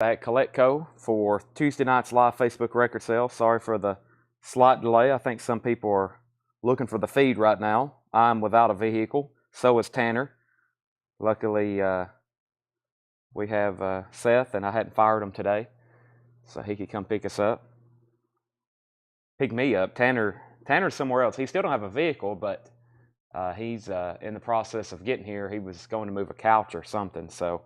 At Coletco for Tuesday night's live Facebook record sale. Sorry for the slight delay. I think some people are looking for the feed right now. I'm without a vehicle. So is Tanner. Luckily, we have Seth, and I hadn't fired him today, so he could come pick us up. Pick me up. Tanner's somewhere else. He still don't have a vehicle, but he's in the process of getting here. He was going to move a couch or something, so...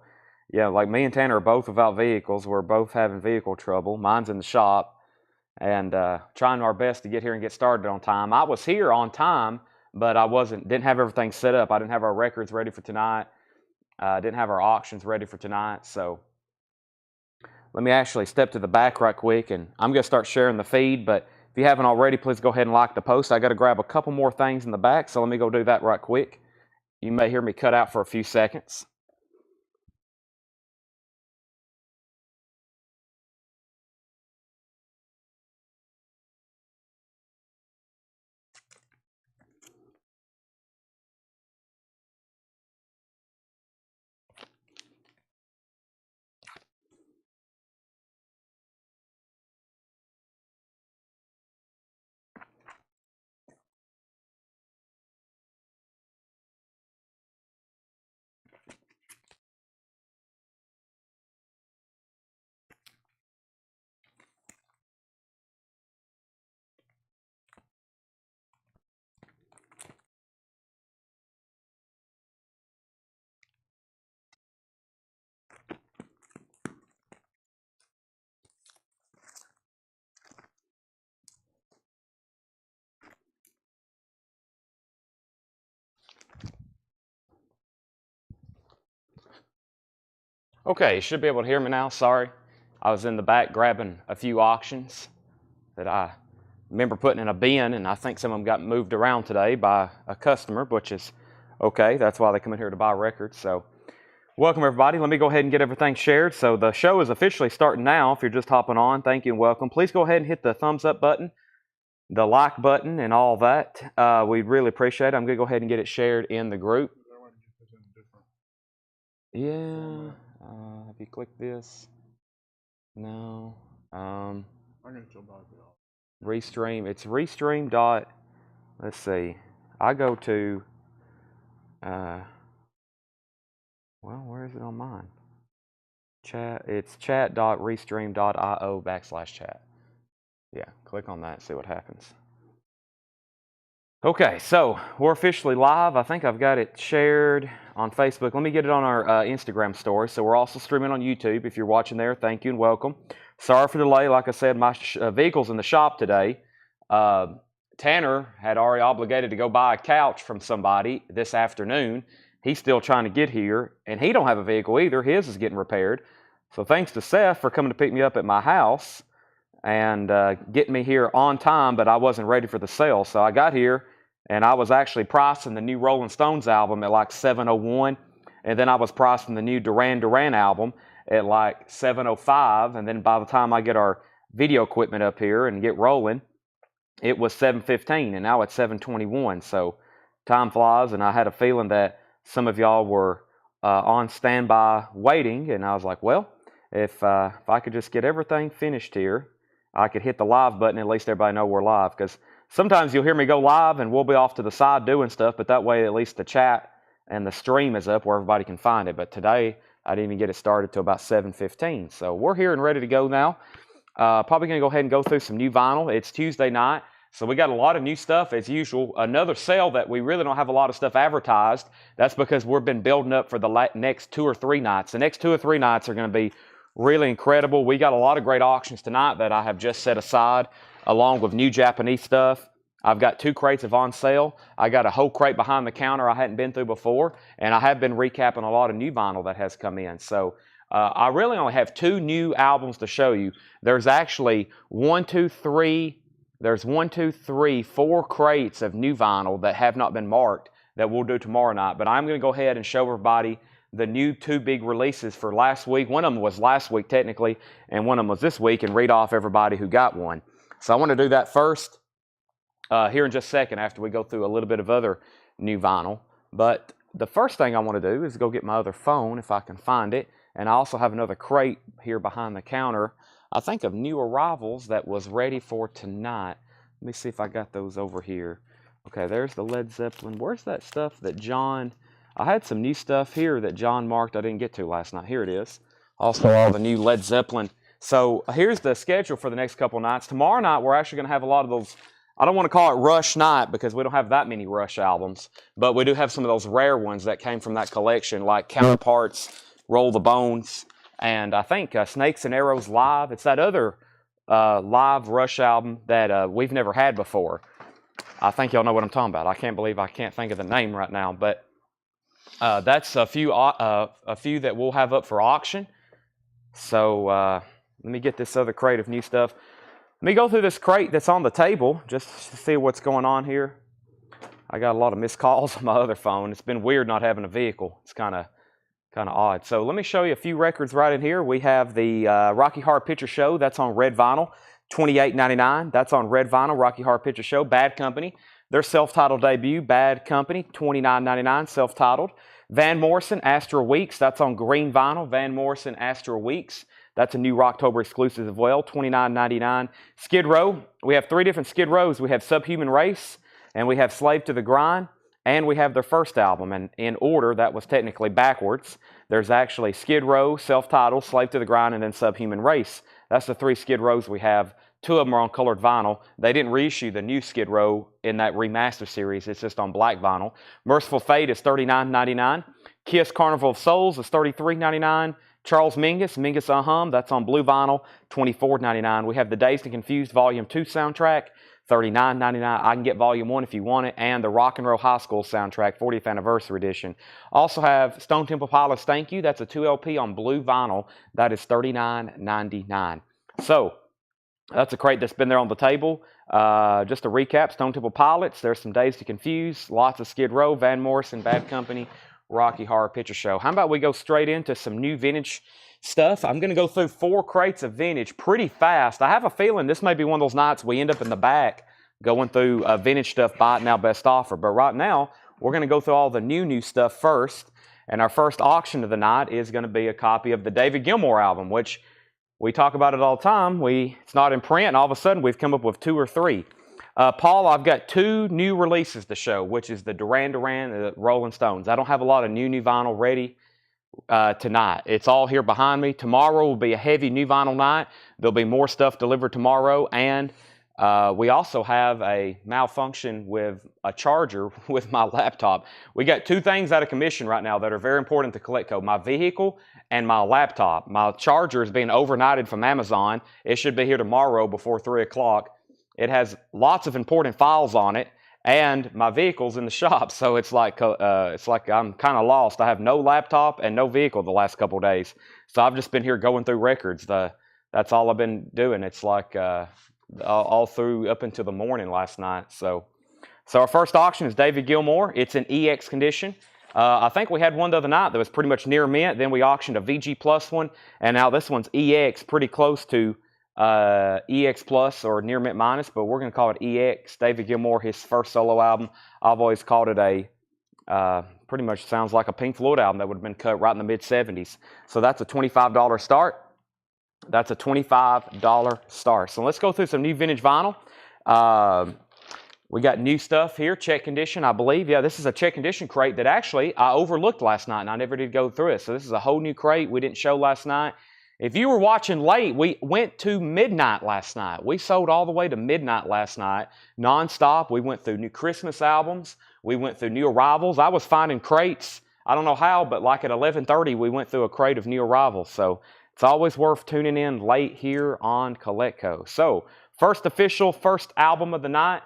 Yeah, like me and Tanner are both without vehicles. We're both having vehicle trouble. Mine's in the shop, and trying our best to get here and get started on time. I was here on time, but I didn't have everything set up. I didn't have our records ready for tonight. Didn't have our auctions ready for tonight. So let me actually step to the back right quick, and I'm going to start sharing the feed. But if you haven't already, please go ahead and like the post. I got to grab a couple more things in the back, so let me go do that right quick. You may hear me cut out for a few seconds. Okay, you should be able to hear me now. Sorry. I was in the back grabbing a few auctions that I remember putting in a bin, and I think some of them got moved around today by a customer, which is okay. That's why they come in here to buy records. So welcome, everybody. Let me go ahead and get everything shared. So the show is officially starting now. If you're just hopping on, thank you and welcome. Please go ahead and hit the thumbs up button, the like button, and all that. We'd really appreciate it. I'm going to go ahead and get it shared in the group. Yeah. Have you clicked this? No. I'm going to Restream. It's restream dot. Let's see. I go to. Well, where is it on mine? Chat. It's chat.restream.io/chat. Yeah, click on that and see what happens. Okay, so we're officially live. I think I've got it shared on Facebook. Let me get it on our Instagram story. So we're also streaming on YouTube. If you're watching there, thank you and welcome. Sorry for the delay. Like I said, my vehicle's in the shop today. Tanner had already obligated to go buy a couch from somebody this afternoon. He's still trying to get here, and he don't have a vehicle either. His is getting repaired. So thanks to Seth for coming to pick me up at my house and getting me here on time, but I wasn't ready for the sale. So I got here, and I was actually pricing the new Rolling Stones album at like $701, and then I was pricing the new Duran Duran album at like $705, and then by the time I get our video equipment up here and get rolling, it was $715, and now it's $721. So time flies, and I had a feeling that some of y'all were on standby waiting, and I was like, well, if I could just get everything finished here, I could hit the live button. At least everybody know we're live, because sometimes you'll hear me go live and we'll be off to the side doing stuff, but that way at least the chat and the stream is up where everybody can find it. But today I didn't even get it started till about 7:15. So we're here and ready to go now. Probably going to go ahead and go through some new vinyl. It's Tuesday night, so we got a lot of new stuff as usual. Another sale that we really don't have a lot of stuff advertised. That's because we've been building up for the next 2 or 3 nights. The next 2 or 3 nights are going to be really incredible. We got a lot of great auctions tonight that I have just set aside, along with new Japanese stuff. I've got 2 crates of on sale. I got a whole crate behind the counter I hadn't been through before, and I have been recapping a lot of new vinyl that has come in. So I really only have 2 new albums to show you. There's actually 4 crates of new vinyl that have not been marked that we'll do tomorrow night. But I'm going to go ahead and show everybody the new 2 big releases for last week. One of them was last week technically, and one of them was this week, and read off everybody who got one. So I want to do that first here in just a second after we go through a little bit of other new vinyl. But the first thing I want to do is go get my other phone if I can find it. And I also have another crate here behind the counter, I think of new arrivals that was ready for tonight. Let me see if I got those over here. Okay, there's the Led Zeppelin. Where's that stuff that John... I had some new stuff here that John marked I didn't get to last night. Here it is. Also all the new Led Zeppelin. So here's the schedule for the next couple nights. Tomorrow night we're actually going to have a lot of those... I don't want to call it Rush Night because we don't have that many Rush albums, but we do have some of those rare ones that came from that collection, like Counterparts, Roll the Bones, and I think Snakes and Arrows Live. It's that other live Rush album that we've never had before. I think y'all know what I'm talking about. I can't believe I can't think of the name right now, but that's a few that we'll have up for auction. So let me get this other crate of new stuff. Let me go through this crate that's on the table just to see what's going on here. I got a lot of missed calls on my other phone. It's been weird not having a vehicle. It's kind of odd. So let me show you a few records right in here. We have the Rocky Horror Picture Show. That's on red vinyl, $28.99. That's on red vinyl, Rocky Horror Picture Show. Bad Company, their self-titled debut, Bad Company, $29.99, self-titled. Van Morrison, Astro Weeks. That's on green vinyl, Van Morrison, Astro Weeks. That's a new Rocktober exclusive as well, $29.99. Skid Row, we have 3 different Skid Rows. We have Subhuman Race, and we have Slave to the Grind, and we have their first album. And in order, that was technically backwards. There's actually Skid Row, self-titled, Slave to the Grind, and then Subhuman Race. That's the 3 Skid Rows we have. 2 of them are on colored vinyl. They didn't reissue the new Skid Row in that remaster series. It's just on black vinyl. Merciful Fate is $39.99. Kiss Carnival of Souls is $33.99. Charles Mingus, Mingus Ahum, that's on blue vinyl, $24.99. We have the Dazed and Confused Volume 2 soundtrack, $39.99. I can get Volume 1 if you want it, and the Rock and Roll High School soundtrack, 40th Anniversary Edition. Also have Stone Temple Pilots Thank You, that's a 2 LP on blue vinyl, that is $39.99. So, that's a crate that's been there on the table. Just to recap, Stone Temple Pilots, there's some Dazed and Confused, lots of Skid Row, Van Morrison, Bad Company, Rocky Horror Picture Show. How about we go straight into some new vintage stuff? I'm going to go through 4 crates of vintage pretty fast. I have a feeling this may be one of those nights we end up in the back going through vintage stuff, buy it now, best offer. But right now, we're going to go through all the new stuff first. And our first auction of the night is going to be a copy of the David Gilmour album, which we talk about it all the time. It's not in print, and all of a sudden we've come up with 2 or 3. Paul, I've got 2 new releases to show, which is the Duran Duran and the Rolling Stones. I don't have a lot of new vinyl ready tonight. It's all here behind me. Tomorrow will be a heavy new vinyl night. There'll be more stuff delivered tomorrow, and we also have a malfunction with a charger with my laptop. We got 2 things out of commission right now that are very important to Coletco, my vehicle and my laptop. My charger is being overnighted from Amazon. It should be here tomorrow before 3 o'clock. It has lots of important files on it, and my vehicle's in the shop, so it's like I'm kind of lost. I have no laptop and no vehicle the last couple of days, so I've just been here going through records. That's all I've been doing. It's like all through up until the morning last night. So our first auction is David Gilmour. It's in EX condition. I think we had one the other night that was pretty much near mint. Then we auctioned a VG Plus one, and now this one's EX, pretty close to EX Plus or near mint minus, but we're going to call it EX. David Gilmour, his first solo album. I've always called it pretty much sounds like a Pink Floyd album that would have been cut right in the mid-70s. So that's a $25 start. That's a $25 start. So let's go through some new vintage vinyl. We got new stuff here, check condition, I believe. Yeah, this is a check condition crate that actually I overlooked last night, and I never did go through it. So this is a whole new crate we didn't show last night. If you were watching late, we went to midnight last night. We sold all the way to midnight last night, nonstop. We went through new Christmas albums. We went through new arrivals. I was finding crates. I don't know how, but like at 11:30, we went through a crate of new arrivals. So it's always worth tuning in late here on Coletco. So first album of the night,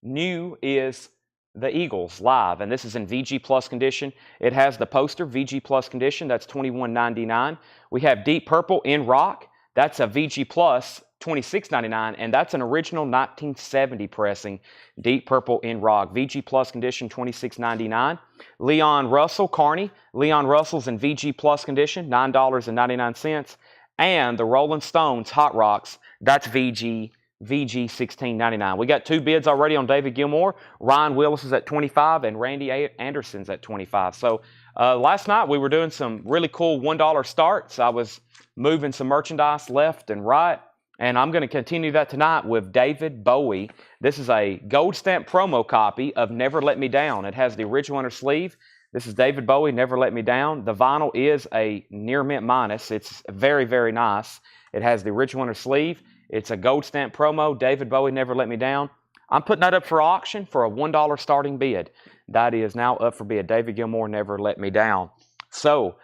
new, is the Eagles live, and this is in VG Plus condition. It has the poster, VG Plus condition, that's $21.99. We have Deep Purple in rock, that's a VG Plus, $26.99, and that's an original 1970 pressing, Deep Purple in rock. VG Plus condition, $26.99. Leon Russell, Carney. Leon Russell's in VG Plus condition, $9.99. And the Rolling Stones, Hot Rocks, that's VG $16.99. We got 2 bids already on David Gilmour. Ryan Willis is at $25 and Randy Anderson's at $25. So Last night we were doing some really cool $1 starts. I was moving some merchandise left and right, and I'm going to continue that tonight with David Bowie. This is a gold stamp promo copy of Never Let Me Down. It has the original inner sleeve. This is David Bowie, Never Let Me Down. The vinyl is a near mint minus. It's very, very nice. It has the original inner sleeve. It's a gold stamp promo, David Bowie, Never Let Me Down. I'm putting that up for auction for a $1 starting bid. That is now up for bid. David Gilmour, Never Let Me Down. So,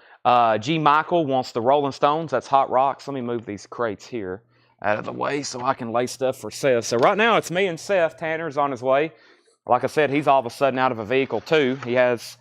G. Michael wants the Rolling Stones. That's Hot Rocks. Let me move these crates here out of the way so I can lay stuff for Seth. So right now it's me and Seth. Tanner's on his way. Like I said, he's all of a sudden out of a vehicle too. He has,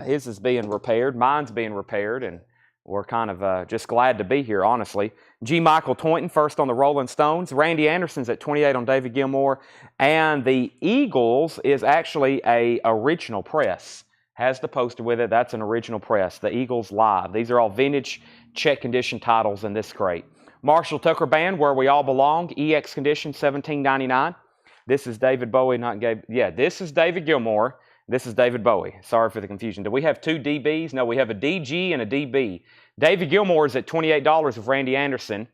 his is being repaired. Mine's being repaired, and we're kind of just glad to be here, honestly. G. Michael Toynton, first on the Rolling Stones. Randy Anderson's at 28 on David Gilmour. And the Eagles is actually a original press. Has the poster with it. That's an original press. The Eagles Live. These are all vintage check condition titles in this crate. Marshall Tucker Band, Where We All Belong. EX condition, $17.99. This is David Bowie, not Gabe. Yeah, this is David Gilmour. This is David Bowie. Sorry for the confusion. Do we have two DBs? No, we have a DG and a DB. David Gilmour is at $28 with Randy Anderson.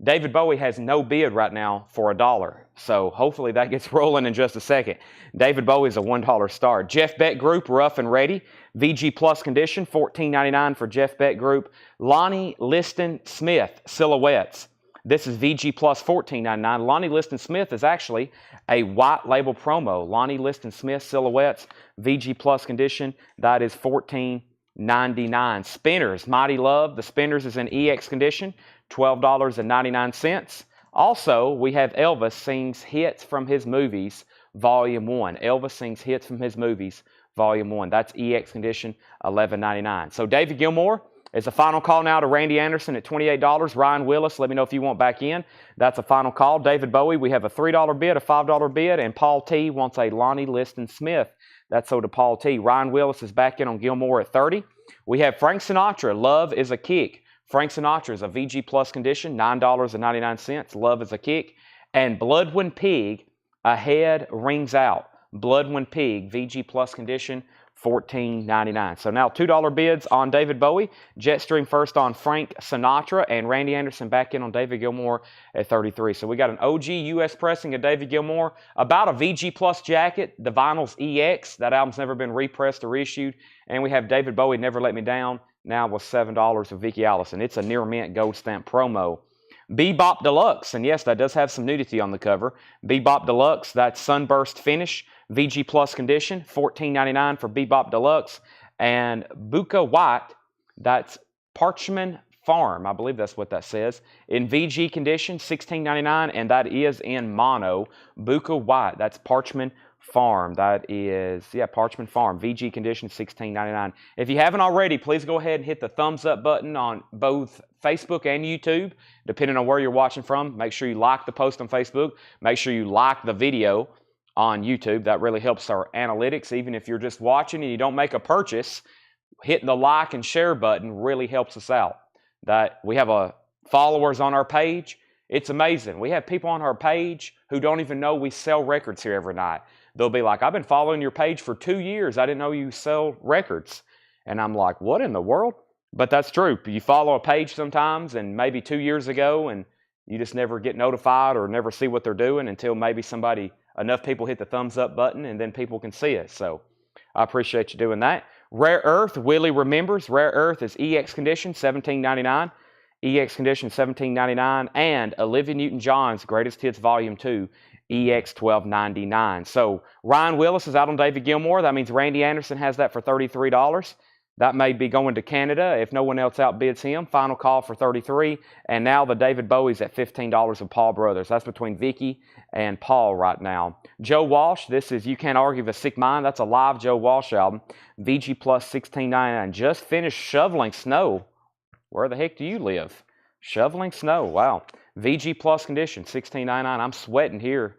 David Bowie has no bid right now for $1. So hopefully that gets rolling in just a second. David Bowie is a $1 start. Jeff Beck Group, Rough and Ready. VG Plus condition, $14.99 for Jeff Beck Group. Lonnie Liston Smith, Silhouettes. This is VG Plus, $14.99. Lonnie Liston Smith is actually a white label promo. Lonnie Liston Smith, Silhouettes, VG Plus condition. That is $14.99. Spinners, Mighty Love. The Spinners is in EX condition, $12.99. Also, we have Elvis Sings Hits from His Movies, Volume 1. Elvis Sings Hits from His Movies, Volume 1. That's EX condition, $11.99. So David Gilmour is a final call now to Randy Anderson at $28. Ryan Willis, let me know if you want back in. That's a final call. David Bowie, we have a $3 bid, a $5 bid, and Paul T wants a Lonnie Liston Smith. That's sold to Paul T. Ryan Willis is back in on Gilmour at $30. We have Frank Sinatra, Love is a Kick. Frank Sinatra is a VG Plus condition, $9.99. Love is a Kick. And Bloodwind Pig, A Head Rings Out. Bloodwind Pig, VG Plus condition, $14.99. So now $2 bids on David Bowie. Jetstream first on Frank Sinatra, and Randy Anderson back in on David Gilmour at $33. So we got an OG US pressing of David Gilmour, about a VG Plus jacket. The vinyl's EX. That album's never been repressed or reissued. And we have David Bowie, Never Let Me Down, now with $7 with Vicki Allison. It's a near mint gold stamp promo. Bebop Deluxe, and yes, that does have some nudity on the cover. Bebop Deluxe, that's sunburst finish, VG Plus condition, $14.99 for Bebop Deluxe. And Buka White, that's Parchman Farm, I believe that's what that says, in VG condition, $16.99, and that is in mono. Buka White, that's Parchman Farm. That is, Parchman Farm, VG condition, $16.99. If you haven't already, please go ahead and hit the thumbs up button on both Facebook and YouTube, depending on where you're watching from. Make sure you like the post on Facebook. Make sure you like the video on YouTube. That really helps our analytics. Even if you're just watching and you don't make a purchase, hitting the like and share button really helps us out. That we have followers on our page. It's amazing. We have people on our page who don't even know we sell records here every night. They'll be like, I've been following your page for 2 years. I didn't know you sell records. And I'm like, what in the world? But that's true. You follow a page sometimes, and maybe 2 years ago, and you just never get notified or never see what they're doing until maybe enough people hit the thumbs up button, and then people can see it. So I appreciate you doing that. Rare Earth, Willie Remembers. Rare Earth is EX condition, $17.99. EX condition, $17.99. And Olivia Newton-John's Greatest Hits Volume 2, EX $12.99. So Ryan Willis is out on David Gilmour. That means Randy Anderson has that for $33. That may be going to Canada if no one else outbids him. Final call for $33. And now the David Bowie's at $15 with Paul Brothers. That's between Vicky and Paul right now. Joe Walsh, this is You Can't Argue with a Sick Mind. That's a live Joe Walsh album. VG Plus $16.99. Just finished shoveling snow. Where the heck do you live? Shoveling snow. Wow. VG Plus condition, $16.99. I'm sweating here.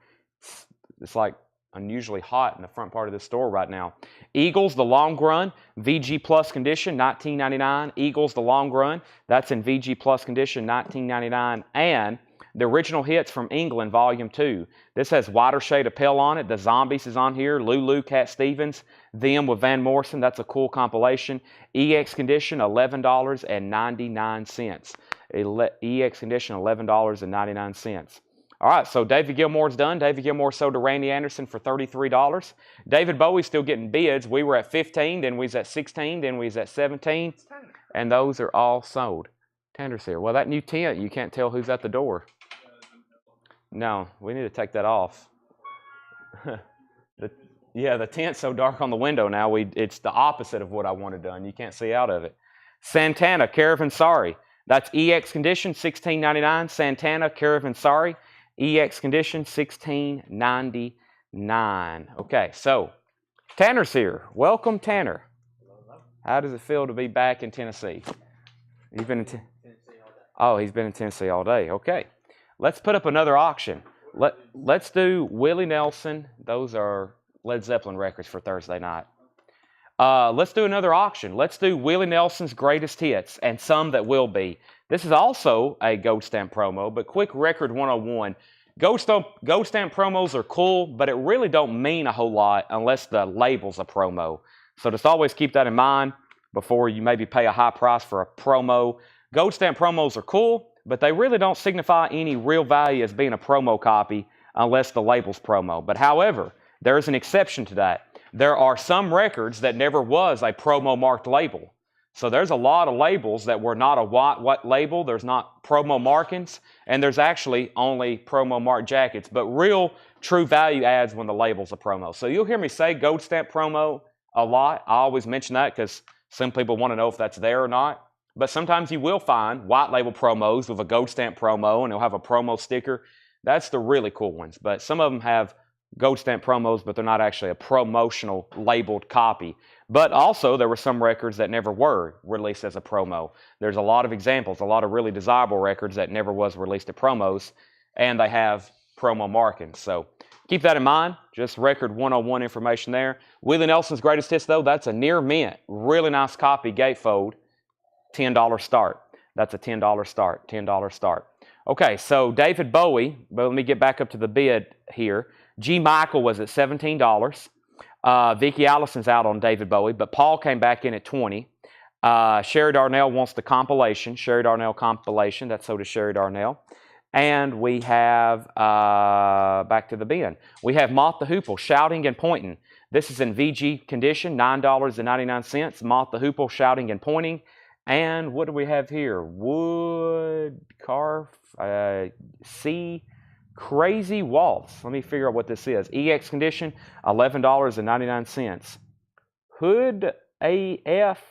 It's like unusually hot in the front part of the store right now. Eagles, The Long Run, VG Plus condition, $19.99. Eagles, The Long Run, that's in VG Plus condition, $19.99. And The Original Hits from England, Volume 2. This has Whiter Shade of Pale on it. The Zombies is on here. Lulu, Cat Stevens. Them with Van Morrison. That's a cool compilation. EX Condition, $11.99. EX Condition, $11.99. All right, so David Gilmour's done. David Gilmour sold to Randy Anderson for $33. David Bowie's still getting bids. We were at 15, then we was at 16, then we was at 17, and those are all sold. Tanner's here. Well, that new tent, you can't tell who's at the door. No, we need to take that off. The tent's so dark on the window now, it's the opposite of what I wanted done. You can't see out of it. Santana, Caravanserai. That's EX Condition, $16.99. Santana, Caravanserai. EX Condition, $16.99. Okay, so Tanner's here. Welcome, Tanner. How does it feel to be back in Tennessee? You've been in Tennessee all day. Oh, he's been in Tennessee all day. Okay, let's put up another auction. Let's do Willie Nelson. Those are Led Zeppelin records for Thursday night. Let's do another auction. Let's do Willie Nelson's greatest hits and some that will be. This is also a Gold Stamp promo, but quick record 101. Gold Stamp promos are cool, but it really don't mean a whole lot unless the label's a promo. So just always keep that in mind before you maybe pay a high price for a promo. Gold Stamp promos are cool, but they really don't signify any real value as being a promo copy unless the label's promo. But however, there is an exception to that. There are some records that never was a promo marked label. So there's a lot of labels that were not a white label. There's not promo markings, and there's actually only promo marked jackets. But real true value adds when the label's a promo. So you'll hear me say Gold Stamp promo a lot. I always mention that because some people want to know if that's there or not. But sometimes you will find white label promos with a Gold Stamp promo, and they'll have a promo sticker. That's the really cool ones. But some of them have Gold Stamp promos, but they're not actually a promotional labeled copy. But also, there were some records that never were released as a promo. There's a lot of examples, a lot of really desirable records that never was released as promos, and they have promo markings. So keep that in mind. Just record 101 information there. Willie Nelson's greatest hits, though, that's a near mint. Really nice copy, gatefold. $10 start. That's a $10 start. $10 start. Okay, so David Bowie, but let me get back up to the bid here. G. Michael was at $17. Vicki Allison's out on David Bowie, but Paul came back in at $20. Sherry Darnell wants the compilation. Sherry Darnell compilation. That's so does Sherry Darnell. And we have, back to the bin, we have Moth the Hoople, Shouting and Pointing. This is in VG condition, $9.99. Moth the Hoople, Shouting and Pointing. And what do we have here? Wood, Carf, C, Crazy Waltz. Let me figure out what this is. EX condition, $11.99. Hood AF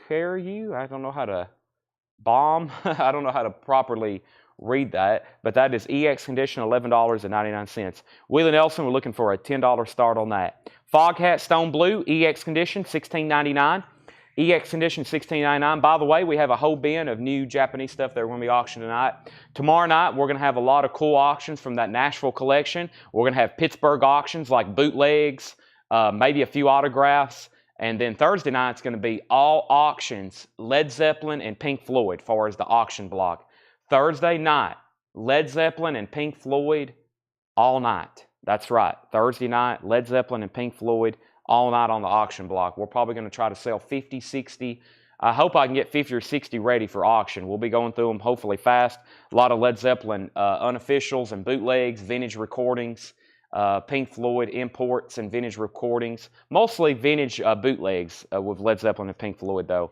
Care You. I don't know how to bomb. I don't know how to properly read that, but that is EX condition, $11.99. Willie Nelson, we're looking for a $10 start on that. Foghat Stone Blue, EX condition, $16.99. EX condition, $16.99. By the way, we have a whole bin of new Japanese stuff that we're going to be auctioning tonight. Tomorrow night, we're going to have a lot of cool auctions from that Nashville collection. We're going to have Pittsburgh auctions like bootlegs, maybe a few autographs. And then Thursday night, it's going to be all auctions, Led Zeppelin and Pink Floyd, as far as the auction block. Thursday night, Led Zeppelin and Pink Floyd all night. That's right. Thursday night, Led Zeppelin and Pink Floyd all night on the auction block. We're probably going to try to sell 50, 60. I hope I can get 50 or 60 ready for auction. We'll be going through them hopefully fast. A lot of Led Zeppelin unofficials and bootlegs, vintage recordings, Pink Floyd imports and vintage recordings. Mostly vintage bootlegs with Led Zeppelin and Pink Floyd though.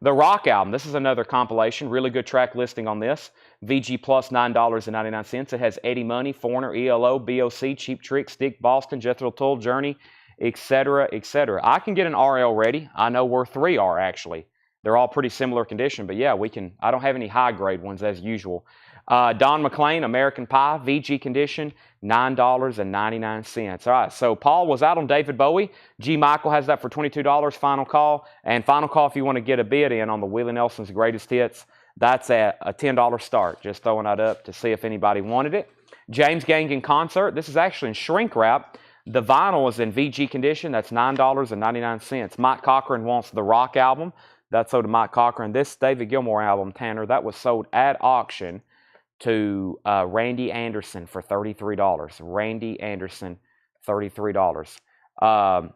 The Rock album, this is another compilation. Really good track listing on this. VG Plus, $9.99. It has Eddie Money, Foreigner, ELO, BOC, Cheap Trick, Stick, Boston, Jethro Tull, Journey, etc., etc. I can get an RL ready. I know where 3 are actually. They're all pretty similar condition, but yeah, we can. I don't have any high grade ones as usual. Don McLean, American Pie, VG condition, $9.99. All right, so Paul was out on David Bowie. G. Michael has that for $22, final call. And final call if you want to get a bid in on the Willie Nelson's greatest hits. That's at a $10 start. Just throwing that up to see if anybody wanted it. James Gang in concert. This is actually in shrink wrap. The vinyl is in VG condition. That's $9.99. Mike Cochran wants the Rock album. That's sold to Mike Cochran. This David Gilmour album, Tanner, that was sold at auction to Randy Anderson for $33. Randy Anderson, $33. Oh,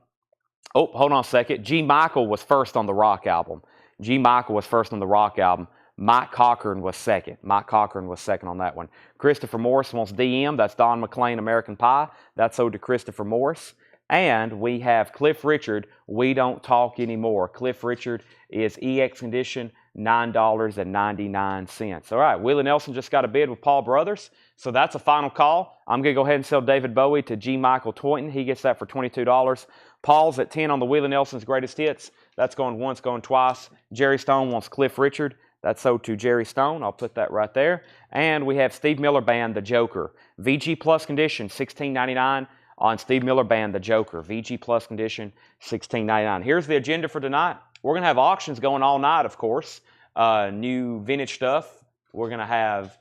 hold on a second. G. Michael was first on the Rock album. G. Michael was first on the Rock album. Mike Cochran was second. Mike Cochran was second on that one. Christopher Morris wants DM. That's Don McLean, American Pie. That's owed to Christopher Morris. And we have Cliff Richard, We Don't Talk Anymore. Cliff Richard is EX condition, $9.99. All right, Willie Nelson just got a bid with Paul Brothers, so that's a final call. I'm going to go ahead and sell David Bowie to G. Michael Toynton. He gets that for $22. Paul's at 10 on the Willie Nelson's Greatest Hits. That's going once, going twice. Jerry Stone wants Cliff Richard. That's sold to Jerry Stone. I'll put that right there. And we have Steve Miller Band, The Joker. VG Plus condition, $16.99 on Steve Miller Band, The Joker. VG Plus condition, $16.99. Here's the agenda for tonight. We're going to have auctions going all night, of course. New vintage stuff. We're going to have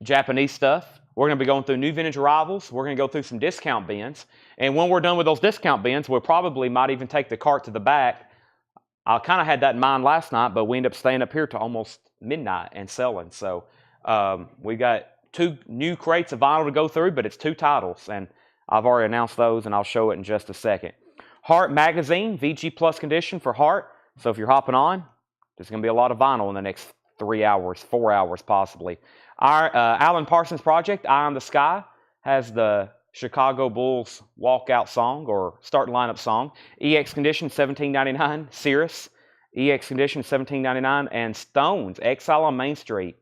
Japanese stuff. We're going to be going through new vintage arrivals. We're going to go through some discount bins. And when we're done with those discount bins, we'll probably might even take the cart to the back. I kind of had that in mind last night, but we ended up staying up here till almost midnight and selling. So we got 2 new crates of vinyl to go through, but it's 2 titles, and I've already announced those, and I'll show it in just a second. Heart Magazine, VG Plus condition for Heart. So if you're hopping on, there's going to be a lot of vinyl in the next 3 hours, 4 hours possibly. Our Alan Parsons Project, Eye on the Sky, has the Chicago Bulls walkout song or starting lineup song. EX condition, $17.99. Cirrus, EX condition, $17.99. And Stones, Exile on Main Street.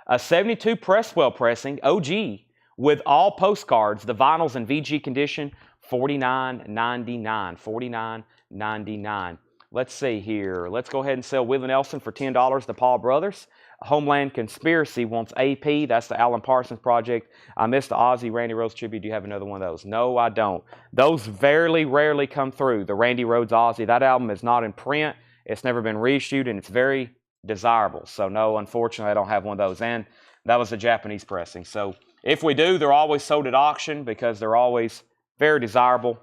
A 72 Presswell pressing, OG, with all postcards. The vinyls in VG condition, $49.99. $49.99. Let's see here. Let's go ahead and sell Willie Nelson for $10 to Paul Brothers. Homeland Conspiracy wants AP. That's the Alan Parsons Project. I missed the Ozzy Randy Rhoads tribute. Do you have another one of those? No, I don't. Those very rarely come through. The Randy Rhoads Ozzy. That album is not in print. It's never been reissued, and it's very desirable. So no, unfortunately, I don't have one of those. And that was a Japanese pressing. So if we do, they're always sold at auction because they're always very desirable.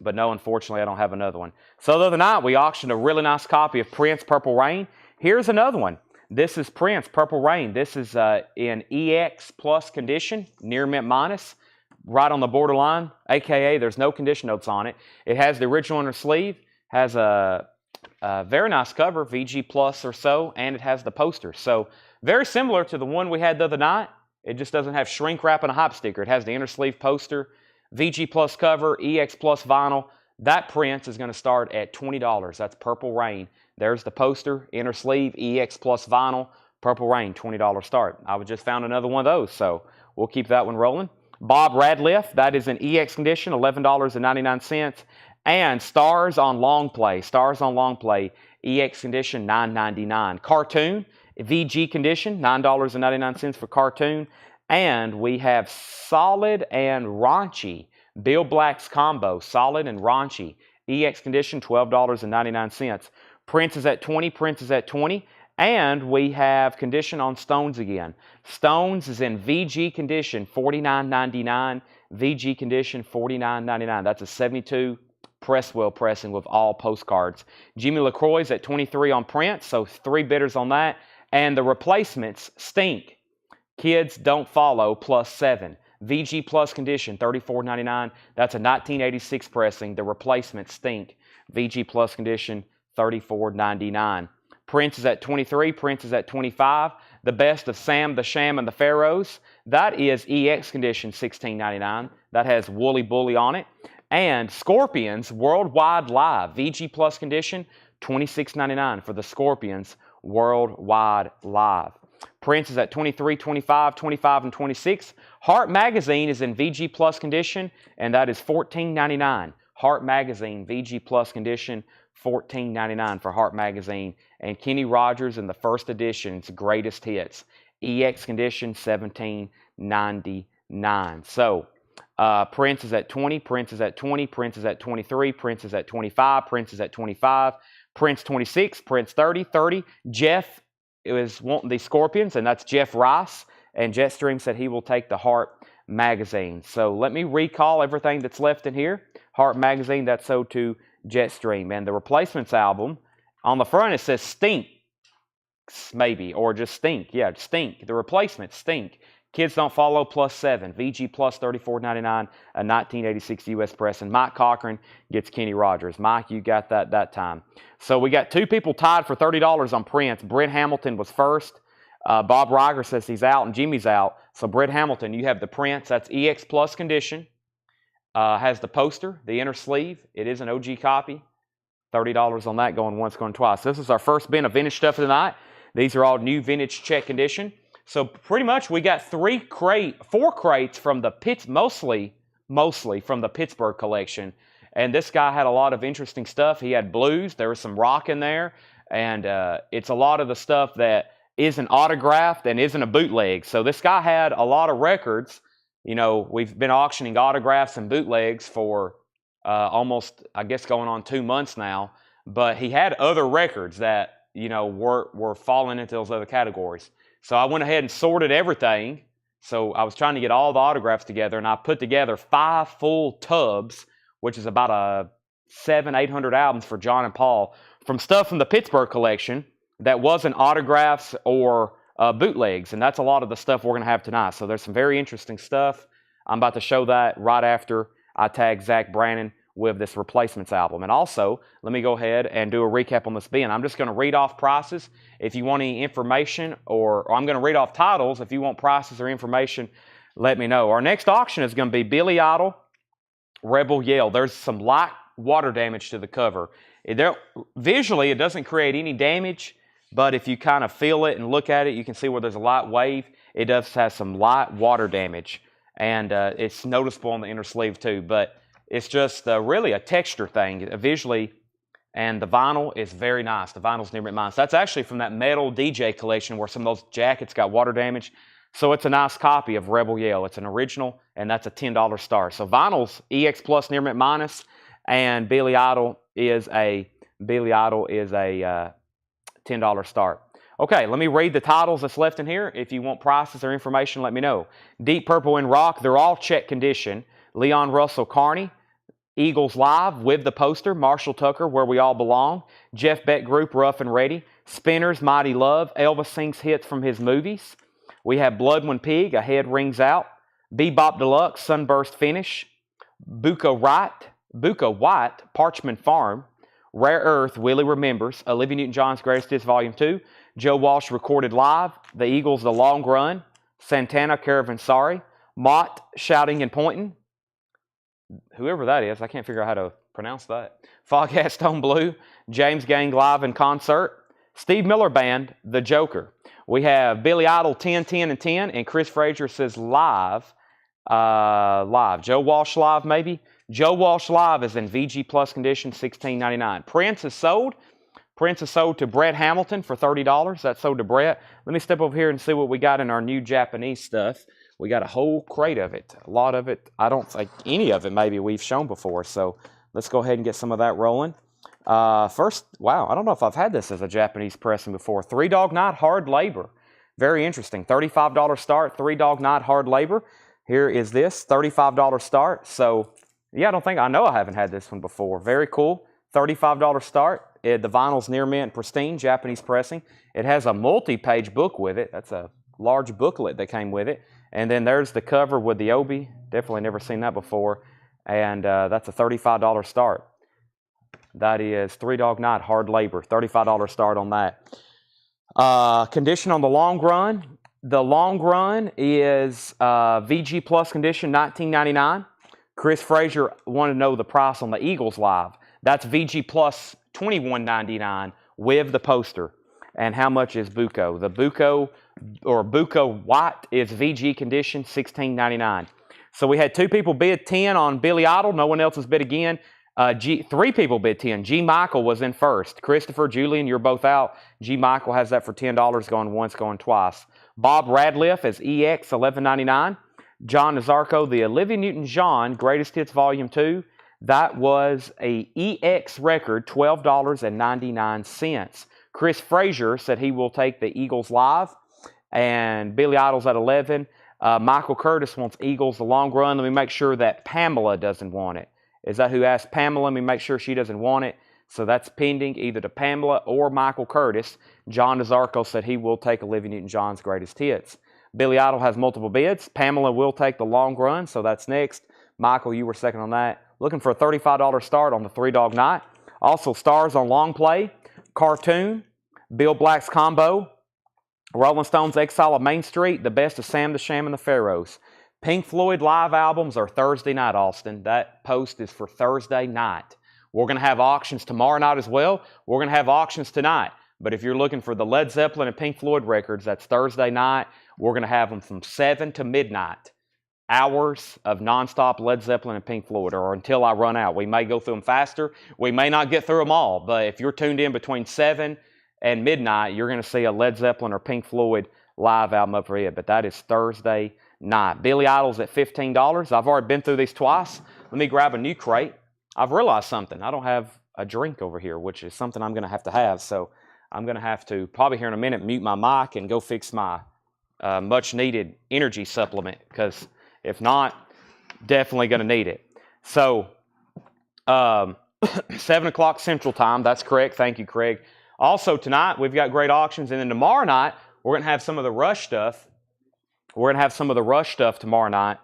But no, unfortunately, I don't have another one. So the other night, we auctioned a really nice copy of Prince, Purple Rain. Here's another one. This is Prince, Purple Rain. This is in EX Plus condition, near mint minus, right on the borderline, a.k.a. there's no condition notes on it. It has the original inner sleeve, has a very nice cover, VG Plus or so, and it has the poster. So very similar to the one we had the other night. It just doesn't have shrink wrap and a hype sticker. It has the inner sleeve poster, VG Plus cover, EX Plus vinyl. That Prince is going to start at $20. That's Purple Rain. There's the poster, inner sleeve, EX Plus vinyl, Purple Rain, $20 start. I just found another one of those, so we'll keep that one rolling. Bob Radcliffe, that is an EX condition, $11.99. And Stars on Long Play, Stars on Long Play, EX condition, $9.99. Cartoon, VG condition, $9.99 for Cartoon. And we have Solid and Raunchy, Bill Black's combo, Solid and Raunchy, EX condition, $12.99. Prince is at 20, Prince is at 20. And we have condition on Stones again. Stones is in VG condition, $49.99. VG condition, $49.99. That's a 72 Presswell pressing with all postcards. Jimmy LaCroix's at 23 on Prince, so 3 bidders on that. And the replacements stink. Kids Don't Follow plus 7. VG Plus condition, $34.99. That's a 1986 pressing. The replacements stink. VG Plus condition, $34.99. Prince is at 23. Prince is at 25. The Best of Sam the Sham and the Pharaohs. That is EX condition, $16.99. That has Woolly Bully on it. And Scorpions Worldwide Live, VG Plus condition, $26.99 for the Scorpions Worldwide Live. Prince is at 23, 25, 25, and 26. Heart Magazine is in VG Plus condition, and that is $14.99. Heart Magazine, VG Plus condition, $14.99 for Heart Magazine. And Kenny Rogers in the first edition's Greatest Hits, EX condition, $17.99. So, Prince is at 20, Prince is at 20, Prince is at 23, Prince is at 25, Prince is at 25, Prince 26, Prince 30, 30. Jeff is wanting the Scorpions, and that's Jeff Rice. And Jetstream said he will take the Heart Magazine. So let me recall everything that's left in here. Heart Magazine, that's sold to Jetstream. And the Replacements album, on the front it says Stink. maybe, or just Stink. Yeah, Stink. The replacement, Stink. Kids Don't Follow +7. VG plus $34.99. A 1986 U.S. press. And Mike Cochran gets Kenny Rogers. Mike, you got that time. So we got two people tied for $30 on prints. Brett Hamilton was first. Bob Reiger says he's out and Jimmy's out. So Brett Hamilton, you have the prints. That's EX Plus condition. Has the poster, the inner sleeve. It is an OG copy. $30 on that, going once, going twice. This is our first bin of vintage stuff of the night. These are all new vintage check condition. So pretty much we got four crates from the mostly from the Pittsburgh collection. And this guy had a lot of interesting stuff. He had blues. There was some rock in there. And it's a lot of the stuff that isn't autographed and isn't a bootleg. So this guy had a lot of records. You know, we've been auctioning autographs and bootlegs for almost, I guess, going on 2 months now. But he had other records that, you know, were falling into those other categories. So I went ahead and sorted everything. So I was trying to get all the autographs together, and I put together 5 full tubs, which is about a 700-800 albums for John and Paul, from stuff from the Pittsburgh collection that wasn't autographs or bootlegs. And that's a lot of the stuff we're going to have tonight. So there's some very interesting stuff. I'm about to show that right after I tag Zach Brannon with this Replacements album. And also, let me go ahead and do a recap on this bin. I'm just going to read off prices. If you want any information, or I'm going to read off titles. If you want prices or information, let me know. Our next auction is going to be Billy Idol, Rebel Yell. There's some light water damage to the cover. Visually, it doesn't create any damage, but if you kind of feel it and look at it, you can see where there's a light wave. It does have some light water damage, and it's noticeable on the inner sleeve too, but it's just really a texture thing visually, and the vinyl is very nice. The vinyl's near mine. So that's actually from that metal DJ collection where some of those jackets got water damage. So it's a nice copy of Rebel Yell. It's an original, and that's a $10 star. So vinyl's EX Plus near mint minus, and Billy Idol is a $10 start. Okay, let me read the titles that's left in here. If you want prices or information, let me know. Deep Purple and Rock, they're all check condition. Leon Russell Carney, Eagles Live with the poster, Marshall Tucker, Where We All Belong, Jeff Beck Group, Rough and Ready, Spinners, Mighty Love, Elvis sings hits from his movies. We have Blood When Pig, A Head Rings Out, Bebop Deluxe, Sunburst Finish, Buka White, Parchment Farm, Rare Earth, Willie Remembers, Olivia Newton-John's Greatest Hits Volume 2, Joe Walsh Recorded Live, The Eagles, The Long Run, Santana, Caravanserai, Mott, Shouting and Pointing, whoever that is, I can't figure out how to pronounce that, Foghat Stone Blue, James Gang Live in Concert, Steve Miller Band, The Joker. We have Billy Idol 10, 10, and 10, and Chris Frazier says live. Joe Walsh Live, maybe? Joe Walsh Live is in VG Plus condition, $16.99. Prince is sold. Prince is sold to Brett Hamilton for $30. That's sold to Brett. Let me step over here and see what we got in our new Japanese stuff. We got a whole crate of it. A lot of it, I don't think any of it maybe we've shown before. So let's go ahead and get some of that rolling. First, wow, I don't know if I've had this as a Japanese pressing before. Three Dog Night Hard Labor. Very interesting. $35 start, Three Dog Night Hard Labor. Here is this, $35 start. So, yeah, I know I haven't had this one before. Very cool. $35 start. The vinyl's near mint, pristine, Japanese pressing. It has a multi-page book with it. That's a large booklet that came with it. And then there's the cover with the obi. Definitely never seen that before. And that's a $35 start. That is Three Dog Night Hard Labor. $35 start on that. Condition on the Long Run. The Long Run is VG Plus condition, $19.99. Chris Frazier wanted to know the price on the Eagles Live. That's VG Plus, $21.99 with the poster. And how much is Buko? The Buko or Buko White is VG condition, $16.99. So we had 2 people bid 10 on Billy Idol. No one else has bid again. 3 people bid 10. G. Michael was in first. Christopher, Julian, you're both out. G. Michael has that for $10, going once, going twice. Bob Radliff is EX, $11.99. John Nazarko, the Olivia Newton-John Greatest Hits Volume 2. That was a EX record, $12.99. Chris Frazier said he will take the Eagles Live, and Billy Idol's at 11. Michael Curtis wants Eagles The Long Run. Let me make sure that Pamela doesn't want it. Is that who asked Pamela? Let me make sure she doesn't want it. So that's pending either to Pamela or Michael Curtis. John DeZarco said he will take Olivia Newton-John's greatest hits. Billy Idol has multiple bids. Pamela will take the long run, so that's next. Michael, you were second on that. Looking for a $35 start on the Three Dog Night. Also stars on long play, Cartoon, Bill Black's Combo, Rolling Stones' Exile of Main Street, The Best of Sam the Sham and the Pharaohs. Pink Floyd live albums are Thursday night, Austin. That post is for Thursday night. We're going to have auctions tomorrow night as well. We're going to have auctions tonight. But if you're looking for the Led Zeppelin and Pink Floyd records, that's Thursday night. We're going to have them from 7 to midnight. Hours of nonstop Led Zeppelin and Pink Floyd, or until I run out. We may go through them faster. We may not get through them all. But if you're tuned in between 7 and midnight, you're going to see a Led Zeppelin or Pink Floyd live album up for it. But that is Thursday night. Billy Idol's at $15. I've already been through these twice. Let me grab a new crate. I've realized something. I don't have a drink over here, which is something I'm going to have. So I'm going to have to, probably here in a minute, mute my mic and go fix my much-needed energy supplement, because if not, definitely going to need it. So 7 o'clock Central Time. That's correct. Thank you, Craig. Also tonight, we've got great auctions. And then tomorrow night, we're going to have some of the Rush stuff. We're going to have some of the Rush stuff tomorrow night.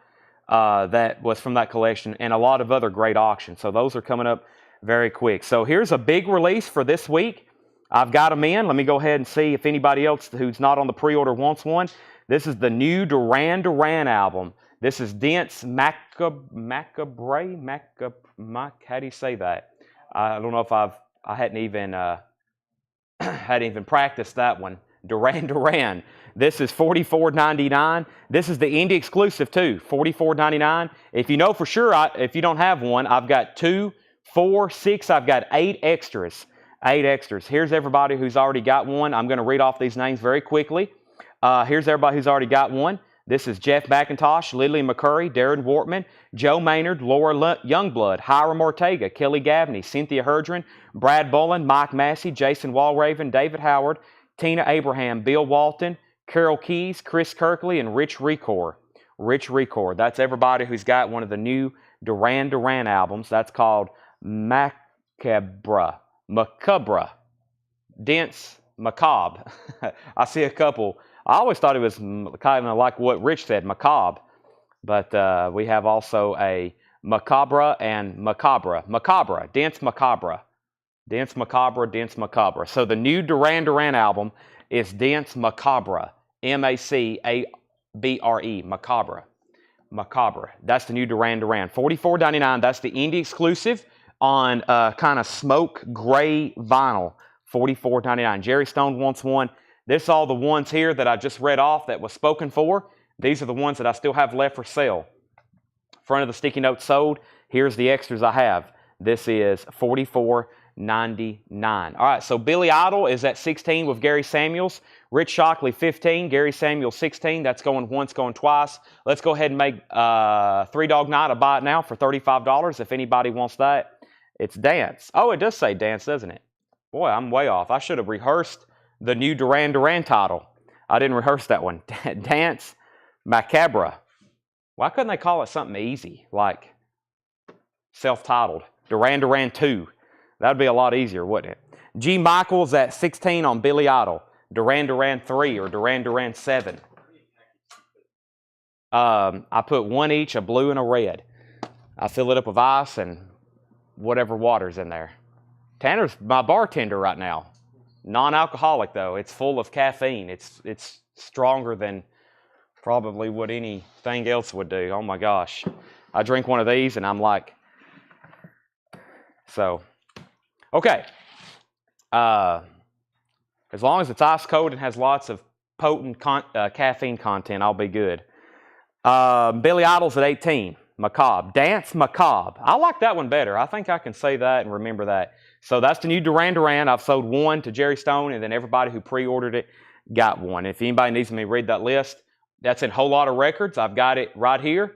That was from that collection, and a lot of other great auctions. So those are coming up very quick. So here's a big release for this week. I've got them in. Let me go ahead and see if anybody else who's not on the pre-order wants one. This is the new Duran Duran album. This is Dense Macabre. How do you say that? I don't know if I hadn't even practiced that one. Duran Duran. This is $44.99. This is the indie exclusive too, $44.99. If you know for sure, if you don't have one, I've got 2, 4, 6, I've got 8 extras. 8 extras. Here's everybody who's already got one. I'm going to read off these names very quickly. Here's everybody who's already got one. This is Jeff McIntosh, Lillian McCurry, Darren Wortman, Joe Maynard, Laura Youngblood, Hiram Ortega, Kelly Gabney, Cynthia Herdren, Brad Bullen, Mike Massey, Jason Walraven, David Howard, Tina Abraham, Bill Walton, Carol Keys, Chris Kirkley, and Rich Recor. Rich Recor. That's everybody who's got one of the new Duran Duran albums. That's called Macabre. Macabre. Dense Macabre. I see a couple. I always thought it was kind of like what Rich said, macabre. But we have also a Macabre and Macabre. Macabre. Dense Macabre. Dense Macabre, Dense Macabre. So the new Duran Duran album is Dense Macabre. Macabre. Macabre. Macabre. That's the new Duran Duran. $44.99. That's the indie exclusive on kind of smoke gray vinyl. $44.99. Jerry Stone wants one. This is all the ones here that I just read off that was spoken for. These are the ones that I still have left for sale. Front of the sticky note sold. Here's the extras I have. This is $44.99. All right, so Billy Idol is at 16 with Gary Samuels. Rich Shockley, 15. Gary Samuels, 16. That's going once, going twice. Let's go ahead and make Three Dog Night a buy it now for $35 if anybody wants that. It's Dance. Oh, it does say Dance, doesn't it? Boy, I'm way off. I should have rehearsed the new Duran Duran title. I didn't rehearse that one. Dance Macabre. Why couldn't they call it something easy, like self-titled? Duran Duran 2. That would be a lot easier, wouldn't it? G. Michaels at 16 on Billy Idol. Duran Duran 3 or Duran Duran 7. I put one each, a blue and a red. I fill it up with ice and whatever water's in there. Tanner's my bartender right now. Non-alcoholic, though. It's full of caffeine. It's stronger than probably what anything else would do. Oh, my gosh. I drink one of these, and I'm like... So, okay. As long as it's ice cold and has lots of potent caffeine content, I'll be good. Billy Idol's at 18. Macabre. Dance Macabre. I like that one better. I think I can say that and remember that. So that's the new Duran Duran. I've sold one to Jerry Stone, and then everybody who pre-ordered it got one. If anybody needs me to read that list, that's in Whole Lot of Records. I've got it right here.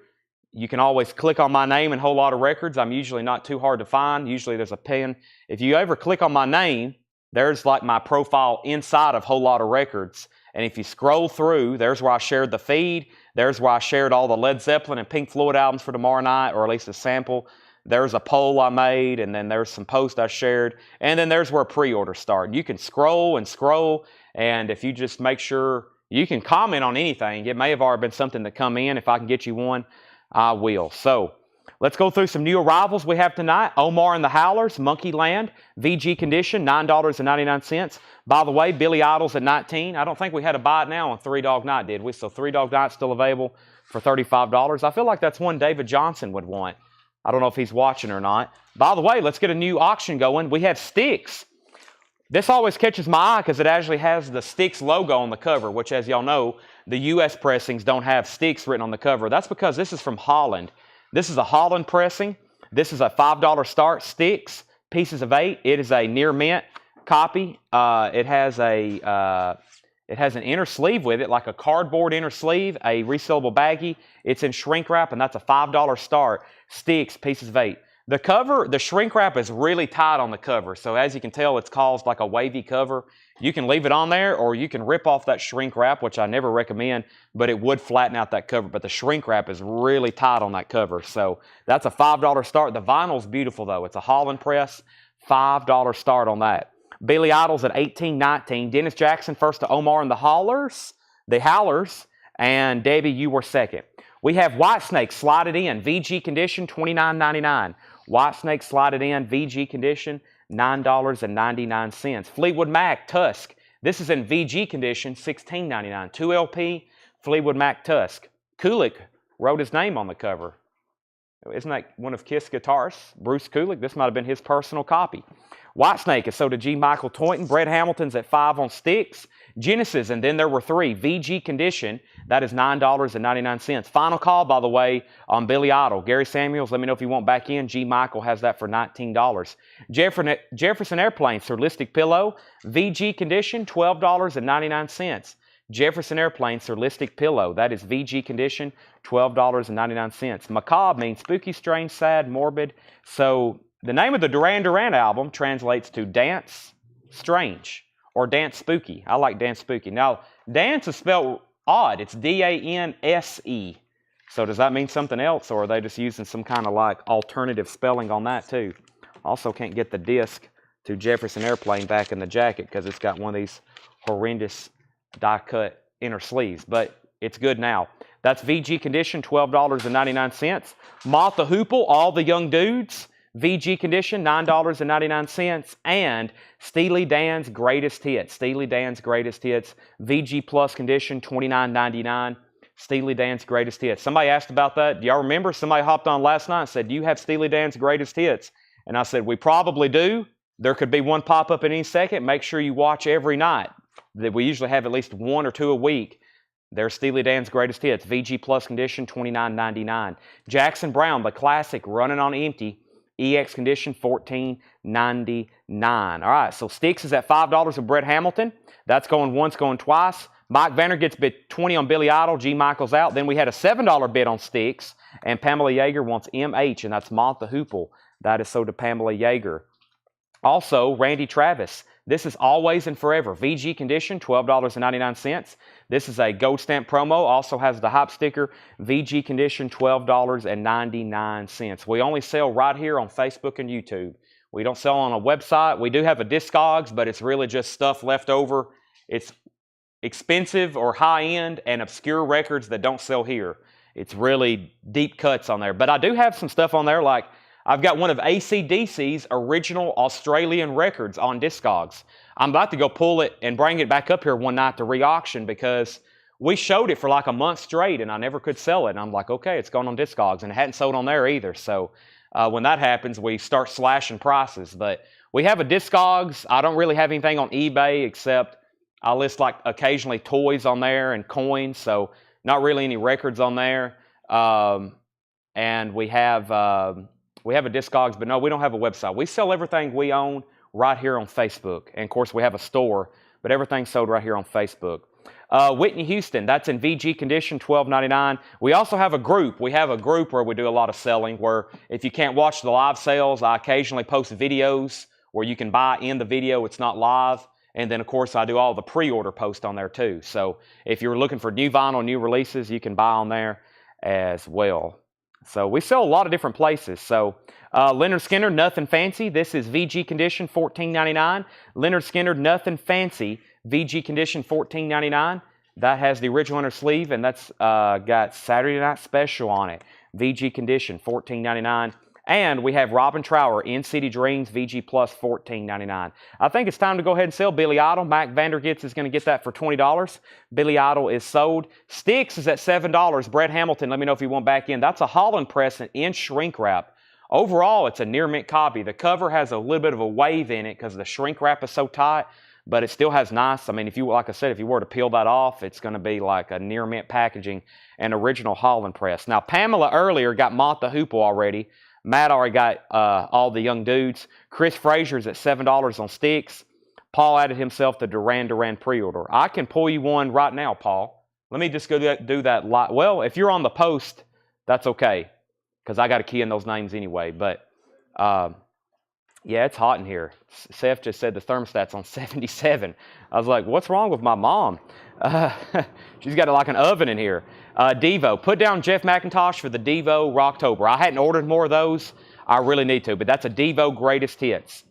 You can always click on my name in Whole Lot of Records. I'm usually not too hard to find. Usually there's a pin. If you ever click on my name, there's like my profile inside of Whole Lot of Records. And if you scroll through, there's where I shared the feed. There's where I shared all the Led Zeppelin and Pink Floyd albums for tomorrow night, or at least a sample there's a poll I made, and then there's some posts I shared, and then there's where pre-orders start. You can scroll and scroll, and if you just make sure you can comment on anything, it may have already been something that come in. If I can get you one, I will. So let's go through some new arrivals we have tonight. Omar and the Howlers, Monkey Land, VG condition, $9.99. By the way, Billy Idol's at 19. I don't think we had a buy it now on Three Dog Night, did we? So Three Dog Night still available for $35. I feel like that's one David Johnson would want. I don't know if he's watching or not. By the way, let's get a new auction going. We have Sticks. This always catches my eye because it actually has the Sticks logo on the cover, which, as y'all know, the U.S. pressings don't have Sticks written on the cover. That's because this is from Holland. This is a Holland pressing. This is a $5 start. Sticks, pieces of 8. It is a near mint copy. It has an inner sleeve with it, like a cardboard inner sleeve, a resealable baggie. It's in shrink wrap, and that's a $5 start. Sticks, pieces of 8. The cover, the shrink wrap is really tight on the cover. So as you can tell, it's caused like a wavy cover. You can leave it on there, or you can rip off that shrink wrap, which I never recommend, but it would flatten out that cover. But the shrink wrap is really tight on that cover. So that's a $5 start. The vinyl's beautiful, though. It's a Holland press, $5 start on that. Billy Idol's at 18.19. Dennis Jackson first to Omar and the Howlers, and Debbie, you were second. We have Whitesnake slided in, VG condition, $29.99. Whitesnake slided in, VG condition, $9.99. Fleetwood Mac Tusk. This is in VG condition, $16.99. 2LP Fleetwood Mac Tusk. Kulick wrote his name on the cover. Isn't that one of Kiss guitarists? Bruce Kulick. This might have been his personal copy. Whitesnake is sold to G. Michael Toynton. Brett Hamilton's at 5 on Sticks. Genesis, and then there were 3. VG condition, that is $9.99. Final call, by the way, on Billy Idol. Gary Samuels, let me know if you want back in. G. Michael has that for $19. Jefferson Airplane, Surlistic Pillow. VG condition, $12.99. Jefferson Airplane, Surlistic Pillow. That is VG condition, $12.99. Macabre means spooky, strange, sad, morbid. So the name of the Duran Duran album translates to Dance Strange or Dance Spooky. I like Dance Spooky. Now, dance is spelled odd. It's D-A-N-S-E. So does that mean something else, or are they just using some kind of like alternative spelling on that too? Also can't get the disc to Jefferson Airplane back in the jacket because it's got one of these horrendous die-cut inner sleeves, but it's good now. That's VG condition, $12.99. Martha Hoople, All the Young Dudes, VG condition, $9.99. And Steely Dan's Greatest Hits. Steely Dan's Greatest Hits, VG Plus condition, $29.99. Steely Dan's Greatest Hits. Somebody asked about that. Do y'all remember? Somebody hopped on last night and said, do you have Steely Dan's Greatest Hits? And I said, we probably do. There could be one pop up in any second. Make sure you watch every night. We usually have at least 1 or 2 a week. There's Steely Dan's Greatest Hits. VG Plus condition, $29.99. Jackson Browne, the classic, Running on Empty. EX condition, $14.99. All right, so Sticks is at $5 with Brett Hamilton. That's going once, going twice. Mike Vanner gets bid 20 on Billy Idol. G. Michael's out. Then we had a $7 bid on Sticks. And Pamela Yeager wants MH, and that's Martha Hoople. That is sold to Pamela Yeager. Also, Randy Travis. This is Always and Forever. VG condition, $12.99. This is a gold stamp promo. Also has the hype sticker. VG condition, $12.99. We only sell right here on Facebook and YouTube. We don't sell on a website. We do have a Discogs, but it's really just stuff left over. It's expensive or high-end and obscure records that don't sell here. It's really deep cuts on there. But I do have some stuff on there, like I've got one of AC/DC's original Australian records on Discogs. I'm about to go pull it and bring it back up here one night to re-auction because we showed it for like a month straight and I never could sell it. And I'm like, okay, it's going on Discogs, and it hadn't sold on there either. So when that happens, we start slashing prices. But we have a Discogs. I don't really have anything on eBay except I list like occasionally toys on there and coins. So not really any records on there. And we have a Discogs, but no, we don't have a website. We sell everything we own right here on Facebook. And of course, we have a store, but everything's sold right here on Facebook. Whitney Houston, that's in VG condition, $12.99. We also have a group. We have a group where we do a lot of selling, where if you can't watch the live sales, I occasionally post videos where you can buy in the video. It's not live. And then, of course, I do all the pre-order posts on there, too. So if you're looking for new vinyl, new releases, you can buy on there as well. So we sell a lot of different places. So Leonard Skinner, Nothing Fancy. This is VG Condition, $14.99. Leonard Skinner, Nothing Fancy, VG Condition, $14.99. That has the original inner sleeve, and that's got Saturday Night Special on it. VG Condition, $14.99. And we have Robin Trower, In City Dreams, VG Plus, $14.99. I think it's time to go ahead and sell Billy Idol. Mac Vandergits is going to get that for $20. Billy Idol is sold. Sticks is at $7. Brett Hamilton, let me know if you want back in. That's a Holland press in shrink wrap. Overall, it's a near mint copy. The cover has a little bit of a wave in it because the shrink wrap is so tight, but it still has nice, I mean, if you, like I said, if you were to peel that off, it's going to be like a near mint packaging and original Holland press. Now, Pamela earlier got Mott the Hoople already. Matt already got all the young dudes. Chris Frazier's at $7 on Sticks. Paul added himself the Duran Duran pre-order. I can pull you one right now, Paul. Let me just go do that. Well, if you're on the post, that's okay, because I got to key in those names anyway. But, yeah, it's hot in here. Seth just said the thermostat's on 77. I was like, what's wrong with my mom? She's got like an oven in here. Devo. Put down Jeff McIntosh for the Devo Rocktober. I hadn't ordered more of those. I really need to, but that's a Devo Greatest Hits.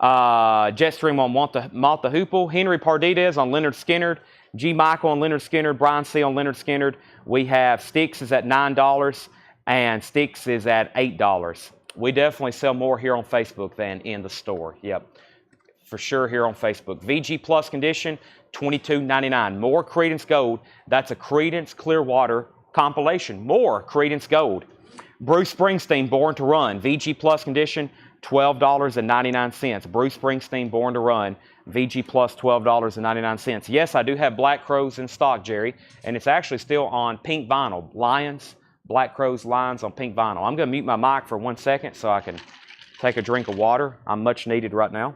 Jetstream on Mott the Hoople. Henry Pardidez on Leonard Skinner. G. Michael on Leonard Skinner. Brian C. on Leonard Skinner. We have Sticks is at $9 and Sticks is at $8. We definitely sell more here on Facebook than in the store. Yep, for sure here on Facebook. VG Plus Condition, $22.99. More Creedence Gold. That's a Creedence Clearwater compilation. More Creedence Gold. Bruce Springsteen, Born to Run. VG Plus Condition, $12.99. Bruce Springsteen, Born to Run. VG Plus, $12.99. Yes, I do have Black Crows in stock, Jerry, and it's actually still on pink vinyl. Lions, Black Crows, Lions on pink vinyl. I'm going to mute my mic for 1 second so I can take a drink of water. I'm much needed right now.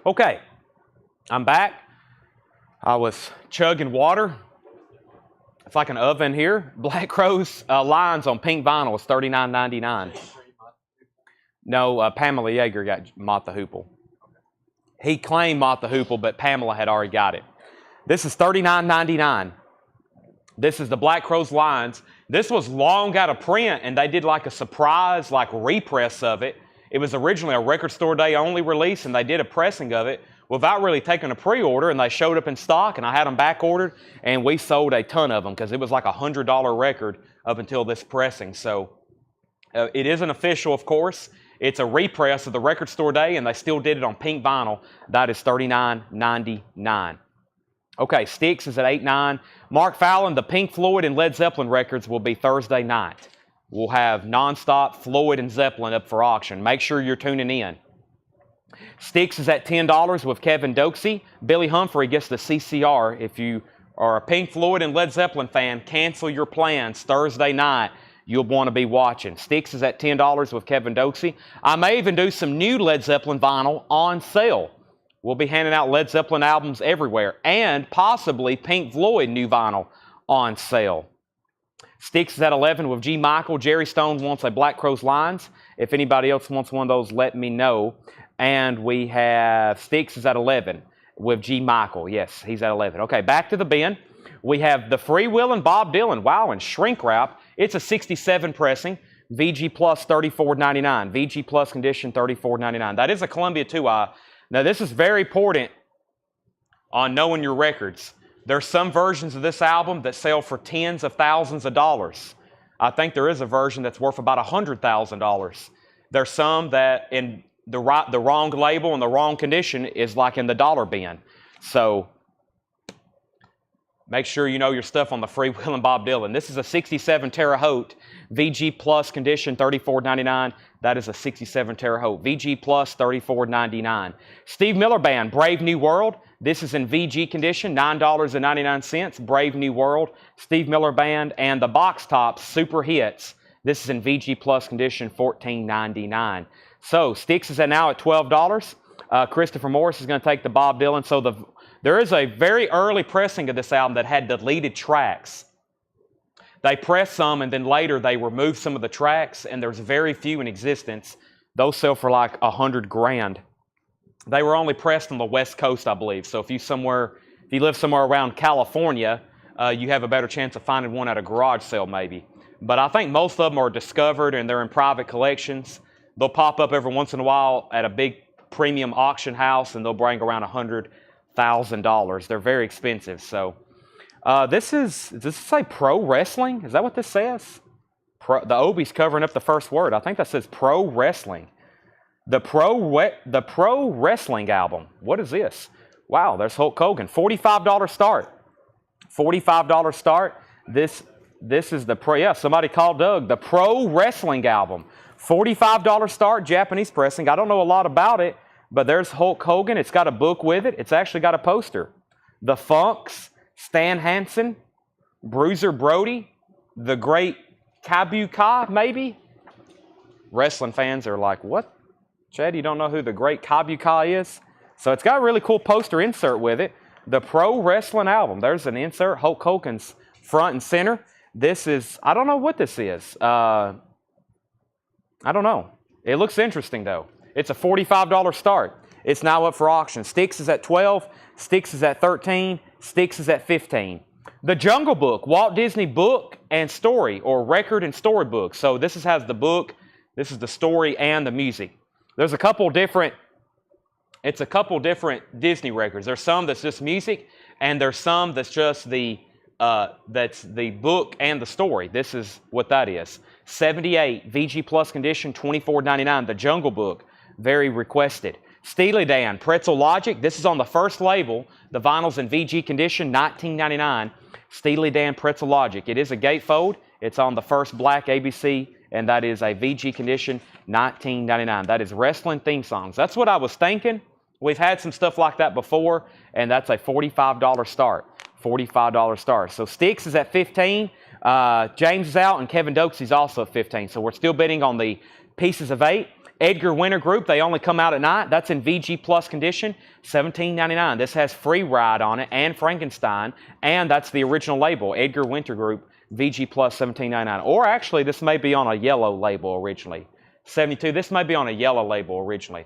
Okay, I'm back. I was chugging water. It's like an oven here. Black Crows Lions on pink vinyl is $39.99. No, Pamela Yeager got Mott the Hoople. He claimed Mott the Hoople, but Pamela had already got it. This is $39.99. This is the Black Crows Lions. This was long out of print, and they did like a surprise, like repress of it. It was originally a Record Store Day only release, and they did a pressing of it without really taking a pre-order, and they showed up in stock, and I had them back ordered, and we sold a ton of them because it was like a $100 record up until this pressing. So it isn't official, of course. It's a repress of the Record Store Day, and they still did it on pink vinyl. That is $39.99. Okay, Sticks is at $8.9. Mark Fallon, the Pink Floyd and Led Zeppelin records will be Thursday night. We'll have nonstop Floyd and Zeppelin up for auction. Make sure you're tuning in. Sticks is at $10 with Kevin Dokesy. Billy Humphrey gets the CCR. If you are a Pink Floyd and Led Zeppelin fan, cancel your plans Thursday night. You'll want to be watching. Sticks is at $10 with Kevin Dokesy. I may even do some new Led Zeppelin vinyl on sale. We'll be handing out Led Zeppelin albums everywhere, and possibly Pink Floyd new vinyl on sale. Sticks is at 11 with G. Michael. Jerry Stone wants a Black Crows Lions. If anybody else wants one of those, let me know. And we have Sticks is at 11 with G. Michael. Yes, he's at 11. Okay, back to the bin. We have the Free Will and Bob Dylan. Wow, and shrink wrap. It's a 67 pressing. VG Plus $34.99. VG Plus condition $34.99. That is a Columbia 2i. Now, this is very important on knowing your records. There's some versions of this album that sell for tens of thousands of dollars. I think there is a version that's worth about $100,000. There's some that in the wrong label and the wrong condition is like in the dollar bin. So make sure you know your stuff on the Free Will and Bob Dylan. This is a 67 Terre Haute. VG Plus condition $34.99. That is a 67 Terre Haute. VG Plus $34.99. Steve Miller Band, Brave New World. This is in VG condition, $9.99. Brave New World, Steve Miller Band, and the Box Tops Super Hits. This is in VG Plus condition, $14.99. So Sticks is now at $12. Christopher Morris is going to take the Bob Dylan. So There is a very early pressing of this album that had deleted tracks. They pressed some and then later they removed some of the tracks, and there's very few in existence. Those sell for like $100 grand. They were only pressed on the West Coast, I believe. So if you live somewhere around California, you have a better chance of finding one at a garage sale maybe. But I think most of them are discovered and they're in private collections. They'll pop up every once in a while at a big premium auction house and they'll bring around $100,000. They're very expensive. So does this say pro wrestling? Is that what this says? The Obi's covering up the first word. I think that says pro wrestling. The pro wrestling album. What is this? Wow, there's Hulk Hogan. $45 start. $45 start. This is the pro. Yeah, somebody called Doug. The pro wrestling album. $45 start, Japanese pressing. I don't know a lot about it, but there's Hulk Hogan. It's got a book with it. It's actually got a poster. The Funks, Stan Hansen, Bruiser Brody, the Great Kabuki, maybe? Wrestling fans are like, what? Chad, you don't know who the Great Kabuki is? So it's got a really cool poster insert with it. The Pro Wrestling album. There's an insert. Hulk Hogan's front and center. This is, I don't know what this is. I don't know. It looks interesting though. It's a $45 start. It's now up for auction. Styx is at $12. Styx is at $13. Styx is at $15. The Jungle Book, Walt Disney book and story, or record and story book. So this has the book, this is the story and the music. There's a couple different Disney records. There's some that's just music, and there's some that's just that's the book and the story. This is what that is. 78 VG Plus condition, $24.99. The Jungle Book, very requested. Steely Dan, Pretzel Logic. This is on the first label. The vinyl's in VG condition, $19.99. Steely Dan, Pretzel Logic. It is a gatefold. It's on the first black ABC, and that is a VG condition, $19.99. That is wrestling theme songs. That's what I was thinking. We've had some stuff like that before, and that's a $45 start. $45 start. So Styx is at $15. James is out, and Kevin Dokes is also at $15. So we're still bidding on the pieces of 8. Edgar Winter Group, they only come out at night. That's in VG Plus condition, $17.99. This has Free Ride on it and Frankenstein, and that's the original label, Edgar Winter Group, VG Plus, $17.99. Or actually, this may be on a yellow label originally. 72, this may be on a yellow label originally.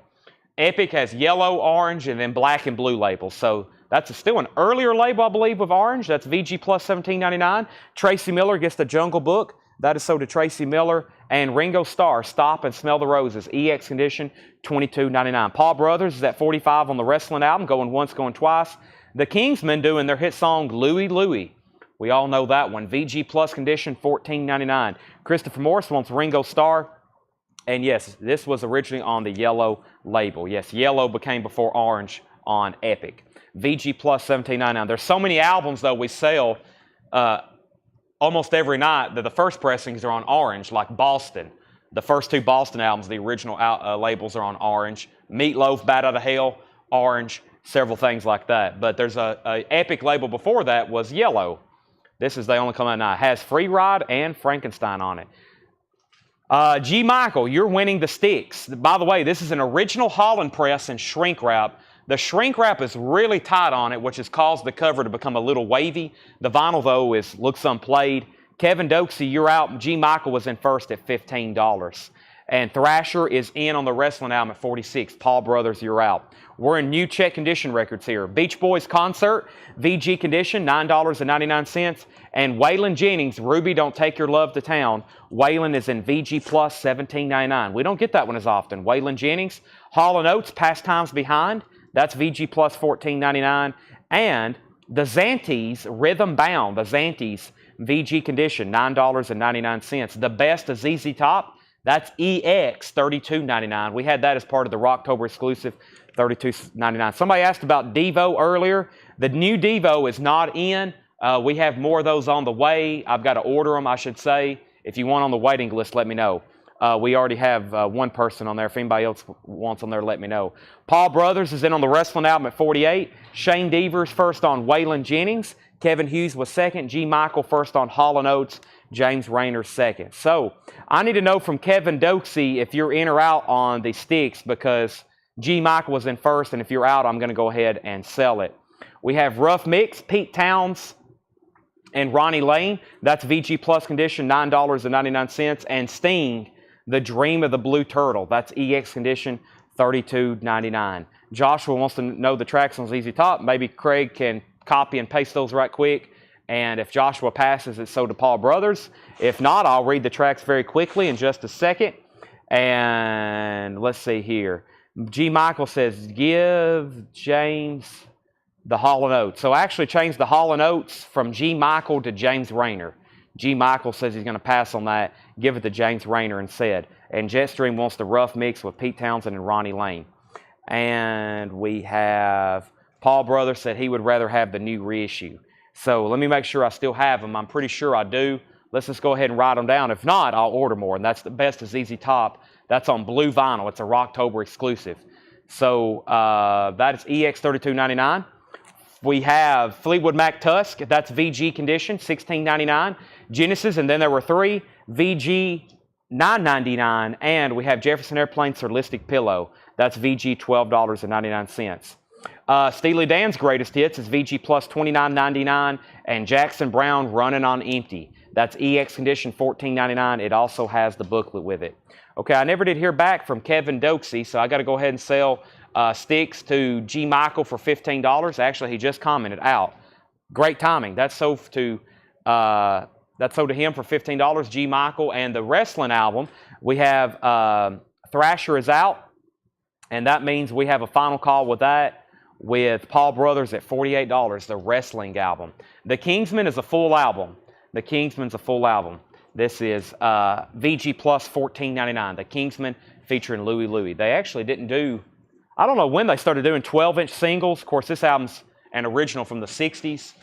Epic has yellow, orange, and then black and blue labels. So that's still an earlier label, I believe, of orange. That's VG Plus, $17.99. Tracy Miller gets the Jungle Book. That is sold to Tracy Miller. And Ringo Starr, Stop and Smell the Roses, EX condition, $22.99. Paul Brothers is at $45 on the wrestling album, going once, going twice. The Kingsmen doing their hit song, Louie Louie. We all know that one. VG Plus condition, $14.99. Christopher Morris wants Ringo Starr. And yes, this was originally on the yellow label. Yes, yellow became before orange on Epic. VG Plus, $17.99. There's so many albums, though, we sell almost every night that the first pressings are on orange, like Boston. The first 2 Boston albums, the original labels are on orange. Meatloaf, Bat Out of Hell, orange, several things like that. But there's a Epic label before that was yellow. This is, they only come out at night. It has Free Ride and Frankenstein on it. G. Michael, you're winning the Styx. By the way, this is an original Holland press and shrink wrap. The shrink wrap is really tight on it, which has caused the cover to become a little wavy. The vinyl, though, looks unplayed. Kevin Dokesy, you're out. G. Michael was in first at $15. And Thrasher is in on the wrestling album at $46. Paul Brothers, you're out. We're in new check condition records here. Beach Boys Concert, VG condition, $9.99. And Waylon Jennings, Ruby Don't Take Your Love to Town. Waylon is in VG Plus, $17.99. We don't get that one as often. Waylon Jennings. Hall & Oates, Pastimes Behind. That's VG Plus, $14.99. And the Zantes, Rhythm Bound, the Zantes, VG condition, $9.99. The Best of ZZ Top, that's EX, $32.99. We had that as part of the Rocktober exclusive, $32.99. Somebody asked about Devo earlier. The new Devo is not in. We have more of those on the way. I've got to order them, I should say. If you want on the waiting list, let me know. We already have one person on there. If anybody else wants on there, let me know. Paul Brothers is in on the wrestling album at $48. Shane Devers first on Waylon Jennings. Kevin Hughes was second. G. Michael first on Hall & Oates. James Rayner second. So I need to know from Kevin Dokesy if you're in or out on the Styx, because G. Michael was in first, and if you're out, I'm going to go ahead and sell it. We have Rough Mix, Pete Towns, and Ronnie Lane. That's VG Plus condition, $9.99. And Sting, The Dream of the Blue Turtle. That's EX condition, $32.99. Joshua wants to know the tracks on ZZ Top. Maybe Craig can copy and paste those right quick. And if Joshua passes, it's so to Paul Brothers. If not, I'll read the tracks very quickly in just a second. And let's see here. G. Michael says, give James the Hall & Oates. So actually change the Hall & Oates from G. Michael to James Rayner. G. Michael says he's going to pass on that. Give it to James Rayner instead. And Jetstream wants the Rough Mix with Pete Townsend and Ronnie Lane. And we have Paul Brothers said he would rather have the new reissue. So let me make sure I still have them. I'm pretty sure I do. Let's just go ahead and write them down. If not, I'll order more. And that's the best of ZZ Top. That's on blue vinyl. It's a Rocktober exclusive. So that is EX $32.99. We have Fleetwood Mac Tusk. That's VG condition, $16.99. Genesis, and then there were three. VG $9.99. And we have Jefferson Airplane Surlistic Pillow. That's VG $12.99. Steely Dan's greatest hits is VG Plus $29.99. And Jackson Brown Running on Empty. That's EX condition $14.99. It also has the booklet with it. Okay, I never did hear back from Kevin Dokesy, so I got to go ahead and sell sticks to G. Michael for $15. Actually, he just commented out. Great timing. That's sold to him for $15. G. Michael. And the wrestling album, we have Thrasher is out, and that means we have a final call with that with Paul Brothers at $48. The wrestling album. The Kingsman is a full album. The Kingsman's a full album. This is VG Plus $14.99. The Kingsman featuring Louie Louie. They actually didn't do, I don't know when they started doing 12-inch singles. Of course, this album's an original from the 60s.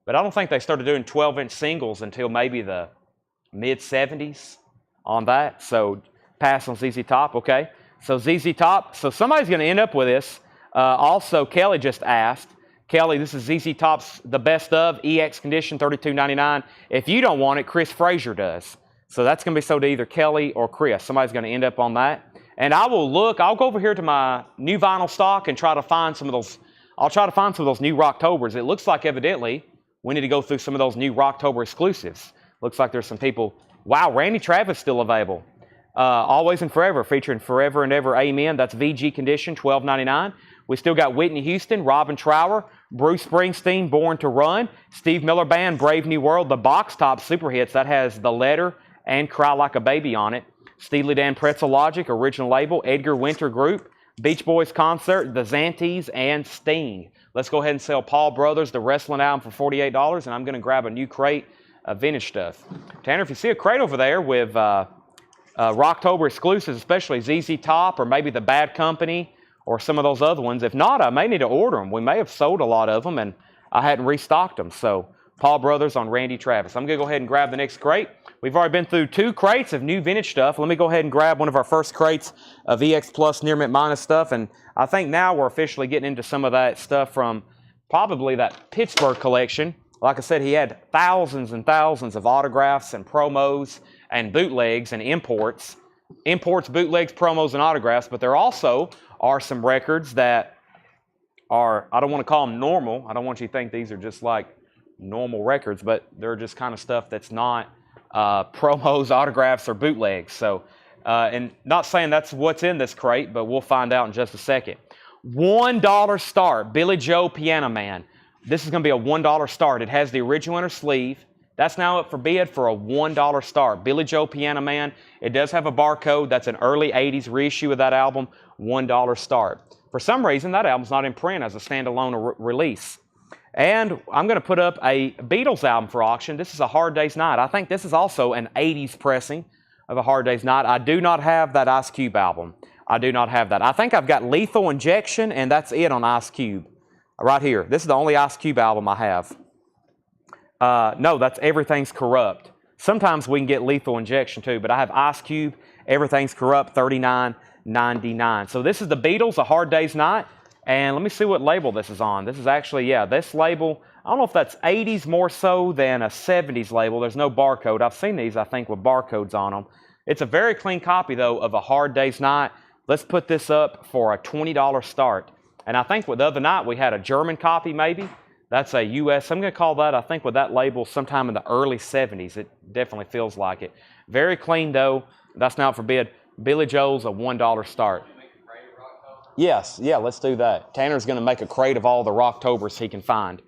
But I don't think they started doing 12-inch singles until maybe the mid-70s on that. So pass on ZZ Top, okay. So ZZ Top. So somebody's going to end up with this. Also, Kelly just asked. Kelly, this is ZZ Top's The Best Of, EX condition, $32.99. If you don't want it, Chris Frazier does. So that's going to be sold to either Kelly or Chris. Somebody's going to end up on that. And I will look, I'll go over here to my new vinyl stock and try to find some of those, I'll try to find some of those new Rocktobers. It looks like evidently we need to go through some of those new Rocktober exclusives. Looks like there's some people, wow, Randy Travis still available. Always and Forever, featuring Forever and Ever Amen. That's VG condition, $12.99. We still got Whitney Houston, Robin Trower, Bruce Springsteen, Born to Run, Steve Miller Band, Brave New World, the box top super hits. That has The Letter and Cry Like a Baby on it. Steely Dan Pretzel Logic, original label, Edgar Winter Group, Beach Boys Concert, The Zantees, and Sting. Let's go ahead and sell Paul Brothers, the wrestling album, for $48, and I'm going to grab a new crate of vintage stuff. Tanner, if you see a crate over there with Rocktober exclusives, especially ZZ Top or maybe The Bad Company or some of those other ones, if not, I may need to order them. We may have sold a lot of them, and I hadn't restocked them. So Paul Brothers on Randy Travis. I'm going to go ahead and grab the next crate. We've already been through 2 crates of new vintage stuff. Let me go ahead and grab one of our first crates of EX Plus Near Mint Minus stuff. And I think now we're officially getting into some of that stuff from probably that Pittsburgh collection. Like I said, he had thousands and thousands of autographs and promos and bootlegs and imports. Imports, bootlegs, promos, and autographs. But there also are some records that are, I don't want to call them normal. I don't want you to think these are just like normal records, but they're just kind of stuff that's not promos, autographs, or bootlegs. So, and not saying that's what's in this crate, but we'll find out in just a second. $1 start, Billy Joe Piano Man. This is going to be a $1 start. It has the original inner sleeve. That's now up for bid for a $1 start. Billy Joe Piano Man. It does have a barcode. That's an early 80s reissue of that album. $1 start. For some reason, that album's not in print as a standalone release. And I'm going to put up a Beatles album for auction. This is A Hard Day's Night. I think this is also an 80s pressing of A Hard Day's Night. I do not have that Ice Cube album. I do not have that. I think I've got Lethal Injection, and that's it on Ice Cube. Right here. This is the only Ice Cube album I have. No, that's Everything's Corrupt. Sometimes we can get Lethal Injection too, but I have Ice Cube, Everything's Corrupt, $39.99. So this is the Beatles, A Hard Day's Night. And let me see what label this is on. This is actually, yeah, this label, I don't know if that's 80s more so than a 70s label. There's no barcode. I've seen these, I think, with barcodes on them. It's a very clean copy, though, of A Hard Day's Night. Let's put this up for a $20 start. And I think with the other night we had a German copy, maybe. That's a U.S. I'm going to call that, I think, with that label sometime in the early 70s. It definitely feels like it. Very clean, though. That's not for bid. Billy Joel's a $1 start. Yes, yeah, let's do that. Tanner's going to make a crate of all the Rocktobers he can find.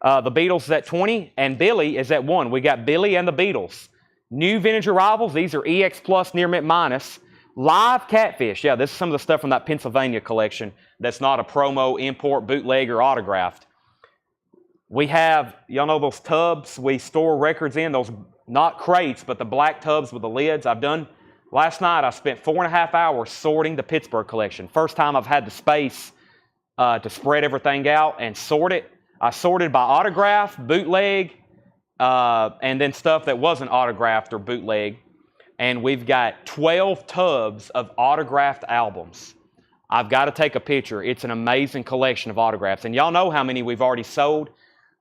The Beatles is at 20, and Billy is at 1. We got Billy and the Beatles. New vintage arrivals. These are EX Plus Near Mint Minus. Live Catfish. Yeah, this is some of the stuff from that Pennsylvania collection that's not a promo, import, bootleg, or autographed. We have, y'all know those tubs we store records in, those not crates, but the black tubs with the lids. Last night I spent 4.5 hours sorting the Pittsburgh collection. First time I've had the space to spread everything out and sort it. I sorted by autograph, bootleg, and then stuff that wasn't autographed or bootleg. And we've got 12 tubs of autographed albums. I've got to take a picture. It's an amazing collection of autographs. And y'all know how many we've already sold.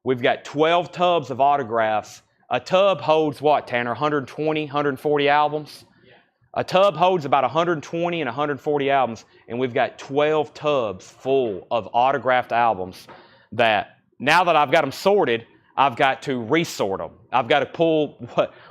We've got 12 tubs of autographs. A tub holds what, Tanner? 120, 140 albums? Yeah. A tub holds about 120 and 140 albums, and we've got 12 tubs full of autographed albums that, now that I've got them sorted, I've got to resort them. I've got to pull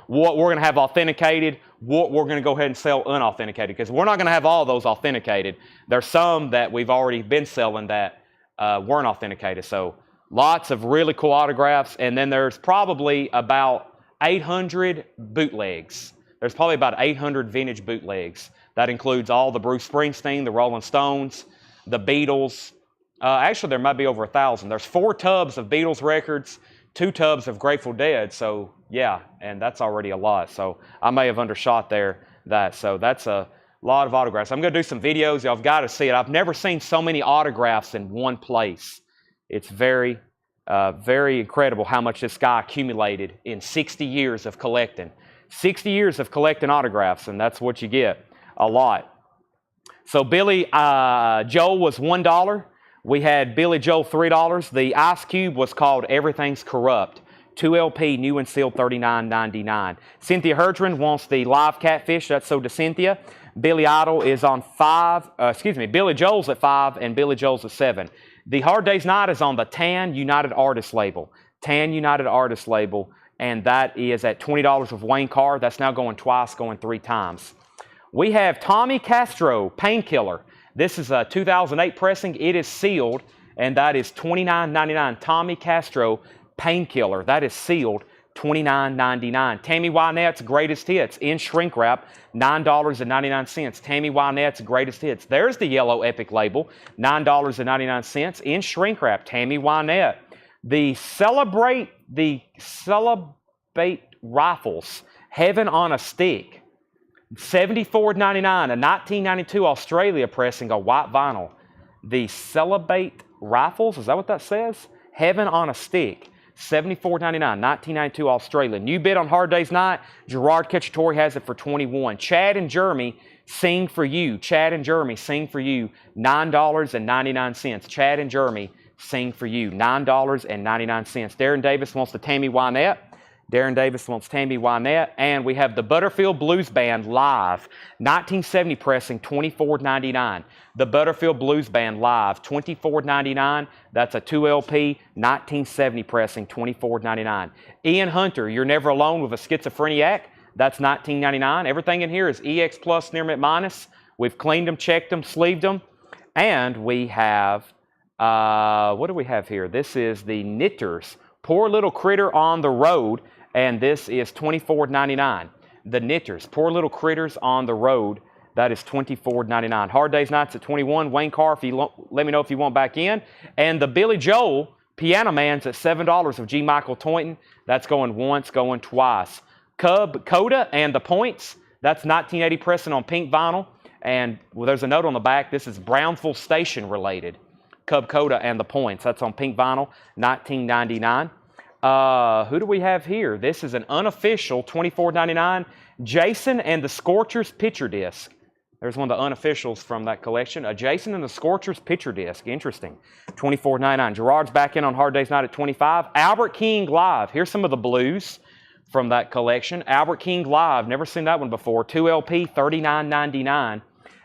what we're going to have authenticated, what we're going to go ahead and sell unauthenticated, because we're not going to have all those authenticated. There's some that we've already been selling that weren't authenticated. So lots of really cool autographs, and then there's probably about 800 bootlegs. There's probably about 800 vintage bootlegs. That includes all the Bruce Springsteen, the Rolling Stones, the Beatles. Actually, there might be over 1,000. There's 4 tubs of Beatles records, 2 tubs of Grateful Dead. So yeah, and that's already a lot. So I may have undershot there that. So that's a lot of autographs. I'm going to do some videos. Y'all have got to see it. I've never seen so many autographs in one place. It's very, very incredible how much this guy accumulated in 60 years of collecting. 60 years of collecting autographs, and that's what you get, a lot. So Billy Joel was $1. We had Billy Joel $3. The Ice Cube was called Everything's Corrupt. 2 LP, new and sealed, $39.99. Cynthia Herdron wants the Live Catfish. That's sold to Cynthia. Billy Idol is on 5. Billy Joel's at 5, and Billy Joel's at 7. The Hard Day's Night is on the Tan United Artists label. Tan United Artists label, and that is at $20 with Wayne Carr. That's now going twice, going 3 times. We have Tommy Castro, Painkiller. This is a 2008 pressing. It is sealed, and that is $29.99. Tommy Castro, Painkiller. That is sealed, $29.99. Tammy Wynette's Greatest Hits in shrink wrap, $9.99. Tammy Wynette's Greatest Hits. There's the yellow Epic label, $9.99 in shrink wrap. Tammy Wynette. The Celebrate Rifles, Heaven on a Stick, $74.99. A 1992 Australia pressing, a white vinyl. The Celebrate Rifles, is that what that says? Heaven on a Stick. $74.99, 1992 Australia. New bid on Hard Day's Night. Gerard Cacciatore has it for $21. Chad and Jeremy, Sing for You. Chad and Jeremy, Sing for You, $9.99. Chad and Jeremy, Sing for You, $9.99. Darren Davis wants the Tammy Wynette. Darren Davis wants Tammy Wynette. And we have the Butterfield Blues Band Live, 1970 pressing, $24.99. The Butterfield Blues Band Live, $24.99. That's a 2 LP, 1970 pressing, $24.99. Ian Hunter, You're Never Alone with a Schizophreniac. That's $19.99. Everything in here is EX Plus, Near Mint Minus. We've cleaned them, checked them, sleeved them. And we have, what do we have here? This is the Knitters, Poor Little Critter on the Road. And this is $24.99. The Knitters, Poor Little Critters on the Road. That is $24.99. Hard Day's Nights at $21. Wayne Carr, let me know if you want back in. And the Billy Joel Piano Man's at $7 of G. Michael Toynton. That's going once, going twice. Cub Coda and the Points. That's 1980 pressing on pink vinyl. And well, there's a note on the back. This is Brownsville Station related. Cub Coda and the Points. That's on pink vinyl, $19.99. Who do we have here? This is an unofficial $24.99. Jason and the Scorchers picture disc. There's one of the unofficials from that collection. A Jason and the Scorchers picture disc. Interesting. $24.99. Gerard's back in on Hard Day's Night at $25. Albert King Live. Here's some of the blues from that collection. Albert King Live. Never seen that one before. 2 LP, $39.99.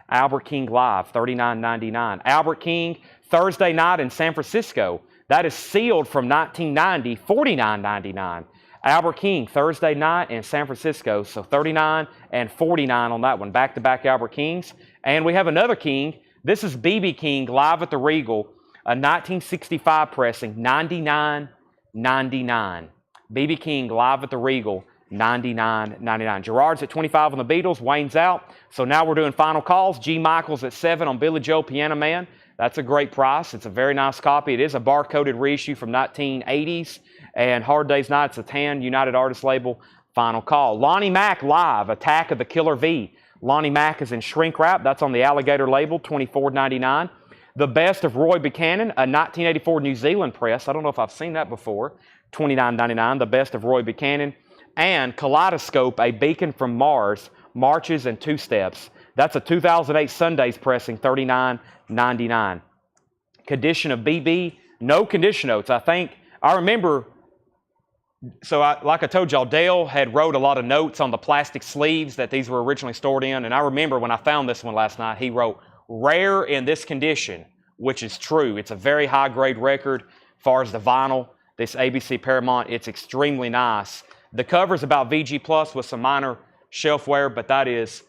Albert King Live, $39.99. Albert King Thursday Night in San Francisco. That is sealed from 1990, $49.99. Albert King, Thursday night in San Francisco. So 39 and 49 on that one. Back-to-back Albert Kings. And we have another King. This is B.B. King live at the Regal. A 1965 pressing, $99.99. B.B. King live at the Regal, $99.99. Gerard's at 25 on the Beatles. Wayne's out. So now we're doing final calls. G. Michael's at 7 on Billy Joe Piano Man. That's a great price. It's a very nice copy. It is a bar-coded reissue from 1980s. And Hard Day's Night, it's a tan United Artists label. Final call. Lonnie Mack live, Attack of the Killer V. Lonnie Mack is in shrink wrap. That's on the Alligator label, $24.99. The Best of Roy Buchanan, a 1984 New Zealand press. I don't know if I've seen that before. $29.99. The Best of Roy Buchanan. And Kaleidoscope, a Beacon from Mars, Marches and Two Steps. That's a 2008 Sundays pressing, $39.99. Condition of BB, no condition notes. I remember, like I told y'all, Dale had wrote a lot of notes on the plastic sleeves that these were originally stored in. And I remember when I found this one last night, he wrote, rare in this condition, which is true. It's a very high-grade record as far as the vinyl. This ABC Paramount, it's extremely nice. The cover's about VG Plus with some minor shelf wear, but that is,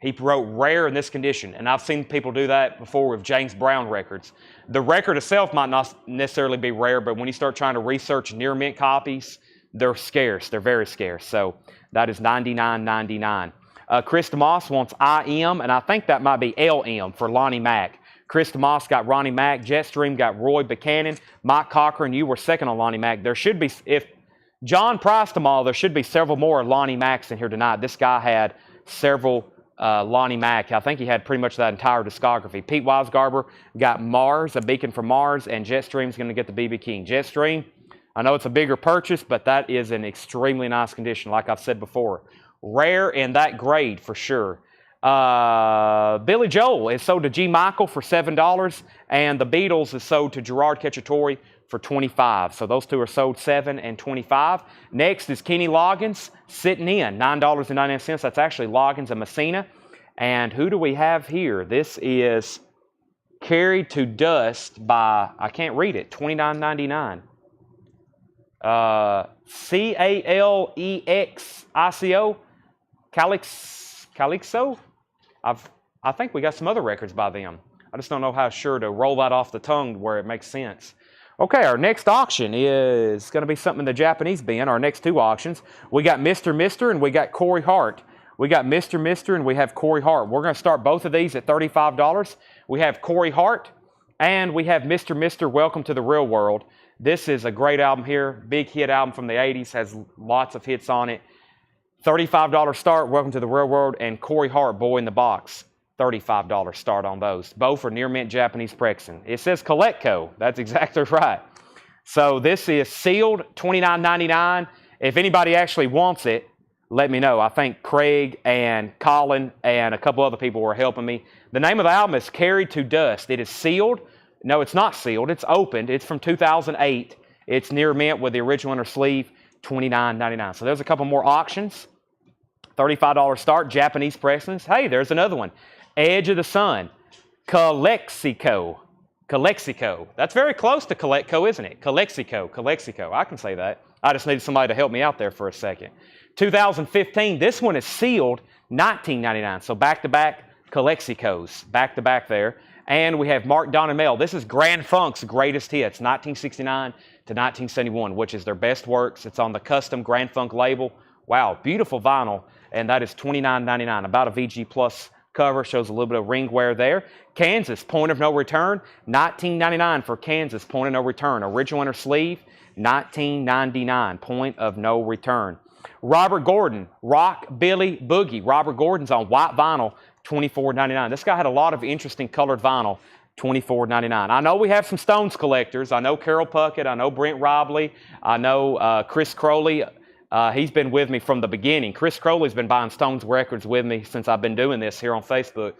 he wrote rare in this condition. And I've seen people do that before with James Brown records. The record itself might not necessarily be rare, but when you start trying to research near mint copies, they're scarce. They're very scarce. So that is $99.99. Chris DeMoss wants IM, and I think that might be LM for Lonnie Mack. Chris DeMoss got Ronnie Mack. Jetstream got Roy Buchanan. Mike Cochran, you were second on Lonnie Mack. There should be, if John priced them all, there should be several more Lonnie Macks in here tonight. This guy had several Lonnie Mack. I think he had pretty much that entire discography. Pete Weisgarber got Mars, a Beacon from Mars, and Jetstream's going to get the BB King. Jetstream, I know it's a bigger purchase, but that is in extremely nice condition, like I've said before. Rare in that grade for sure. Billy Joel is sold to G. Michael for $7, and the Beatles is sold to Gerard Cacciatore for $25. So those two are sold $7 and $25. Next is Kenny Loggins sitting in $9.99. That's actually Loggins and Messina. And who do we have here? This is Carried to Dust by, I can't read it, $29.99. Calexico. Calixo? I think we got some other records by them. I just don't know how sure to roll that off the tongue where it makes sense. Okay, our next auction is going to be something in the Japanese bin. Our next two auctions. We got Mr. Mister and we got Corey Hart. We got Mr. Mister and we have Corey Hart. We're going to start both of these at $35. We have Corey Hart and we have Mr. Mister, Welcome to the Real World. This is a great album here. Big hit album from the 80s. Has lots of hits on it. $35 start, Welcome to the Real World, and Corey Hart, Boy in the Box. $35 start on those. Both are near mint Japanese pressing. It says Coletco. That's exactly right. So this is sealed, $29.99. If anybody actually wants it, let me know. I think Craig and Colin and a couple other people were helping me. The name of the album is Carried to Dust. It is sealed. No, it's not sealed. It's opened. It's from 2008. It's near mint with the original inner sleeve, $29.99. So there's a couple more auctions. $35 start, Japanese pressings. Hey, there's another one. Edge of the Sun, Calexico. Calexico. That's very close to Coletco, isn't it? Calexico. I can say that. I just needed somebody to help me out there for a second. 2015, this one is sealed, $19.99. So back-to-back Calexicos, back-to-back there. And we have Mark Don and Mel. This is Grand Funk's greatest hits, 1969 to 1971, which is their best works. It's on the custom Grand Funk label. Wow, beautiful vinyl. And that is $29.99. About a VG Plus cover. Shows a little bit of ring wear there. Kansas, Point of No Return. $19.99 for Kansas, Point of No Return. Original inner sleeve, $19.99. Point of No Return. Robert Gordon, Rock, Billy, Boogie. Robert Gordon's on white vinyl, $24.99. This guy had a lot of interesting colored vinyl, $24.99. I know we have some Stones collectors. I know Carol Puckett. I know Brent Robley. I know Chris Crowley. He's been with me from the beginning. Chris Crowley's been buying Stones records with me since I've been doing this here on Facebook.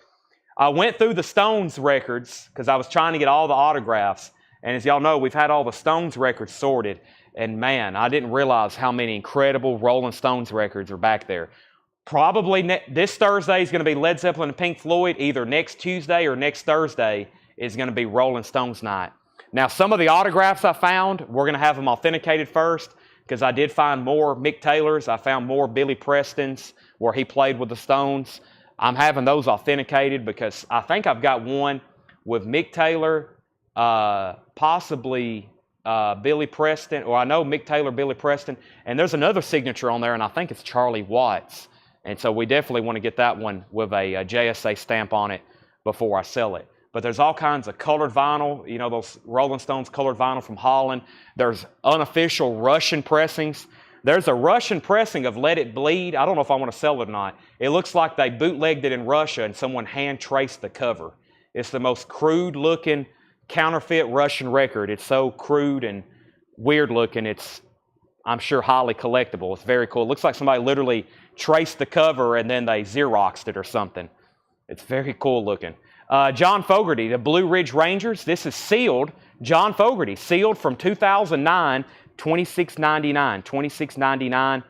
I went through the Stones records because I was trying to get all the autographs. And as y'all know, we've had all the Stones records sorted. And man, I didn't realize how many incredible Rolling Stones records are back there. Probably this Thursday is going to be Led Zeppelin and Pink Floyd. Either next Tuesday or next Thursday is going to be Rolling Stones night. Now, some of the autographs I found, we're going to have them authenticated first, because I did find more Mick Taylors. I found more Billy Prestons where he played with the Stones. I'm having those authenticated because I think I've got one with Mick Taylor, possibly Billy Preston, or I know Mick Taylor, Billy Preston, and there's another signature on there, and I think it's Charlie Watts. And so we definitely want to get that one with a JSA stamp on it before I sell it. But there's all kinds of colored vinyl, you know, those Rolling Stones colored vinyl from Holland. There's unofficial Russian pressings. There's a Russian pressing of Let It Bleed. I don't know if I want to sell it or not. It looks like they bootlegged it in Russia and someone hand traced the cover. It's the most crude looking counterfeit Russian record. It's so crude and weird looking. It's, I'm sure, highly collectible. It's very cool. It looks like somebody literally traced the cover and then they Xeroxed it or something. It's very cool looking. John Fogerty, the Blue Ridge Rangers. This is sealed. John Fogerty, sealed from 2009, $26.99. $26.99.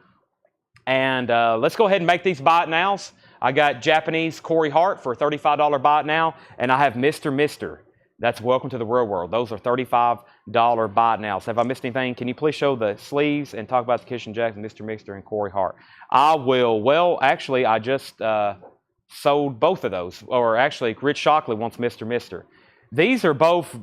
And let's go ahead and make these buy it nows. I got Japanese Corey Hart for a $35 buy it now, and I have Mr. Mister. That's Welcome to the Real World. Those are $35 buy it nows. Have I missed anything? Can you please show the sleeves and talk about the Kishan Jackson, Mr. Mister, and Corey Hart? I will. Well, actually, I just sold both of those. Or actually, Rich Shockley wants Mr. Mister. These are both.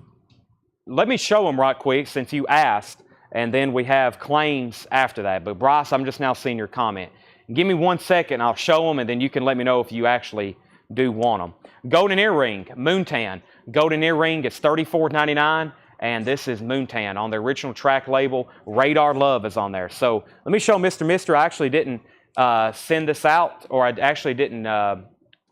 Let me show them right quick since you asked, and then we have claims after that. But Bryce, I'm just now seeing your comment. Give me 1 second, I'll show them, and then you can let me know if you actually do want them. Golden earring, Moontan. Golden earring is $34.99, and this is Moontan on the original track label. Radar Love is on there. So let me show Mr. Mister. I actually didn't send this out, or I actually didn't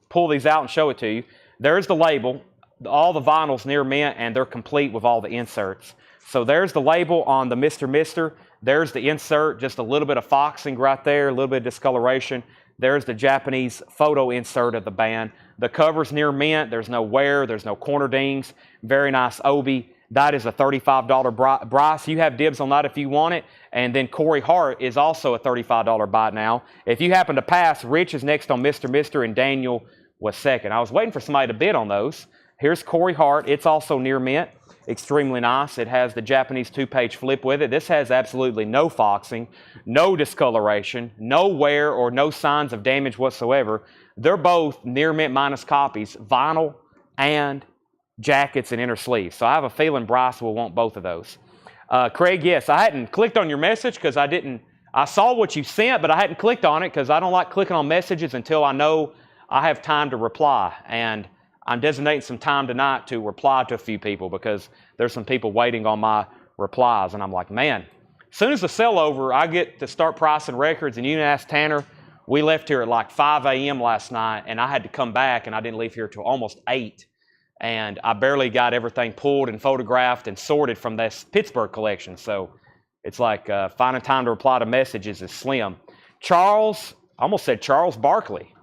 pull these out and show it to you. There's the label. All the vinyl's near mint, and they're complete with all the inserts. So there's the label on the Mr. Mister. There's the insert, just a little bit of foxing right there, a little bit of discoloration. There's the Japanese photo insert of the band. The cover's near mint. There's no wear. There's no corner dings. Very nice obi. That is a $35 Bryce. You have dibs on that if you want it. And then Corey Hart is also a $35 buy now. If you happen to pass, Rich is next on Mr. Mister, and Daniel was second. I was waiting for somebody to bid on those. Here's Corey Hart. It's also near mint. Extremely nice. It has the Japanese 2-page flip with it. This has absolutely no foxing, no discoloration, no wear, or no signs of damage whatsoever. They're both near mint minus copies, vinyl and jackets and inner sleeves. So I have a feeling Bryce will want both of those. Craig, yes, I hadn't clicked on your message because I saw what you sent, but I hadn't clicked on it because I don't like clicking on messages until I know I have time to reply. And I'm designating some time tonight to reply to a few people because there's some people waiting on my replies. And I'm like, man, as soon as the sell over, I get to start pricing records. And you can ask Tanner, we left here at like 5 a.m. last night, and I had to come back, and I didn't leave here till almost 8. And I barely got everything pulled and photographed and sorted from this Pittsburgh collection. So it's like finding time to reply to messages is slim. Charles, I almost said Charles Barkley.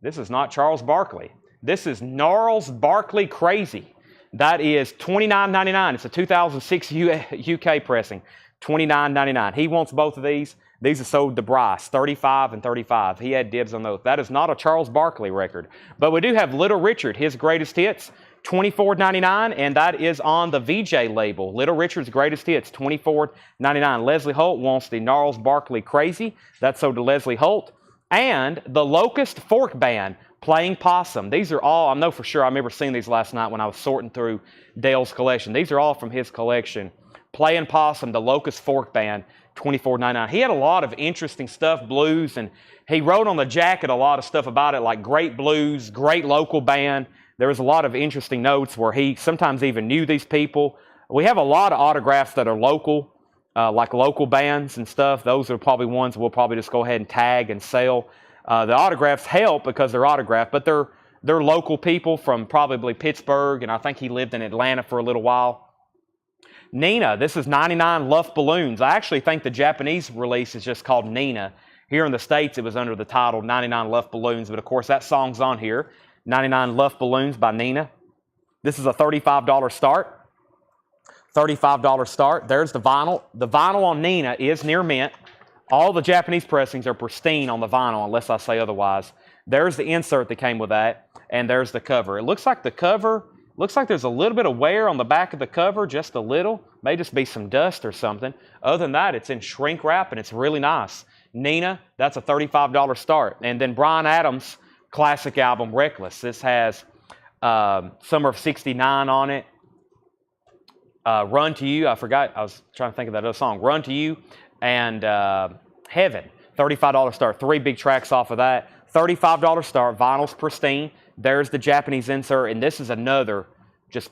This is not Charles Barkley. This is Gnarls Barkley Crazy. That is $29.99. It's a 2006 UK pressing. $29.99. He wants both of these. These are sold to Bryce, $35 and $35. He had dibs on those. That is not a Charles Barkley record. But we do have Little Richard, his greatest hits, $24.99, and that is on the VJ label. Little Richard's greatest hits, $24.99. Leslie Holt wants the Gnarls Barkley Crazy. That's sold to Leslie Holt. And the Locust Fork Band, Playing Possum. These are all, I know for sure, I remember seeing these last night when I was sorting through Dale's collection. These are all from his collection. Playing Possum, the Locust Fork Band, $24.99. He had a lot of interesting stuff, blues, and he wrote on the jacket a lot of stuff about it, like great blues, great local band. There was a lot of interesting notes where he sometimes even knew these people. We have a lot of autographs that are local, like local bands and stuff. Those are probably ones we'll probably just go ahead and tag and sell. The autographs help because they're autographed, but they're local people from probably Pittsburgh, and I think he lived in Atlanta for a little while. Nina, this is 99 Luff Balloons. I actually think the Japanese release is just called Nina. Here in the States, it was under the title 99 Luff Balloons, but of course that song's on here. 99 Luff Balloons by Nina. This is a $35 start. $35 start. There's the vinyl. The vinyl on Nina is near mint. All the Japanese pressings are pristine on the vinyl, unless I say otherwise. There's the insert that came with that, and there's the cover. It looks like the cover Looks like there's a little bit of wear on the back of the cover, just a little. May just be some dust or something. Other than that, it's in shrink wrap and it's really nice. Nina, that's a $35 start. And then Bryan Adams' classic album, Reckless. This has Summer of '69 on it. Run to You, I forgot, I was trying to think of that other song. Run to You and Heaven, $35 start. 3 big tracks off of that. $35 start, vinyl's pristine. There's the Japanese insert, and this is another just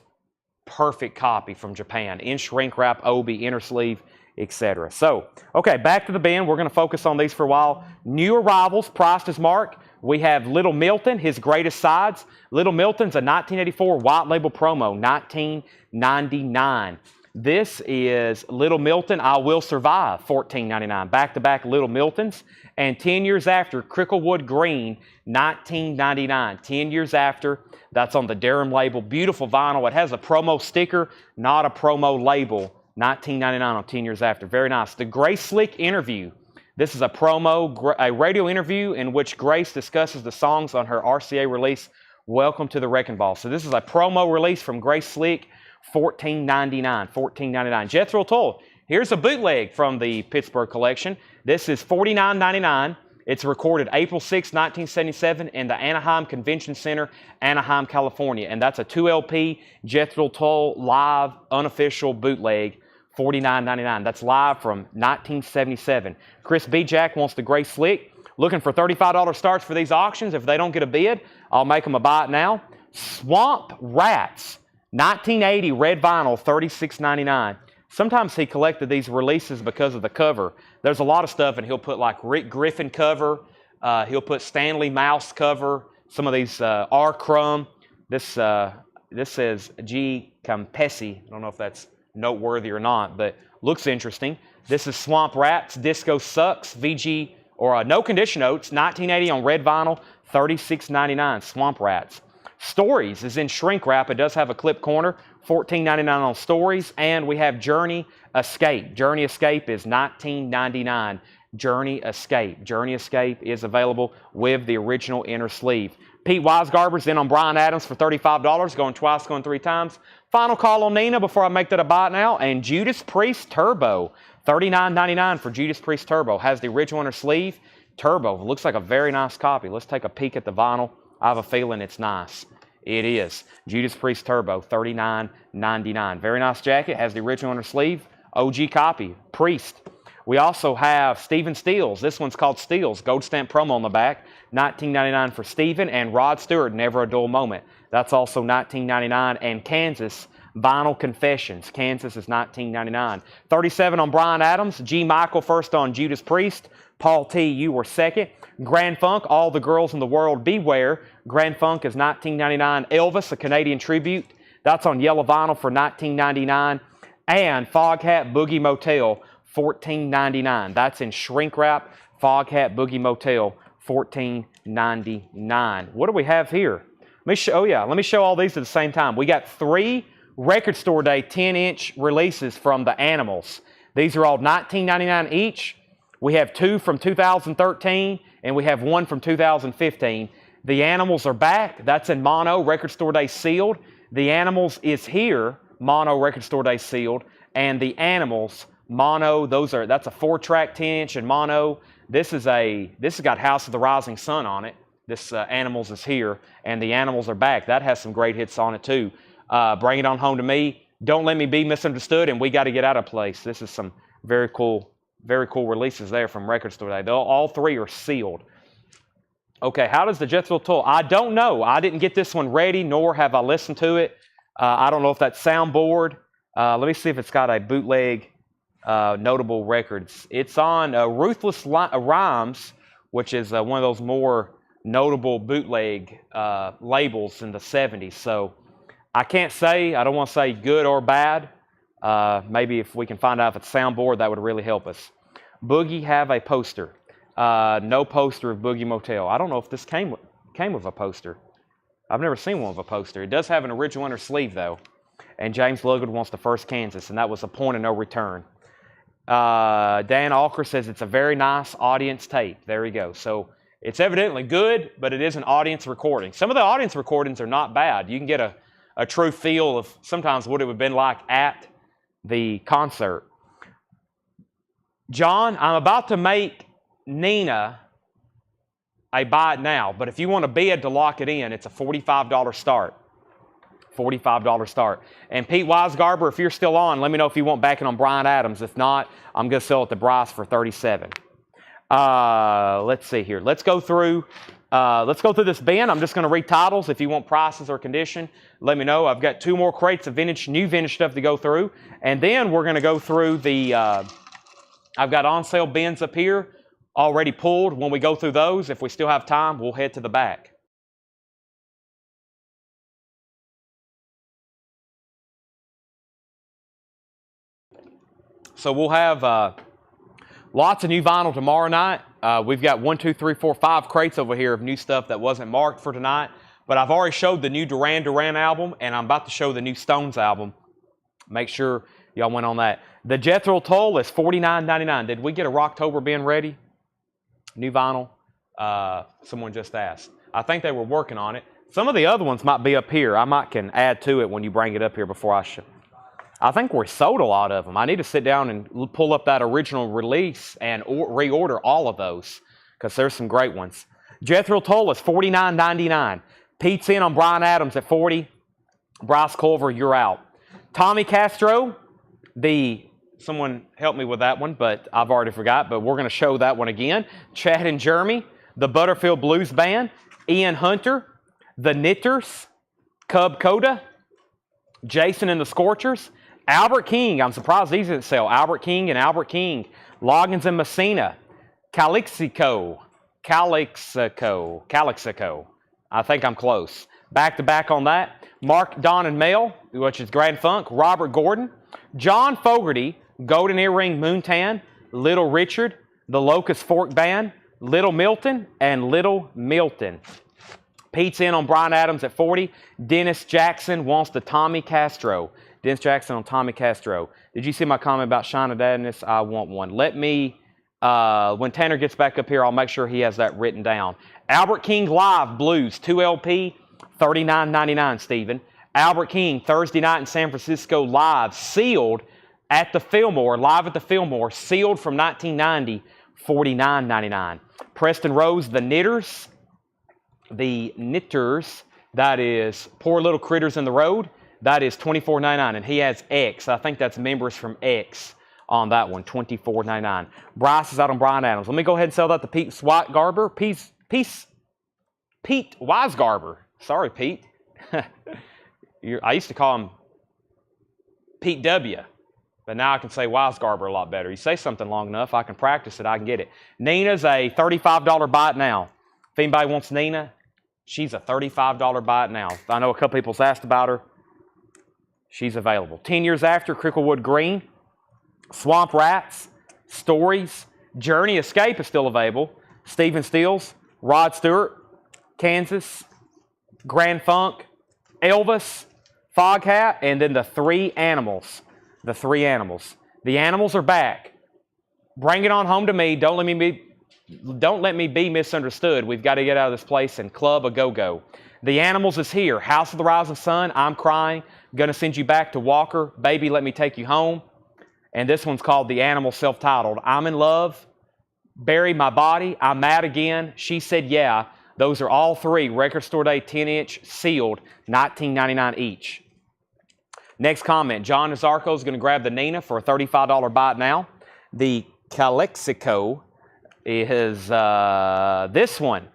perfect copy from Japan. In shrink wrap, obi, inner sleeve, etc. So, okay, back to the bin. We're going to focus on these for a while. New arrivals, priced as marked. We have Little Milton, his greatest sides. Little Milton's a 1984 white label promo, 1999. This is Little Milton, I Will Survive, $14.99. Back-to-back Little Miltons. And 10 years after, Cricklewood Green, $19.99. 10 years after, that's on the Durham label. Beautiful vinyl. It has a promo sticker, not a promo label. $19.99 on 10 years after. Very nice. The Grace Slick interview. This is a promo, a radio interview in which Grace discusses the songs on her RCA release, Welcome to the Wrecking Ball. So this is a promo release from Grace Slick, $14.99. $14.99. Jethro Tull. Here's a bootleg from the Pittsburgh collection. This is $49.99. It's recorded April 6, 1977 in the Anaheim Convention Center, Anaheim, California. And that's a 2LP Jethro Tull live unofficial bootleg, $49.99. That's live from 1977. Chris B. Jack wants the Grace Slick. Looking for $35 starts for these auctions. If they don't get a bid, I'll make them a buy it now. Swamp Rats, 1980 red vinyl, $36.99. Sometimes he collected these releases because of the cover. There's a lot of stuff, and he'll put like Rick Griffin cover. He'll put Stanley Mouse cover. Some of these R. Crumb. This says G. Campesi. I don't know if that's noteworthy or not, but looks interesting. This is Swamp Rats, Disco Sucks, VG, or No Condition Oats, 1980 on red vinyl, $36.99, Swamp Rats. Stories is in shrink wrap. It does have a clip corner, $14.99 on Stories, and we have Journey Escape. Journey Escape is $19.99. Journey Escape. Journey Escape is available with the original inner sleeve. Pete Weisgarber's in on Bryan Adams for $35, going twice, going 3 times. Final call on Nina before I make that a buy now, and Judas Priest Turbo, $39.99 for Judas Priest Turbo. Has the original inner sleeve. Turbo looks like a very nice copy. Let's take a peek at the vinyl. I have a feeling it's nice. It is. Judas Priest Turbo, $39.99. Very nice jacket. Has the original inner sleeve. OG copy. Priest. We also have Stephen Stills. This one's called Stills. Gold stamp promo on the back. $19.99 for Stephen. And Rod Stewart, Never a Dull Moment. That's also $19.99. And Kansas, Vinyl Confessions. Kansas is $19.99. 37 on Bryan Adams. G. Michael first on Judas Priest. Paul T., you were second. Grand Funk, All the Girls in the World Beware. Grand Funk is $19.99. Elvis, a Canadian tribute. That's on yellow vinyl for $19.99. And Foghat Boogie Motel, $14.99. That's in shrink wrap. Foghat Boogie Motel, $14.99. What do we have here? Let me show all these at the same time. We got 3 Record Store Day 10-inch releases from the Animals. These are all $19.99 each. We have 2 from 2013, and we have 1 from 2015. The Animals are back. That's in mono, Record Store Day sealed. The Animals is here, mono, Record Store Day sealed. And the Animals, mono, that's a 4-track 10-inch in mono. This has got House of the Rising Sun on it. This Animals is here, and the Animals are back. That has some great hits on it too. Bring It On Home to Me, Don't Let Me Be Misunderstood, and We Got to Get Out of Place. This is some very cool releases there from Record Store Day. All 3 are sealed. Okay, how does the Jethro Tull? I don't know. I didn't get this one ready, nor have I listened to it. I don't know if that's soundboard. Let me see if it's got a bootleg notable records. It's on Ruthless Rhymes, which is one of those more notable bootleg labels in the 70s. So I can't say, I don't want to say good or bad. Maybe if we can find out if it's soundboard, that would really help us. Boogie have a poster. No poster of Boogie Motel. I don't know if this came with a poster. I've never seen one with a poster. It does have an original inner sleeve, though. And James Lugard wants the first Kansas, and that was a point of no return. Dan Alker says it's a very nice audience tape. There you go. So it's evidently good, but it is an audience recording. Some of the audience recordings are not bad. You can get a a true feel of sometimes what it would have been like at the concert. John, I'm about to make Nina a buy it now, but if you want a bid to lock it in, it's a $45 start. $45 start. And Pete Wisegarber, if you're still on, let me know if you want backing on Brian Adams. If not, I'm going to sell it to Bryce for $37. Let's see here. Let's go through this bin. I'm just going to read titles. If you want prices or condition, let me know. I've got 2 more crates of new vintage stuff to go through. And then we're going to go through the, I've got on sale bins up here already pulled. When we go through those, if we still have time, we'll head to the back. So we'll have lots of new vinyl tomorrow night. We've got 1, 2, 3, 4, 5 crates over here of new stuff that wasn't marked for tonight. But I've already showed the new Duran Duran album, and I'm about to show the new Stones album. Make sure y'all went on that. The Jethro Tull is $49.99. Did we get a Rocktober bin ready? New vinyl? Someone just asked. I think they were working on it. Some of the other ones might be up here. I might can add to it when you bring it up here before I show. I think we sold a lot of them. I need to sit down and pull up that original release and reorder all of those because there's some great ones. Jethro Tull is $49.99. Pete's in on Brian Adams at $40. Bryce Culver, you're out. Tommy Castro, someone help me with that one, but I've already forgot, but we're going to show that one again. Chad and Jeremy, the Butterfield Blues Band, Ian Hunter, the Knitters, Cub Coda, Jason and the Scorchers, Albert King, I'm surprised these didn't sell. Albert King and Albert King, Loggins and Messina, Calixico. I think I'm close. Back to back on that. Mark, Don, and Mel, which is Grand Funk, Robert Gordon, John Fogerty, Golden Earring Moontan, Little Richard, the Locust Fork Band, Little Milton, and Little Milton. Pete's in on Brian Adams at 40. Dennis Jackson wants the Tommy Castro. Dennis Jackson on Tommy Castro. Did you see my comment about Shine of Dadness? I want one. Let me, when Tanner gets back up here, I'll make sure he has that written down. Albert King Live Blues, 2 LP, $39.99, Stephen. Albert King, Thursday night in San Francisco live, sealed at the Fillmore, live at the Fillmore, sealed from 1990, $49.99. Preston Rose, the Knitters, that is Poor Little Critters in the Road, that is $24.99, and he has X. I think that's members from X on that one, $24.99. Bryce is out on Brian Adams. Let me go ahead and sell that to Pete Wisegarber. Pete Wisegarber. Sorry, Pete. I used to call him Pete W., but now I can say Wisegarber a lot better. You say something long enough, I can practice it, I can get it. Nina's a $35 buy it now. If anybody wants Nina, she's a $35 buy it now. I know a couple people's asked about her. She's available. 10 years after, Cricklewood Green, Swamp Rats, Stories, Journey Escape is still available. Stephen Stills, Rod Stewart, Kansas, Grand Funk, Elvis, Foghat, and then the 3 Animals. The 3 Animals. The Animals are back. Bring it on home to me. Don't let me be misunderstood. We've got to get out of this place and club a go-go. The Animals is here. House of the Rising Sun, I'm Crying. Gonna send you back to Walker. Baby, Let Me Take You Home. And this one's called The Animal, self-titled. I'm in Love. Bury My Body. I'm Mad Again. She Said Yeah. Those are all 3 Record Store Day 10-inch sealed, $19.99 each. Next comment. John Nazarko is going to grab the Nina for a $35 buy it now. The Calexico is this one.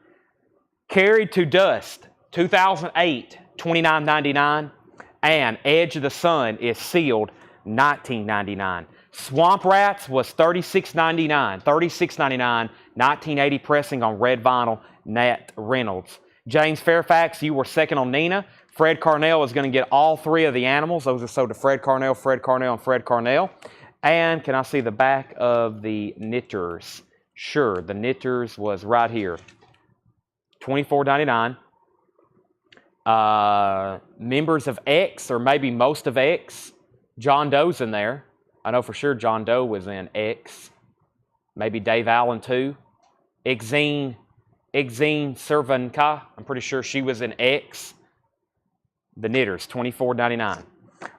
Carried to Dust, 2008, $29.99. And Edge of the Sun is sealed, $19.99. Swamp Rats was $36.99. $36.99, 1980 pressing on red vinyl, Nat Reynolds. James Fairfax, you were second on Nina. Fred Carnell is going to get all 3 of the Animals. Those are sold to Fred Carnell, and Fred Carnell. And can I see the back of the Knitters? Sure, the Knitters was right here. $24.99. Members of X, or maybe most of X. John Doe's in there. I know for sure John Doe was in X. Maybe Dave Allen too. Exene Cervenka, I'm pretty sure she was in X. The Knitters, $24.99.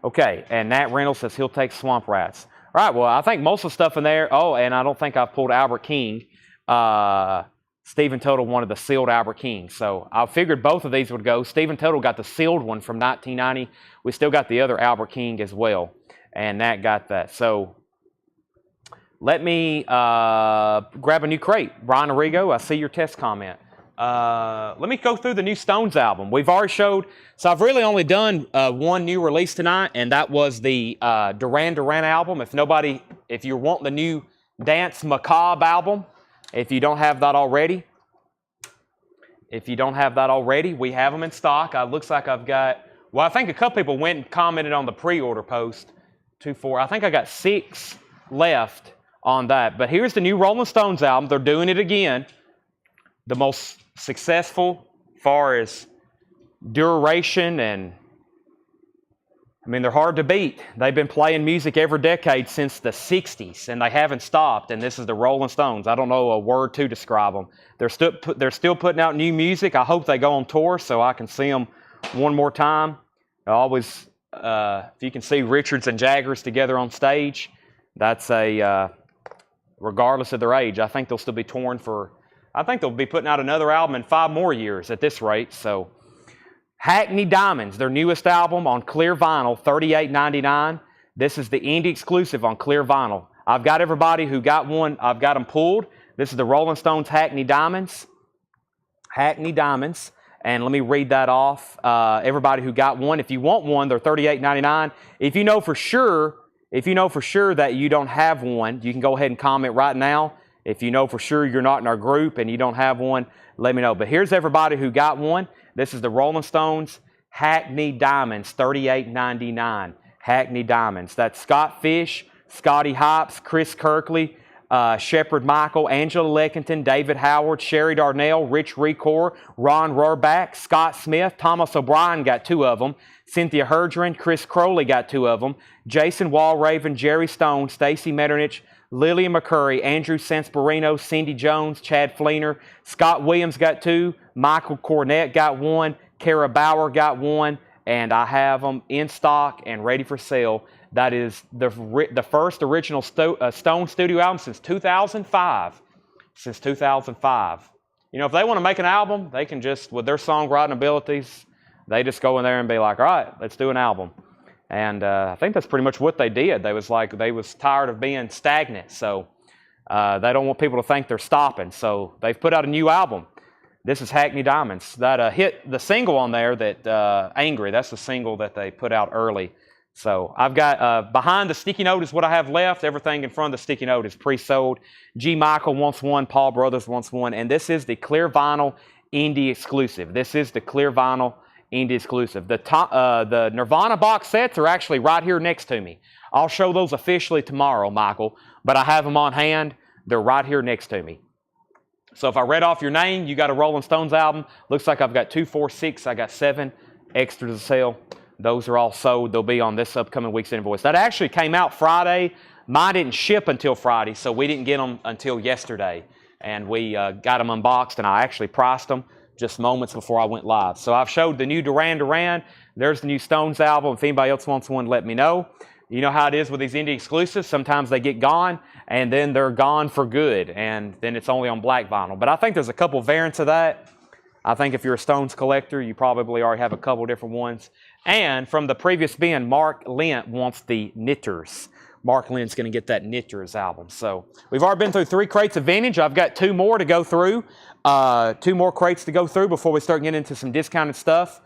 Okay, and Nat Reynolds says he'll take Swamp Rats. All right, well, I think most of the stuff in there, oh, and I don't think I've pulled Albert King. Stephen Total wanted the sealed Albert King, so I figured both of these would go. Stephen Total got the sealed one from 1990. We still got the other Albert King as well, and Nat got that. So let me grab a new crate. Brian Arrigo, I see your test comment. Let me go through the new Stones album. We've already showed, so I've really only done one new release tonight, and that was the Duran Duran album. If you're wanting the new Dance Macabre album, if you don't have that already, we have them in stock. Looks like I've got, well, I think a couple people went and commented on the pre-order post. 2-4. I think I got 6 left on that. But here's the new Rolling Stones album. They're doing it again. The most successful as far as duration, and I mean, they're hard to beat. They've been playing music every decade since the 60s, and they haven't stopped, and this is the Rolling Stones. I don't know a word to describe them. They're still putting out new music. I hope they go on tour so I can see them one more time. I always, if you can see Richards and Jaggers together on stage, that's regardless of their age, I think they'll still be touring for, I think they'll be putting out another album in 5 more years at this rate. So, Hackney Diamonds, their newest album on clear vinyl, $38.99. This is the indie exclusive on clear vinyl. I've got everybody who got one, I've got them pulled. This is the Rolling Stones Hackney Diamonds. Hackney Diamonds. And let me read that off. Everybody who got one, if you want one, they're $38.99. If you know for sure that you don't have one, you can go ahead and comment right now. If you know for sure you're not in our group and you don't have one, let me know. But here's everybody who got one. This is the Rolling Stones Hackney Diamonds, $38.99. Hackney Diamonds. That's Scott Fish, Scotty Hops, Chris Kirkley, Shepard Michael, Angela Leckington, David Howard, Sherry Darnell, Rich Recor, Ron Rohrback, Scott Smith, Thomas O'Brien got 2 of them, Cynthia Herdren, Chris Crowley got 2 of them, Jason Walraven, Jerry Stone, Stacy Metternich, Lillian McCurry, Andrew Sansparino, Cindy Jones, Chad Fleener, Scott Williams got 2, Michael Cornett got 1, Kara Bauer got 1, and I have them in stock and ready for sale. That is the first original Stone studio album since 2005. Since 2005. You know, if they want to make an album, they can just, with their songwriting abilities, they just go in there and be like, all right, let's do an album. And I think that's pretty much what they did. They was tired of being stagnant, so they don't want people to think they're stopping. So they've put out a new album. This is Hackney Diamonds. That hit the single on there, that Angry. That's the single that they put out early. So I've got behind the sticky note is what I have left. Everything in front of the sticky note is pre-sold. G. Michael wants one. Paul Brothers wants one. And this is the clear vinyl indie exclusive. This is the clear vinyl indie exclusive. The Nirvana box sets are actually right here next to me. I'll show those officially tomorrow, Michael, but I have them on hand. They're right here next to me. So if I read off your name, you got a Rolling Stones album. Looks like I've got 2, 4, 6. I got 7 extras to sell. Those are all sold. They'll be on this upcoming week's invoice. That actually came out Friday. Mine didn't ship until Friday, so we didn't get them until yesterday. And we got them unboxed, and I actually priced them just moments before I went live. So I've showed the new Duran Duran. There's the new Stones album. If anybody else wants one, let me know. You know how it is with these indie exclusives. Sometimes they get gone, and then they're gone for good, and then it's only on black vinyl. But I think there's a couple variants of that. I think if you're a Stones collector, you probably already have a couple different ones. And from the previous bin, Mark Lent wants the Knitters. Mark Lent's going to get that Knitters album. So we've already been through 3 crates of vintage. I've got 2 more to go through. 2 more crates to go through before we start getting into some discounted stuff.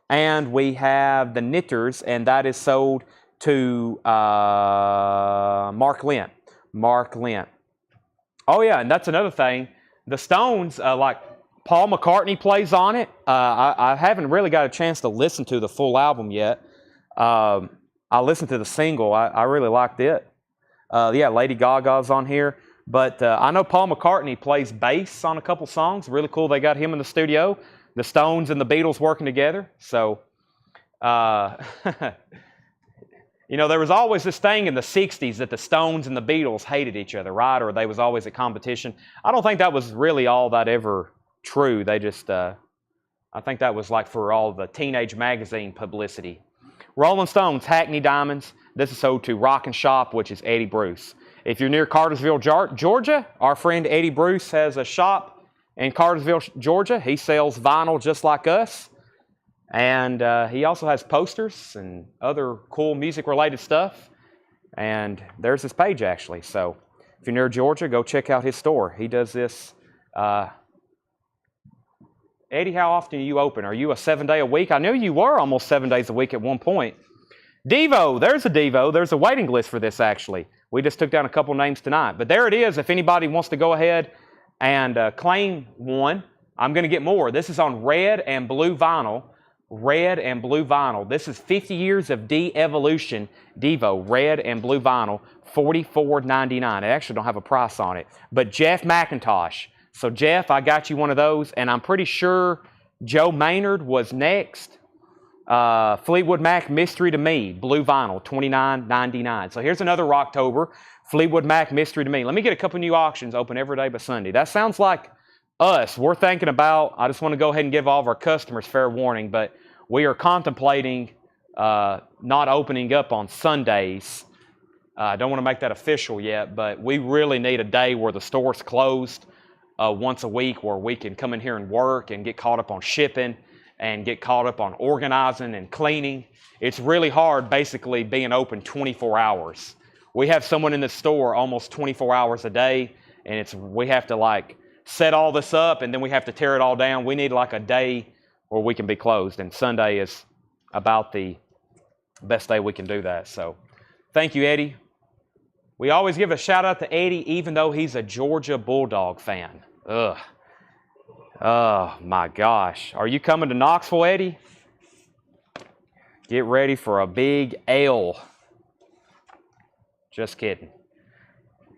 And we have the Knitters, and that is sold to Mark Lent. Mark Lent. Oh, yeah, and that's another thing. The Stones, like Paul McCartney plays on it. I haven't really got a chance to listen to the full album yet. I listened to the single. I really liked it. Yeah, Lady Gaga's on here. But I know Paul McCartney plays bass on a couple songs. Really cool they got him in the studio. The Stones and the Beatles working together. So, you know, there was always this thing in the 60s that the Stones and the Beatles hated each other, right? Or they was always a competition. I don't think that was really all that ever true. They just, I I think that was like for all the teenage magazine publicity. Rolling Stones, Hackney Diamonds. This is sold to Rock and Shop, which is Eddie Bruce. If you're near Cartersville, Georgia, our friend Eddie Bruce has a shop in Cartersville, Georgia. He sells vinyl just like us. And he also has posters and other cool music-related stuff. And there's his page, actually. So if you're near Georgia, go check out his store. He does this. Eddie, how often are you open? Are you a 7-day-a-week? I knew you were almost 7 days a week at one point. Devo, there's a Devo. There's a waiting list for this, actually. We just took down a couple names tonight. But there it is. If anybody wants to go ahead and claim one, I'm going to get more. This is on red and blue vinyl. Red and blue vinyl. This is 50 years of de-evolution Devo, red and blue vinyl, $44.99. I actually don't have a price on it. But Jeff McIntosh. So Jeff, I got you one of those, and I'm pretty sure Joe Maynard was next. Fleetwood Mac, Mystery to Me, blue vinyl, $29.99. So here's another Rocktober, Fleetwood Mac, Mystery to Me. Let me get a couple new auctions open every day but Sunday. That sounds like us. We're thinking about, I just want to go ahead and give all of our customers fair warning, but we are contemplating not opening up on Sundays. I don't want to make that official yet, but we really need a day where the store's closed once a week where we can come in here and work and get caught up on shipping and get caught up on organizing and cleaning. It's really hard basically being open 24 hours. We have someone in the store almost 24 hours a day, and we have to like set all this up and then we have to tear it all down. We need like a day where we can be closed, and Sunday is about the best day we can do that. So thank you, Eddie. We always give a shout out to Eddie even though he's a Georgia Bulldog fan. Ugh. Oh my gosh. Are you coming to Knoxville, Eddie? Get ready for a big L. Just kidding.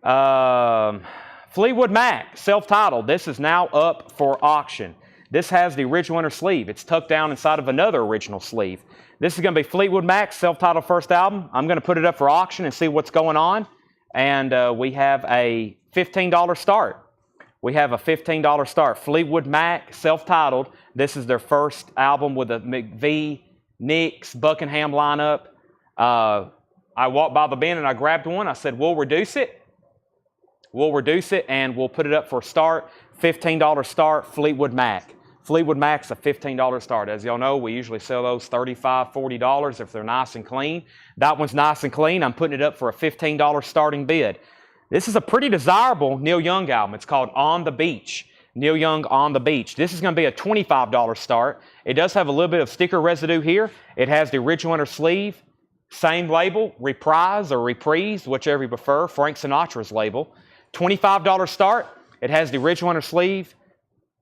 Fleetwood Mac, self-titled. This is now up for auction. This has the original inner sleeve. It's tucked down inside of another original sleeve. This is going to be Fleetwood Mac's self-titled first album. I'm going to put it up for auction and see what's going on. And we have a $15 start. We have a $15 start. Fleetwood Mac, self-titled. This is their first album with a McVie, Nicks, Buckingham lineup. I walked by the bin and I grabbed one. I said, we'll reduce it. We'll reduce it and we'll put it up for a start. $15 start, Fleetwood Mac. Fleetwood Mac's a $15 start. As y'all know, we usually sell those $35, $40 if they're nice and clean. That one's nice and clean. I'm putting it up for a $15 starting bid. This is a pretty desirable Neil Young album. It's called On the Beach. Neil Young, On the Beach. This is going to be a $25 start. It does have a little bit of sticker residue here. It has the original inner sleeve. Same label, Reprise or Reprise, whichever you prefer, Frank Sinatra's label. $25 start. It has the original inner sleeve.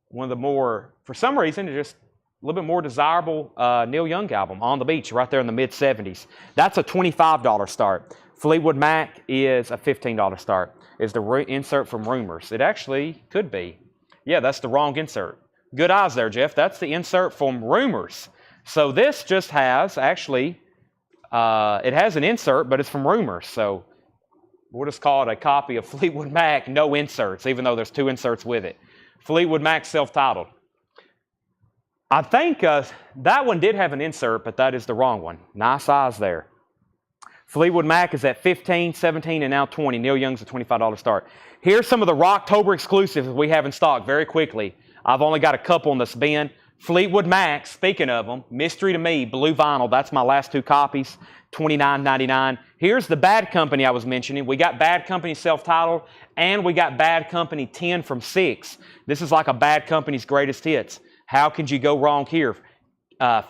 One of the more, for some reason, just a little bit more desirable Neil Young album, On the Beach, right there in the mid-70s. That's a $25 start. Fleetwood Mac is a $15 start. Is the insert from Rumors. It actually could be. Yeah, that's the wrong insert. Good eyes there, Jeff. That's the insert from Rumors. So this just has, actually, it has an insert, but it's from Rumors. So we'll just call it a copy of Fleetwood Mac, no inserts, even though there's two inserts with it. Fleetwood Mac self-titled. I think that one did have an insert, but that is the wrong one. Nice eyes there. Fleetwood Mac is at 15, 17, and now 20. Neil Young's a $25 start. Here's some of the Rocktober exclusives we have in stock very quickly. I've only got a couple in this bin. Fleetwood Mac, speaking of them, Mystery to Me, blue vinyl. That's my last two copies, $29.99. Here's the Bad Company I was mentioning. We got Bad Company self-titled, and we got Bad Company 10 from 6. This is like a Bad Company's greatest hits. How could you go wrong here?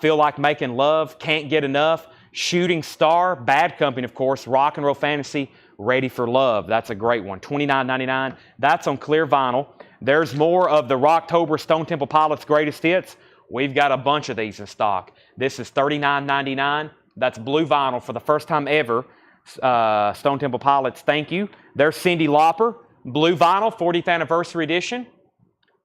Feel Like Making Love, Can't Get Enough, Shooting Star, Bad Company, of course, Rock and Roll Fantasy, Ready for Love. That's a great one, $29.99. That's on clear vinyl. There's more of the Rocktober Stone Temple Pilots greatest hits. We've got a bunch of these in stock. This is $39.99. That's blue vinyl for the first time ever. Stone Temple Pilots, thank you. There's Cyndi Lauper, blue vinyl, 40th anniversary edition.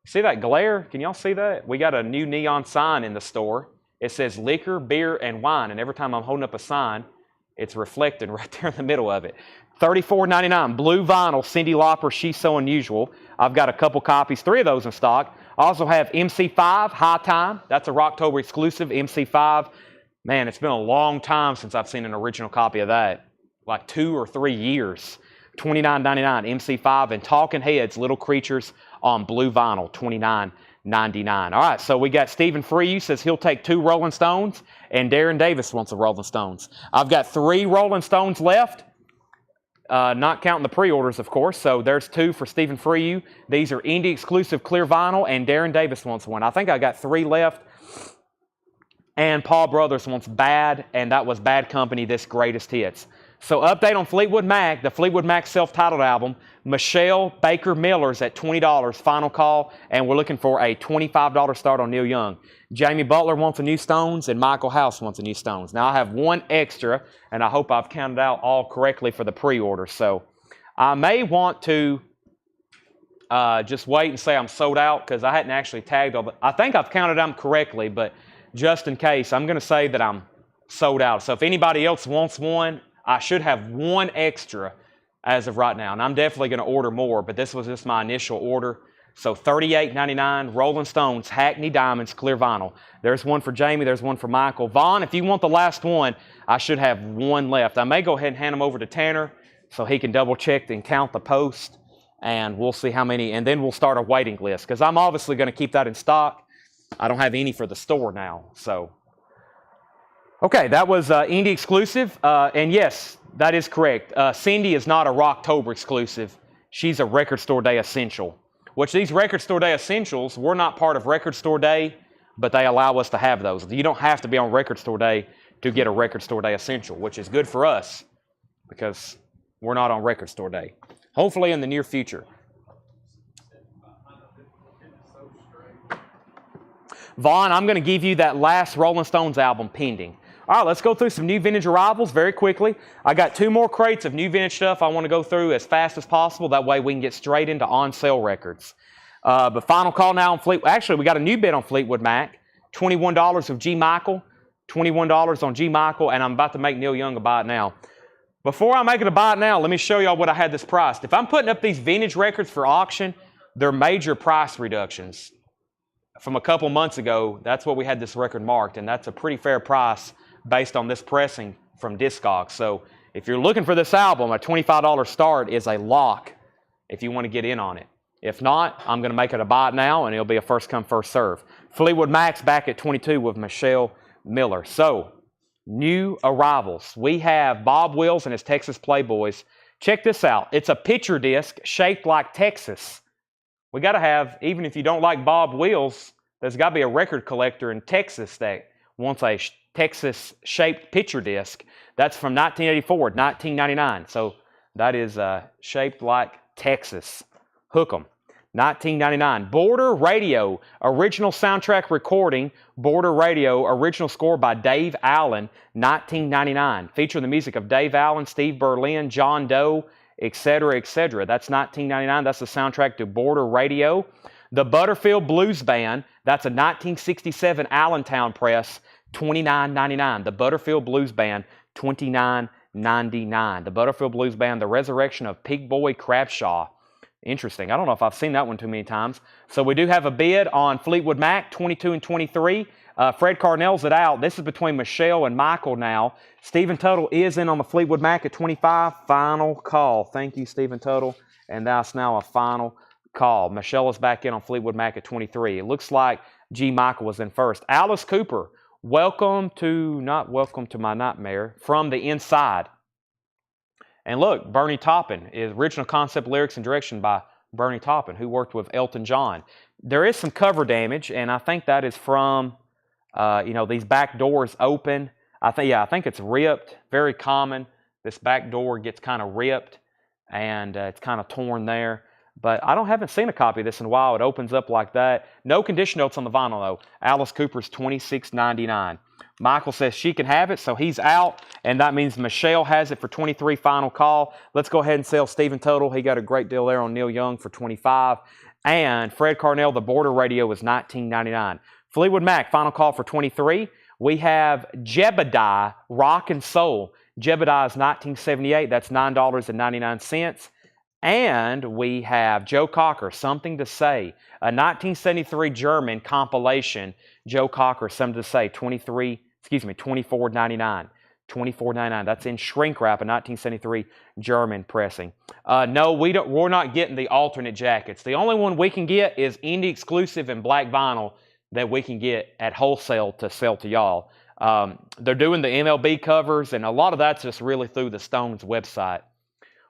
See that glare? Can y'all see that? We got a new neon sign in the store. It says liquor, beer, and wine. And every time I'm holding up a sign, it's reflecting right there in the middle of it. $34.99, blue vinyl, Cyndi Lauper, She's So Unusual. I've got a couple copies, 3 of those in stock. I also have MC5, High Time. That's a Rocktober exclusive, MC5. Man, it's been a long time since I've seen an original copy of that. Like 2 or 3 years. $29.99, MC5. And Talking Heads, Little Creatures on blue vinyl, $29.99. All right, so we got Stephen Freyu says he'll take 2 Rolling Stones, and Darren Davis wants a Rolling Stones. I've got 3 Rolling Stones left. Not counting the pre-orders, of course. So there's 2 for Stephen Freyu. These are indie exclusive clear vinyl, and Darren Davis wants one. I think I got 3 left. And Paul Brothers wants Bad, and that was Bad Company, This Greatest Hits. So update on Fleetwood Mac, the Fleetwood Mac self-titled album. Michelle Baker Miller's at $20, final call, and we're looking for a $25 start on Neil Young. Jamie Butler wants a new Stones, and Michael House wants a new Stones. Now I have 1 extra, and I hope I've counted out all correctly for the pre-order. So I may want to just wait and say I'm sold out, because I hadn't actually tagged all the... I think I've counted them correctly, but just in case, I'm going to say that I'm sold out. So if anybody else wants one, I should have 1 extra as of right now. And I'm definitely going to order more, but this was just my initial order. So $38.99, Rolling Stones, Hackney Diamonds, clear vinyl. There's one for Jamie, there's one for Michael. Vaughn, if you want the last one, I should have 1 left. I may go ahead and hand them over to Tanner so he can double check and count the post, and we'll see how many, and then we'll start a waiting list, because I'm obviously going to keep that in stock. I don't have any for the store now, so. Okay, that was indie exclusive, and yes, that is correct. Cindy is not a Rocktober exclusive. She's a Record Store Day essential, which these Record Store Day essentials, we're not part of Record Store Day, but they allow us to have those. You don't have to be on Record Store Day to get a Record Store Day essential, which is good for us because we're not on Record Store Day. Hopefully in the near future. Vaughn, I'm going to give you that last Rolling Stones album pending. All right, let's go through some new vintage arrivals very quickly. I got 2 more crates of new vintage stuff I want to go through as fast as possible. That way we can get straight into on-sale records. But final call now on Fleetwood. Actually, we got a new bid on Fleetwood Mac. $21 of G. Michael. $21 on G. Michael, and I'm about to make Neil Young a buy it now. Before I make it a buy it now, let me show y'all what I had this priced. If I'm putting up these vintage records for auction, they're major price reductions. From a couple months ago, that's what we had this record marked, and that's a pretty fair price based on this pressing from Discogs. So if you're looking for this album, a $25 start is a lock if you want to get in on it. If not, I'm going to make it a buy it now, and it'll be a first come, first serve. Fleetwood Mac's back at 22 with Michelle Miller. So, new arrivals. We have Bob Wills and his Texas Playboys. Check this out. It's a picture disc shaped like Texas. We got to have, even if you don't like Bob Wills, there's got to be a record collector in Texas that wants a Texas-shaped picture disc. That's from 1984, 1999. So that is shaped like Texas. Hook 'em. 1999. Border Radio, original soundtrack recording. Border Radio, original score by Dave Allen, 1999. Featuring the music of Dave Allen, Steve Berlin, John Doe, etc., etc. That's 1999. That's the soundtrack to Border Radio. The Butterfield Blues Band, that's a 1967 Allentown press, $29.99. The Butterfield Blues Band, $29.99. The Butterfield Blues Band, The Resurrection of Pig Boy Crabshaw. Interesting. I don't know if I've seen that one too many times. So we do have a bid on Fleetwood Mac, 22 and 23. Fred Carnell's it out. This is between Michelle and Michael now. Stephen Tuttle is in on the Fleetwood Mac at 25. Final call. Thank you, Stephen Tuttle. And that's now a final call. Michelle is back in on Fleetwood Mac at 23. It looks like G. Michael was in first. Alice Cooper, welcome to my nightmare, from the inside. And look, Bernie Taupin is original concept, lyrics, and direction by Bernie Taupin, who worked with Elton John. There is some cover damage, and I think that is from, these back doors open. I think it's ripped. Very common. This back door gets kind of ripped, and it's kind of torn there. But I haven't seen a copy of this in a while. It opens up like that. No condition notes on the vinyl, though. Alice Cooper's $26.99. Michael says she can have it, so he's out, and that means Michelle has it for 23, final call. Let's go ahead and sell Stephen Tuttle. He got a great deal there on Neil Young for 25. And Fred Carnell, the Border Radio, is $19.99. Fleetwood Mac, final call for 23. We have Jebediah, Rock and Soul. Jebediah is 1978. That's $9.99. And we have Joe Cocker, Something to Say, a 1973 German compilation. Joe Cocker, Something to Say, $24.99. $24.99. That's in shrink wrap, a 1973 German pressing. No, we're not getting the alternate jackets. The only one we can get is indie exclusive and black vinyl that we can get at wholesale to sell to y'all. They're doing the MLB covers, and a lot of that's just really through the Stones website,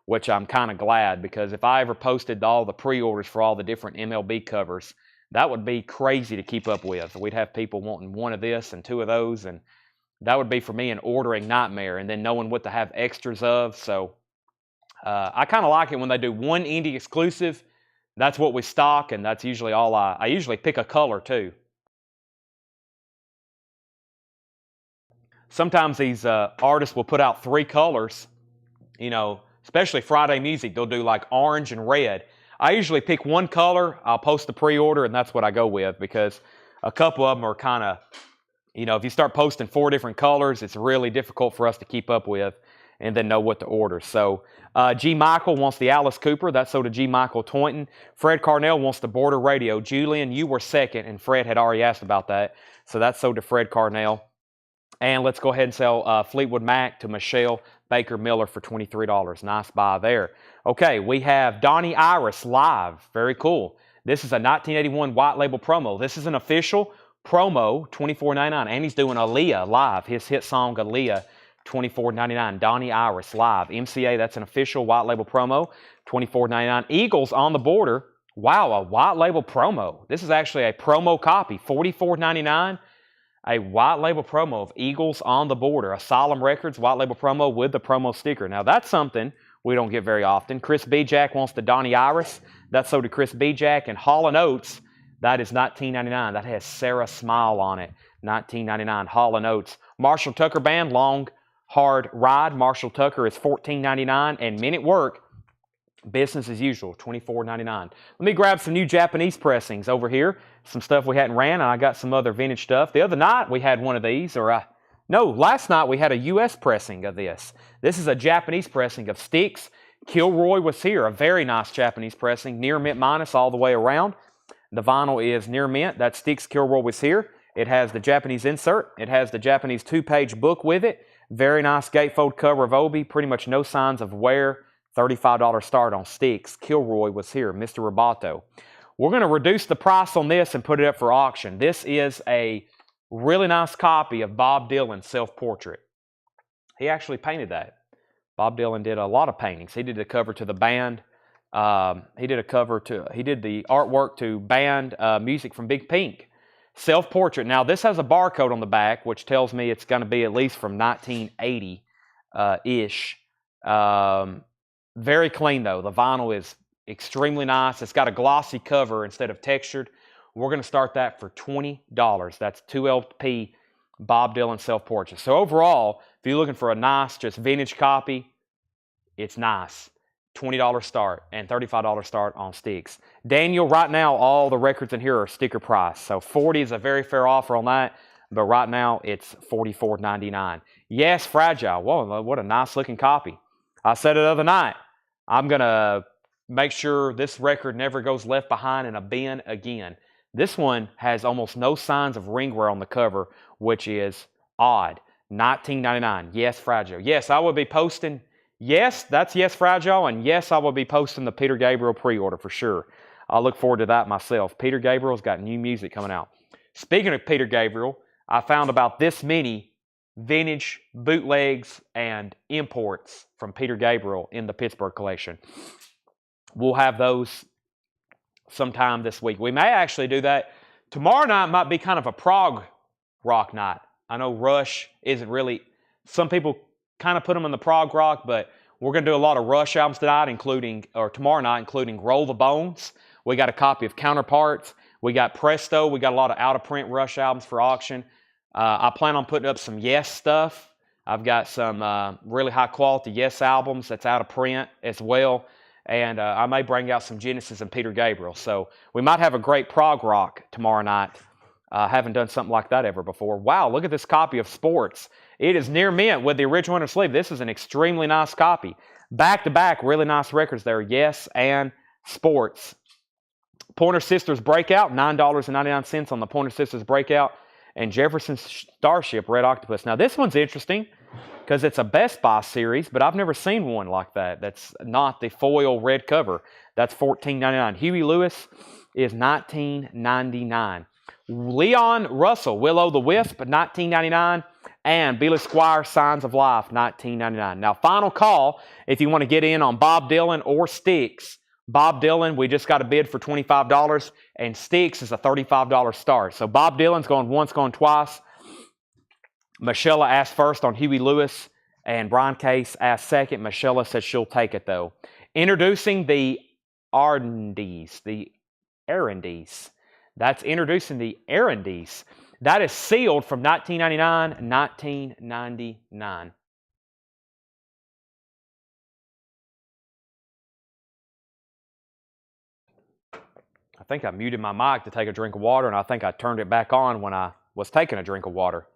which I'm kind of glad, because if I ever posted all the pre-orders for all the different MLB covers, that would be crazy to keep up with. We'd have people wanting one of this and two of those, and that would be for me an ordering nightmare, and then knowing what to have extras of. So I kind of like it when they do one indie exclusive. That's what we stock, and that's usually all I usually pick a color too. Sometimes these artists will put out 3 colors, especially Friday Music. They'll do like orange and red. I usually pick one color, I'll post the pre-order, and that's what I go with, because a couple of them are kind of, if you start posting 4 different colors, it's really difficult for us to keep up with and then know what to order. So G. Michael wants the Alice Cooper. That's so to G. Michael Toynton. Fred Carnell wants the Border Radio. Julian, you were second, and Fred had already asked about that. So that's so to Fred Carnell. And let's go ahead and sell Fleetwood Mac to Michelle Baker Miller for $23. Nice buy there. Okay, we have Donnie Iris live. Very cool. This is a 1981 white label promo. This is an official promo, $24.99. And he's doing Aaliyah live, his hit song Aaliyah, $24.99. Donnie Iris live. MCA, that's an official white label promo, $24.99. Eagles on the Border. Wow, a white label promo. This is actually a promo copy, $44.99. A white label promo of Eagles on the Border, a Solemn Records white label promo with the promo sticker. Now, that's something we don't get very often. Chris B. Jack wants the Donnie Iris. That's so to Chris B. Jack. And Hall & Oates, that is $19.99. That has Sarah Smile on it, $19.99. Hall & Oates. Marshall Tucker Band, Long Hard Ride. Marshall Tucker is $14.99. And Men at Work, business as usual, $24.99. Let me grab some new Japanese pressings over here. Some stuff we hadn't ran, and I got some other vintage stuff. The other night we had one of these, last night we had a U.S. pressing of this. This is a Japanese pressing of Styx. Kilroy was here, a very nice Japanese pressing, near mint minus all the way around. The vinyl is near mint. That Styx Kilroy was here. It has the Japanese insert. It has the Japanese 2-page book with it. Very nice gatefold cover of Obi. Pretty much no signs of wear. $35 start on Styx. Kilroy was here, Mr. Roboto. We're going to reduce the price on this and put it up for auction. This is a really nice copy of Bob Dylan's self-portrait. He actually painted that. Bob Dylan did a lot of paintings. He did the cover to the band. He did the artwork to band music from Big Pink. Self-portrait. Now, this has a barcode on the back, which tells me it's going to be at least from 1980-ish. Very clean, though. The vinyl is extremely nice. It's got a glossy cover instead of textured. We're going to start that for $20. That's 2LP Bob Dylan self-portrait. So overall, if you're looking for a nice, just vintage copy, it's nice. $20 start and $35 start on Styx. Daniel, right now, all the records in here are sticker price. So $40 is a very fair offer on that, but right now it's $44.99. Yes, Fragile. Whoa, what a nice looking copy. I said it the other night. I'm going to make sure this record never goes left behind in a bin again. This one has almost no signs of ring wear on the cover, which is odd. $19.99. Yes, Fragile. Yes, I will be posting. Yes, that's Yes, Fragile. And yes, I will be posting the Peter Gabriel pre-order for sure. I look forward to that myself. Peter Gabriel's got new music coming out. Speaking of Peter Gabriel, I found about this many vintage bootlegs and imports from Peter Gabriel in the Pittsburgh collection. We'll have those sometime this week. We may actually do that. Tomorrow night might be kind of a prog rock night. I know Rush isn't really, some people kind of put them in the prog rock, but we're going to do a lot of Rush albums tonight, tomorrow night, including Roll the Bones. We got a copy of Counterparts. We got Presto. We got a lot of out-of-print Rush albums for auction. I plan on putting up some Yes stuff. I've got some really high-quality Yes albums that's out of print as well. And I may bring out some Genesis and Peter Gabriel. So we might have a great prog rock tomorrow night. Haven't done something like that ever before. Wow, look at this copy of Sports. It is near mint with the original inner sleeve. This is an extremely nice copy. Back-to-back, really nice records there. Yes and Sports. Pointer Sisters Breakout, $9.99 on the Pointer Sisters Breakout. And Jefferson Starship Red Octopus. Now, this one's interesting because it's a Best Buy series, but I've never seen one like that. That's not the foil red cover. That's $14.99. Huey Lewis is $19.99. Leon Russell, Will-O the Wisp, $19.99. And Billy Squire, Signs of Life, $19.99. Now, final call if you want to get in on Bob Dylan or Styx. Bob Dylan, we just got a bid for $25, and Styx is a $35 start. So Bob Dylan's going once, going twice. Michelle asked first on Huey Lewis, and Brian Case asked second. Michelle said she'll take it, though. Introducing the Arendies. That's introducing the Arendies. That is sealed from 1999, 1999. I think I muted my mic to take a drink of water, and I think I turned it back on when I was taking a drink of water.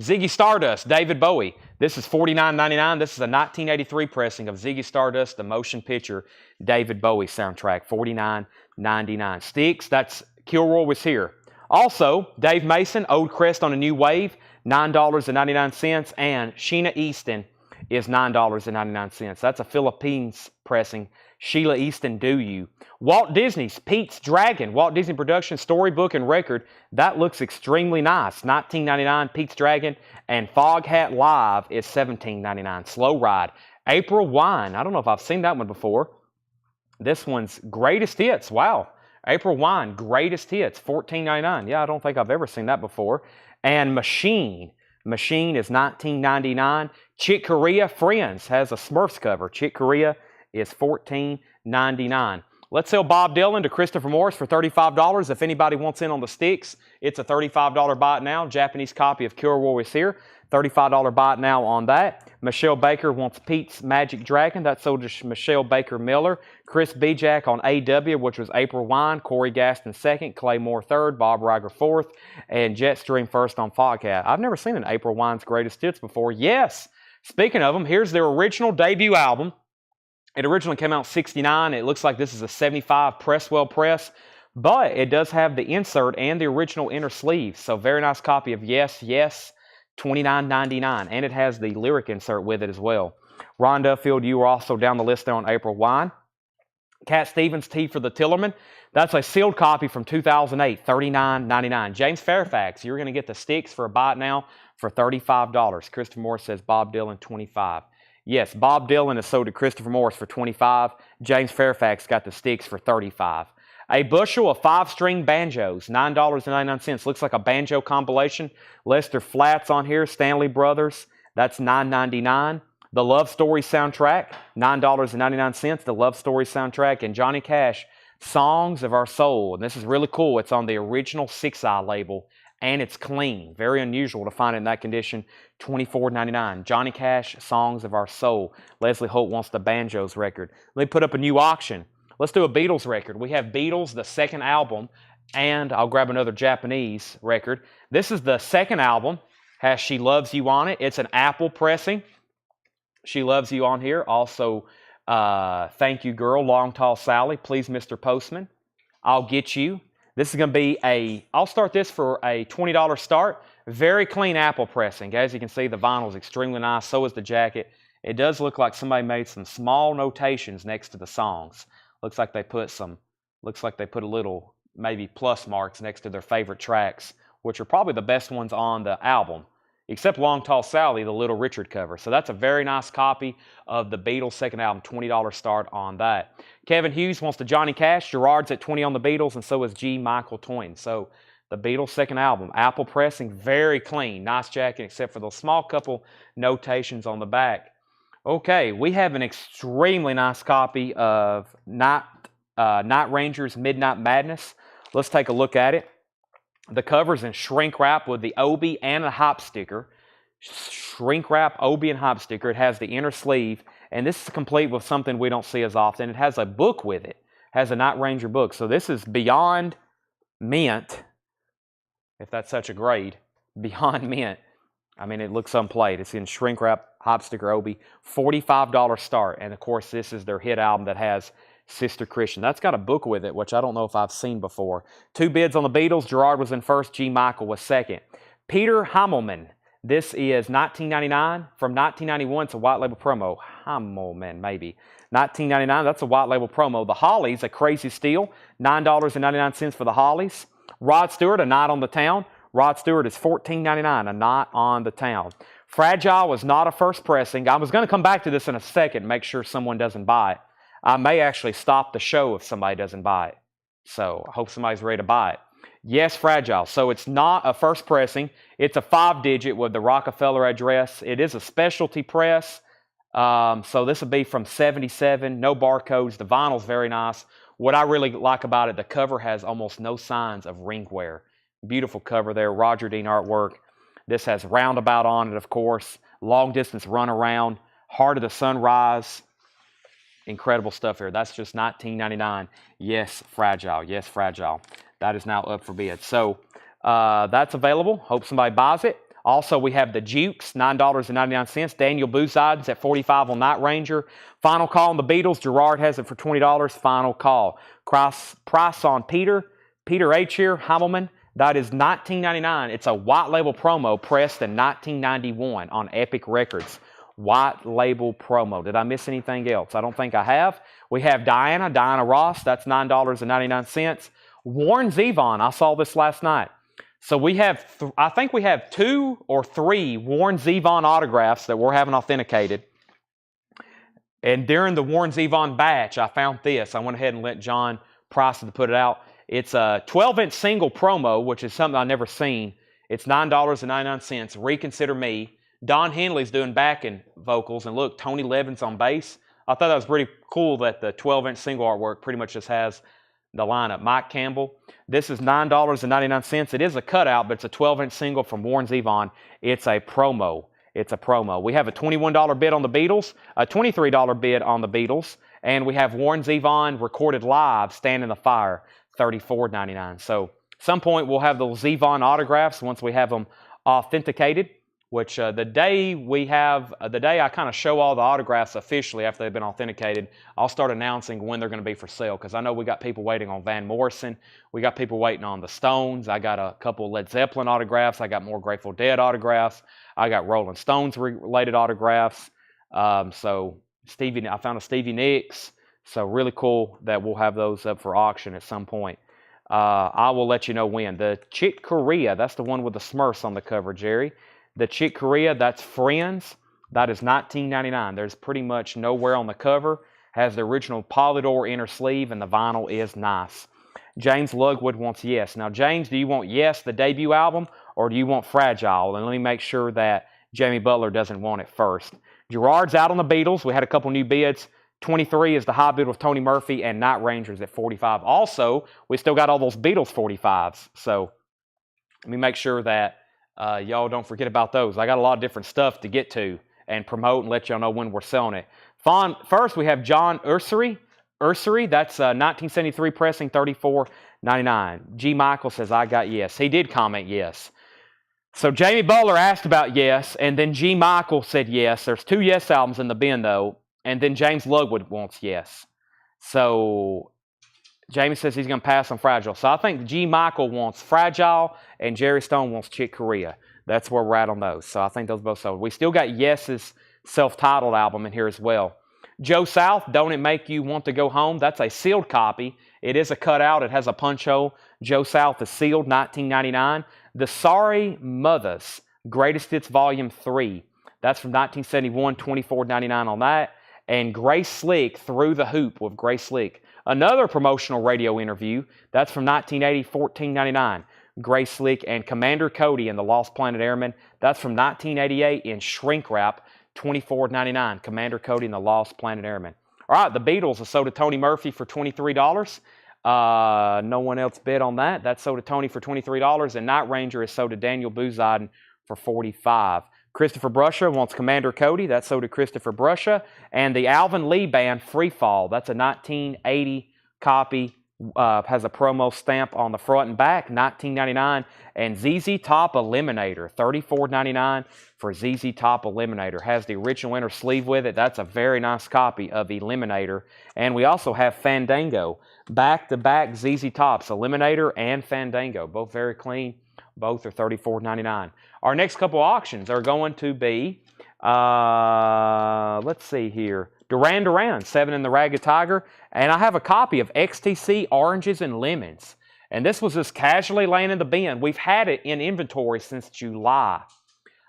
Ziggy Stardust, David Bowie. This is $49.99. This is a 1983 pressing of Ziggy Stardust, the motion picture David Bowie soundtrack, $49.99. Styx, that's Kilroy Was Here. Also, Dave Mason, Old Crest on a New Wave, $9.99. And Sheena Easton is $9.99. That's a Philippines pressing. Sheila Easton, Do You. Walt Disney's Pete's Dragon, Walt Disney Productions Storybook and Record. That looks extremely nice. $19.99, Pete's Dragon. And Foghat Live is $17.99. Slow Ride. April Wine. I don't know if I've seen that one before. This one's Greatest Hits. Wow. April Wine, Greatest Hits, $14.99. Yeah, I don't think I've ever seen that before. And Machine. Machine is $19.99. Chick Corea Friends has a Smurfs cover. Chick Corea is $14.99. Let's sell Bob Dylan to Christopher Morris for $35. If anybody wants in on the Styx, it's a $35 buy it now. Japanese copy of Kilroy Was Here. $35 buy it now on that. Michelle Baker wants Pete's Magic Dragon. That's sold to Michelle Baker Miller. Chris Bijak on AW, which was April Wine. Corey Gaston second. Clay Moore third. Bob Riger fourth. And Jetstream first on Foghat. I've never seen an April Wine's Greatest Hits before. Yes! Speaking of them, here's their original debut album. It originally came out in '69. It looks like this is a '75 Presswell press, but it does have the insert and the original inner sleeve. So very nice copy of Yes, Yes, $29.99. And it has the lyric insert with it as well. Ron Duffield, you were also down the list there on April Wine. Cat Stevens, Tea for the Tillerman. That's a sealed copy from 2008, $39.99. James Fairfax, you're going to get the Styx for a buy it now for $35. Christopher Morris says Bob Dylan, $25. Yes, Bob Dylan is sold to Christopher Morris for $25. James Fairfax got the Styx for $35. A bushel of 5-string banjos, $9.99. Looks like a banjo compilation. Lester Flat's on here, Stanley Brothers. That's $9.99. The Love Story soundtrack, $9.99. The Love Story soundtrack. And Johnny Cash, Songs of Our Soul. And this is really cool. It's on the original 6i label. And it's clean. Very unusual to find it in that condition. $24.99. Johnny Cash, Songs of Our Soul. Leslie Holt wants the Banjos record. Let me put up a new auction. Let's do a Beatles record. We have Beatles, the second album, and I'll grab another Japanese record. This is the second album. Has She Loves You on it. It's an Apple pressing. She Loves You on here. Also, Thank You Girl, Long Tall Sally. Please, Mr. Postman. I'll Get You. This is going to be I'll start this for a $20 start. Very clean Apple pressing. As you can see, the vinyl is extremely nice. So is the jacket. It does look like somebody made some small notations next to the songs. Looks like they put a little, maybe plus marks next to their favorite tracks, which are probably the best ones on the album. Except Long Tall Sally, the Little Richard cover. So that's a very nice copy of the Beatles' second album, $20 start on that. Kevin Hughes wants the Johnny Cash. Gerard's at $20 on the Beatles, and so is G. Michael Toyne. So the Beatles' second album, Apple pressing, very clean. Nice jacket, except for those small couple notations on the back. Okay, we have an extremely nice copy of Night Ranger's Midnight Madness. Let's take a look at it. The cover's in shrink wrap with the Obi and a hop sticker. Shrink wrap, Obi and hop sticker. It has the inner sleeve, and this is complete with something we don't see as often. It has a book with it. It has a Night Ranger book. So this is beyond mint, if that's such a grade. Beyond mint. I mean, it looks unplayed. It's in shrink wrap, hop sticker Obi, $45 start. And of course, this is their hit album that has Sister Christian. That's got a book with it, which I don't know if I've seen before. 2 bids on the Beatles. Gerard was in first. G. Michael was second. Peter Himmelman. This is $19.99 from 1991. It's a white label promo. Himmelman, maybe. $19.99. That's a white label promo. The Hollies, a crazy steal. $9.99 for the Hollies. Rod Stewart, A Night on the Town. Rod Stewart is $14.99, A Night on the Town. Fragile was not a first pressing. I was going to come back to this in a second, make sure someone doesn't buy it. I may actually stop the show if somebody doesn't buy it. So I hope somebody's ready to buy it. Yes, Fragile. So it's not a first pressing. It's a 5-digit with the Rockefeller address. It is a specialty press. So this will be from 77. No barcodes. The vinyl's very nice. What I really like about it, the cover has almost no signs of ring wear. Beautiful cover there. Roger Dean artwork. This has Roundabout on it, of course. Long distance run around. Heart of the Sunrise. Incredible stuff here. That's just $19.99. Yes, Fragile. Yes, Fragile. That is now up for bid. So that's available. Hope somebody buys it. Also, we have the Jukes, $9.99. Daniel Boozidens at $45 on Night Ranger. Final Call on the Beatles. Gerard has it for $20. Final Call. Price on Peter H. here, Himmelman. That is $19.99. It's a white label promo pressed in 1991 on Epic Records. White label promo. Did I miss anything else? I don't think I have. We have Diana Ross. That's $9.99. Warren Zevon. I saw this last night. So we have, I think we have 2 or 3 Warren Zevon autographs that we're having authenticated. And during the Warren Zevon batch, I found this. I went ahead and let John Price to put it out. It's a 12-inch single promo, which is something I've never seen. It's $9.99. Reconsider Me. Don Henley's doing backing vocals. And look, Tony Levin's on bass. I thought that was pretty cool that the 12-inch single artwork pretty much just has the lineup. Mike Campbell. This is $9.99. It is a cutout, but it's a 12-inch single from Warren Zevon. It's a promo. It's a promo. We have a $21 bid on the Beatles, a $23 bid on the Beatles, and we have Warren Zevon recorded live, Stand in the Fire, $34.99. So at some point we'll have those Zevon autographs once we have them authenticated, which the day I kind of show all the autographs officially after they've been authenticated, I'll start announcing when they're going to be for sale, because I know we got people waiting on Van Morrison. We got people waiting on the Stones. I got a couple Led Zeppelin autographs. I got more Grateful Dead autographs. I got Rolling Stones related autographs. So I found a Stevie Nicks. So really cool that we'll have those up for auction at some point. I will let you know when. The Chick Corea, that's the one with the Smurfs on the cover, Jerry. The Chick Corea, that's Friends. That is $19.99. There's pretty much nowhere on the cover. Has the original Polydor inner sleeve, and the vinyl is nice. James Lugwood wants Yes. Now, James, do you want Yes, the debut album, or do you want Fragile? And let me make sure that Jamie Butler doesn't want it first. Gerard's out on the Beatles. We had a couple new bids. 23 is the high bid with Tony Murphy, and Night Rangers at 45. Also, we still got all those Beatles 45s. So let me make sure that y'all don't forget about those. I got a lot of different stuff to get to and promote and let y'all know when we're selling it. First, we have John Ursery. That's 1973 pressing, $34.99. G. Michael says, I got Yes. He did comment Yes. So Jamie Butler asked about Yes, and then G. Michael said Yes. There's 2 Yes albums in the bin, though, and then James Lugwood wants Yes. So Jamie says he's going to pass on Fragile. So I think G. Michael wants Fragile, and Jerry Stone wants Chick Corea. That's where we're at on those. So I think those both sold. We still got Yes's self-titled album in here as well. Joe South, Don't It Make You Want to Go Home? That's a sealed copy. It is a cutout. It has a punch hole. Joe South is sealed, $19.99. The Sorry Mothers, Greatest Hits Volume 3. That's from 1971, $24.99 on that. And Grace Slick, Through the Hoop with Grace Slick. Another promotional radio interview. That's from 1980, $14.99. Grace Slick and Commander Cody and the Lost Planet Airmen. That's from 1988 in shrink wrap, $24.99. Commander Cody and the Lost Planet Airmen. All right, the Beatles are sold to Tony Murphy for $23. No one else bid on that. That's sold to Tony for $23. And Night Ranger is sold to Daniel Boozidin for $45. Christopher Brusha wants Commander Cody. That's sold to Christopher Brusha. And the Alvin Lee Band, Free Fall. That's a 1980 copy. has a promo stamp on the front and back, $19.99. And ZZ Top Eliminator, $34.99 for ZZ Top Eliminator. Has the original inner sleeve with it. That's a very nice copy of Eliminator. And we also have Fandango, back-to-back ZZ Tops, Eliminator and Fandango. Both very clean. Both are $34.99. Our next couple auctions are going to be, let's see here, Duran Duran, 7 in the Ragged Tiger. And I have a copy of XTC Oranges and Lemons. And this was just casually laying in the bin. We've had it in inventory since July.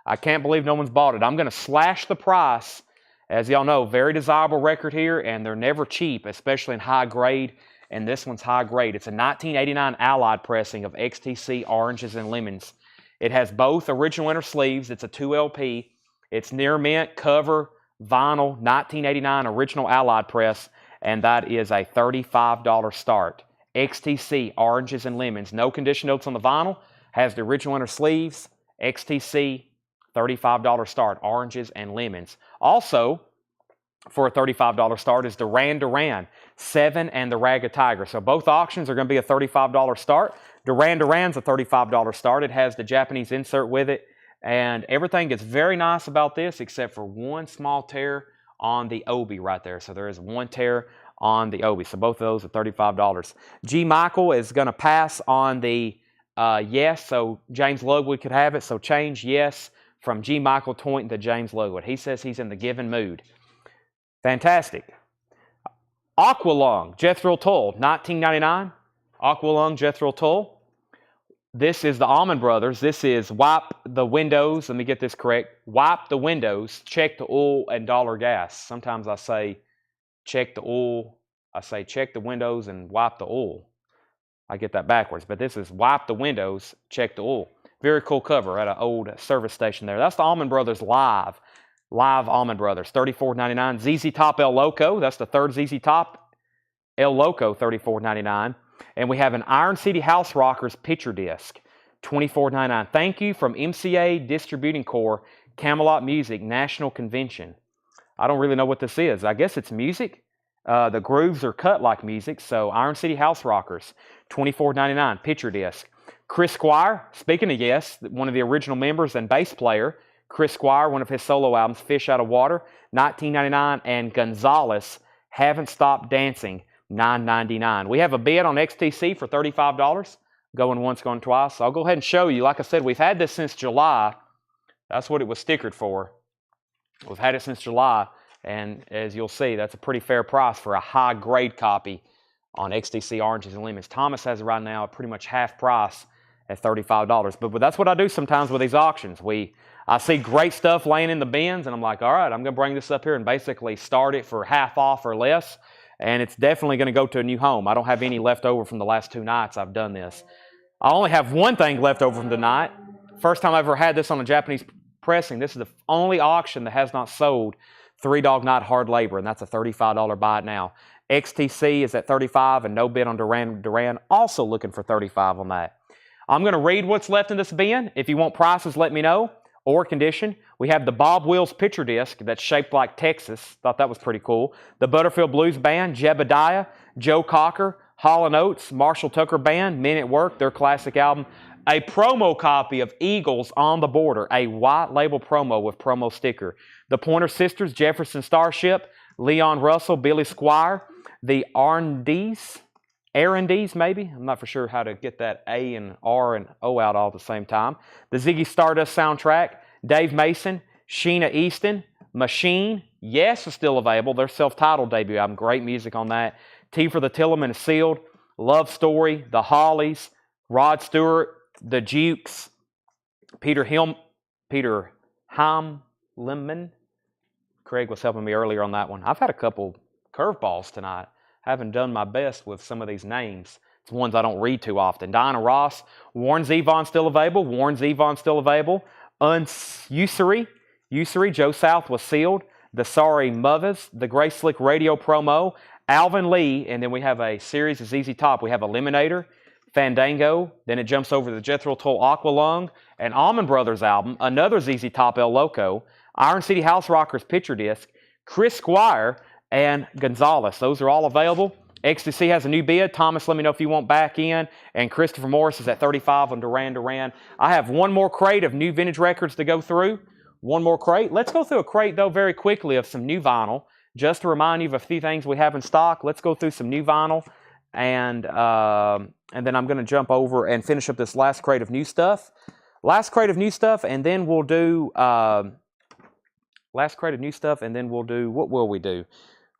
I can't believe no one's bought it. I'm going to slash the price. As y'all know, very desirable record here, and they're never cheap, especially in high grade. And this one's high grade. It's a 1989 Allied pressing of XTC Oranges and Lemons. It has both original inner sleeves. It's a 2 LP. It's near mint, cover, vinyl, 1989 original Allied press, and that is a $35 start. XTC Oranges and Lemons. No condition notes on the vinyl. Has the original inner sleeves. XTC, $35 start. Oranges and Lemons. Also, for a $35 start is Duran Duran, 7 and the Ragged Tiger. So both auctions are going to be a $35 start. Duran Duran's a $35 start. It has the Japanese insert with it. And everything is very nice about this except for one small tear on the obi right there. So there is one tear on the obi. So both of those are $35. G. Michael is going to pass on the yes. So James Ludwig could have it. So change yes from G. Michael Toynton to James Ludwig. He says he's in the giving mood. Fantastic. Aqualung, Jethro Tull, $19.99. Aqualung, Jethro Tull. This is the Allman Brothers. This is wipe the windows. Let me get this correct. Wipe the windows, check the oil, and dollar gas. Sometimes I say check the oil. I say check the windows and wipe the oil. I get that backwards. But this is wipe the windows, check the oil. Very cool cover at an old service station there. That's the Allman Brothers Live. Live Allman Brothers, $34.99. ZZ Top El Loco. That's the third ZZ Top. El Loco, $34.99. And we have an Iron City House Rockers picture disc, $24.99. Thank you from MCA Distributing Corps, Camelot Music National Convention. I don't really know what this is. I guess it's music. The grooves are cut like music. So Iron City House Rockers, $24.99, picture disc. Chris Squire, speaking of yes, one of the original members and bass player. Chris Squire, one of his solo albums, Fish Out of Water, $19.99. And Gonzalez, Haven't Stopped Dancing, $9.99. We have a bid on XTC for $35. Going once, going twice. So I'll go ahead and show you. Like I said, we've had this since July. That's what it was stickered for. We've had it since July. And as you'll see, that's a pretty fair price for a high-grade copy on XTC Oranges and Lemons. Thomas has it right now at pretty much half price at $35. But that's what I do sometimes with these auctions. I see great stuff laying in the bins, and I'm like, all right, I'm going to bring this up here and basically start it for half off or less. And it's definitely going to go to a new home. I don't have any left over from the last 2 nights I've done this. I only have one thing left over from tonight. First time I ever had this on a Japanese pressing. This is the only auction that has not sold 3 Dog Night Hard Labor, and that's a $35 buy it now. XTC is at $35 and no bid on Duran Duran. Also looking for $35 on that. I'm going to read what's left in this bin. If you want prices, let me know. Or condition. We have the Bob Wills picture disc that's shaped like Texas. Thought that was pretty cool. The Butterfield Blues Band, Jebediah, Joe Cocker, Hall & Oates, Marshall Tucker Band, Men at Work, their classic album. A promo copy of Eagles on the Border, a white label promo with promo sticker. The Pointer Sisters, Jefferson Starship, Leon Russell, Billy Squire, the R&Ds maybe. I'm not for sure how to get that A and R and O out all at the same time. The Ziggy Stardust soundtrack, Dave Mason, Sheena Easton, Machine, Yes is still available. Their self-titled debut album, great music on that. T for the Tillman is sealed. Love Story, The Hollies, Rod Stewart, The Jukes, Peter Hamleman. Craig was helping me earlier on that one. I've had a couple curveballs tonight. Haven't done my best with some of these names. It's ones I don't read too often. Diana Ross, Warren Zevon still available. Usury, Joe South was sealed. The Sorry Mothers, the Gray Slick Radio promo, Alvin Lee, and then we have a series of ZZ Top. We have Eliminator, Fandango, then it jumps over to the Jethro Tull Aqualung, an Allman Brothers album, another ZZ Top El Loco, Iron City House Rockers picture disc, Chris Squire, and Gonzalez. Those are all available. XTC has a new bid. Thomas, let me know if you want back in. And Christopher Morris is at 35 on Duran Duran. I have one more crate of new vintage records to go through. One more crate. Let's go through a crate, though, very quickly of some new vinyl. Just to remind you of a few things we have in stock. Let's go through some new vinyl. And then I'm going to jump over and finish up this last crate of new stuff. Last crate of new stuff, and then we'll do... last crate of new stuff, and then we'll do... What will we do?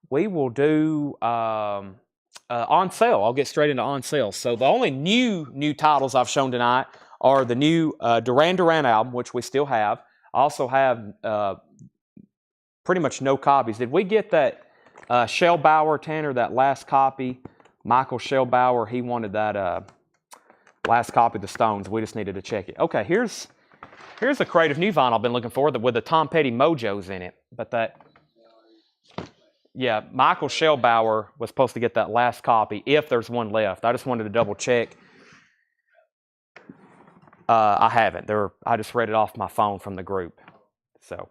We will do... on sale. I'll get straight into on sale. So the only new titles I've shown tonight are the new Duran Duran album, which we still have. I also have pretty much no copies. Did we get that Shellbauer, Tanner, that last copy? Michael Shellbauer, he wanted that last copy of the Stones. We just needed to check it. Okay, here's a crate of new vinyl I've been looking for with the Tom Petty Mojos in it. But that... Yeah, Michael Shellbauer was supposed to get that last copy if there's one left. I just wanted to double check. I haven't. I just read it off my phone from the group. So,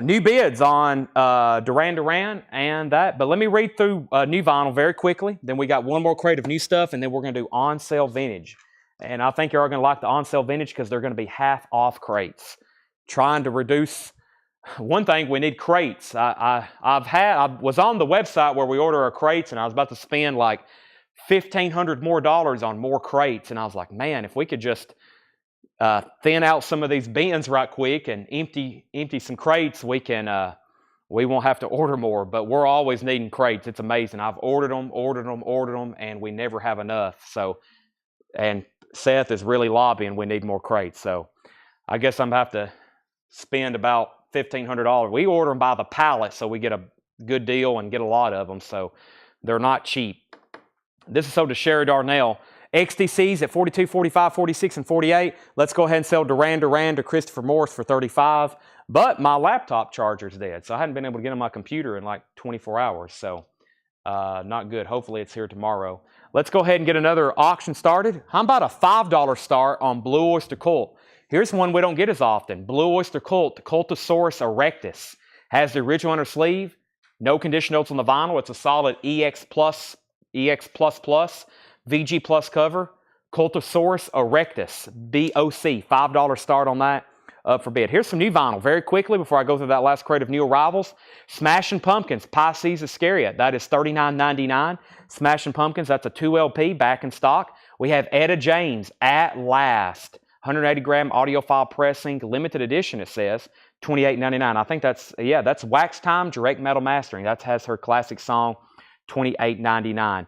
new bids on Duran Duran and that. But let me read through new vinyl very quickly. Then we got one more crate of new stuff, and then we're going to do on sale vintage. And I think you're going to like the on sale vintage because they're going to be half off crates. Trying to reduce... One thing, we need crates. I was on the website where we order our crates, and I was about to spend like $1,500 more on more crates, and I was like, man, if we could just thin out some of these bins right quick and empty some crates, we won't have to order more. But we're always needing crates. It's amazing. I've ordered them, and we never have enough. So, and Seth is really lobbying we need more crates. So, I guess I'm going to have to spend about $1,500. We order them by the pallet, so we get a good deal and get a lot of them, so they're not cheap. This is sold to Sherry Darnell. XTCs at 42, 45, 46, and 48. Let's go ahead and sell Duran Duran to Christopher Morris for 35. But my laptop charger's dead, so I hadn't been able to get on my computer in like 24 hours, so not good. Hopefully it's here tomorrow. Let's go ahead and get another auction started. How about a $5 start on Blue Oyster Cult? Here's one we don't get as often. Blue Oyster Cult, Cultosaurus erectus. Has the original on her sleeve. No condition notes on the vinyl. It's a solid EX+, VG Plus cover. Cultosaurus erectus, BOC. $5 start on that. Up for bid. Here's some new vinyl very quickly before I go through that last crate of new arrivals. Smashing Pumpkins, Pisces Iscariot. That is $39.99. Smashing Pumpkins, that's a 2 LP back in stock. We have Etta James, At Last. 180-gram audiophile pressing, limited edition, it says, $28.99. I think that's Wax Time Direct Metal Mastering. That has her classic song, $28.99.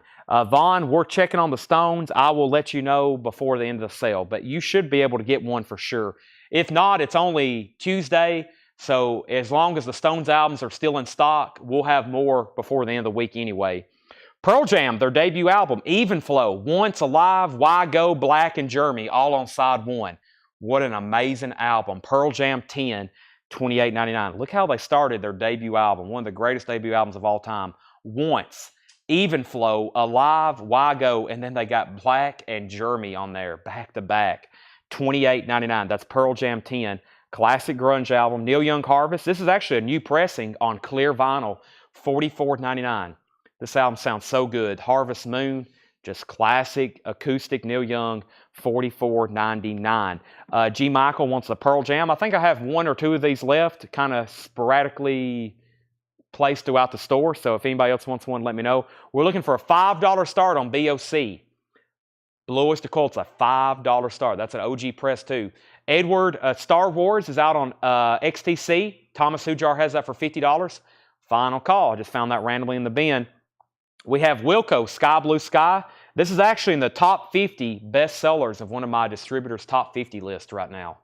Vaughn, we're checking on the Stones. I will let you know before the end of the sale, but you should be able to get one for sure. If not, it's only Tuesday, so as long as the Stones albums are still in stock, we'll have more before the end of the week anyway. Pearl Jam, their debut album, Even Flow, Once Alive, Why Go, Black, and Jeremy, all on side one. What an amazing album. Pearl Jam 10, $28.99. Look how they started their debut album, one of the greatest debut albums of all time. Once, Even Flow, Alive, Why Go, and then they got Black and Jeremy on there, back to back. $28.99. That's Pearl Jam 10. Classic grunge album. Neil Young Harvest. This is actually a new pressing on clear vinyl, $44.99. This album sounds so good. Harvest Moon, just classic acoustic Neil Young, $44.99. G. Michael wants a Pearl Jam. I think I have one or two of these left, kind of sporadically placed throughout the store. So if anybody else wants one, let me know. We're looking for a $5 start on BOC. Blue Oyster Cult's a $5 start. That's an OG press too. Edward, Star Wars is out on XTC. Thomas Hujar has that for $50. Final call. I just found that randomly in the bin. We have Wilco, Sky Blue Sky. This is actually in the top 50 best sellers of one of my distributors' top 50 lists right now.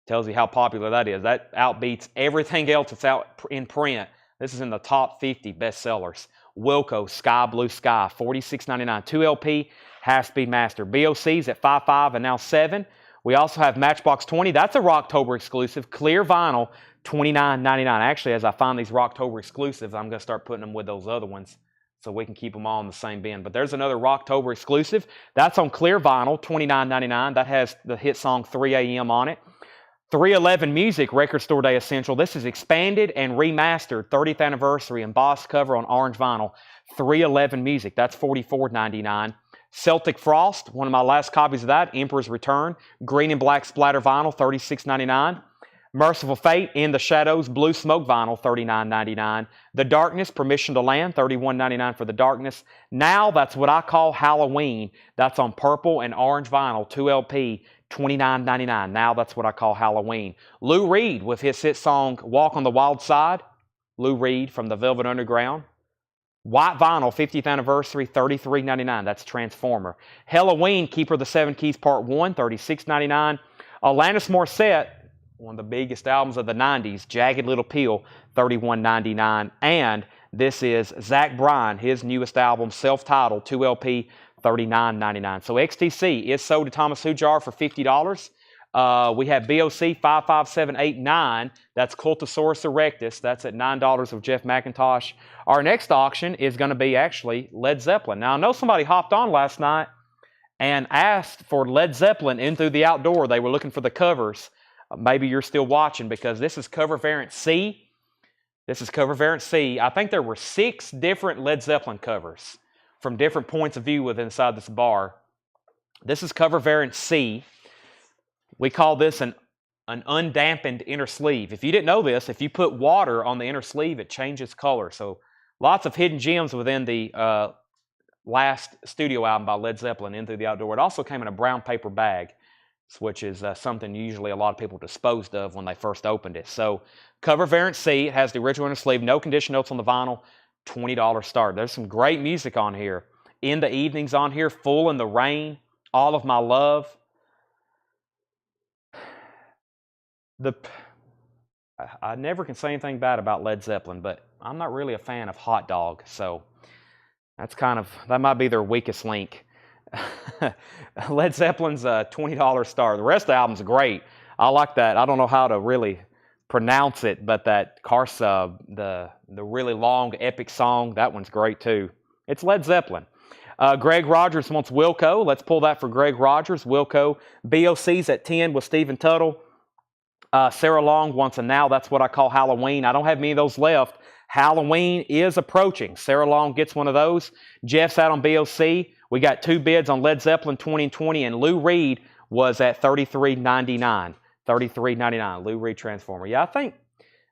Tells you how popular that is. That outbeats everything else that's out in print. This is in the top 50 best sellers. Wilco, Sky Blue Sky, $46.99. 2 LP, half-speed master. BOC's at 5.5 and now 7. We also have Matchbox 20. That's a Rocktober exclusive. Clear vinyl, $29.99. Actually, as I find these Rocktober exclusives, I'm going to start putting them with those other ones so we can keep them all in the same bin. But there's another Rocktober exclusive. That's on clear vinyl, $29.99. That has the hit song 3 AM on it. 311 Music Record Store Day Essential. This is expanded and remastered 30th anniversary embossed cover on orange vinyl. 311 Music. That's $44.99. Celtic Frost, one of my last copies of that, Emperor's Return, green and black splatter vinyl, $36.99. Merciful Fate, In the Shadows, blue smoke vinyl, $39.99. The Darkness, Permission to Land, $31.99 for The Darkness. Now, that's what I call Halloween. That's on purple and orange vinyl, 2LP, $29.99. Now, that's what I call Halloween. Lou Reed with his hit song, Walk on the Wild Side. Lou Reed from the Velvet Underground. White vinyl, 50th anniversary, $33.99. That's Transformer. Halloween, Keeper of the Seven Keys Part 1, $36.99. Alanis Morissette, one of the biggest albums of the 90s, Jagged Little Pill, $31.99. And this is Zach Bryan, his newest album, self-titled, 2LP, $39.99. So XTC is sold to Thomas Hujar for $50. We have BOC 55789. That's Cultosaurus erectus. That's at $9 of Jeff McIntosh. Our next auction is going to be actually Led Zeppelin. Now, I know somebody hopped on last night and asked for Led Zeppelin In Through the Outdoor. They were looking for the covers. Maybe you're still watching because this is cover variant C. This is cover variant C. I think there were 6 different Led Zeppelin covers from different points of view within inside this bar. This is cover variant C. We call this an undampened inner sleeve. If you didn't know this, if you put water on the inner sleeve, it changes color. So lots of hidden gems within the last studio album by Led Zeppelin, In Through the Outdoor. It also came in a brown paper bag, which is something usually a lot of people disposed of when they first opened it. So cover variant C, it has the original inner sleeve, no condition notes on the vinyl, $20 start. There's some great music on here. In the Evenings on here, Full in the Rain, All of My Love. I never can say anything bad about Led Zeppelin, but I'm not really a fan of Hot Dog, so that might be their weakest link. Led Zeppelin's a $20 star. The rest of the album's great. I like that. I don't know how to really pronounce it, but that car sub, the really long epic song, that one's great too. It's Led Zeppelin. Greg Rogers wants Wilco. Let's pull that for Greg Rogers. Wilco. BOC's at 10 with Stephen Tuttle. Sarah Long wants a Now That's What I Call Halloween. I don't have many of those left. Halloween is approaching. Sarah Long gets one of those. Jeff's out on BOC. We got 2 bids on Led Zeppelin 20 and 20, and Lou Reed was at $33.99. $33.99, Lou Reed Transformer. Yeah, I think,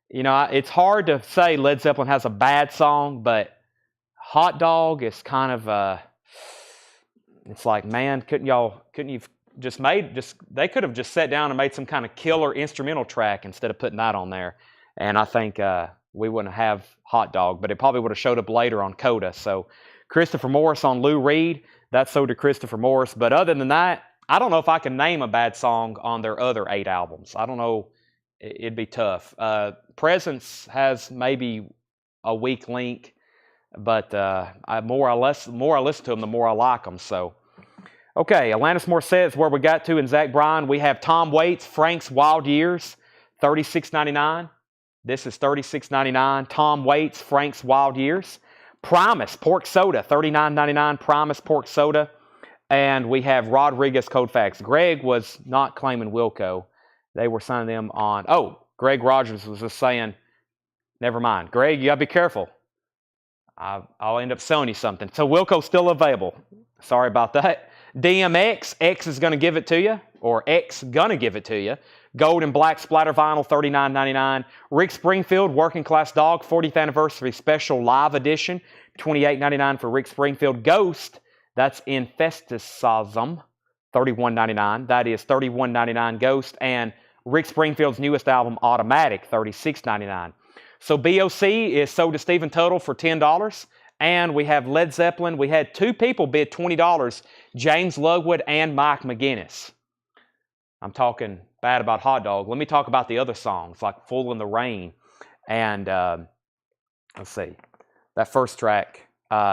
it's hard to say Led Zeppelin has a bad song, but Hot Dog is kind of, it's like, man, couldn't you they could have just sat down and made some kind of killer instrumental track instead of putting that on there. And I think we wouldn't have Hot Dog, but it probably would have showed up later on Coda. So Christopher Morris on Lou Reed, that's sold to Christopher Morris. But other than that, I don't know if I can name a bad song on their other 8 albums. I don't know. It'd be tough. Presence has maybe a weak link, but the more I listen to them, the more I like them. So, okay, Alanis Morissette is where we got to, and Zach Bryan. We have Tom Waits, Frank's Wild Years, $36.99. This is $36.99. Tom Waits, Frank's Wild Years. Primus, Pork Soda, $39.99. Primus, Pork Soda. And we have Rodriguez Code Facts. Greg was not claiming Wilco. They were signing them on. Oh, Greg Rogers was just saying, never mind. Greg, you got to be careful. I'll end up selling you something. So Wilco's still available. Sorry about that. DMX, X is going to give it to you, or X going to give it to you. Gold and black splatter vinyl, $39.99. Rick Springfield, Working Class Dog, 40th Anniversary Special Live Edition, $28.99 for Rick Springfield. Ghost, that's Infestism, $31.99. That is $31.99 Ghost. And Rick Springfield's newest album, Automatic, $36.99. So BOC is sold to Stephen Tuttle for $10. And we have Led Zeppelin. We had 2 people bid $20, James Lugwood and Mike McGinnis. I'm talking bad about Hot Dog. Let me talk about the other songs, like Full in the Rain. And let's see, that first track,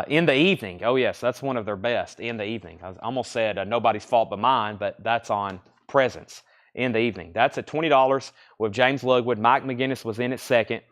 In the Evening. Oh, yes, that's one of their best, In the Evening. I almost said Nobody's Fault But Mine, but that's on Presence, In the Evening. That's at $20 with James Lugwood. Mike McGinnis was in at second.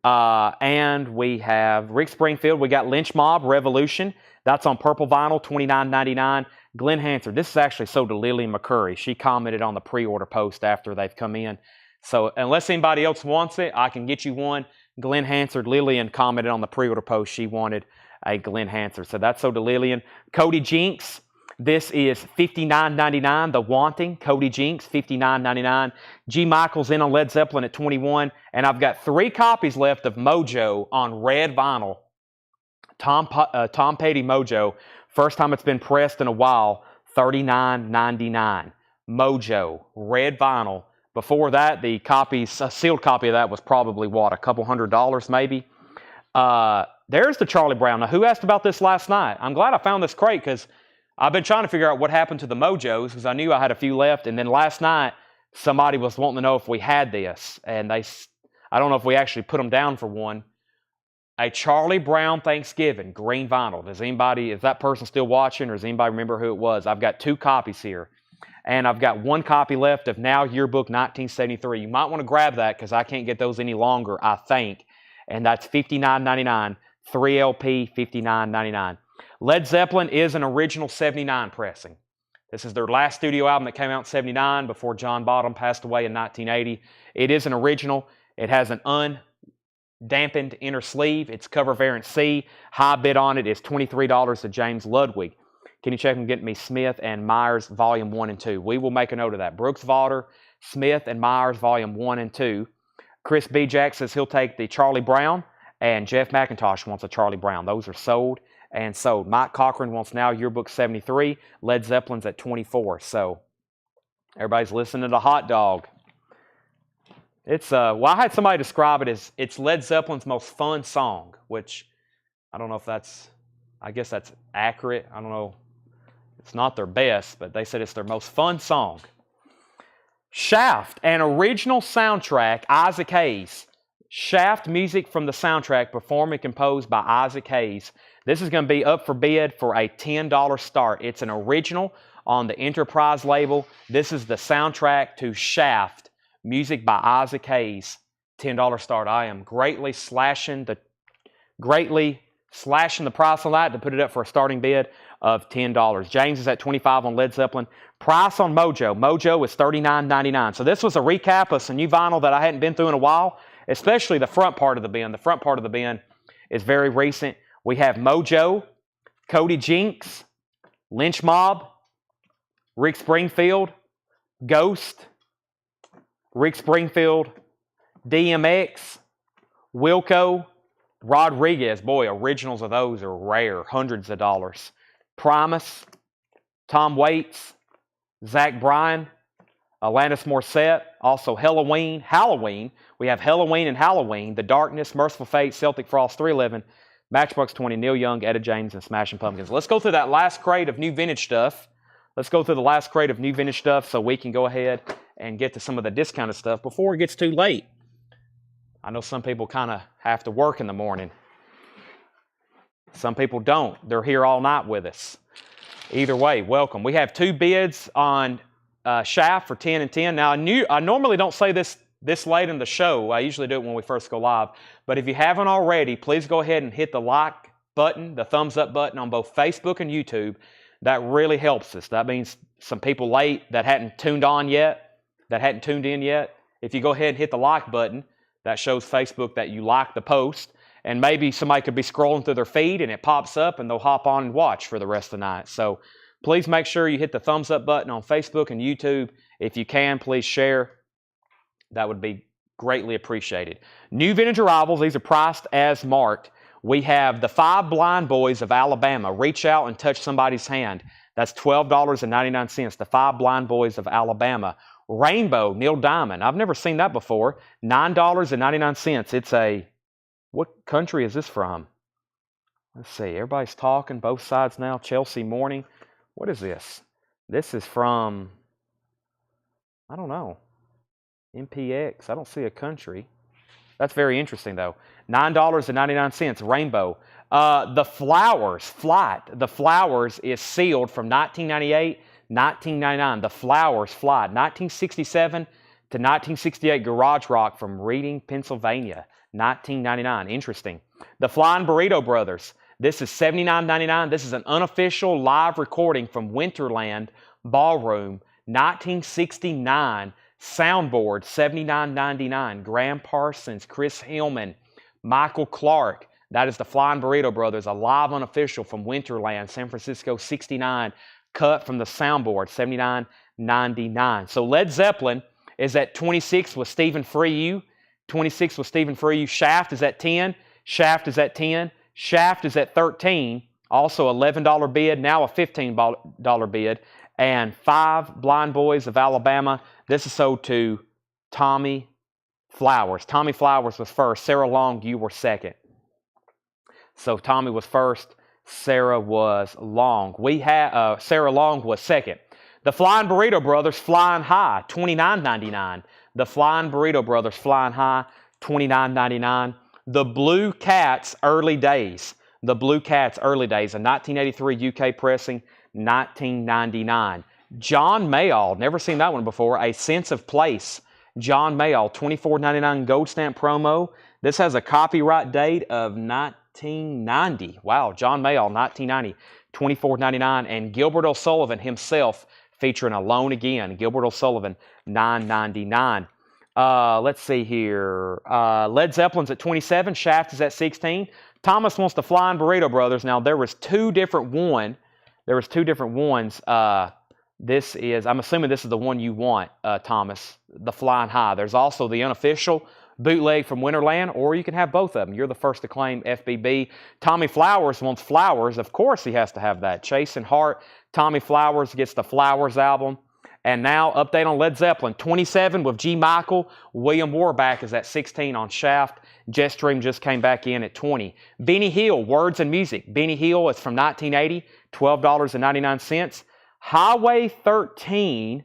And we have Rick Springfield. We got Lynch Mob, Revolution. That's on purple vinyl, $29.99. Glenn Hansard. This is actually sold to Lillian McCurry. She commented on the pre-order post after they've come in. So unless anybody else wants it, I can get you one. Glenn Hansard. Lillian commented on the pre-order post she wanted a Glenn Hansard. So that's sold to Lillian. Cody Jinks. This is $59.99. The Wanting. Cody Jinks, $59.99. G. Michael's in on Led Zeppelin at $21. And I've got 3 copies left of Mojo on red vinyl. Tom Petty Mojo. First time it's been pressed in a while. $39.99. Mojo. Red vinyl. Before that, the copies, a sealed copy of that was probably, what, a couple $100 maybe? There's the Charlie Brown. Now, who asked about this last night? I'm glad I found this crate because I've been trying to figure out what happened to the Mojos because I knew I had a few left. And then last night, somebody was wanting to know if we had this. And I don't know if we actually put them down for one. A Charlie Brown Thanksgiving, green vinyl. Is that person still watching or does anybody remember who it was? I've got 2 copies here. And I've got 1 copy left of Now Yearbook 1973. You might want to grab that because I can't get those any longer, I think. And that's $59.99. 3 LP, $59.99. Led Zeppelin is an original 79 pressing. This is their last studio album that came out in 79 before John Bonham passed away in 1980. It is an original. It has an undampened inner sleeve. It's cover variant C. High bid on it is $23 to James Ludwig. Can you check and get me Smith and Myers Volume 1 and 2? We will make a note of that. Brooks Valder, Smith and Myers Volume 1 and 2. Chris B. Jack says he'll take the Charlie Brown, and Jeff McIntosh wants a Charlie Brown. Those are sold and sold. Mike Cochran wants Now Yearbook 73. Led Zeppelin's at 24. So everybody's listening to Hot Dog. It's well, I had somebody describe it as it's Led Zeppelin's most fun song, which I don't know if that's, I guess that's accurate. I don't know. It's not their best, but they said it's their most fun song. Shaft, an original soundtrack, Isaac Hayes. Shaft music from the soundtrack, performed and composed by Isaac Hayes. This is going to be up for bid for a $10 start. It's an original on the Enterprise label. This is the soundtrack to Shaft, music by Isaac Hayes. $10 start. I am greatly slashing the price on that to put it up for a starting bid of $10. James is at $25 on Led Zeppelin. Price on Mojo. Mojo is $39.99. So this was a recap of some new vinyl that I hadn't been through in a while, especially the front part of the bin. The front part of the bin is very recent. We have Mojo, Cody Jinks, Lynch Mob, Rick Springfield, Ghost, Rick Springfield, DMX, Wilco, Rodriguez. Boy, originals of those are rare, hundreds of dollars. Primus, Tom Waits, Zach Bryan, Alanis Morissette, also Halloween. We have Halloween and Halloween, The Darkness, Merciful Fate, Celtic Frost 311, Matchbox 20, Neil Young, Etta James, and Smashing Pumpkins. Let's go through that last crate of new vintage stuff. So we can go ahead and get to some of the discounted stuff before it gets too late. I know some people kind of have to work in the morning. Some people don't. They're here all night with us. Either way, welcome. We have 2 bids on Shaft for 10 and 10. Now, I normally don't say this late in the show. I usually do it when we first go live. But if you haven't already, please go ahead and hit the like button, the thumbs up button on both Facebook and YouTube. That really helps us. That means some people late that hadn't tuned in yet, if you go ahead and hit the like button, that shows Facebook that you like the post. And maybe somebody could be scrolling through their feed and it pops up and they'll hop on and watch for the rest of the night. So please make sure you hit the thumbs up button on Facebook and YouTube. If you can, please share. That would be greatly appreciated. New vintage arrivals. These are priced as marked. We have the 5 Blind Boys of Alabama. Reach out and touch somebody's hand. That's $12.99. The 5 Blind Boys of Alabama. Rainbow, Neil Diamond. I've never seen that before. $9.99. It's a, what country is this from? Let's see. Everybody's talking, both sides now. Chelsea Morning. What is this? This is from, I don't know. MPX. I don't see a country. That's very interesting, though. $9.99. Rainbow. The Flowers Flight. The Flowers is sealed from 1998, 1999. The Flowers Flight. 1967 to 1968 Garage Rock from Reading, Pennsylvania. 1999. Interesting. The Flying Burrito Brothers. This is $79.99. This is an unofficial live recording from Winterland Ballroom, 1969. Soundboard, $79.99. Graham Parsons, Chris Hillman, Michael Clark. That is the Flying Burrito Brothers, a live unofficial from Winterland, San Francisco, 69. Cut from the soundboard, $79.99. So Led Zeppelin is at 26 with Stephen Freyu. 26 with Stephen Freyu. Shaft is at 10. Shaft is at 10. Shaft is at 13. Also $11 bid, now a $15 bid. And 5 Blind Boys of Alabama. This is sold to Tommy Flowers. Tommy Flowers was first. Sarah Long, you were second. So Tommy was first. Sarah was long. Sarah Long was second. The Flying Burrito Brothers, Flying High, $29.99. The Flying Burrito Brothers, Flying High, $29.99. The Blue Cats, Early Days. The Blue Cats, Early Days, a 1983 UK pressing, $19.99. John Mayall, never seen that one before, A Sense of Place. John Mayall, $24.99 gold stamp promo. This has a copyright date of 1990. Wow, John Mayall, 1990, $24.99. And Gilbert O'Sullivan himself featuring Alone Again. Gilbert O'Sullivan, $9.99. Let's see here. Led Zeppelin's at 27. Shaft is at 16. Thomas wants the Flying Burrito Brothers. Now, there was two different ones. This is, I'm assuming this is the one you want, Thomas, the Flying High. There's also the unofficial bootleg from Winterland, or you can have both of them. You're the first to claim FBB. Tommy Flowers wants Flowers. Of course he has to have that. Chase and Hart. Tommy Flowers gets the Flowers album. And now, update on Led Zeppelin. 27 with G. Michael. William Warback is at 16 on Shaft. Jetstream just came back in at 20. Benny Hill, Words and Music. Benny Hill is from 1980, $12.99. Highway 13,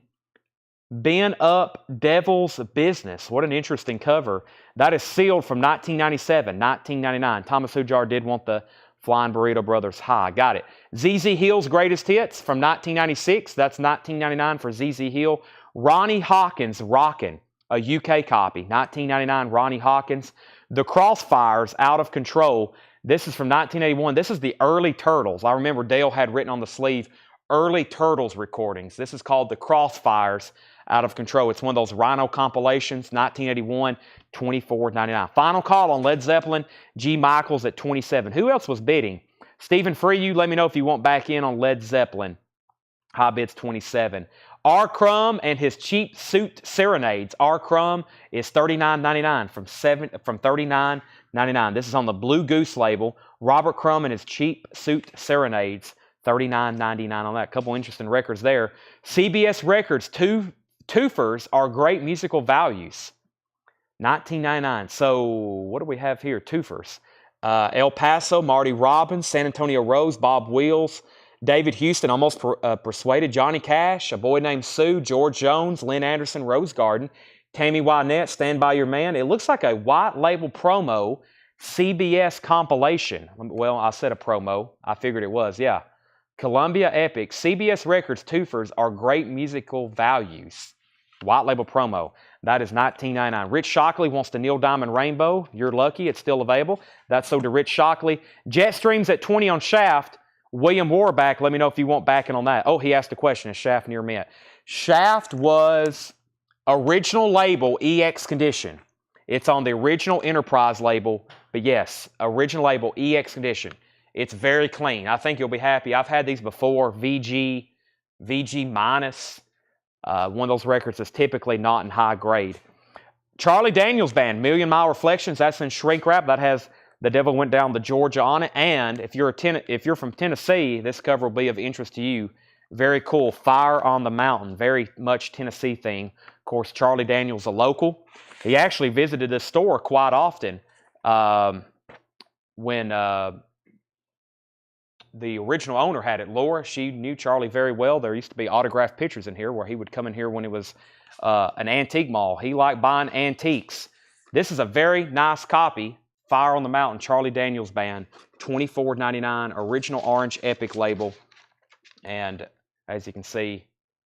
Ben Up Devil's Business. What an interesting cover. That is sealed from 1997, 1999. Thomas Hujar did want the Flying Burrito Brothers High. Got it. ZZ Hill's Greatest Hits from 1996. That's 1999 for ZZ Hill. Ronnie Hawkins, Rockin', a UK copy. 1999, Ronnie Hawkins. The Crossfires, Out of Control. This is from 1981. This is the early Turtles. I remember Dale had written on the sleeve, early Turtles recordings. This is called The Crossfires, Out of Control. It's one of those Rhino compilations, 1981, $24.99. Final call on Led Zeppelin. G. Michaels at 27. Who else was bidding? Stephen Freyu, let me know if you want back in on Led Zeppelin. High bid's 27. R. Crumb and his Cheap Suit Serenades. R. Crumb is $39.99 from $39.99. This is on the Blue Goose label. Robert Crumb and his Cheap Suit Serenades, $39.99 on that. Couple interesting records there. CBS Records, Twofers Are Great Musical Values, $19.99. So what do we have here? Twofers. El Paso, Marty Robbins, San Antonio Rose, Bob Wills, David Houston, Almost Persuaded, Johnny Cash, A Boy Named Sue, George Jones, Lynn Anderson, Rose Garden, Tammy Wynette, Stand By Your Man. It looks like a white label promo CBS compilation. Well, I said a promo. I figured it was, yeah. Columbia Epic, CBS Records, Twofers Are Great Musical Values. White label promo. That is $19.99. Rich Shockley wants the Neil Diamond Rainbow. You're lucky. It's still available. That's sold to Rich Shockley. Jetstream's at 20 on Shaft. William Warback, let me know if you want backing on that. Oh, he asked a question. Is Shaft near mint? Shaft was original label EX Condition. It's on the original Enterprise label. But yes, original label EX Condition. It's very clean. I think you'll be happy. I've had these before. VG minus. One of those records that's typically not in high grade. Charlie Daniels Band, Million Mile Reflections. That's in shrink wrap. That has The Devil Went Down to Georgia on it. And if you're from Tennessee, this cover will be of interest to you. Very cool. Fire on the Mountain. Very much Tennessee theme. Of course, Charlie Daniels, a local. He actually visited this store quite often when the original owner had it. Laura, she knew Charlie very well. There used to be autographed pictures in here where he would come in here when it was an antique mall. He liked buying antiques. This is a very nice copy. Fire on the Mountain, Charlie Daniels Band, $24.99, original orange Epic label. And as you can see,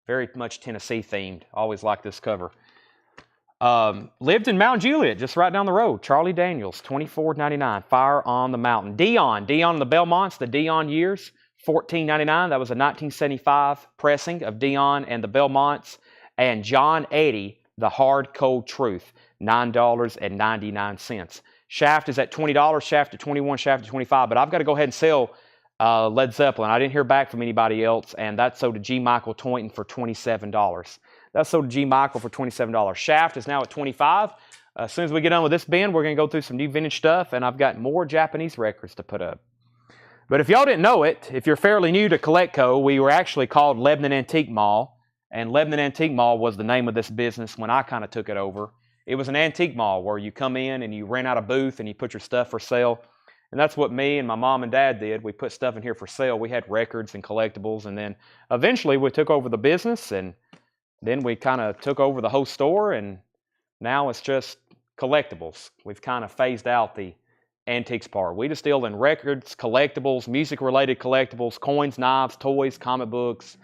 very much Tennessee themed. Always like this cover. Lived in Mount Juliet, just right down the road. Charlie Daniels, $24.99. Fire on the Mountain. Dion and the Belmonts, the Dion years, $14.99. That was a 1975 pressing of Dion and the Belmonts. And John Eddy, The Hard Cold Truth, $9.99. Shaft is at $20, Shaft at $21, Shaft at $25. But I've got to go ahead and sell Led Zeppelin. I didn't hear back from anybody else, and that sold to G. Michael Toynton for $27. That sold to G. Michael for $27. Shaft is now at $25. As soon as we get done with this bin, we're going to go through some new vintage stuff, and I've got more Japanese records to put up. But if y'all didn't know it, if you're fairly new to Colectco, we were actually called Lebanon Antique Mall, and Lebanon Antique Mall was the name of this business when I kind of took it over. It was an antique mall where you come in and you rent out a booth and you put your stuff for sale. And that's what me and my mom and dad did. We put stuff in here for sale. We had records and collectibles, and then eventually we took over the business, and then we kind of took over the whole store, and now it's just collectibles. We've kind of phased out the antiques part. We just deal in records, collectibles, music-related collectibles, coins, knives, toys, comic books,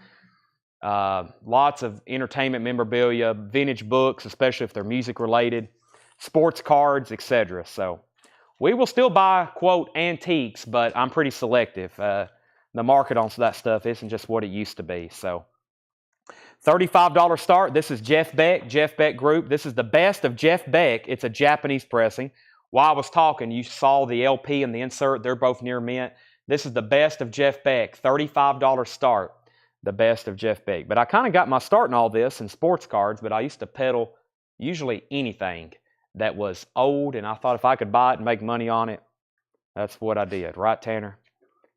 lots of entertainment memorabilia, vintage books, especially if they're music-related, sports cards, etc. So we will still buy, quote, antiques, but I'm pretty selective. The market on that stuff isn't just what it used to be. So $35 start. This is Jeff Beck Group. This is the best of Jeff Beck. It's a Japanese pressing. While I was talking, you saw the LP and the insert. They're both near mint. This is the best of Jeff Beck. $35 start. The best of Jeff Beck. But I kind of got my start in all this in sports cards, but I used to peddle usually anything that was old, and I thought if I could buy it and make money on it, that's what I did. Right, Tanner?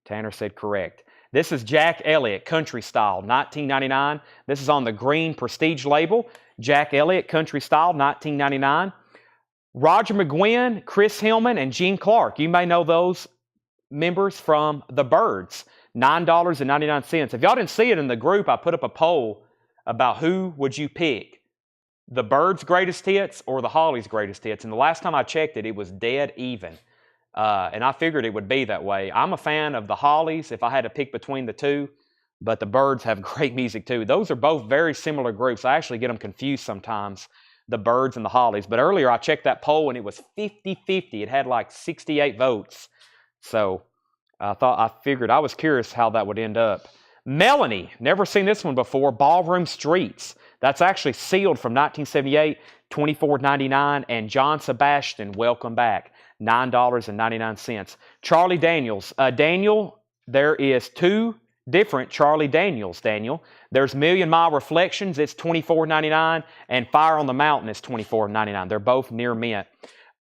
Tanner said correct. This is Jack Elliott, Country Style, $19.99. This is on the green Prestige label. Jack Elliott, Country Style, $19.99. Roger McGuinn, Chris Hillman, and Gene Clark. You may know those members from the Byrds, $9.99. If y'all didn't see it in the group, I put up a poll about who would you pick, the Byrds' greatest hits or the Hollies' greatest hits. And the last time I checked it, it was dead even. And I figured it would be that way. I'm a fan of the Hollies if I had to pick between the two, but the Byrds have great music too. Those are both very similar groups. I actually get them confused sometimes, the Byrds and the Hollies. But earlier I checked that poll and it was 50-50. It had like 68 votes. So I figured, I was curious how that would end up. Melanie, never seen this one before, Ballroom Streets. That's actually sealed from 1978, $24.99. And John Sebastian, Welcome Back, $9.99. Charlie Daniels. Daniel, there is two different Charlie Daniels, Daniel. There's Million Mile Reflections, it's $24.99, and Fire on the Mountain is $24.99. They're both near mint.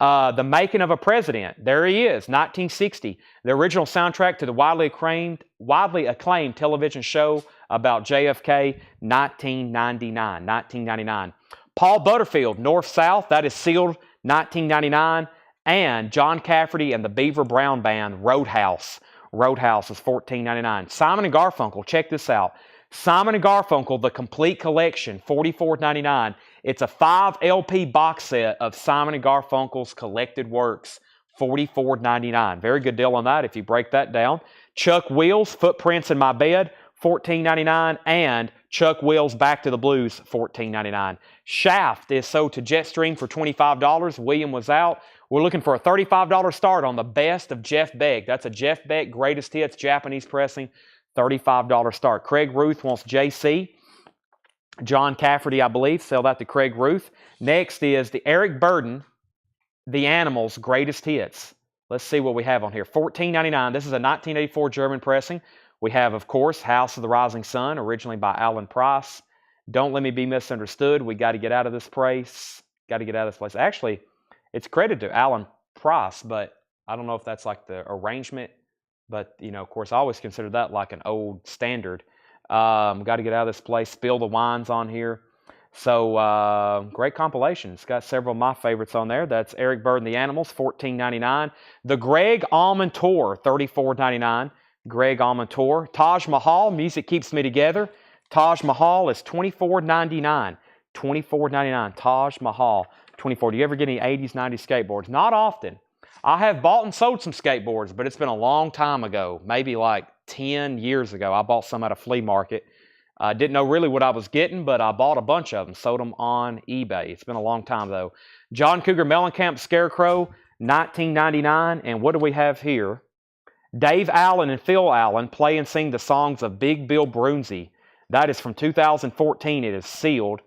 The Making of a President, there he is, 1960. The original soundtrack to the widely acclaimed television show about JFK, 1999. Paul Butterfield, North South, that is sealed, 1999. And John Cafferty and the Beaver Brown Band, Roadhouse. Roadhouse is $14.99. Simon & Garfunkel, check this out. Simon & Garfunkel, The Complete Collection, $44.99. It's a 5 LP box set of Simon & Garfunkel's collected works, $44.99. Very good deal on that if you break that down. Chuck Wills, Footprints in My Bed, $14.99. And Chuck Wills, Back to the Blues, $14.99. Shaft is sold to Jetstream for $25. William was out. We're looking for a $35 start on the best of Jeff Beck. That's a Jeff Beck Greatest Hits Japanese pressing, $35 start. Craig Ruth wants JC. John Cafferty, I believe, sell that to Craig Ruth. Next is the Eric Burden, The Animals Greatest Hits. Let's see what we have on here. $14.99. This is a 1984 German pressing. We have, of course, House of the Rising Sun, originally by Alan Price. Don't Let Me Be Misunderstood. We got to get out of this place. Actually, it's credited to Alan Price, but I don't know if that's like the arrangement. But, you know, of course, I always consider that like an old standard. Got to get out of this place. Spill the Wine's on here. So, great compilation. It's got several of my favorites on there. That's Eric Bird and the Animals, $14.99. The Greg Allman Tour, $34.99. Greg Allman Tour. Taj Mahal, Music Keeps Me Together. Taj Mahal is $24.99. $24.99. Taj Mahal, $24. Do you ever get any 80s, 90s skateboards? Not often. I have bought and sold some skateboards, but it's been a long time ago, maybe like 10 years ago. I bought some at a flea market. I didn't know really what I was getting, but I bought a bunch of them, sold them on eBay. It's been a long time, though. John Cougar Mellencamp Scarecrow, $19.99. And what do we have here? Dave Allen and Phil Allen play and sing the songs of Big Bill Broonzy. That is from 2014. It is sealed.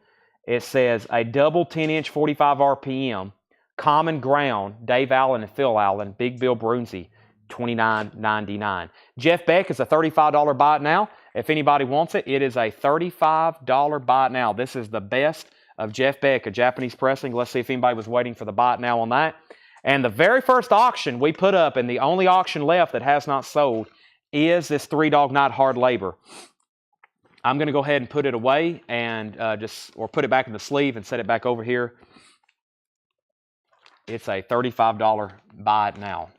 It says a double 10-inch 45 RPM. Common Ground, Dave Allen and Phil Allen, Big Bill Broonzy, $29.99. Jeff Beck is a $35 buy it now. If anybody wants it, it is a $35 buy it now. This is the best of Jeff Beck, a Japanese pressing. Let's see if anybody was waiting for the buy it now on that. And the very first auction we put up, and the only auction left that has not sold, is this Three Dog Night Hard Labor. I'm going to go ahead and put it away and or put it back in the sleeve and set it back over here. It's a $35 buy it now.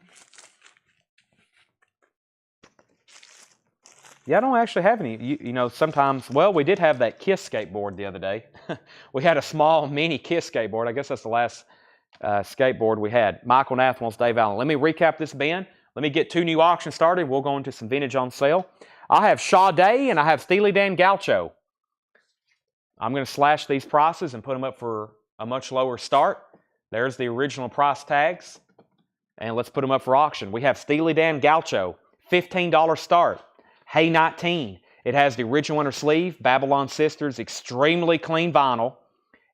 Yeah, I don't actually have any. You know, sometimes, well, we did have that KISS skateboard the other day. We had a small mini KISS skateboard. I guess that's the last skateboard we had. Michael Nath wants Dave Allen. Let me recap this bin. Let me get 2 new auctions started. We'll go into some vintage on sale. I have Sade and I have Steely Dan Gaucho. I'm going to slash these prices and put them up for a much lower start. There's the original price tags. And let's put them up for auction. We have Steely Dan Gaucho, $15 start. Hey 19. It has the original inner sleeve, Babylon Sisters, extremely clean vinyl.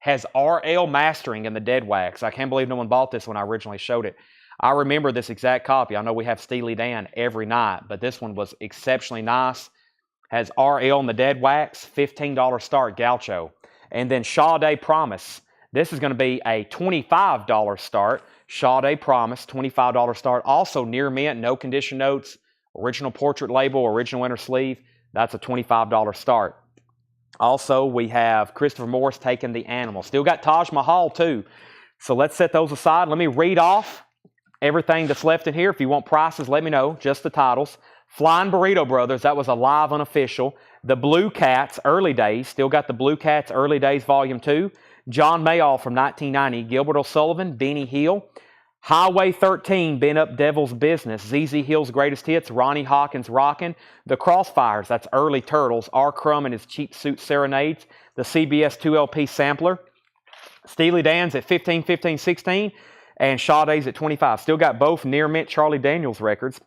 Has RL mastering in the dead wax. I can't believe no one bought this when I originally showed it. I remember this exact copy. I know we have Steely Dan every night, but this one was exceptionally nice. Has RL in the dead wax, $15 start Gaucho. And then Sade Promise. This is going to be a $25 start. Sade Promise, $25 start. Also near mint, no condition notes, original portrait label, original inner sleeve. That's a $25 start. Also, we have Christopher Morris taking the Animal. Still got Taj Mahal, too. So let's set those aside. Let me read off everything that's left in here. If you want prices, let me know. Just the titles. Flying Burrito Brothers, that was a live unofficial. The Blue Cats, Early Days. Still got the Blue Cats, Early Days, Volume 2. John Mayall from 1990. Gilbert O'Sullivan, Beanie Hill. Highway 13, Been Up Devil's Business, ZZ Hill's Greatest Hits, Ronnie Hawkins Rockin', The Crossfires, that's Early Turtles, R. Crumb and His Cheap Suit Serenades, the CBS 2LP Sampler, Steely Dan's at 15, 15, 16, and Sade's at 25. Still got both near mint Charlie Daniels records,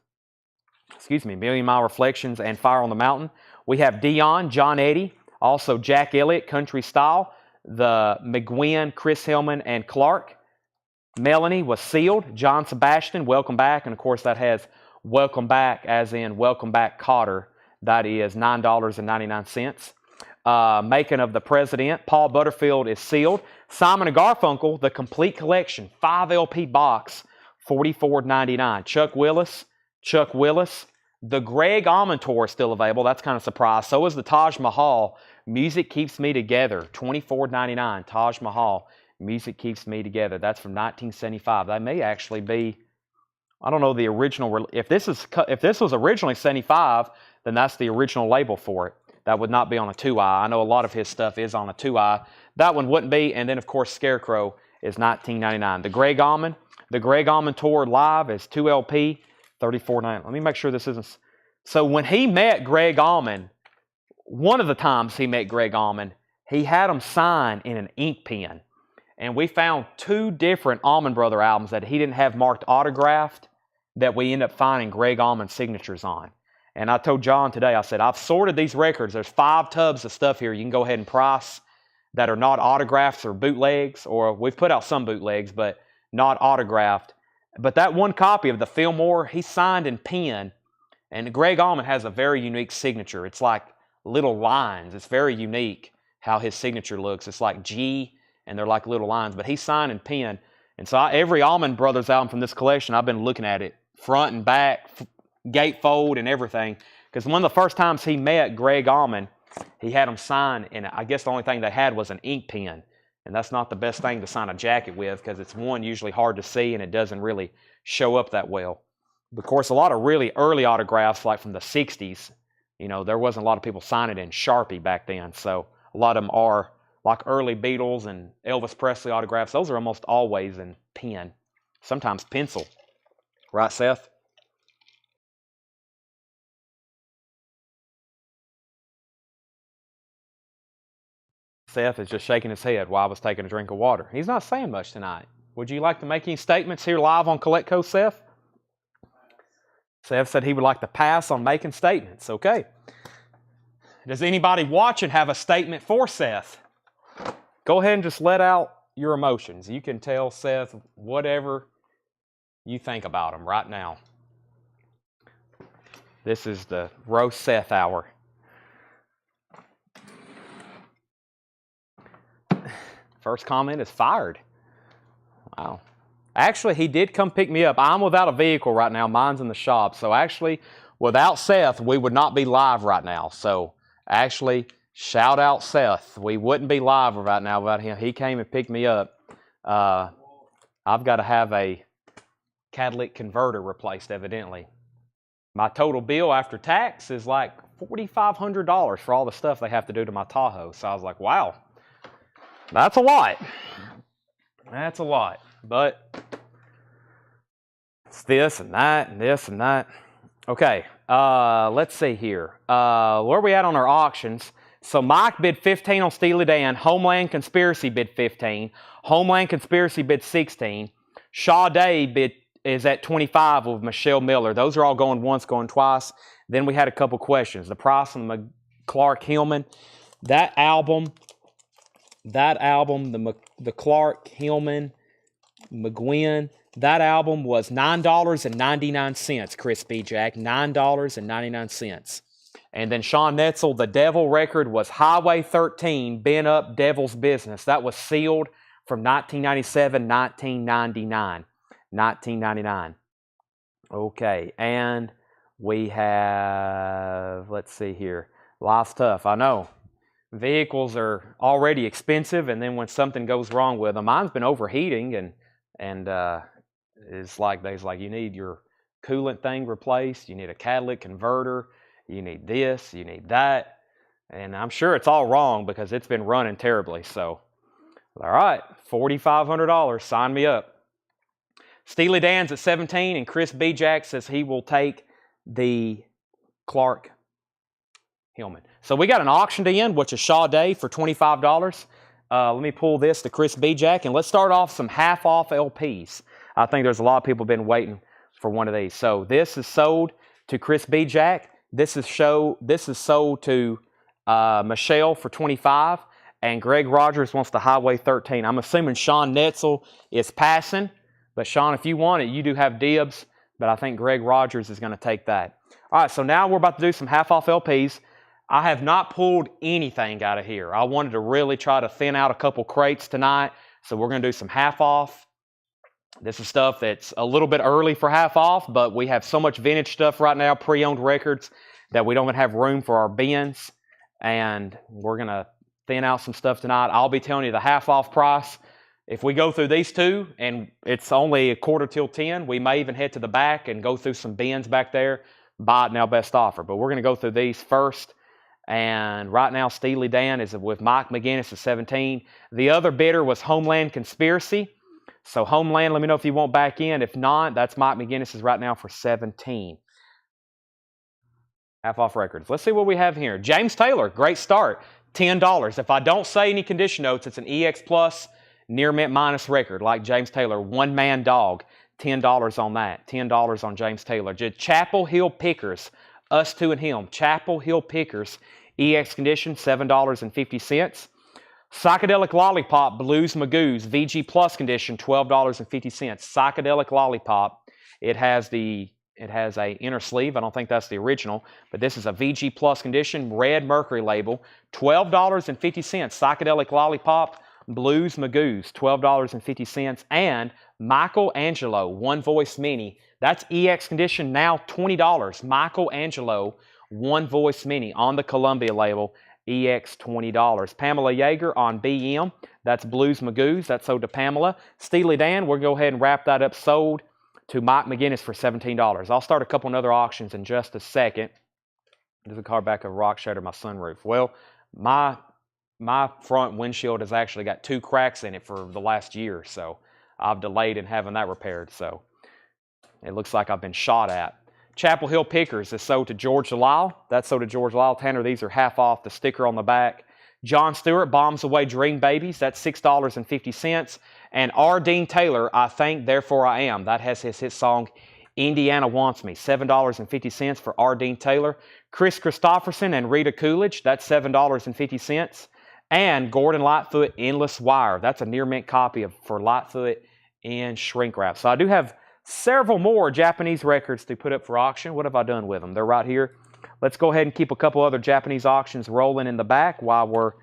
Million Mile Reflections and Fire on the Mountain. We have Dion, John Eddie, also Jack Elliott, Country Style, the McGuinn, Chris Hillman, and Clark. Melanie was sealed. John Sebastian, Welcome Back. And, of course, that has Welcome Back as in Welcome Back Cotter. That is $9.99. Making of the President. Paul Butterfield is sealed. Simon & Garfunkel, The Complete Collection, 5 LP box, $44.99. Chuck Willis. The Greg Allman Tour is still available. That's kind of a surprise. So is the Taj Mahal. Music Keeps Me Together, $24.99. Taj Mahal. Music Keeps Me Together. That's from 1975. That may actually be, I don't know the original. If this was originally 75, then that's the original label for it. That would not be on a 2i. I know a lot of his stuff is on a 2i. That one wouldn't be. And then, of course, Scarecrow is $19.99. The Greg Allman Tour Live is 2LP, $34.99. Let me make sure this isn't. So when he met Greg Allman, one of the times he met Greg Allman, he had him sign in an ink pen. And we found 2 different Allman Brother albums that he didn't have marked autographed that we ended up finding Greg Allman signatures on. And I told John today, I said, I've sorted these records. There's 5 tubs of stuff here you can go ahead and price that are not autographs or bootlegs, or we've put out some bootlegs, but not autographed. But that one copy of the Fillmore, he signed in pen, and Greg Allman has a very unique signature. It's like little lines. It's very unique how his signature looks. It's like G, and they're like little lines, but he signed in pen. And so every Allman Brothers album from this collection, I've been looking at it front and back, gatefold and everything. Because one of the first times he met Greg Allman, he had him sign, and I guess the only thing they had was an ink pen. And that's not the best thing to sign a jacket with because it's, one, usually hard to see, and it doesn't really show up that well. Of course, a lot of really early autographs, like from the 60s, you know, there wasn't a lot of people signing in Sharpie back then. So a lot of them are like early Beatles and Elvis Presley autographs. Those are almost always in pen, sometimes pencil. Right, Seth? Seth is just shaking his head while I was taking a drink of water. He's not saying much tonight. Would you like to make any statements here live on Collectco, Seth? Seth said he would like to pass on making statements. Okay. Does anybody watching have a statement for Seth? Go ahead and just let out your emotions. You can tell Seth whatever you think about him right now. This is the roast Seth hour. First comment is fired. Wow. Actually, he did come pick me up. I'm without a vehicle right now. Mine's in the shop. So actually, without Seth, we would not be live right now. So actually, shout out Seth. We wouldn't be live right now without him. He came and picked me up. I've got to have a catalytic converter replaced, evidently. My total bill after tax is like $4,500 for all the stuff they have to do to my Tahoe. So I was like, wow, that's a lot. That's a lot. But it's this and that and this and that. Okay, let's see here. Where are we at on our auctions? So Mike bid 15 on Steely Dan. Homeland Conspiracy bid 15. Homeland Conspiracy bid 16. Sade is at 25 with Michelle Miller. Those are all going once, going twice. Then we had a couple questions. The price on the Clark Hillman. That album, the Clark Hillman McGuinn, that album was $9.99, Chris B. Jack, $9.99. And then Sean Netzel, the Devil record was Highway 13, Been Up Devil's Business. That was sealed from 1997, 1999. Okay, and we have, let's see here, life's tough, I know. Vehicles are already expensive, and then when something goes wrong with them, mine's been overheating, and it's like you need your coolant thing replaced, you need a catalytic converter, you need this, you need that, and I'm sure it's all wrong because it's been running terribly. So, all right, $4,500, sign me up. Steely Dan's at 17, and Chris B. Jack says he will take the Clark Hillman. So we got an auction to end, which is Sade for $25. Let me pull this to Chris B. Jack, and let's start off some half-off LPs. I think there's a lot of people been waiting for one of these. So this is sold to Chris B. Jack. This is sold to Michelle for $25, and Greg Rogers wants the Highway 13. I'm assuming Sean Netzel is passing, but Sean, if you want it, you do have dibs, but I think Greg Rogers is going to take that. All right, so now we're about to do some half-off LPs. I have not pulled anything out of here. I wanted to really try to thin out a couple crates tonight, so we're going to do some half-off. This is stuff that's a little bit early for half-off, but we have so much vintage stuff right now, pre-owned records, that we don't even have room for our bins, and we're going to thin out some stuff tonight. I'll be telling you the half-off price. If we go through these two, and it's only a quarter till 10, we may even head to the back and go through some bins back there, buy it now best offer. But we're going to go through these first. And right now, Steely Dan is with Mike McGinnis at 17. The other bidder was Homeland Conspiracy. So Homeland, let me know if you want back in. If not, that's Mike McGinnis right now for 17. Half off records. Let's see what we have here. James Taylor, great start, $10. If I don't say any condition notes, it's an EX Plus near mint minus record like James Taylor. One man dog, $10 on that. $10 on James Taylor. Chapel Hill Pickers. Us Two and Him, Chapel Hill Pickers, EX condition, $7.50. Psychedelic Lollipop, Blues Magoos, VG Plus condition, $12.50. Psychedelic Lollipop, it has a inner sleeve. I don't think that's the original, but this is a VG Plus condition, red mercury label, $12.50. Psychedelic Lollipop, Blues Magoos, $12.50. And Michelangelo, One Voice Mini. That's EX condition now, $20. Michelangelo, One Voice Mini on the Columbia label, EX $20. Pamela Yeager on BM. That's Blues Magoos. That's sold to Pamela. Steely Dan, we'll go ahead and wrap that up. Sold to Mike McGinnis for $17. I'll start a couple other auctions in just a second. There's a car back of rock shattered my sunroof. Well, my front windshield has actually got 2 cracks in it for the last year, so I've delayed in having that repaired. So it looks like I've been shot at. Chapel Hill Pickers is sold to George Delisle. That's sold to George Delisle. Tanner, these are half off, the sticker on the back. Jon Stewart, Bombs Away Dream Babies, that's $6.50. And R. Dean Taylor, I Think, Therefore I Am. That has his hit song, Indiana Wants Me, $7.50 for R. Dean Taylor. Chris Christopherson and Rita Coolidge, that's $7.50. And Gordon Lightfoot, Endless Wire. That's a near mint copy for Lightfoot in shrink wrap. So I do have several more Japanese records to put up for auction. What have I done with them? They're right here. Let's go ahead and keep a couple other Japanese auctions rolling in the back while we're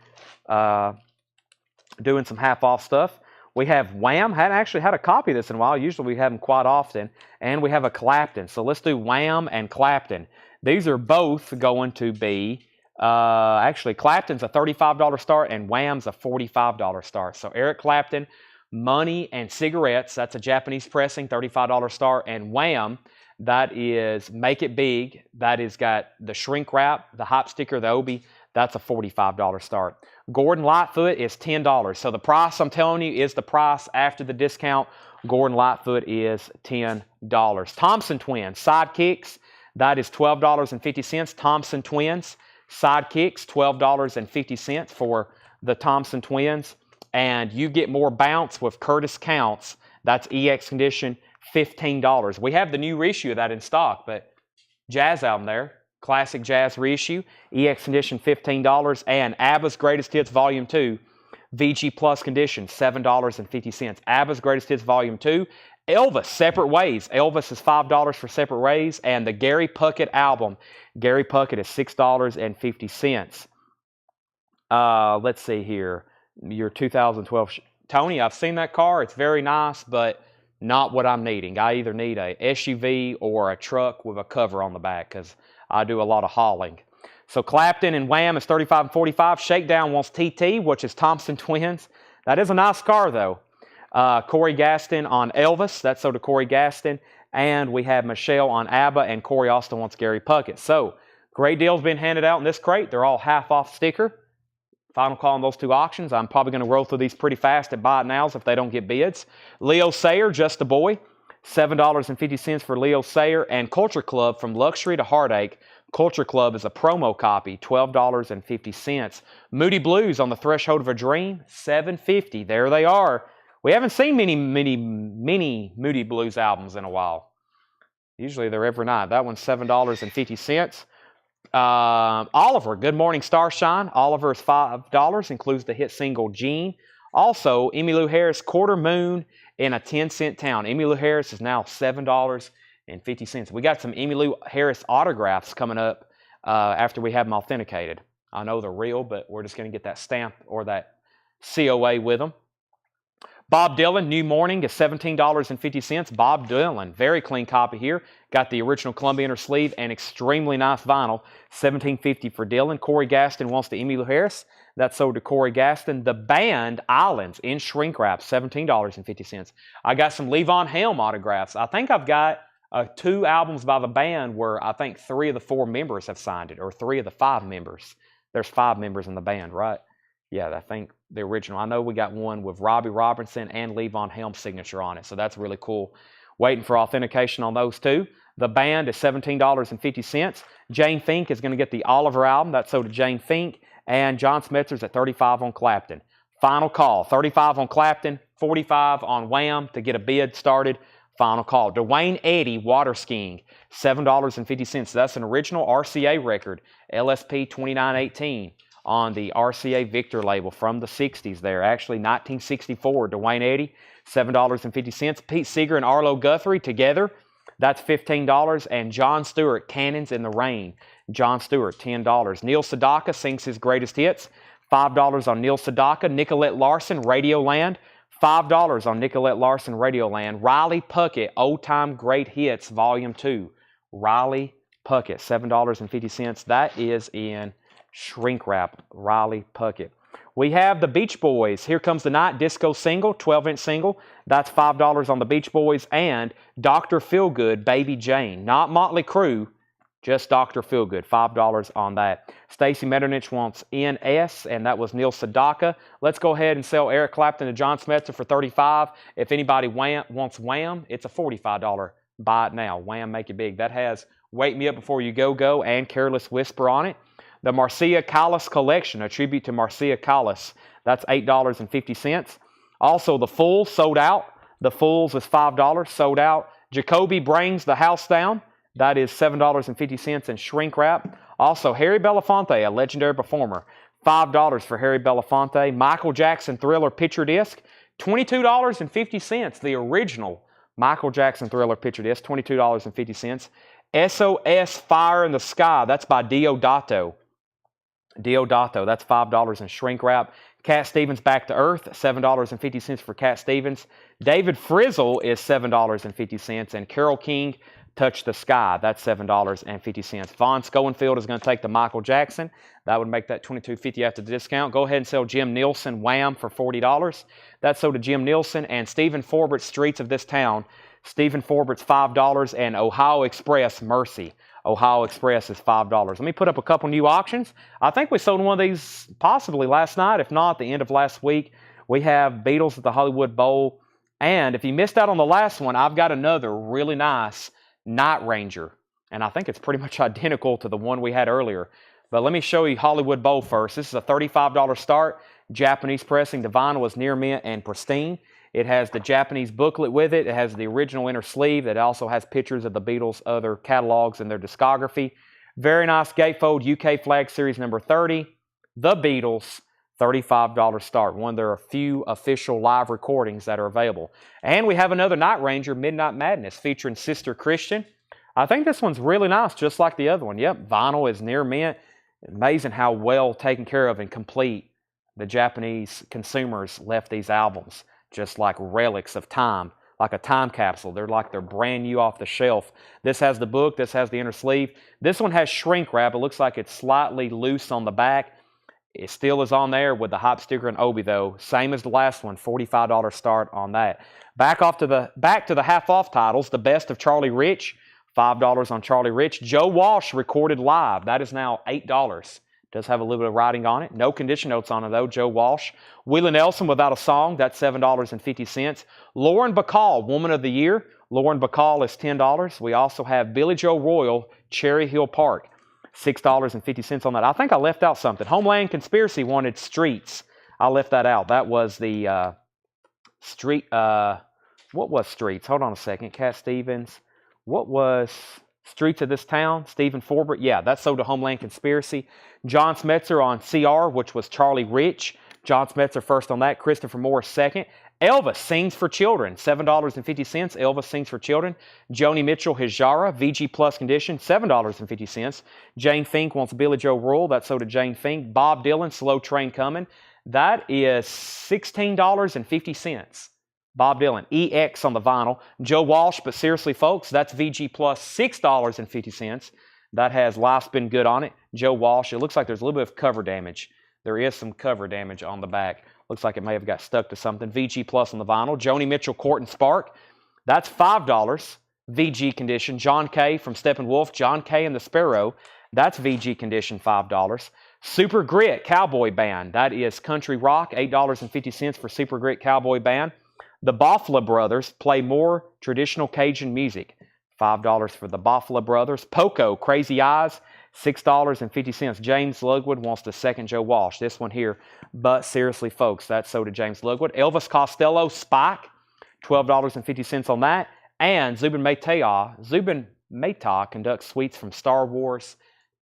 doing some half-off stuff. We have Wham. Hadn't actually had a copy of this in a while. Usually we have them quite often. And we have a Clapton. So let's do Wham and Clapton. These are both going to be, actually Clapton's a $35 start and Wham's a $45 start. So Eric Clapton, Money and Cigarettes, that's a Japanese pressing, $35 start. And Wham, that is Make It Big. That has got the shrink wrap, the hop sticker, the Obi. That's a $45 start. Gordon Lightfoot is $10. So the price I'm telling you is the price after the discount. Gordon Lightfoot is $10. Thompson Twins, Sidekicks, that is $12.50. Thompson Twins, Sidekicks, $12.50 for the Thompson Twins. And you get more bounce with Curtis Counts. That's EX Condition, $15. We have the new reissue of that in stock, but jazz album there. Classic jazz reissue, EX Condition, $15. And ABBA's Greatest Hits Volume 2, VG Plus Condition, $7.50. ABBA's Greatest Hits Volume 2. Elvis, Separate Ways. Elvis is $5 for Separate Ways. And the Gary Puckett album, Gary Puckett is $6.50. Let's see here. Your 2012 Tony, I've seen that car. It's very nice, but not what I'm needing. I either need a SUV or a truck with a cover on the back because I do a lot of hauling. So Clapton and Wham is $35 and $45. Shakedown wants TT, which is Thompson Twins. That is a nice car, though. Corey Gaston on Elvis. That's so to Corey Gaston. And we have Michelle on ABBA, and Corey Austin wants Gary Puckett. So great deals being handed out in this crate. They're all half-off sticker. Final call on those two auctions. I'm probably going to roll through these pretty fast at buy it nows if they don't get bids. Leo Sayer, Just a Boy, $7.50 for Leo Sayer. And Culture Club, From Luxury to Heartache. Culture Club is a promo copy, $12.50. Moody Blues, On the Threshold of a Dream, $7.50. There they are. We haven't seen many Moody Blues albums in a while. Usually they're every night. That one's $7.50. Oliver, Good Morning Starshine. Oliver is $5, includes the hit single Gene. Also, Emmylou Harris, Quarter Moon in a 10-cent Town. Emmylou Harris is now $7.50. We got some Emmylou Harris autographs coming up after we have them authenticated. I know they're real, but we're just going to get that stamp or that COA with them. Bob Dylan, New Morning is $17.50. Bob Dylan, very clean copy here. Got the original Columbia inner sleeve and extremely nice vinyl. $17.50 for Dylan. Corey Gaston wants the Emmylou Harris. That's sold to Corey Gaston. The band, Islands, in shrink wrap, $17.50. I got some Levon Helm autographs. I think I've got 2 albums by the band where I think 3 of the 4 members have signed it, or 3 of the 5 members. There's 5 members in the band, right? Yeah, I think the original. I know we got one with Robbie Robertson and Levon Helm's signature on it, so that's really cool. Waiting for authentication on those 2. The band is $17.50. Jane Fink is going to get the Oliver album. That's sold to Jane Fink. And John Smetzer's at $35 on Clapton. Final call, $35 on Clapton, $45 on Wham to get a bid started. Final call. Dwayne Eddy, Water Skiing, $7.50. That's an original RCA record, LSP 2918. On the RCA Victor label from the 60s there. Actually, 1964, Dwayne Eddy, $7.50. Pete Seeger and Arlo Guthrie together, that's $15. And Jon Stewart, Cannons in the Rain. Jon Stewart, $10. Neil Sedaka sings his greatest hits, $5 on Neil Sedaka. Nicolette Larson, Radioland, $5 on Nicolette Larson, Radioland. Riley Puckett, Old Time Great Hits, Volume 2. Riley Puckett, $7.50. That is in shrink wrap, Riley Puckett. We have the Beach Boys, Here Comes the Night disco single, 12-inch single. That's $5 on the Beach Boys. And Dr. Feelgood, Baby Jane. Not Motley Crue, just Dr. Feelgood, $5 on that. Stacy Metternich wants NS, and that was Neil Sedaka. Let's go ahead and sell Eric Clapton to John Smetzer for $35. If anybody wants Wham, it's a $45 buy it now. Wham, Make It Big. That has Wake Me Up Before You Go Go and Careless Whisper on it. The Marcia Callas Collection, a tribute to Marcia Callas. That's $8.50. Also, the Fools sold out. The Fools is $5, sold out. Jacoby Brings the House Down. That is $7.50 in shrink wrap. Also, Harry Belafonte, a legendary performer. $5 for Harry Belafonte. Michael Jackson Thriller picture disc. $22.50. The original Michael Jackson Thriller picture disc. $22.50. SOS Fire in the Sky. That's by Diodato. Diodato. That's $5 in shrink wrap. Cat Stevens Back to Earth. $7.50 for Cat Stevens. David Frizzle is $7.50. And Carole King Touch the Sky. That's $7.50. Vaughn Schoenfield is going to take the Michael Jackson. That would make that $22.50 after the discount. Go ahead and sell Jim Nielsen Wham for $40. That's sold to Jim Nielsen. And Stephen Forbert's Streets of This Town. Stephen Forbert's $5. And Ohio Express Mercy. Ohio Express is $5. Let me put up a couple new auctions. I think we sold one of these possibly last night, if not the end of last week. We have Beatles at the Hollywood Bowl. And if you missed out on the last one, I've got another really nice Night Ranger, and I think it's pretty much identical to the one we had earlier. But let me show you Hollywood Bowl first. This is a $35 start. Japanese pressing. The vinyl is near mint and pristine. It has the Japanese booklet with it. It has the original inner sleeve. It also has pictures of the Beatles' other catalogs and their discography. Very nice gatefold UK Flag Series number 30. The Beatles, $35 start. One of their few official live recordings that are available. And we have another Night Ranger, Midnight Madness, featuring Sister Christian. I think this one's really nice, just like the other one. Yep, vinyl is near mint. Amazing how well taken care of and complete the Japanese consumers left these albums. Just like relics of time, like a time capsule. They're brand new off the shelf. This has the book. This has the inner sleeve. This one has shrink wrap. It looks like it's slightly loose on the back. It still is on there with the Hype sticker and Obi though. Same as the last one, $45 start on that. Back to the half off titles. The Best of Charlie Rich, $5 on Charlie Rich. Joe Walsh recorded live. That is now $8. Does have a little bit of writing on it. No condition notes on it though. Joe Walsh. Willie Nelson Without a Song. That's $7.50. Lauren Bacall, Woman of the Year. Lauren Bacall is $10. We also have Billy Joe Royal, Cherry Hill Park. $6.50 on that. I think I left out something. Homeland Conspiracy wanted Streets. I left that out. That was the Street. What was Streets? Hold on a second. Cat Stevens. What was Streets of This Town? Stephen Forbert. Yeah, that's sold to Homeland Conspiracy. John Smetzer on CR, which was Charlie Rich. John Smetzer first on that. Christopher Morris second. Elvis Sings for Children, $7.50. Elvis Sings for Children. Joni Mitchell, Hijara, VG Plus condition, $7.50. Jane Fink wants Billy Joe Royal. That's sold to Jane Fink. Bob Dylan, Slow Train Coming. That is $16.50. Bob Dylan, EX on the vinyl. Joe Walsh, But Seriously Folks, that's VG Plus, $6.50. That has Life's Been Good on it. Joe Walsh, it looks like there's a little bit of cover damage. There is some cover damage on the back. Looks like it may have got stuck to something. VG Plus on the vinyl. Joni Mitchell, Court and Spark. That's $5. VG condition. John Kay from Steppenwolf. John Kay and the Sparrow. That's VG condition, $5. Super Grit Cowboy Band. That is country rock. $8.50 for Super Grit Cowboy Band. The Bafla Brothers play more traditional Cajun music. $5 for the Bafla Brothers. Poco, Crazy Eyes, $6.50. James Ludwig wants the second Joe Walsh. This one here, But Seriously Folks. That's so to James Ludwig. Elvis Costello, Spike, $12.50 on that. And Zubin Mehta conducts suites from Star Wars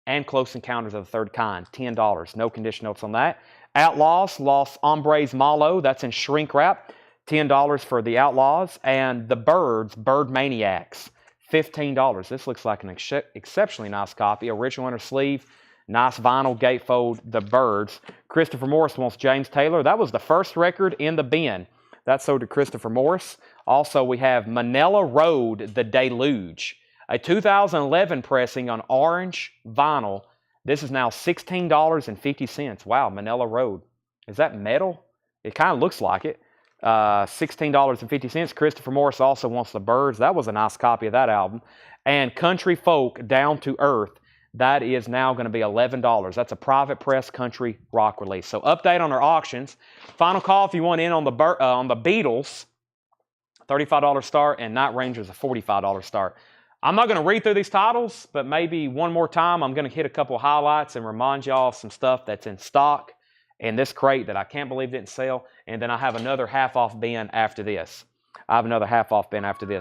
and Close Encounters of the Third Kind. $10. No condition notes on that. Outlaws, Los Hombres Malo. That's in shrink wrap. $10 for the Outlaws. And the Birds, Bird Maniacs. $15. This looks like an exceptionally nice copy. Original inner sleeve. Nice vinyl gatefold. The Birds. Christopher Morris wants James Taylor. That was the first record in the bin. That's sold to Christopher Morris. Also, we have Manila Road, The Deluge. A 2011 pressing on orange vinyl. This is now $16.50. Wow, Manila Road. Is that metal? It kind of looks like it. $16.50. Christopher Morris also wants the Birds. That was a nice copy of that album. And Country Folk, Down to Earth. That is now going to be $11. That's a private press country rock release. So update on our auctions. Final call if you want in on the Beatles. $35 start, and Night Ranger's a $45 start. I'm not going to read through these titles, but maybe one more time I'm going to hit a couple of highlights and remind y'all of some stuff that's in stock in this crate that I can't believe didn't sell. And then I have another half-off bin after this.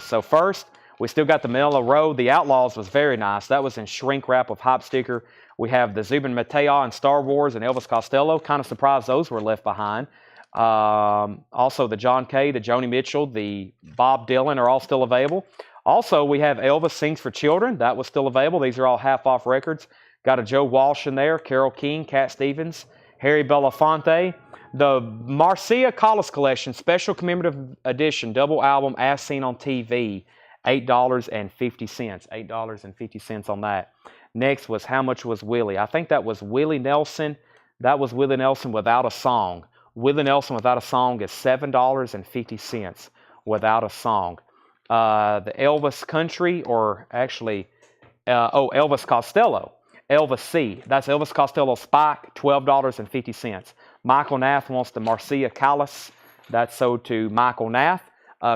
So first, we still got the Manila Road. The Outlaws was very nice. That was in shrink wrap with hop sticker. We have the Zubin Mejia and Star Wars and Elvis Costello. Kind of surprised those were left behind. Also, the John Kay, the Joni Mitchell, the Bob Dylan are all still available. Also, we have Elvis Sings for Children. That was still available. These are all half-off records. Got a Joe Walsh in there, Carole King, Cat Stevens, Harry Belafonte. The Marcia Collis Collection Special Commemorative Edition double album As Seen on TV, $8.50. $8.50 on that. Next was How Much Was Willie? I think that was Willie Nelson. That was Willie Nelson without a song. Willie Nelson without a song is $7.50 without a song. The Elvis Country, or actually, Elvis Costello, Elvis C. That's Elvis Costello Spike, $12.50. Michael Nath wants the Marcia Callis. That's sold to Michael Nath.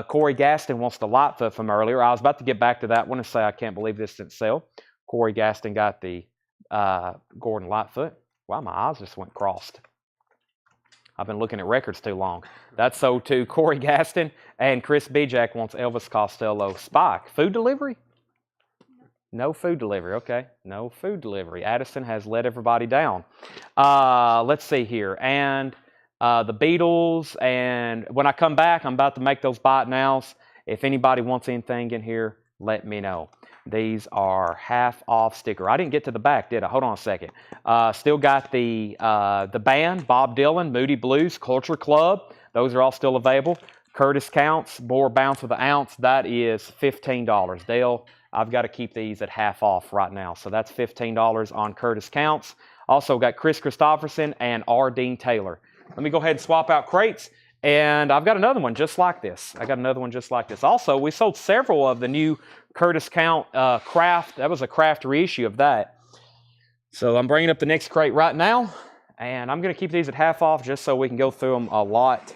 Corey Gaston wants the Lightfoot from earlier. I was about to get back to that one and say I can't believe this didn't sell. Corey Gaston got the Gordon Lightfoot. Wow, my eyes just went crossed. I've been looking at records too long. That's sold to Corey Gaston, and Chris Bijak wants Elvis Costello Spike. Food delivery? No food delivery. Okay, no food delivery. Addison has let everybody down. Let's see here. And the Beatles, and when I come back, I'm about to make those buy it nows. If anybody wants anything in here, let me know. These are half off sticker. I didn't get to the back, did I? Hold on a second. Still got the band, Bob Dylan, Moody Blues, Culture Club. Those are all still available. Curtis Counts, More Bounce with an Ounce. That is $15. Dale, I've got to keep these at half off right now. So that's $15 on Curtis Counts. Also got Chris Christopherson and R. Dean Taylor. Let me go ahead and swap out crates. And I've got another one just like this. Also, we sold several of the new Curtis Count Craft. That was a craft reissue of that. So I'm bringing up the next crate right now. And I'm going to keep these at half off just so we can go through them a lot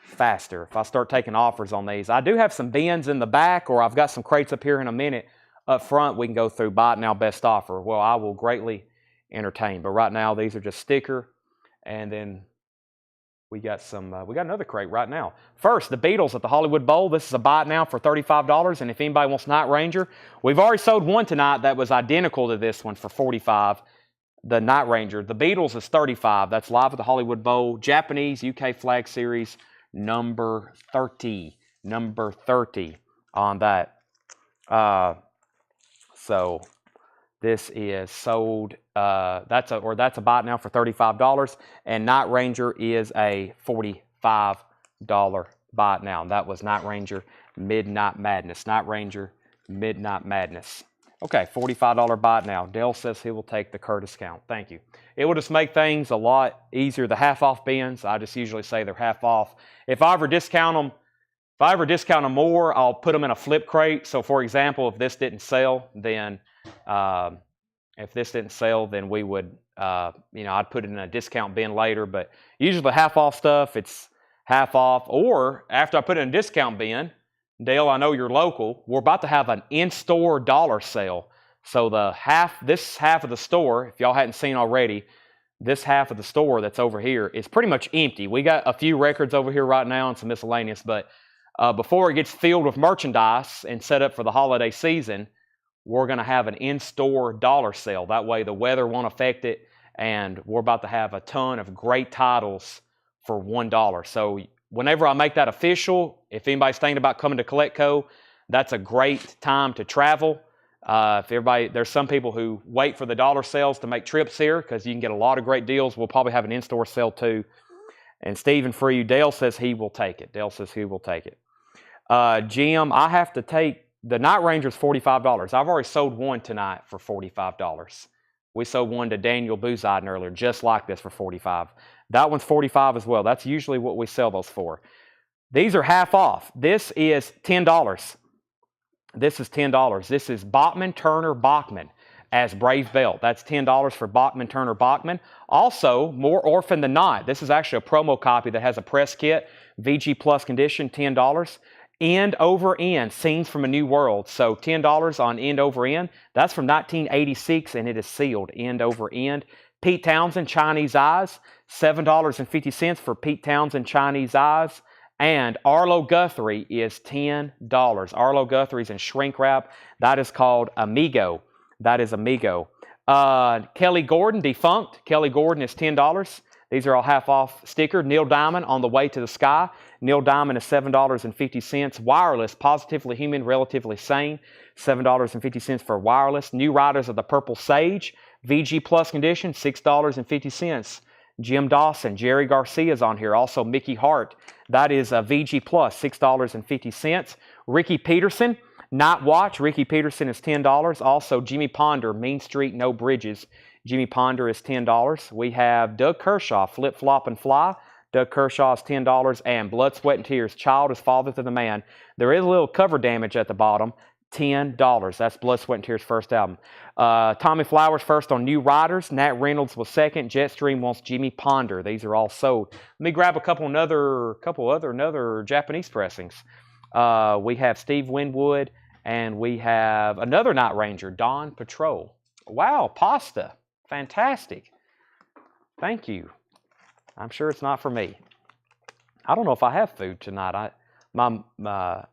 faster if I start taking offers on these. I do have some bins in the back, or I've got some crates up here in a minute. Up front, we can go through buy it now, best offer. Well, I will greatly entertain. But right now, these are just sticker. And then we got another crate right now. First, the Beatles at the Hollywood Bowl. This is a buy it now for $35. And if anybody wants Night Ranger, we've already sold one tonight that was identical to this one for $45. The Night Ranger. The Beatles is $35. That's live at the Hollywood Bowl. Japanese UK Flag Series number 30. Number 30 on that. So this is sold. That's a buy it now for $35, and Night Ranger is a $45 buy it now. That was Night Ranger Midnight Madness. Night Ranger Midnight Madness. Okay, $45 buy it now. Dale says he will take the Curtis Count. Thank you. It will just make things a lot easier. The half off bins, I just usually say they're half off. If I ever discount them more, I'll put them in a flip crate. So, for example, if this didn't sell, then we would, I'd put it in a discount bin later. But usually the half off stuff, it's half off. Or after I put it in a discount bin, Dale, I know you're local. We're about to have an in-store dollar sale. So this half of the store, if y'all hadn't seen already, this half of the store that's over here is pretty much empty. We got a few records over here right now and some miscellaneous, but before it gets filled with merchandise and set up for the holiday season, we're going to have an in-store dollar sale. That way the weather won't affect it, and we're about to have a ton of great titles for $1. So whenever I make that official, if anybody's thinking about coming to Collectco, that's a great time to travel. There's some people who wait for the dollar sales to make trips here because you can get a lot of great deals. We'll probably have an in-store sale too. And Stephen, for you, Dale says he will take it. Jim, I have to take the Night Ranger's $45. I've already sold one tonight for $45. We sold one to Daniel Booziden earlier, just like this for $45. That one's $45 as well. That's usually what we sell those for. These are half off. This is $10. This is Bachman, Turner, Bachman as Brave Belt. That's $10 for Bachman, Turner, Bachman. Also, More Orphan Than Not. This is actually a promo copy that has a press kit, VG Plus condition, $10. End Over End, Scenes from a New World. So $10 on End Over End. That's from 1986, and it is sealed. End Over End. Pete Townsend, Chinese Eyes. $7.50 for Pete Townsend, Chinese Eyes. And Arlo Guthrie is $10. Arlo Guthrie's in shrink wrap. That is called Amigo. That is Amigo. Kelly Gordon, Defunct. Kelly Gordon is $10. These are all half off sticker. Neil Diamond, On the Way to the Sky. Neil Diamond is $7.50. Wireless, Positively Human, Relatively Sane. $7.50 for Wireless. New Riders of the Purple Sage. VG Plus Condition, $6.50. Jim Dawson, Jerry Garcia's on here. Also Mickey Hart. That is a VG Plus, $6.50. Ricky Peterson, Night Watch. Ricky Peterson is $10. Also Jimmy Ponder, Mean Street, No Bridges. Jimmy Ponder is $10. We have Doug Kershaw, Flip, Flop, and Fly. Doug Kershaw is $10. And Blood, Sweat, and Tears, Child is Father to the Man. There is a little cover damage at the bottom. $10. That's Blood, Sweat, and Tears' first album. Tommy Flowers first on New Riders. Nat Reynolds was second. Jetstream wants Jimmy Ponder. These are all sold. Let me grab a couple other Japanese pressings. We have Steve Winwood, and we have another Night Ranger, Dawn Patrol. Wow, pasta. Fantastic. Thank you. I'm sure it's not for me. I don't know if I have food tonight. My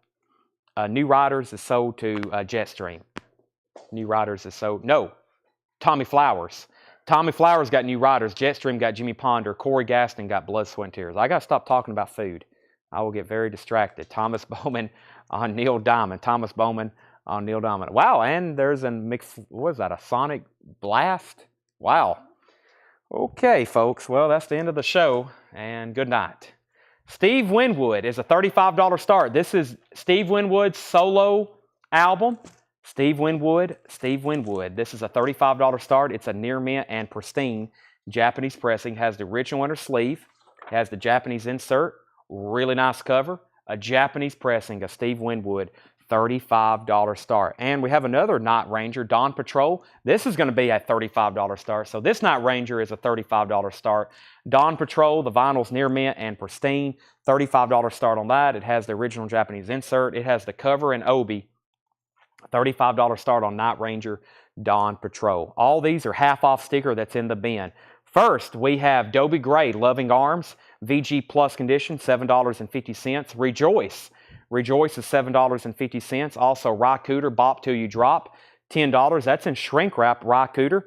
New Riders is sold to Jetstream. New Riders is sold. No, Tommy Flowers. Tommy Flowers got New Riders. Jetstream got Jimmy Ponder. Corey Gaston got Blood, Sweat, and Tears. I got to stop talking about food. I will get very distracted. Thomas Bowman on Neil Diamond. Thomas Bowman on Neil Diamond. Wow, and there's a what is that, a Sonic Blast? Wow. Okay, folks. Well, that's the end of the show, and good night. Steve Winwood is a $35 start. This is Steve Winwood's solo album. Steve Winwood. This is a $35 start. It's a near mint and pristine Japanese pressing. Has the original inner sleeve. Has the Japanese insert. Really nice cover. A Japanese pressing of Steve Winwood. $35 start. And we have another Night Ranger, Dawn Patrol. This is going to be a $35 start. So this Night Ranger is a $35 start. Dawn Patrol, the vinyl's near mint and pristine. $35 start on that. It has the original Japanese insert. It has the cover and obi. $35 start on Night Ranger, Dawn Patrol. All these are half off sticker that's in the bin. First, we have Dobie Gray, Loving Arms, VG Plus Condition, $7.50. Rejoice. Rejoice is $7.50. Also, Rycooter, Bop Till You Drop, $10. That's in shrink wrap, Rycooter.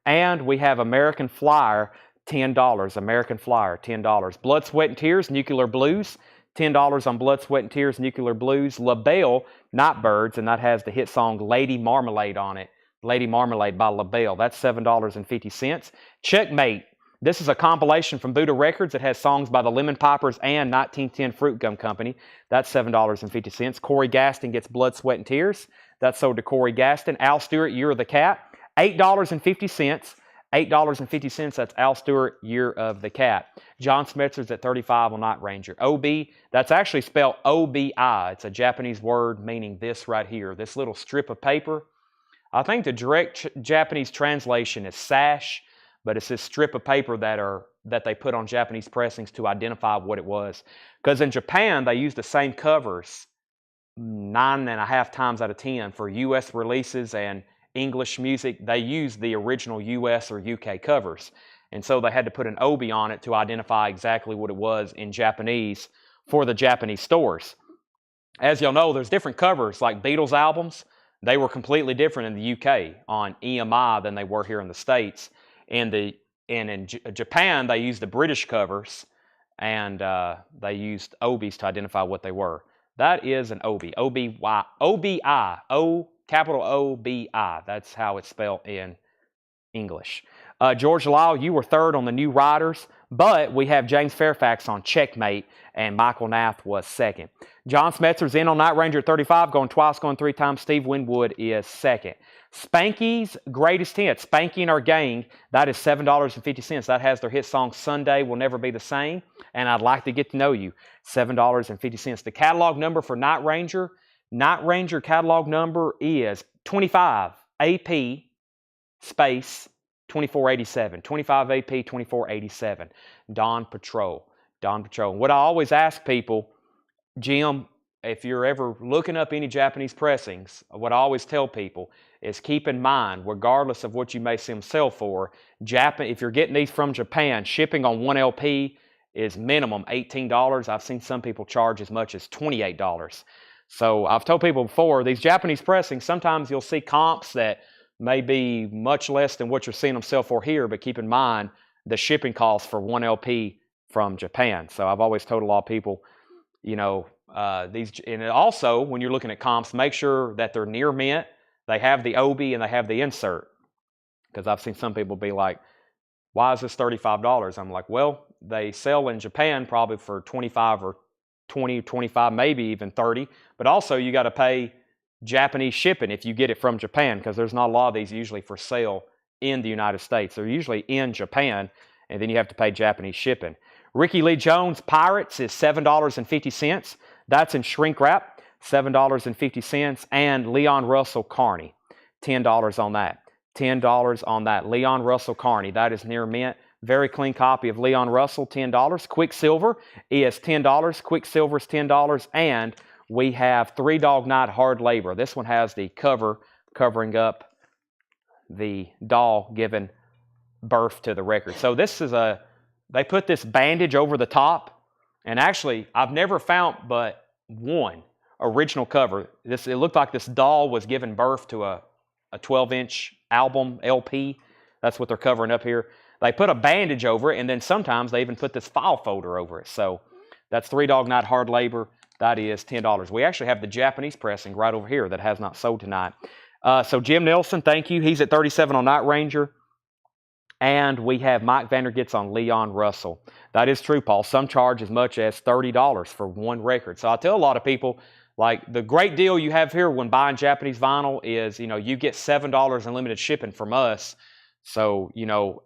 And we have American Flyer, $10. American Flyer, $10. Blood, Sweat, and Tears, Nuclear Blues, $10 on Blood, Sweat, and Tears, Nuclear Blues. LaBelle, Nightbirds, and that has the hit song Lady Marmalade on it. Lady Marmalade by LaBelle. That's $7.50. Checkmate. This is a compilation from Buddha Records. It has songs by the Lemon Pipers and 1910 Fruit Gum Company. That's $7.50. Corey Gaston gets Blood, Sweat, and Tears. That's sold to Corey Gaston. Al Stewart, Year of the Cat, $8.50. $8.50. That's Al Stewart, Year of the Cat. John Smetzer's at $35 on Night Ranger. OB, that's actually spelled OBI. It's a Japanese word meaning this right here. This little strip of paper. I think the direct Japanese translation is sash, but it's this strip of paper that they put on Japanese pressings to identify what it was. Because in Japan, they use the same covers 9.5 times out of 10 for U.S. releases and English music. They use the original U.S. or U.K. covers. And so they had to put an obi on it to identify exactly what it was in Japanese for the Japanese stores. As y'all know, there's different covers, like Beatles albums. They were completely different in the U.K. on EMI than they were here in the States. And in Japan, they used the British covers, and they used obis to identify what they were. That is an obi. O-B-Y, O-B-I, O, capital O-B-I. That's how it's spelled in English. George Lyle, you were third on the New Riders, but we have James Fairfax on Checkmate, and Michael Nath was second. John Smetzer's in on Night Ranger at 35, going twice, going 3 times. Steve Winwood is second. Spanky's Greatest Hits, Spanky and Our Gang, that is $7.50. That has their hit song Sunday Will Never Be the Same, and I'd Like to Get to Know You, $7.50. The catalog number for Night Ranger catalog number is 25 AP space 2487. 25 AP 2487. Dawn Patrol. Dawn Patrol. What I always ask people, Jim, if you're ever looking up any Japanese pressings, what I always tell people is keep in mind, regardless of what you may see them sell for, if you're getting these from Japan, shipping on one LP is minimum $18. I've seen some people charge as much as $28. So I've told people before, these Japanese pressings, sometimes you'll see comps that may be much less than what you're seeing them sell for here, but keep in mind the shipping costs for one LP from Japan. So I've always told a lot of people, you know, and also when you're looking at comps, make sure that they're near mint, they have the obi and they have the insert. Because I've seen some people be like, why is this $35? I'm like, well, they sell in Japan probably for 25 or 20, 25, maybe even 30. But also you got to pay Japanese shipping if you get it from Japan, because there's not a lot of these usually for sale in the United States. They're usually in Japan, and then you have to pay Japanese shipping. Ricky Lee Jones Pirates is $7.50. That's in shrink wrap, $7.50. And Leon Russell Carney, $10 on that. $10 on that. Leon Russell Carney, that is near mint. Very clean copy of Leon Russell, $10. Quicksilver is $10. Quicksilver is $10. And we have Three Dog Night Hard Labor. This one has the cover covering up the doll giving birth to the record. So this is they put this bandage over the top. And actually, I've never found but one original cover. It looked like this doll was giving birth to a 12-inch album LP. That's what they're covering up here. They put a bandage over it, and then sometimes they even put this file folder over it. So that's Three Dog Night Hard Labor. That is $10. We actually have the Japanese pressing right over here that has not sold tonight. So Jim Nelson, thank you. He's at 37 on Night Ranger. And we have Mike Vandergits on Leon Russell. That is true, Paul. Some charge as much as $30 for one record. So I tell a lot of people, like, the great deal you have here when buying Japanese vinyl is, you know, you get $7 in limited shipping from us. So, you know,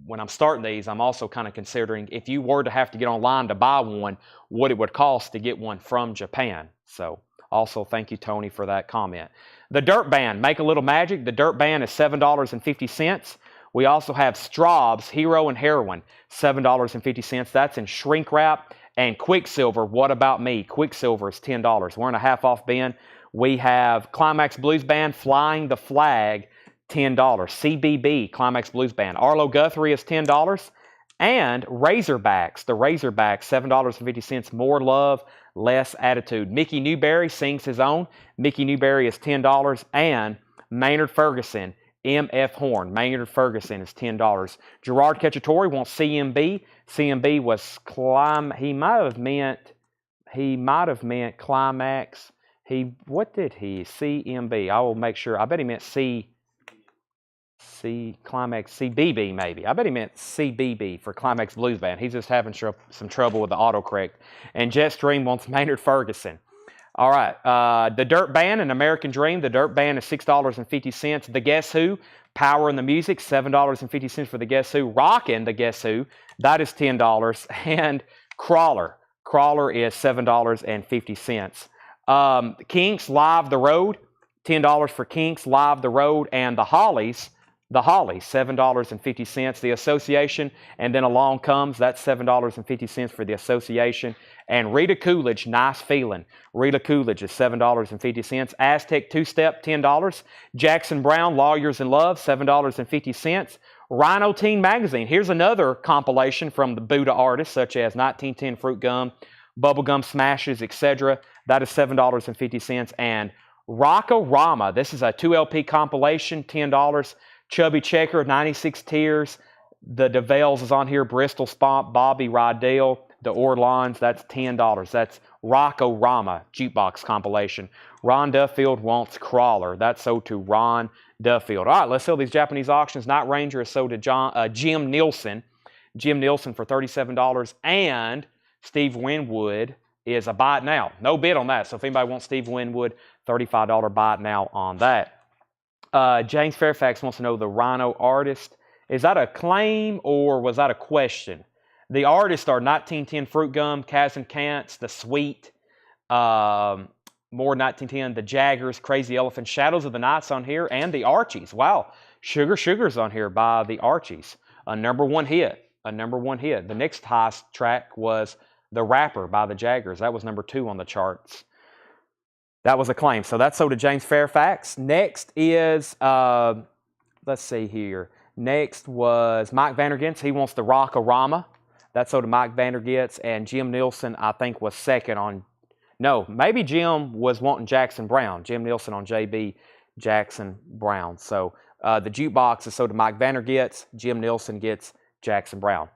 when I'm starting these, I'm also kind of considering if you were to have to get online to buy one, what it would cost to get one from Japan. So also thank you, Tony, for that comment. The Dirt Band, Make a Little Magic. The Dirt Band is $7.50. We also have Straub's Hero and Heroine, $7.50. That's in shrink wrap. And Quicksilver, What About Me? Quicksilver is $10. We're in a half off bin. We have Climax Blues Band, Flying the Flag, $10. CBB, Climax Blues Band. Arlo Guthrie is $10. And Razorbacks, the Razorbacks, $7.50. More Love, Less Attitude. Mickey Newberry sings his own. Mickey Newberry is $10. And Maynard Ferguson, MF Horn. Maynard Ferguson is $10. Gerard Cacciatore wants CMB. CMB was he might have meant Climax. What did he? CMB. I will make sure. I bet he meant Climax CBB maybe. I bet he meant CBB for Climax Blues Band. He's just having some trouble with the autocorrect. And Jetstream wants Maynard Ferguson. All right, the Dirt Band, An American Dream. The Dirt Band is $6.50. The Guess Who, Power in the Music, $7.50 for the Guess Who. Rockin' the Guess Who, that is $10. And Crawler is $7.50. Kinks, Live the Road, $10 for Kinks, Live the Road. And the Hollies, $7.50. The Association, and then Along Comes, that's $7.50 for the Association. And Rita Coolidge, Nice Feeling. Rita Coolidge is $7.50. Aztec Two-Step, $10. Jackson Brown, Lawyers in Love, $7.50. Rhino Teen Magazine. Here's another compilation from the Buddha artists, such as 1910 Fruit Gum, Bubblegum Smashes, etc. That is $7.50. And Rockorama. This is a 2LP compilation, $10. Chubby Checker, 96 Tears. The DeVales is on here. Bristol Spomp, Bobby Rydell. The Orlons, that's $10. That's Rockorama jukebox compilation. Ron Duffield wants Crawler. That's sold to Ron Duffield. All right, let's sell these Japanese auctions. Night Ranger is sold to Jim Nielsen. Jim Nielsen for $37. And Steve Winwood is a buy it now. No bid on that. So if anybody wants Steve Winwood, $35 buy it now on that. James Fairfax wants to know the Rhino artist. Is that a claim or was that a question? The artists are 1910 Fruit Gum, Kaz and Kants, The Sweet, more 1910, The Jaggers, Crazy Elephant, Shadows of the Night's on here, and The Archies. Wow, Sugar's on here by The Archies. A number one hit. The next highest track was The Rapper by The Jaggers. That was number 2 on the charts. That was a claim. So that's sold to James Fairfax. Next is, let's see here. Next was Mike Vandergits. He wants the Rock-A-Rama. That's sold to Mike Vandergits. And Jim Nielsen, I think, was second on, no, maybe Jim was wanting Jackson Brown. Jim Nielsen on JB Jackson Brown. So the jukebox is sold to Mike Vandergits. Jim Nielsen gets Jackson Brown.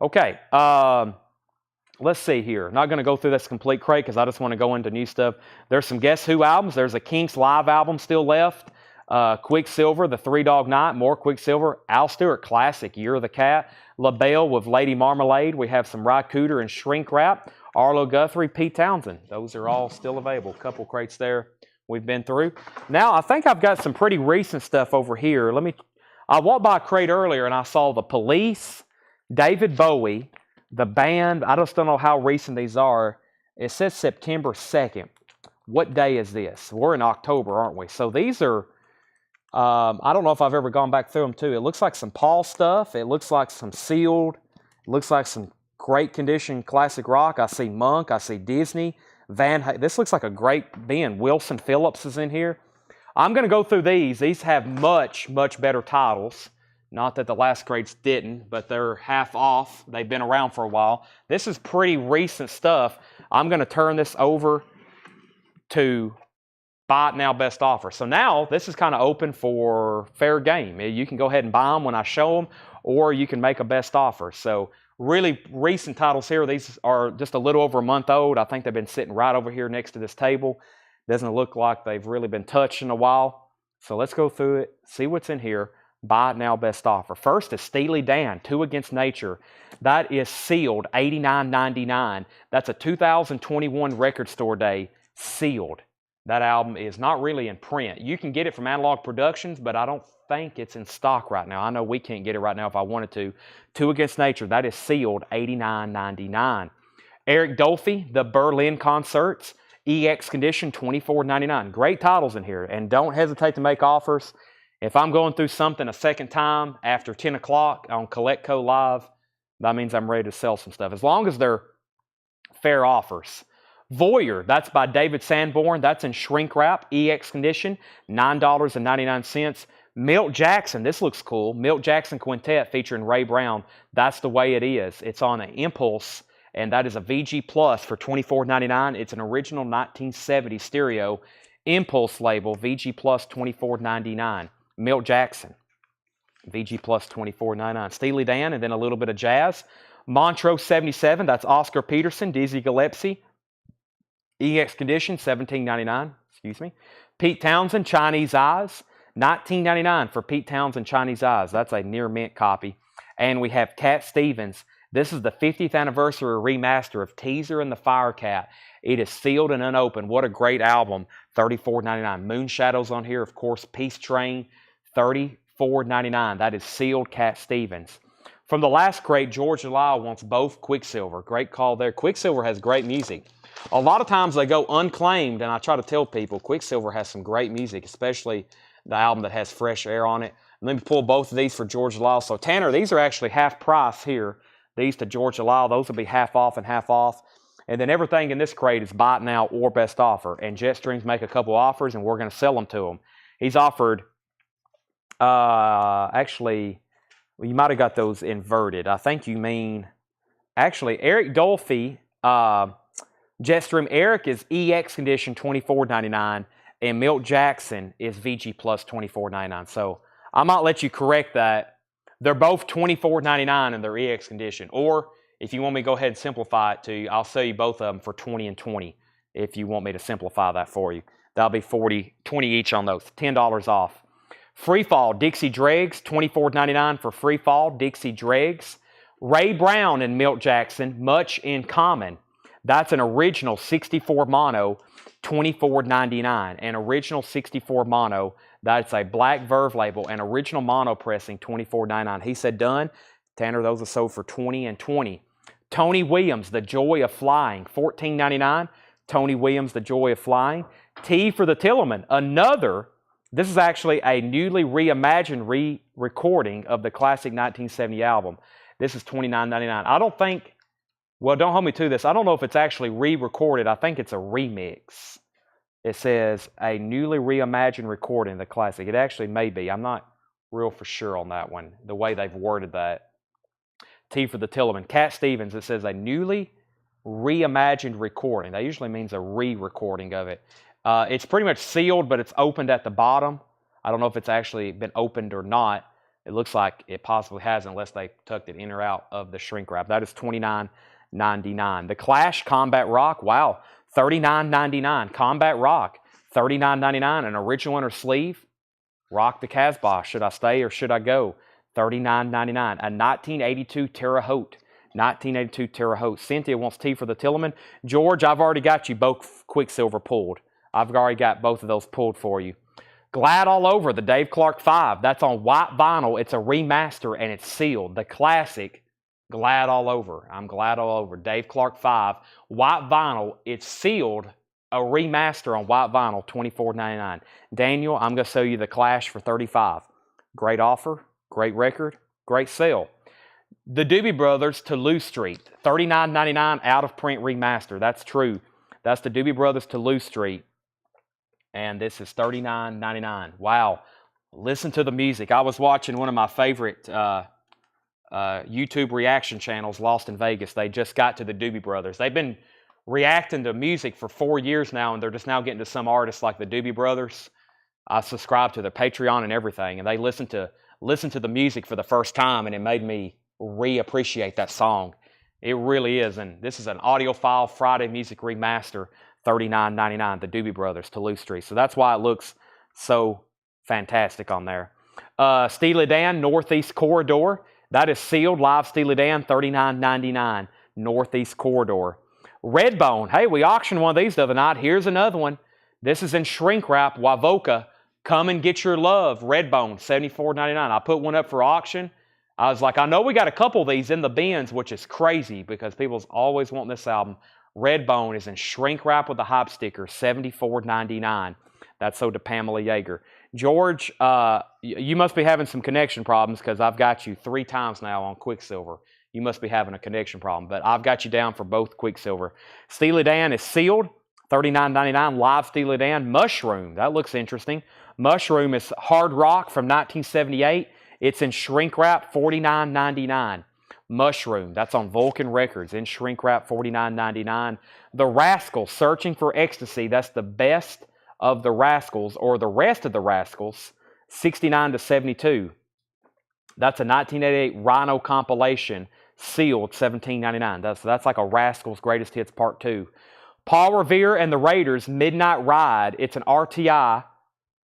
Okay. Let's see here. Not going to go through this complete crate because I just want to go into new stuff. There's some Guess Who albums. There's a Kinks live album still left. Quicksilver, The Three Dog Night, more Quicksilver. Al Stewart Classic, Year of the Cat. LaBelle with Lady Marmalade. We have some Ry Cooder and Shrink Wrap. Arlo Guthrie, Pete Townsend. Those are all still available. Couple crates there we've been through. Now, I think I've got some pretty recent stuff over here. I walked by a crate earlier and I saw The Police, David Bowie, the band. I just don't know how recent these are. It says September 2nd. What day is this? We're in October, aren't we? So these are, I don't know if I've ever gone back through them too. It looks like some Paul stuff. It looks like some Sealed. It looks like some great condition classic rock. I see Monk. I see Disney. This looks like a great band. Wilson Phillips is in here. I'm going to go through these. These have much, much better titles. Not that the last crates didn't, but they're half off. They've been around for a while. This is pretty recent stuff. I'm going to turn this over to Buy It Now Best Offer. So now this is kind of open for fair game. You can go ahead and buy them when I show them, or you can make a best offer. So really recent titles here. These are just a little over a month old. I think they've been sitting right over here next to this table. Doesn't look like they've really been touched in a while. So let's go through it, see what's in here. Buy It Now Best Offer. First is Steely Dan, Two Against Nature. That is sealed, $89.99. That's a 2021 Record Store Day, sealed. That album is not really in print. You can get it from Analog Productions, but I don't think it's in stock right now. I know we can't get it right now if I wanted to. Two Against Nature, that is sealed, $89.99. Eric Dolphy, The Berlin Concerts, EX Condition, $24.99. Great titles in here, and don't hesitate to make offers. If I'm going through something a second time after 10 o'clock on CollectCo Live, that means I'm ready to sell some stuff, as long as they're fair offers. Voyeur, that's by David Sanborn. That's in shrink wrap, EX condition, $9.99. Milt Jackson, this looks cool. Milt Jackson Quintet featuring Ray Brown. That's the way it is. It's on an Impulse, and that is a VG Plus for $24.99. It's an original 1970 stereo Impulse label, VG Plus $24.99. Milt Jackson, VG Plus $24.99. Steely Dan, and then a little bit of jazz. Montrose 77, that's Oscar Peterson, Dizzy Gillespie. EX Condition, $17.99, excuse me. Pete Townsend, Chinese Eyes, $19.99 for Pete Townsend, Chinese Eyes. That's a near mint copy. And we have Cat Stevens. This is the 50th anniversary remaster of Teaser and the Firecat. It is sealed and unopened. What a great album. $34.99. Moon Shadows on here, of course. Peace Train, $34.99. That is sealed Cat Stevens. From the last crate, George Lyle wants both Quicksilver. Great call there. Quicksilver has great music. A lot of times they go unclaimed, and I try to tell people Quicksilver has some great music, especially the album that has Fresh Air on it. Let me pull both of these for George Lyle. So Tanner, these are actually half price here. These to George Lyle, those will be half off and half off. And then everything in this crate is Buy It Now or Best Offer. And Jetstream's make a couple offers, and we're going to sell them to him. He's offered, actually, well, you might have got those inverted. I think you mean, actually, Eric Dolphy, Jetstream Eric is EX Condition $24.99, and Milt Jackson is VG Plus $24.99. So I might let you correct that. They're both $24.99 and they're EX Condition. Or if you want me to go ahead and simplify it to you, I'll sell you both of them for $20 and $20 if you want me to simplify that for you. That'll be $20 each on those, $10 off. Freefall, Dixie Dregs, $24.99 for Freefall, Dixie Dregs. Ray Brown and Milt Jackson, Much in Common. That's an original 64 mono, $24.99. An original 64 mono, that's a black Verve label, and original mono pressing, $24.99. He said done. Tanner, those are sold for $20 and $20. Tony Williams, The Joy of Flying, $14.99. Tony Williams, The Joy of Flying. T for the Tillerman, another. This is actually a newly reimagined re-recording of the classic 1970 album. This is $29.99. I don't think, well, don't hold me to this. I don't know if it's actually re-recorded. I think it's a remix. It says a newly reimagined recording of the classic. It actually may be. I'm not real for sure on that one, the way they've worded that. T for the Tillman. Cat Stevens, it says a newly reimagined recording. That usually means a re-recording of it. It's pretty much sealed, but it's opened at the bottom. I don't know if it's actually been opened or not. It looks like it possibly hasn't unless they tucked it in or out of the shrink wrap. That is $29.99. The Clash Combat Rock, wow, $39.99. Combat Rock, $39.99. An original inner sleeve. Rock the Casbah. Should I stay or should I go? $39.99. A 1982 Terre Haute. 1982 Terre Haute. Cynthia wants T for the Tillman. George, I've already got you both Quicksilver pulled. I've already got both of those pulled for you. Glad All Over, the Dave Clark 5. That's on white vinyl. It's a remaster and it's sealed. The classic Glad All Over. I'm glad all over. Dave Clark 5. White vinyl. It's sealed. A remaster on white vinyl, $24.99. Daniel, I'm going to sell you the Clash for $35. Great offer. Great record. Great sale. The Doobie Brothers Toulouse Street. $39.99 out of print remaster. That's true. That's the Doobie Brothers Toulouse Street. And this is $39.99. Wow. Listen to the music. I was watching one of my favorite YouTube reaction channels, Lost in Vegas. They just got to the Doobie Brothers. They've been reacting to music for 4 years now, and they're just now getting to some artists like the Doobie Brothers. I subscribe to their Patreon and everything, and they listen to the music for the first time, and it made me reappreciate that song. It really is, and this is an audiophile Friday music remaster. $39.99, the Doobie Brothers, Toulouse Street. So that's why it looks so fantastic on there. Steely Dan, Northeast Corridor. That is sealed, live Steely Dan, $39.99, Northeast Corridor. Redbone. Hey, we auctioned one of these the other night. Here's another one. This is in shrink wrap, Wavoka. Come and Get Your Love, Redbone, $74.99. I put one up for auction. I was like, I know we got a couple of these in the bins, which is crazy because people's always wanting this album. Redbone is in shrink wrap with a hype sticker, $74.99. That's sold to Pamela Yeager. George, you must be having some connection problems because I've got you 3 times now on Quicksilver. You must be having a connection problem, but I've got you down for both Quicksilver. Steely Dan is sealed, $39.99. Live Steely Dan. Mushroom, that looks interesting. Mushroom is hard rock from 1978. It's in shrink wrap, $49.99. Mushroom, that's on Vulcan Records, in shrink wrap, $49.99. The Rascals, Searching for Ecstasy, that's the best of the Rascals, or the rest of the Rascals, $69-$72. That's a 1988 Rhino compilation, sealed, $17.99. That's like a Rascals Greatest Hits Part 2. Paul Revere and the Raiders, Midnight Ride, it's an RTI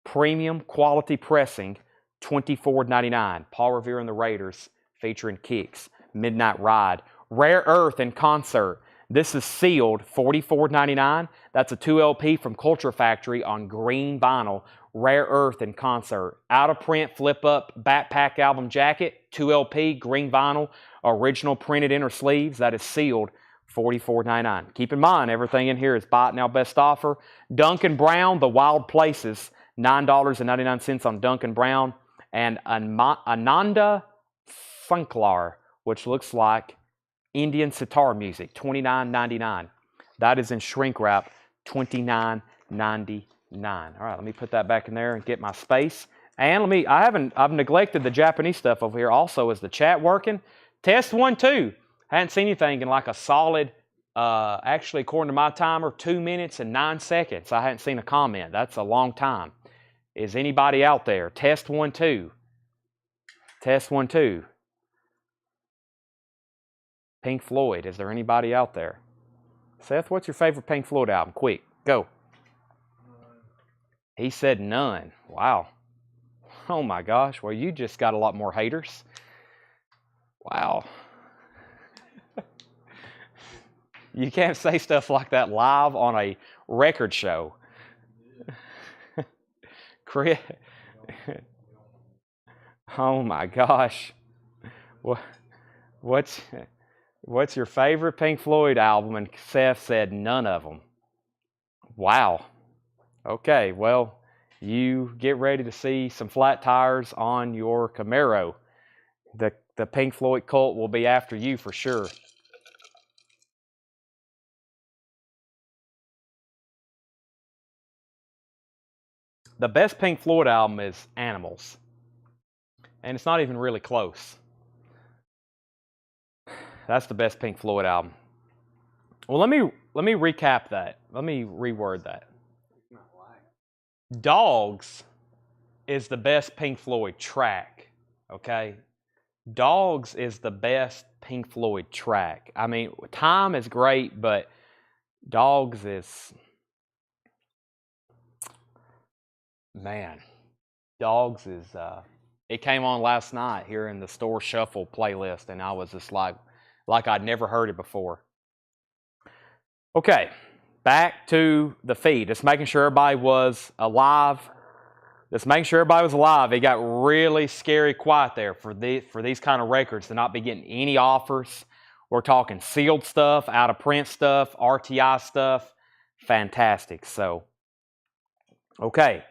premium quality pressing, $24.99. Paul Revere and the Raiders, featuring kicks. Midnight Ride. Rare Earth in concert. This is sealed, $44.99. That's a 2 LP from Culture Factory on green vinyl. Rare Earth in concert. Out of print, flip up backpack album jacket, 2 LP, green vinyl, original printed inner sleeves. That is sealed, $44.99. Keep in mind, everything in here is buy it now best offer. Duncan Brown, The Wild Places, $9.99 on Duncan Brown. And Ananda Funklar, which looks like Indian sitar music, $29.99. That is in shrink wrap, $29.99. All right, let me put that back in there and get my space. And I've neglected the Japanese stuff over here also. Is the chat working? Test 1, 2. I hadn't seen anything in like a solid, actually according to my timer, 2 minutes and 9 seconds. I hadn't seen a comment. That's a long time. Is anybody out there? Test 1, 2. Test 1, 2. Pink Floyd. Is there anybody out there? Seth, what's your favorite Pink Floyd album? Quick, go. He said none. Wow. Oh my gosh. Well, you just got a lot more haters. Wow. You can't say stuff like that live on a record show. Chris. Oh my gosh. What's your favorite Pink Floyd album? And Seth said none of them. Wow. Okay, well, you get ready to see some flat tires on your Camaro. The Pink Floyd cult will be after you for sure. The best Pink Floyd album is Animals. And it's not even really close. That's the best Pink Floyd album. Well, let me recap that. Let me reword that. Dogs is the best Pink Floyd track, okay? Dogs is the best Pink Floyd track. I mean, Time is great, but Dogs is... Man, Dogs is... It came on last night here in the Store Shuffle playlist, and I was just like I'd never heard it before. Okay, back to the feed. Just making sure everybody was alive. It got really scary quiet there for these kind of records to not be getting any offers. We're talking sealed stuff, out of print stuff, RTI stuff. Fantastic. So, okay.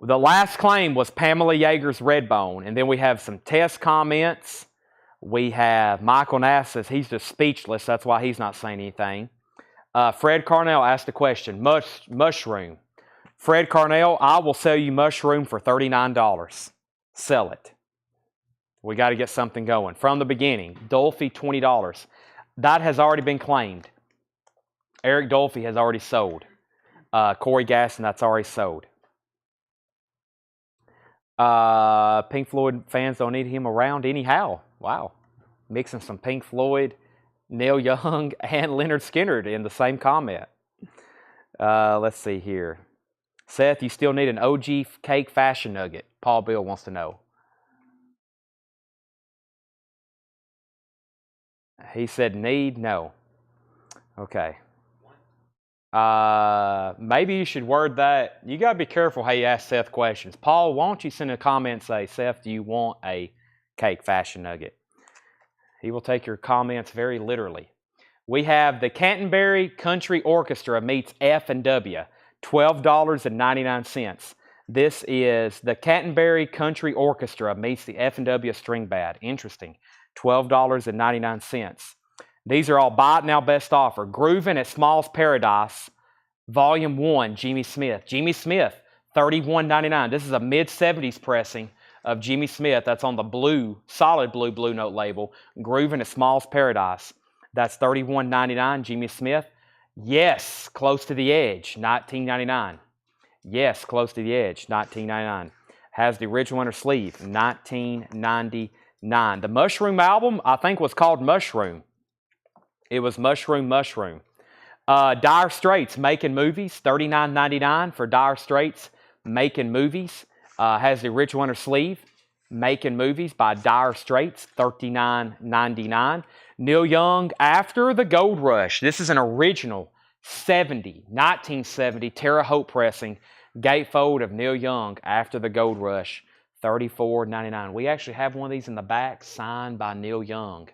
The last claim was Pamela Yeager's Redbone, and then we have some test comments. We have Michael Nass says he's just speechless. That's why he's not saying anything. Fred Carnell asked a question. Mushroom. Fred Carnell, I will sell you Mushroom for $39. Sell it. We got to get something going. From the beginning, Dolphy, $20. That has already been claimed. Eric Dolphy has already sold. Corey Gaston, that's already sold. Pink Floyd fans don't need him around anyhow. Wow. Mixing some Pink Floyd, Neil Young, and Leonard Skinner in the same comment. Let's see here. Seth, you still need an OG cake fashion nugget. Paul Bill wants to know. He said need? No. Okay. Maybe you should word that. You got to be careful how you ask Seth questions. Paul, why don't you send a comment and say, Seth, do you want a cake fashion nugget? He will take your comments very literally. We have the Canterbury Country Orchestra meets F&W, $12.99. This is the Canterbury Country Orchestra meets the F&W String Band. Interesting. $12.99. These are all buy it now best offer. Groovin' at Small's Paradise, Volume 1, Jimmy Smith. Jimmy Smith, $31.99. This is a mid-70s pressing of Jimmy Smith. That's on the blue, solid Blue Note label. Groovin' at Small's Paradise. That's $31.99, Jimmy Smith. Yes, Close to the Edge, $19.99. Yes, Close to the Edge, $19.99. Has the original inner sleeve, $19.99. The Mushroom album, I think, was called Mushroom. It was Mushroom. Dire Straits, Making Movies, $39.99 for Dire Straits, Making Movies. Has the original inner sleeve, Making Movies by Dire Straits, $39.99. Neil Young, After the Gold Rush. This is an original 1970 Terre Haute pressing, gatefold of Neil Young, After the Gold Rush, $34.99. We actually have one of these in the back, signed by Neil Young.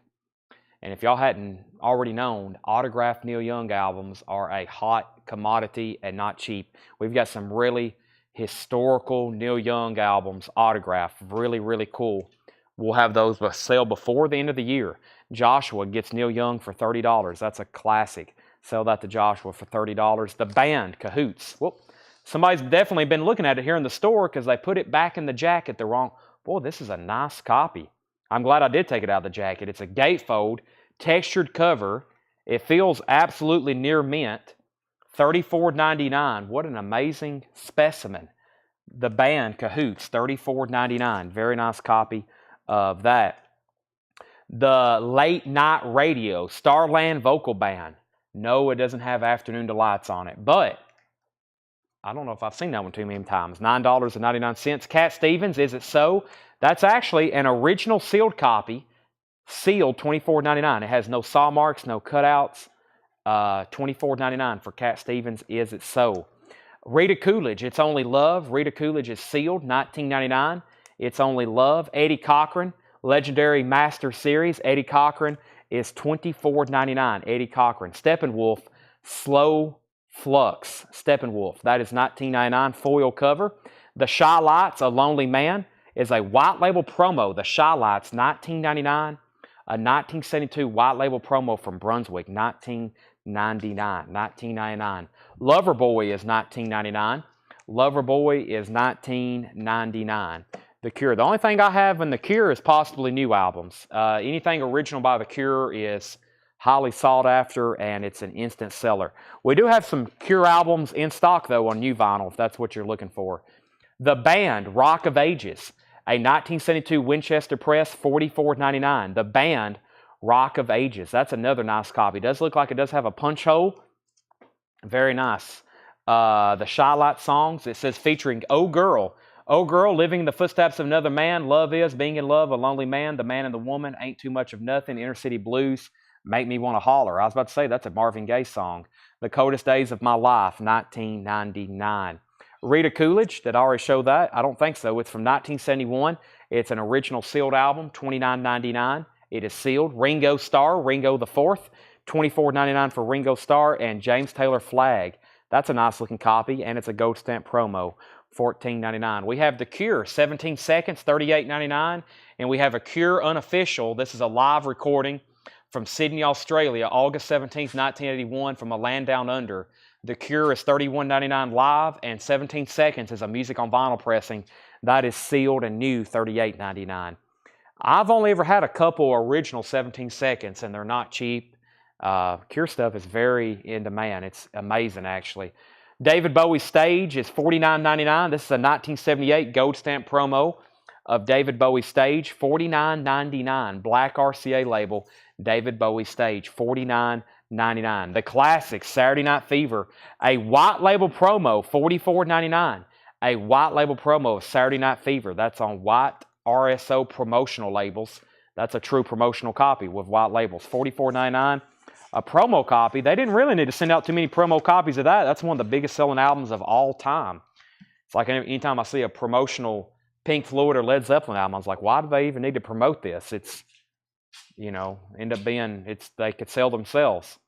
And if y'all hadn't already known, autographed Neil Young albums are a hot commodity and not cheap. We've got some really historical Neil Young albums autographed. Really, really cool. We'll have those sell before the end of the year. Joshua gets Neil Young for $30. That's a classic. Sell that to Joshua for $30. The band, Cahoots. Whoop. Somebody's definitely been looking at it here in the store because they put it back in the jacket the wrong... Boy, this is a nice copy. I'm glad I did take it out of the jacket. It's a gatefold, textured cover. It feels absolutely near mint. $34.99. What an amazing specimen. The band, Cahoots, $34.99. Very nice copy of that. The Late Night Radio, Starland Vocal Band. No, it doesn't have Afternoon Delights on it, but I don't know if I've seen that one too many times. $9.99. Cat Stevens, Is It So? That's actually an original sealed copy, sealed $24.99. It has no saw marks, no cutouts. $24.99 for Cat Stevens, Is It So? Rita Coolidge, It's Only Love. Rita Coolidge is sealed, $19.99. It's Only Love. Eddie Cochran, Legendary Master Series. Eddie Cochran is $24.99. Eddie Cochran. Steppenwolf, Slow Flux. Steppenwolf, that is $19.99. Foil cover. The Shy Lights, A Lonely Man, is a white label promo. The Shy Lights, $19.99. A 1972 white label promo from Brunswick, $19.99. $19.99. Loverboy is $19.99. Loverboy is $19.99. The Cure. The only thing I have in The Cure is possibly new albums. Anything original by The Cure is highly sought after, and it's an instant seller. We do have some Cure albums in stock, though, on new vinyl, if that's what you're looking for. The Band, Rock of Ages, a 1972 Winchester press, $44.99. The Band, Rock of Ages. That's another nice copy. It does look like it does have a punch hole. Very nice. The Shylight Songs, it says featuring Oh Girl, living in the footsteps of another man. Love is being in love, a lonely man. The man and the woman, ain't too much of nothing. Inner City Blues, make me want to holler. I was about to say that's a Marvin Gaye song. The Coldest Days of My Life, 1999. Rita Coolidge, did I already show that? I don't think so. It's from 1971. It's an original sealed album, $29.99. It is sealed. Ringo Starr, Ringo the Fourth, $24.99 for Ringo Starr, and James Taylor Flag. That's a nice looking copy, and it's a gold stamp promo, $14.99. We have The Cure, 17 seconds, $38.99, and we have a Cure unofficial. This is a live recording from Sydney, Australia, August 17th, 1981, from A Land Down Under. The Cure is $31.99 live, and 17 seconds is a music on vinyl pressing. That is sealed and new, $38.99. I've only ever had a couple original 17 seconds, and they're not cheap. Cure stuff is very in demand. It's amazing, actually. David Bowie's Stage is $49.99. This is a 1978 gold stamp promo of David Bowie's Stage, $49.99. Black RCA label, David Bowie's Stage, $49.99. The classic Saturday Night Fever, a white label promo, $44.99. A white label promo of Saturday Night Fever. That's on white RSO promotional labels. That's a true promotional copy with white labels, $44.99. A promo copy. They didn't really need to send out too many promo copies of that. That's one of the biggest selling albums of all time. It's like anytime I see a promotional Pink Floyd or Led Zeppelin album, I was like, why do they even need to promote this? It's, end up being, they could sell themselves.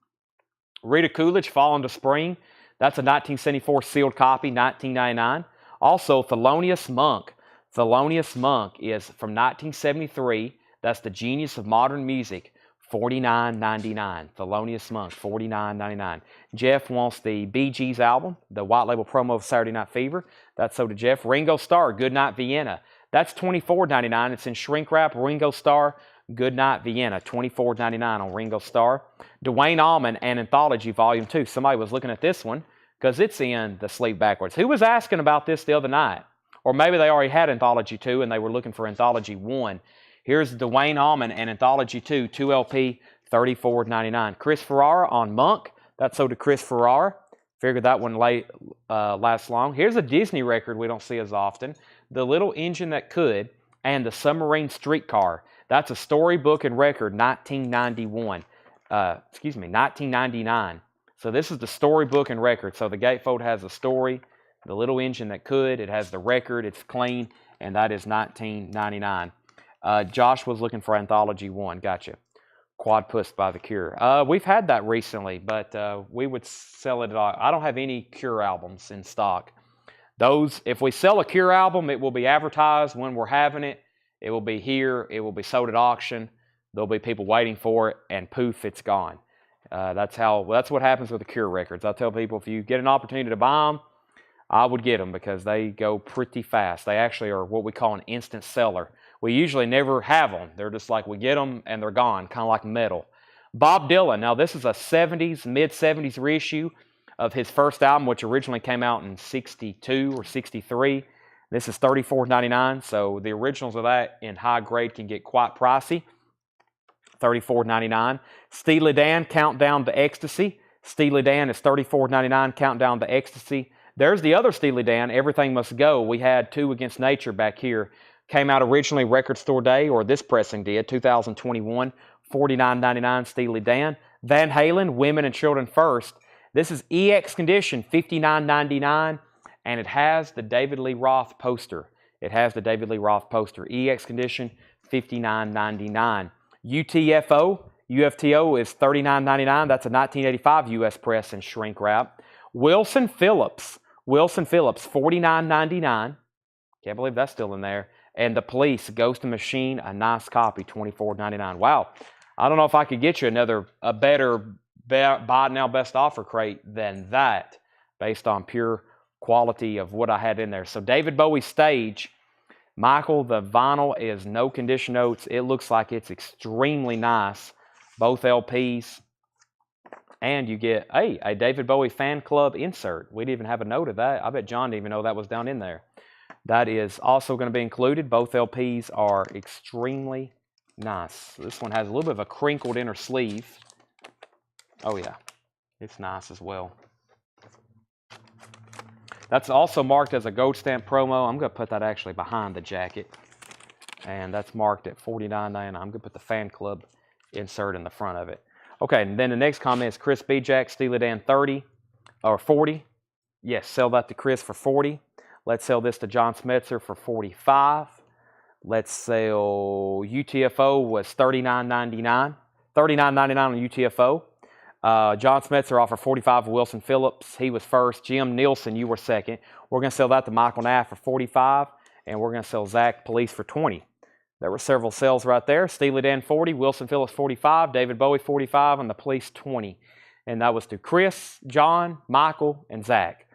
Rita Coolidge, Fall into Spring. That's a 1974 sealed copy, $19.99. Also, Thelonious Monk. Thelonious Monk is from 1973. That's the genius of modern music. $49.99. Thelonious Monk, $49.99. Jeff wants the Bee Gees album, the white label promo of Saturday Night Fever. That's so to Jeff. Ringo Starr, Goodnight Vienna. That's $24.99. It's in shrink wrap. Ringo Starr, Goodnight Vienna, $24.99 on Ringo Starr. Dwayne Allman, An Anthology, Volume 2. Somebody was looking at this one because it's in the sleeve backwards. Who was asking about this the other night? Or maybe they already had Anthology 2 and they were looking for Anthology 1. Here's Dwayne Allman and Anthology 2, 2LP, $34.99. Chris Ferrara on Monk. That's sold to Chris Ferrara. Figured that one lasts long. Here's a Disney record we don't see as often. The Little Engine That Could and The Submarine Streetcar. That's a storybook and record, 1999. So this is the storybook and record. So the gatefold has the story, The Little Engine That Could. It has the record. It's clean, and that is $19.99. Josh was looking for Anthology 1. Gotcha. Quad Puss by The Cure. We've had that recently, but we would sell it. I don't have any Cure albums in stock. Those, if we sell a Cure album, it will be advertised when we're having it. It will be here. It will be sold at auction. There'll be people waiting for it, and poof, it's gone. That's what happens with the Cure records. I tell people, if you get an opportunity to buy them, I would get them because they go pretty fast. They actually are what we call an instant seller. We usually never have them. They're just like we get them and they're gone, kind of like metal. Bob Dylan. Now this is a mid-70s reissue of his first album, which originally came out in 62 or 63. This is $34.99, so the originals of that in high grade can get quite pricey. $34.99. Steely Dan, Countdown to Ecstasy. Steely Dan is $34.99, Countdown to Ecstasy. There's the other Steely Dan, Everything Must Go. We had Two Against Nature back here. Came out originally Record Store Day, or this pressing did, 2021, $49.99 Steely Dan. Van Halen, Women and Children First. This is EX Condition, $59.99, and it has the David Lee Roth poster. EX Condition, $59.99. UFTO is $39.99. That's a 1985 US press and shrink wrap. Wilson Phillips, $49.99. Can't believe that's still in there. And The Police, Ghost and Machine, a nice copy, $24.99. Wow. I don't know if I could get you a better buy now best offer crate than that based on pure quality of what I had in there. So David Bowie Stage. Michael, the vinyl is no condition notes. It looks like it's extremely nice. Both LPs. And you get, hey, a David Bowie fan club insert. We didn't even have a note of that. I bet John didn't even know that was down in there. That is also going to be included. Both LPs are extremely nice. This one has a little bit of a crinkled inner sleeve. Oh yeah, it's nice as well. That's also marked as a gold stamp promo. I'm going to put that actually behind the jacket. And that's marked at $49.99. I'm going to put the fan club insert in the front of it. Okay, and then the next comment is Chris B. Jack, Steely Dan 30 or 40. Yes, sell that to Chris for 40. Let's sell this to John Smetzer for 45. Let's sell UTFO was $39.99. $39.99 on UTFO. John Smetzer offered 45 for Wilson Phillips. He was first. Jim Nielsen, you were second. We're going to sell that to Michael Knapp for 45, and we're going to sell Zach Police for 20. There were several sales right there. Steely Dan 40, Wilson Phillips 45, David Bowie 45, and the Police 20. And that was to Chris, John, Michael, and Zach.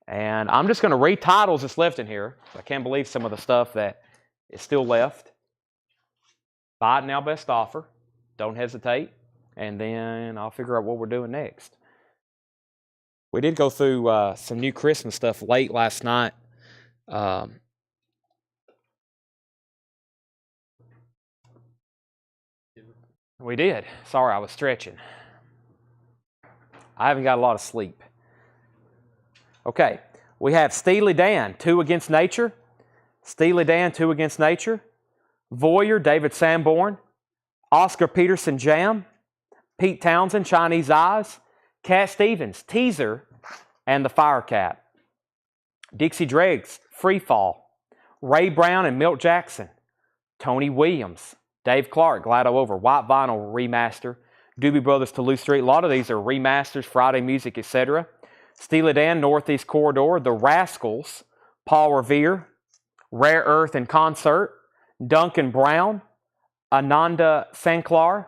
And I'm just going to read titles that's left in here. I can't believe some of the stuff that is still left. Buy it now, best offer. Don't hesitate. And then I'll figure out what we're doing next. We did go through some new Christmas stuff late last night. We did. Sorry, I was stretching. I haven't got a lot of sleep. Okay, we have Steely Dan, 2 Against Nature. Steely Dan, 2 Against Nature. Voyeur, David Sanborn. Oscar Peterson, Jam. Pete Townsend, Chinese Eyes. Cat Stevens, Teaser, and The Fire Cat. Dixie Dregs, Free Fall. Ray Brown and Milt Jackson. Tony Williams. Dave Clark, Glad Over. White Vinyl Remaster. Doobie Brothers, Toulouse Street. A lot of these are remasters, Friday Music, etc. Steely Dan, Northeast Corridor, The Rascals, Paul Revere, Rare Earth in Concert, Duncan Brown, Ananda Sanklar,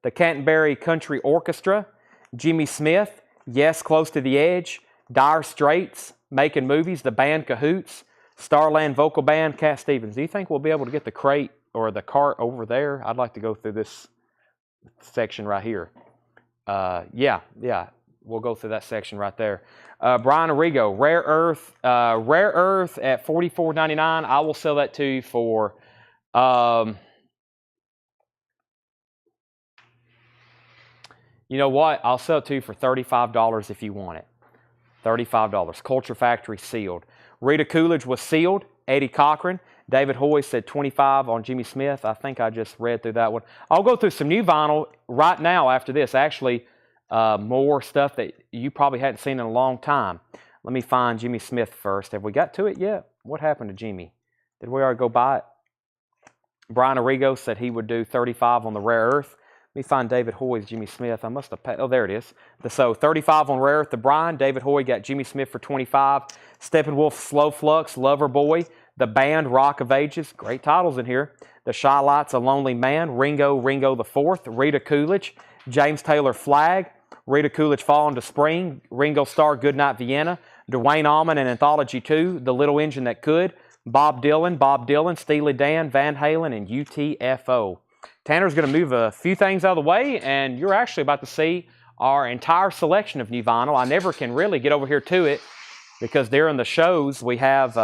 the Canterbury Country Orchestra, Jimmy Smith, Yes, Close to the Edge, Dire Straits, Making Movies, the band Cahoots, Starland Vocal Band, Cat Stevens. Do you think we'll be able to get the crate or the cart over there? I'd like to go through this section right here. Yeah. We'll go through that section right there. Brian Arrigo, Rare Earth at $44.99. I will sell that to you for you know what? I'll sell it to you for $35 if you want it. $35. Culture Factory sealed. Rita Coolidge was sealed. Eddie Cochran. David Hoy said 25 on Jimmy Smith. I think I just read through that one. I'll go through some new vinyl right now after this. Actually, more stuff that you probably hadn't seen in a long time. Let me find Jimmy Smith first. Have we got to it yet? What happened to Jimmy? Did we already go by it? Brian Arrigo said he would do 35 on the Rare Earth. Let me find David Hoy's Jimmy Smith. I must have paid. Oh, there it is. So 35 on Rare Earth to Brian. David Hoy got Jimmy Smith for 25. Steppenwolf, Slow Flux, Lover Boy. The Band, Rock of Ages. Great titles in here. The Shy Lights, A Lonely Man. Ringo the Fourth. Rita Coolidge. James Taylor, Flag. Rita Coolidge, Fall into Spring. Ringo Starr, Goodnight Vienna. Dwayne Allman and Anthology 2. The Little Engine That Could. Bob Dylan, Steely Dan, Van Halen, and UTFO. Tanner's going to move a few things out of the way, and you're actually about to see our entire selection of new vinyl. I never can really get over here to it because during the shows we have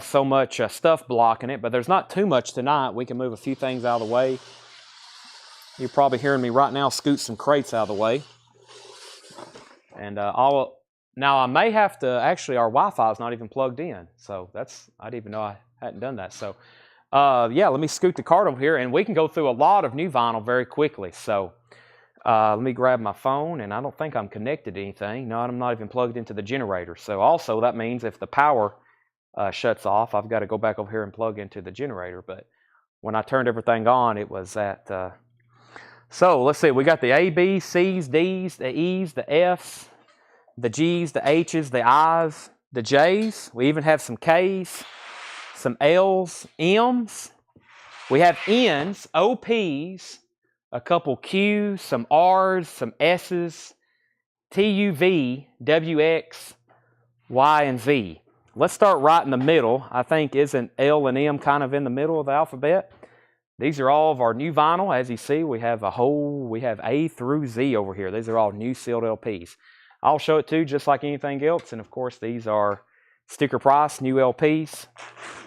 so much stuff blocking it, but there's not too much tonight. We can move a few things out of the way. You're probably hearing me right now scoot some crates out of the way. And now I may have to, actually our Wi-Fi is not even plugged in. So I didn't even know I hadn't done that. So yeah, let me scoot the cart over here and we can go through a lot of new vinyl very quickly. So let me grab my phone, and I don't think I'm connected to anything. No, I'm not even plugged into the generator. So also that means if the power shuts off, I've got to go back over here and plug into the generator. But when I turned everything on, it was at... So let's see, we got the A, B, C's, D's, the E's, the F's, the G's, the H's, the I's, the J's. We even have some K's, some L's, M's. We have N's, OP's, a couple Q's, some R's, some S's, T-U-V, W-X, Y, and Z. Let's start right in the middle. I think isn't L and M kind of in the middle of the alphabet? These are all of our new vinyl. As you see, we have A through Z over here. These are all new sealed LPs. I'll show it too, just like anything else. And of course, these are sticker price, new LPs.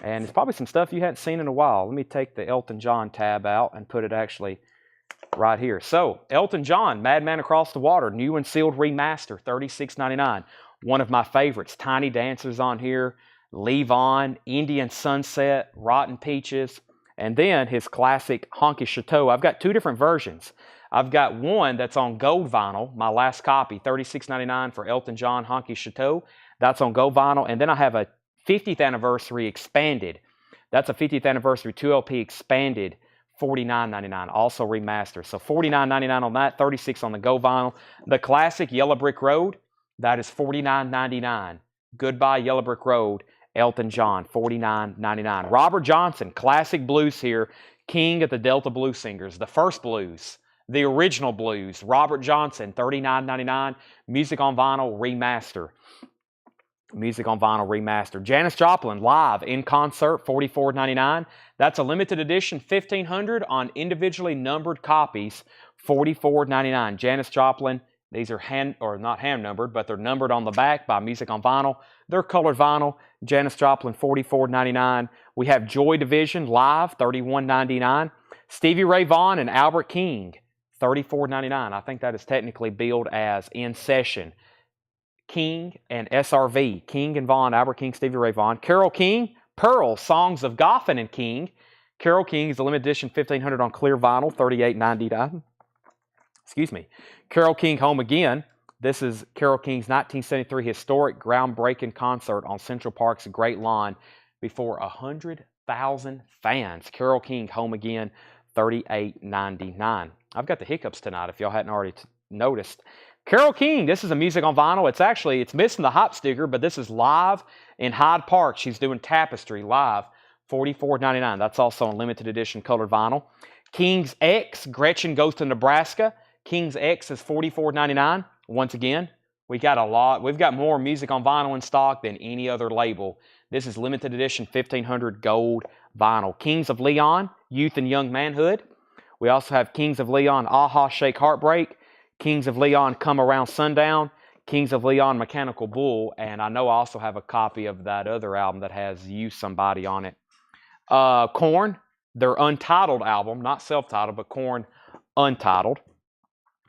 And it's probably some stuff you hadn't seen in a while. Let me take the Elton John tab out and put it actually right here. So, Elton John, Madman Across the Water, new and sealed remaster, $36.99. One of my favorites, Tiny Dancers on here, Leave On, Indian Sunset, Rotten Peaches, and then his classic Honky Chateau. I've got two different versions. I've got one that's on gold vinyl, my last copy, $36.99 for Elton John Honky Chateau. That's on gold vinyl. And then I have a 50th anniversary expanded. That's a 50th anniversary 2LP expanded, $49.99, also remastered. So $49.99 on that, $36 on the gold vinyl. The classic Yellow Brick Road, that is $49.99. Goodbye Yellow Brick Road, Elton John, $49.99. Robert Johnson, classic blues here, king of the Delta blues singers, the first blues, the original blues. Robert Johnson, $39.99. Music on vinyl remaster. Music on vinyl remaster. Janis Joplin live in concert, $44.99. That's a limited edition, 1,500 on individually numbered copies, $44.99. Janis Joplin. These are not hand numbered, but they're numbered on the back by Music on Vinyl. They're colored vinyl. Janis Joplin, $44.99. We have Joy Division live, $31.99. Stevie Ray Vaughan and Albert King, $34.99. I think that is technically billed as In Session. King and SRV. King and Vaughan, Albert King, Stevie Ray Vaughan. Carole King, Pearl, Songs of Goffin and King. Carole King is a limited edition, 1,500 on clear vinyl, $38.99. Excuse me. Carole King, Home Again. This is Carole King's 1973 historic groundbreaking concert on Central Park's Great Lawn before 100,000 fans. Carole King, Home Again, $38.99. I've got the hiccups tonight if y'all hadn't already noticed. Carole King, this is a Music on Vinyl. It's missing the hop sticker, but this is live in Hyde Park. She's doing Tapestry live, $44.99. That's also on limited edition colored vinyl. King's X, Gretchen Goes to Nebraska. King's X is $44.99. Once again, we've got more music on vinyl in stock than any other label. This is limited edition 1,500 gold vinyl. Kings of Leon, Youth and Young Manhood. We also have Kings of Leon, Aha Shake Heartbreak. Kings of Leon, Come Around Sundown. Kings of Leon, Mechanical Bull. And I know I also have a copy of that other album that has You Somebody on it. Korn, their Untitled album, not self-titled, but Korn Untitled.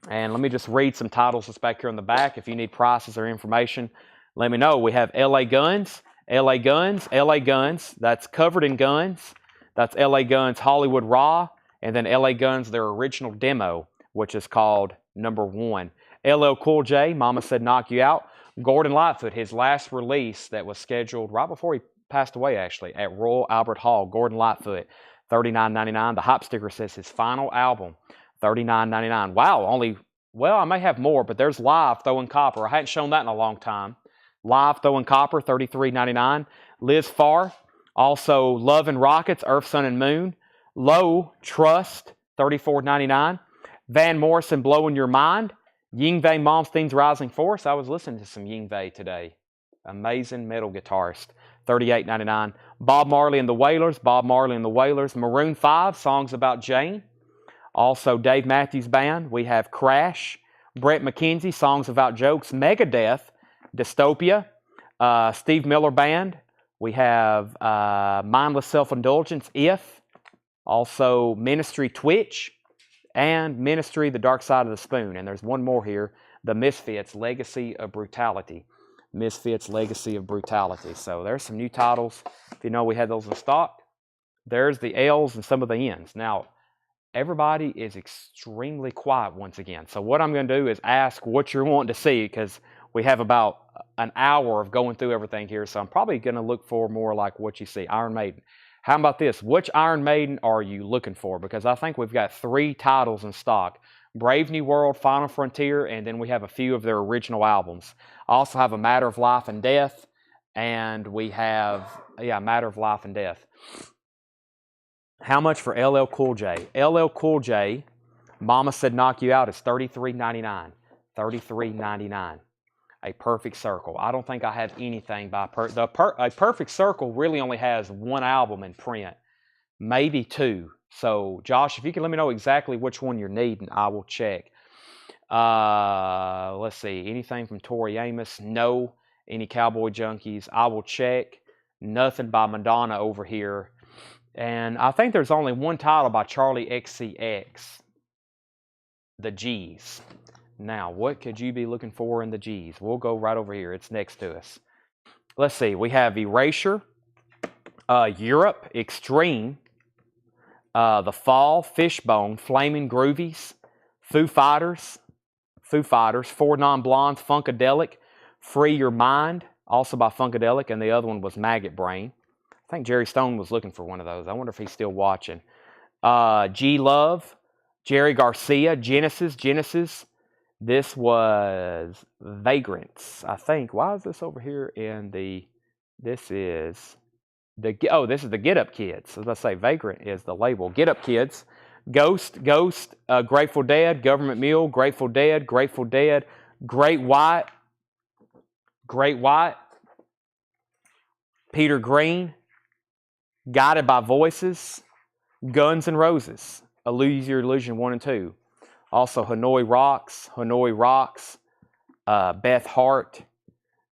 And let me just read some titles that's back here on the back. If you need prices or information, let me know. We have LA Guns, LA Guns, LA Guns. That's Covered in Guns. That's LA Guns Hollywood Raw. And then LA Guns, their original demo, which is called Number 1. LL Cool J, Mama Said Knock You Out. Gordon Lightfoot, his last release that was scheduled right before he passed away, actually, at Royal Albert Hall. Gordon Lightfoot, $39.99. The hop sticker says his final album, $39.99. Wow, I may have more, but there's Live Throwing Copper. I hadn't shown that in a long time. Live Throwing Copper, $33.99. Liz Farr, also Love and Rockets, Earth, Sun, and Moon. Low, Trust, $34.99. Van Morrison, Blowing Your Mind. Yngwie Malmsteen's Rising Force. I was listening to some Yngwie today. Amazing metal guitarist, $38.99. Bob Marley and the Wailers, Maroon 5, Songs About Jane. Also, Dave Matthews Band. We have Crash, Brett McKenzie, Songs About Jokes, Megadeth, Dystopia, Steve Miller Band. We have Mindless Self-Indulgence, If. Also, Ministry Twitch, and Ministry, The Dark Side of the Spoon. And there's one more here, The Misfits, Legacy of Brutality. Misfits, Legacy of Brutality. So there's some new titles. If you know we had those in stock. There's the L's and some of the N's. Now, everybody is extremely quiet once again. So what I'm going to do is ask what you're wanting to see, because we have about an hour of going through everything here. So I'm probably going to look for more like what you see. Iron Maiden. How about this? Which Iron Maiden are you looking for? Because I think we've got 3 titles in stock. Brave New World, Final Frontier, and then we have a few of their original albums. I also have A Matter of Life and Death, and we have, Matter of Life and Death. How much for LL Cool J? LL Cool J, Mama Said Knock You Out, is $33.99. $33.99. A Perfect Circle. I don't think I have anything by A Perfect Circle really only has one album in print, maybe two. So, Josh, if you can let me know exactly which one you're needing, I will check. Let's see. Anything from Tori Amos? No. Any Cowboy Junkies? I will check. Nothing by Madonna over here. And I think there's only one title by Charlie XCX. The G's. Now, what could you be looking for in the G's? We'll go right over here. It's next to us. Let's see. We have Erasure, Europe, Extreme, The Fall, Fishbone, Flaming Groovies, Foo Fighters, Four Non-Blondes, Funkadelic, Free Your Mind, also by Funkadelic, and the other one was Maggot Brain. I think Jerry Stone was looking for one of those. I wonder if he's still watching. G Love, Jerry Garcia, Genesis. This was Vagrants, I think. Why is this over here in the... This is the Get Up Kids. So let's say Vagrant is the label. Get Up Kids. Ghost, Grateful Dead, Government Mule, Grateful Dead, Great White, Peter Green, Guided by Voices, Guns N' Roses, Illusion 1 and 2. Also Hanoi Rocks, Beth Hart.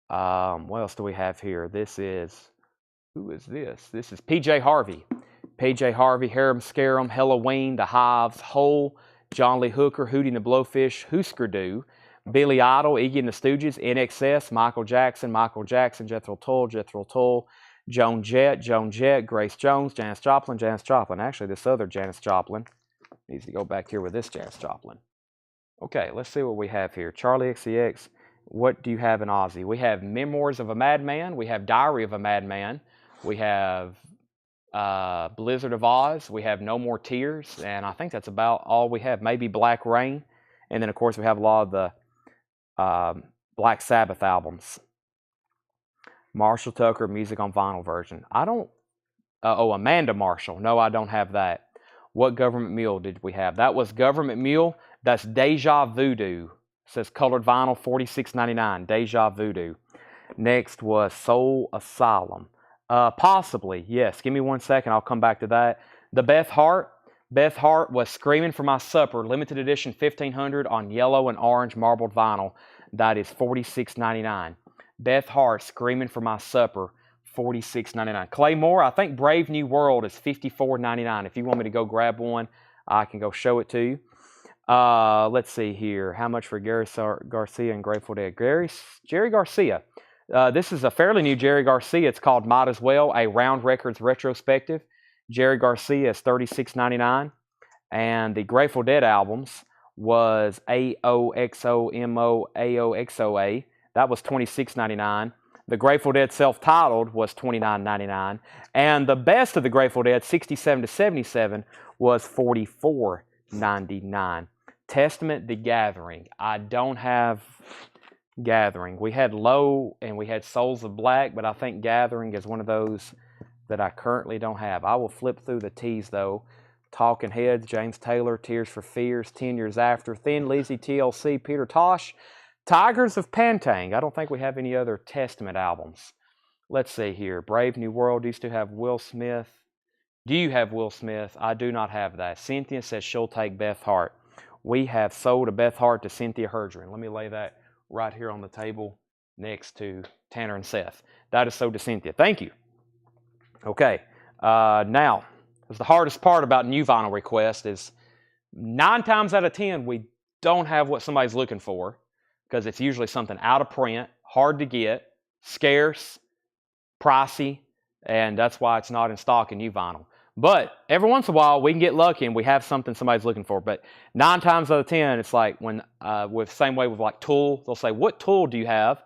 What else do we have here? Who is this? This is PJ Harvey. PJ Harvey, Harem Scarum, Halloween, The Hives, Hole, John Lee Hooker, Hootie and the Blowfish, Husker Du, Billy Idol, Iggy and the Stooges, NXS, Michael Jackson, Jethro Tull, Joan Jett, Grace Jones, Janis Joplin. Actually, this other Janis Joplin needs to go back here with this Janis Joplin. Okay, let's see what we have here. Charlie XCX, what do you have in Ozzy? We have Memoirs of a Madman. We have Diary of a Madman. We have Blizzard of Oz. We have No More Tears. And I think that's about all we have. Maybe Black Rain. And then, of course, we have a lot of the Black Sabbath albums. Marshall Tucker, Music on Vinyl version. I don't... Amanda Marshall. No, I don't have that. What Government Mule did we have? That was Government Mule. That's Deja Voodoo. It says colored vinyl, $46.99. Deja Voodoo. Next was Soul Asylum. Possibly, yes. Give me 1 second. I'll come back to that. The Beth Hart. Beth Hart was Screaming for My Supper. Limited edition 1500 on yellow and orange marbled vinyl. That is $46.99. Beth Hart, Screaming for My Supper. $46.99. Claymore, I think Brave New World is $54.99. If you want me to go grab one, I can go show it to you. Let's see here. How much for Gary Garcia and Grateful Dead? Jerry Garcia. This is a fairly new Jerry Garcia. It's called Might As Well, a Round Records retrospective. Jerry Garcia is $36.99. And the Grateful Dead albums was AOXOMO AOXOA. That was $26.99. The Grateful Dead self-titled was $29.99. And the best of the Grateful Dead, 67 to 77, was $44.99. Testament, The Gathering. I don't have Gathering. We had Low and we had Souls of Black, but I think Gathering is one of those that I currently don't have. I will flip through the T's, though. Talking Heads, James Taylor, Tears for Fears, 10 Years After, Thin Lizzy, TLC, Peter Tosh, Tigers of Pantang. I don't think we have any other Testament albums. Let's see here. Brave New World used to have Will Smith. Do you have Will Smith? I do not have that. Cynthia says she'll take Beth Hart. We have sold a Beth Hart to Cynthia Herdrin. Let me lay that right here on the table next to Tanner and Seth. That is sold to Cynthia. Thank you. Okay. Now, the hardest part about new vinyl requests is 9 times out of 10, we don't have what somebody's looking for, because it's usually something out of print, hard to get, scarce, pricey, and that's why it's not in stock in new vinyl. But every once in a while, we can get lucky and we have something somebody's looking for. But 9 times out of 10, it's like when, with same way with like Tool, they'll say, what Tool do you have?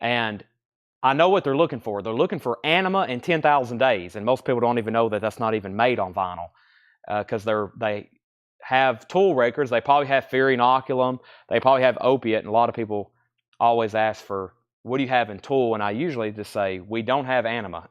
And I know what they're looking for. They're looking for Anima and 10,000 Days. And most people don't even know that that's not even made on vinyl, because they have Tool records. They probably have Fear Inoculum. They probably have Opiate. And a lot of people always ask for, what do you have in Tool? And I usually just say, we don't have Anima.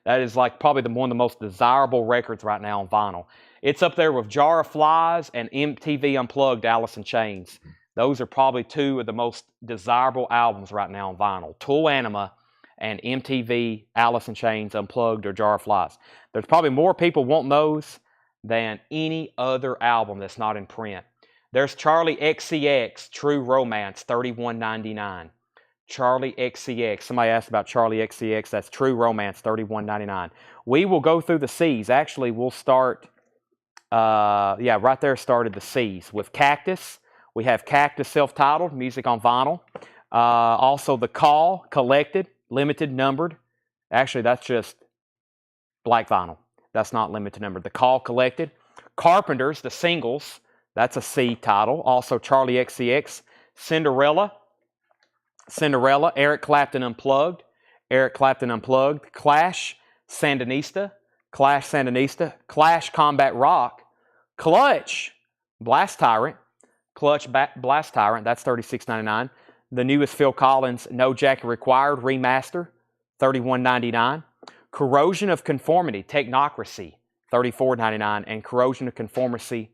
That is like probably one of the most desirable records right now on vinyl. It's up there with Jar of Flies and MTV Unplugged, Alice in Chains. Those are probably two of the most desirable albums right now on vinyl. Tool Anima and MTV Alice in Chains Unplugged or Jar of Flies. There's probably more people wanting those than any other album that's not in print. There's Charlie XCX True Romance, $31.99. Charlie XCX. Somebody asked about Charlie XCX. That's True Romance, $31.99. We will go through the C's. Actually, we'll start, right there started the C's. With Cactus, we have Cactus self-titled, music on vinyl. Also, The Call, collected, limited numbered. Actually, that's just black vinyl. That's not limited numbered. The Call, collected. Carpenters, the singles. That's a C title. Also, Charlie XCX. Cinderella, Eric Clapton Unplugged. Clash, Sandinista. Clash, Combat Rock. Clutch, Blast Tyrant. Blast Tyrant, that's $36.99. The newest Phil Collins No Jacket Required remaster, $31.99. Corrosion of Conformity, Technocracy, $34.99. And Corrosion of Conformity,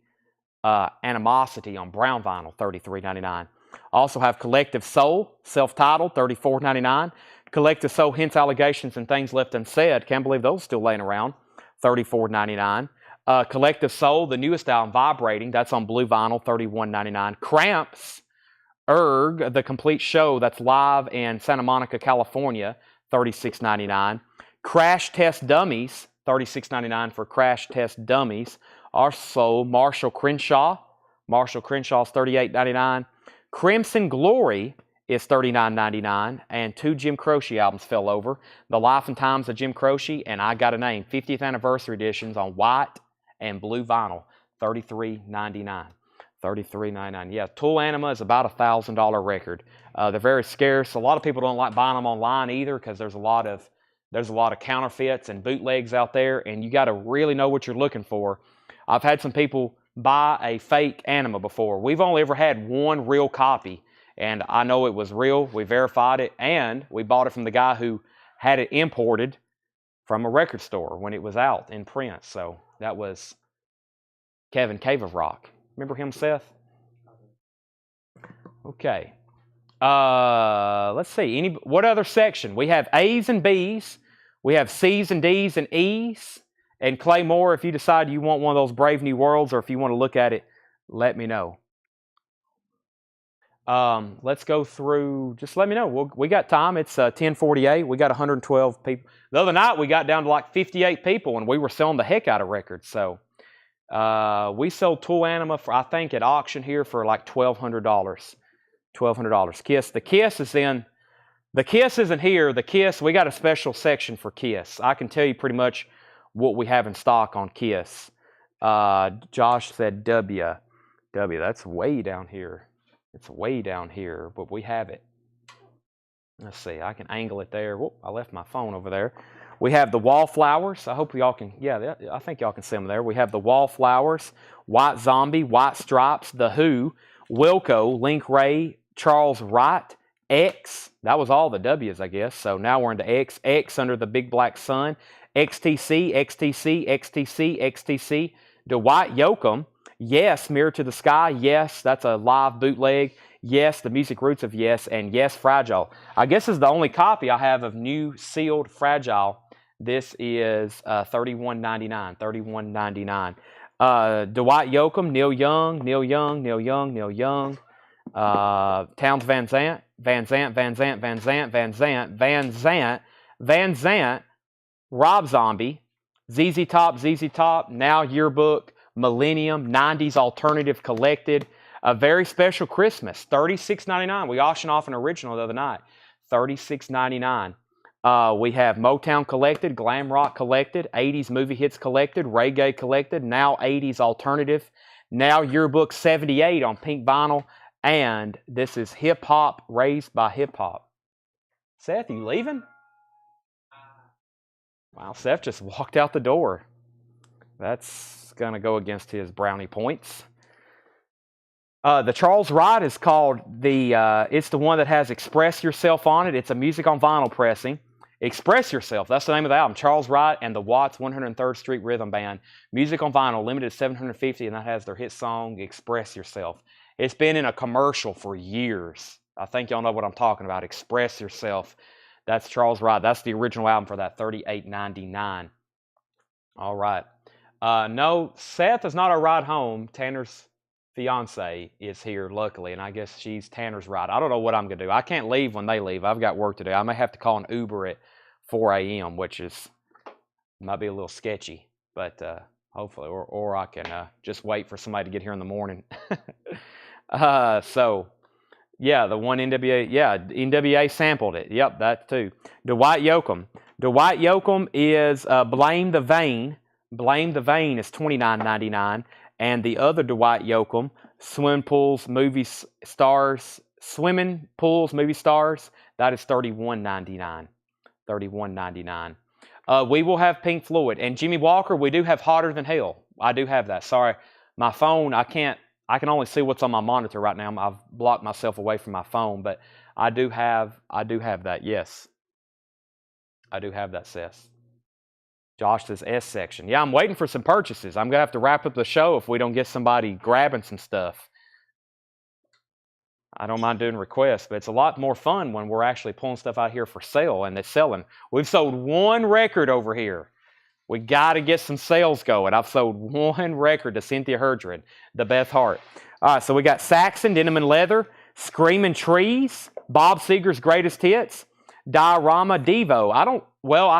Animosity on brown vinyl, $33.99. Also have Collective Soul, self-titled, $34.99. Collective Soul, Hints, Allegations, and Things Left Unsaid. Can't believe those are still laying around, $34.99. Collective Soul, the newest album, Vibrating, that's on blue vinyl, $31.99. Cramps, Erg, the complete show, that's live in Santa Monica, California, $36.99. Crash Test Dummies, $36.99 for Crash Test Dummies. Also, Marshall Crenshaw's $38.99. Crimson Glory is $39.99, and two Jim Croce albums fell over. The Life and Times of Jim Croce and I Got a Name, 50th anniversary editions on white and blue vinyl, $33.99. $33.99. Yeah, Tool Anima is about a $1,000 record. They're very scarce. A lot of people don't like buying them online either because there's a lot of counterfeits and bootlegs out there, and you got to really know what you're looking for. I've had some people buy a fake Anima before. We've only ever had one real copy, and I know it was real. We verified it, and we bought it from the guy who had it imported from a record store when it was out in print. So that was Kevin Cave of Rock. Remember him, Seth? Okay. Let's see. What other section? We have A's and B's. We have C's and D's and E's. And Clay Moore, if you decide you want one of those Brave New Worlds or if you want to look at it, let me know. Let's go through, just let me know. We got time. It's 10:48. We got 112 people. The other night, we got down to like 58 people, and we were selling the heck out of records. So we sold Tool Anima, for, I think, at auction here for like $1,200. $1,200. Kiss. The Kiss is in. The Kiss isn't here. The Kiss, we got a special section for Kiss. I can tell you pretty much what we have in stock on Kiss. Josh said W. That's way down here. It's way down here, but we have it. Let's see. I can angle it there. Whoop, I left my phone over there. We have the Wallflowers. I hope y'all can, I think y'all can see them there. We have the Wallflowers, White Zombie, White Stripes, The Who, Wilco, Link Ray, Charles Wright, X. That was all the W's, I guess. So now we're into X. X Under the Big Black Sun, XTC, Dwight Yoakam, Yes, Mirror to the Sky, Yes, that's a live bootleg, Yes, The Music Roots of Yes, and Yes, Fragile. I guess this is the only copy I have of new sealed Fragile. This is $31.99, $31.99. Dwight Yoakam, Neil Young, Towns Van Zant, Rob Zombie, ZZ Top, Now Yearbook, Millennium, 90s Alternative Collected, A Very Special Christmas, $36.99. We auctioned off an original the other night, $36.99. We have Motown Collected, Glam Rock Collected, 80s Movie Hits Collected, Reggae Collected, Now 80s Alternative, Now Yearbook 78 on pink vinyl, and this is Hip Hop Raised by Hip Hop. Seth, you leaving? Wow, Seth just walked out the door. That's going to go against his brownie points. The Charles Wright is called it's the one that has Express Yourself on it. It's a music on vinyl pressing. Express Yourself, that's the name of the album. Charles Wright and the Watts 103rd Street Rhythm Band. Music on vinyl, limited to 750, and that has their hit song, Express Yourself. It's been in a commercial for years. I think y'all know what I'm talking about. Express Yourself. That's Charles Wright. That's the original album for that, $38.99. All right. No, Seth is not our ride home. Tanner's fiance is here, luckily, and I guess she's Tanner's ride. I don't know what I'm going to do. I can't leave when they leave. I've got work to do. I may have to call an Uber at 4 a.m., which might be a little sketchy, but hopefully, or I can just wait for somebody to get here in the morning. So, yeah, the one NWA, yeah, NWA sampled it. Yep, that too. Dwight Yoakam. Dwight Yoakam is Blame the Vein. Blame the Vein is $29.99, and the other Dwight Yoakam, Swimming Pools, Movie Stars, that is $31.99. $31.99. We will have Pink Floyd. And Jimmy Walker, we do have Hotter Than Hell. I do have that. Sorry, my phone, I can only see what's on my monitor right now. I've blocked myself away from my phone, but I do have that, yes. I do have that, Seth. Josh says S section. Yeah, I'm waiting for some purchases. I'm going to have to wrap up the show if we don't get somebody grabbing some stuff. I don't mind doing requests, but it's a lot more fun when we're actually pulling stuff out here for sale and it's selling. We've sold one record over here. We got to get some sales going. I've sold one record to Cynthia Herdred, The Beth Hart. All right, so we got Saxon, Denim and Leather, Screaming Trees, Bob Seger's Greatest Hits, Diorama, Devo. I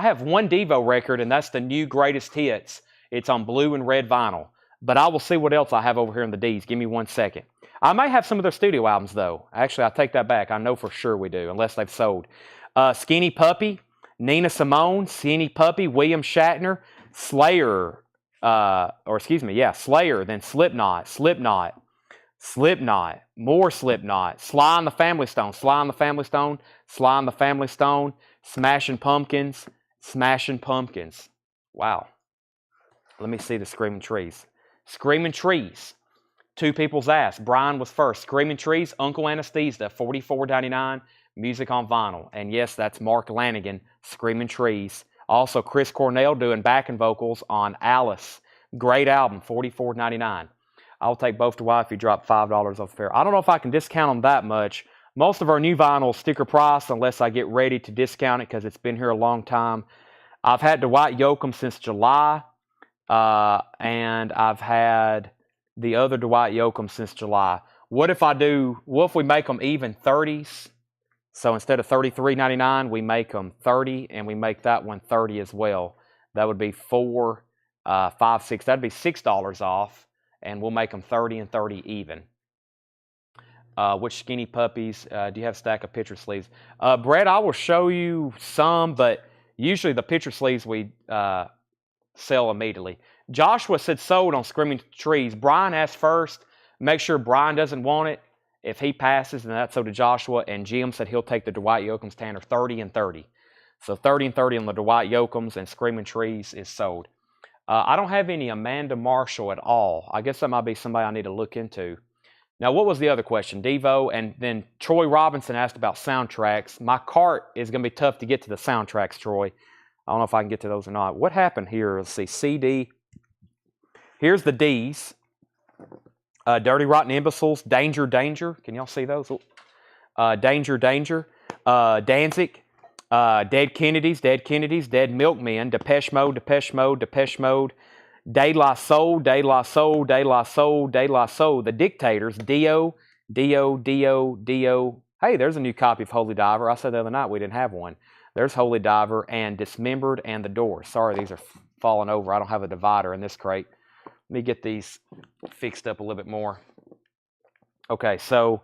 have one Devo record, and that's the new Greatest Hits. It's on blue and red vinyl. But I will see what else I have over here in the D's. Give me 1 second. I may have some of their studio albums, though. Actually, I take that back. I know for sure we do, unless they've sold. Skinny Puppy, Nina Simone, Skinny Puppy, William Shatner, Slayer, Slayer, then Slipknot, more Slipknot, Sly and the Family Stone, Smashing Pumpkins. Wow. Let me see the Screaming Trees. Screaming Trees, Two People's Ass. Brian was first. Screaming Trees, Uncle Anesthesia, $44.99, music on vinyl. And yes, that's Mark Lanigan, Screaming Trees. Also, Chris Cornell doing backing vocals on Alice. Great album, $44.99. I'll take both to wife if you drop $5 off the fair. I don't know if I can discount them that much. Most of our new vinyl sticker price unless I get ready to discount it because it's been here a long time. I've had Dwight Yoakam since July, and I've had the other Dwight Yoakam since July. What if we make them even 30s? So instead of $33.99, we make them 30, and we make that one 30 as well. That would be $4, $5, $6. That'd be $6 off, and we'll make them 30 and 30 even. Which Skinny Puppies do you have a stack of picture sleeves? Brett, I will show you some, but usually the picture sleeves we sell immediately. Joshua said sold on Screaming Trees. Brian asked first. Make sure Brian doesn't want it. If he passes, then that's so to Joshua. And Jim said he'll take the Dwight Yoakam's Tanner 30 and 30. So 30 and 30 on the Dwight Yoakam's, and Screaming Trees is sold. I don't have any Amanda Marshall at all. I guess that might be somebody I need to look into. Now, what was the other question? Devo, and then Troy Robinson asked about soundtracks. My cart is going to be tough to get to the soundtracks, Troy. I don't know if I can get to those or not. What happened here? Let's see. CD. Here's the D's. Dirty Rotten Imbeciles. Danger, Danger. Can y'all see those? Danger, Danger. Danzig. Dead Kennedys. Dead Milkmen. Depeche Mode. De La Soul. The Dictators. Dio. Hey, there's a new copy of Holy Diver. I said the other night we didn't have one. There's Holy Diver and Dismembered and The Doors. Sorry, these are falling over. I don't have a divider in this crate. Let me get these fixed up a little bit more. Okay, so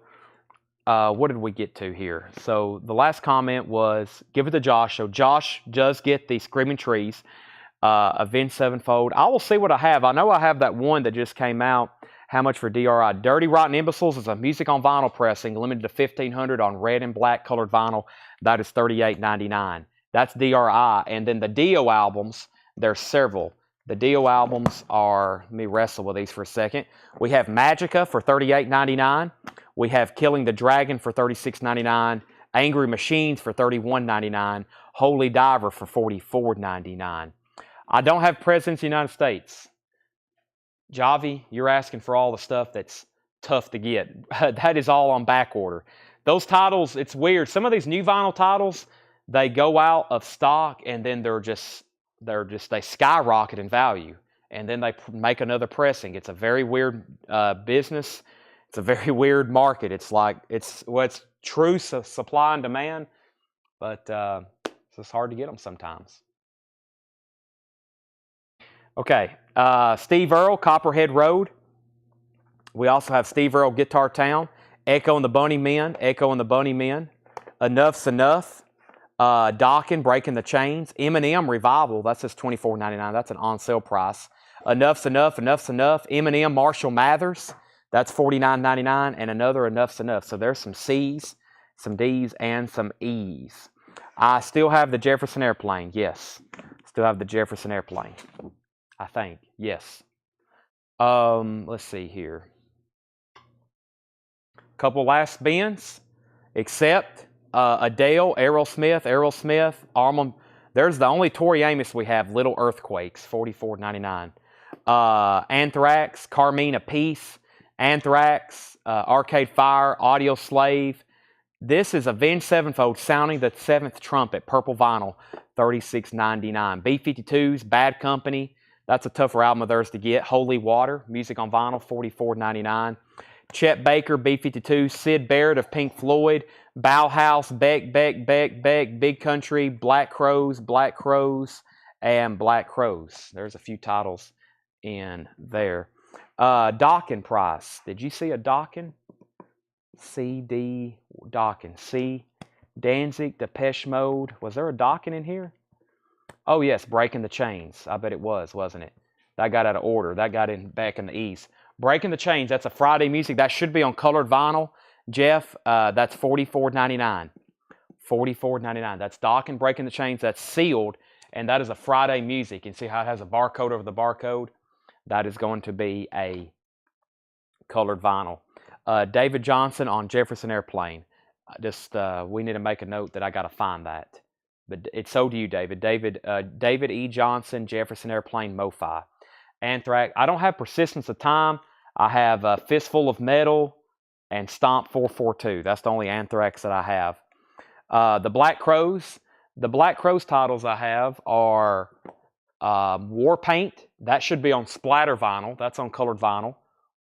what did we get to here? So the last comment was, give it to Josh. So Josh does get the Screaming Trees. Avenged Sevenfold. I will see what I have. I know I have that one that just came out. How much for DRI? Dirty Rotten Imbeciles is a music on vinyl pressing, limited to 1,500 on red and black colored vinyl. That is $38.99. That's DRI. And then the Dio albums, there's several. The Dio albums are, let me wrestle with these for a second. We have Magica for $38.99. We have Killing the Dragon for $36.99. Angry Machines for $31.99. Holy Diver for $44.99. I don't have Presidents of the United States. Javi, you're asking for all the stuff that's tough to get. That is all on back order. Those titles, it's weird. Some of these new vinyl titles, they go out of stock and then they skyrocket in value, and then they make another pressing. It's a very weird business. It's a very weird market. It's like it's true supply and demand, but it's just hard to get them sometimes. Okay, Steve Earle, Copperhead Road. We also have Steve Earle, Guitar Town, Echo and the Bunny Men, Echo and the Bunny Men, Enough's Enough, Dokken, Breaking the Chains, Eminem Revival, that's just $24.99. That's an on-sale price. Enough's Enough, Enough's Enough, Eminem, Marshall Mathers, that's $49.99, and another Enough's Enough. So there's some C's, some D's, and some E's. I still have the Jefferson Airplane, yes. Still have the Jefferson Airplane, I think, yes. Let's see here. Couple last bins, except Adele, Aerosmith, Armand. There's the only Tori Amos we have, Little Earthquakes, $44.99. Anthrax, Carmine Apiece, Anthrax, Arcade Fire, Audio Slave. This is Avenged Sevenfold, Sounding the Seventh Trumpet, purple vinyl, $36.99. B-52s, Bad Company. That's a tougher album of theirs to get. Holy Water, music on vinyl, $44.99. Chet Baker, B-52, Syd Barrett of Pink Floyd, Bauhaus, Beck, Big Country, Black Crowes, and Black Crowes. There's a few titles in there. Dokken price. Did you see a Dokken? CD Dokken. C. Danzig, Depeche Mode. Was there a Dokken in here? Oh, yes, Breaking the Chains. I bet it was, wasn't it? That got out of order. That got in back in the East. Breaking the Chains, that's a Friday music. That should be on colored vinyl. Jeff, that's $44.99. $44.99. That's Dokken, Breaking the Chains. That's sealed, and that is a Friday music. You can see how it has a barcode over the barcode. That is going to be a colored vinyl. David Johnson on Jefferson Airplane. We need to make a note that I got to find that. But it's so to you, David. David E. Johnson, Jefferson Airplane, MoFi. Anthrax. I don't have Persistence of Time. I have Fistful of Metal and Stomp 442. That's the only Anthrax that I have. The Black Crowes. The Black Crowes titles I have are War Paint. That should be on splatter vinyl. That's on colored vinyl.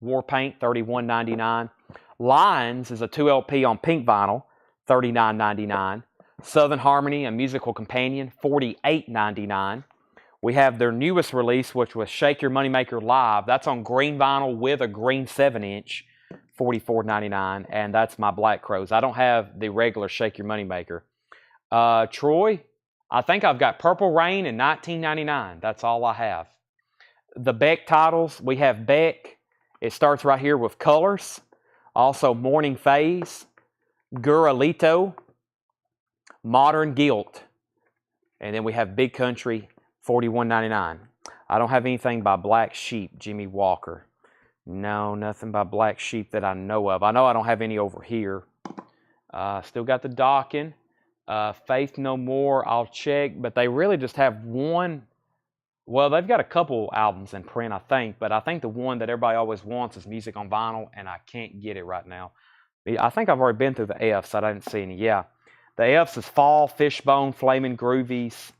War Paint, $31.99. Lines is a 2LP on pink vinyl, $39.99. Southern Harmony, a musical companion, $48.99. We have their newest release, which was Shake Your Moneymaker Live. That's on green vinyl with a green 7-inch, $44.99. And that's my Black Crowes. I don't have the regular Shake Your Moneymaker. Troy, I think I've got Purple Rain in $19.99. That's all I have. The Beck titles, we have Beck. It starts right here with Colors. Also Morning Phase, Guralito, Modern Guilt. And then we have Big Country, $41.99. I don't have anything by Black Sheep, Jimmy Walker. No, nothing by Black Sheep that I know of. I know I don't have any over here. Still got the Dokken. Faith No More, I'll check. But they really just have one. Well, they've got a couple albums in print, I think. But I think the one that everybody always wants is music on vinyl, and I can't get it right now. I think I've already been through the F's. I didn't see any. Yeah. The F's is Fall, Fishbone, Flamin' Groovies,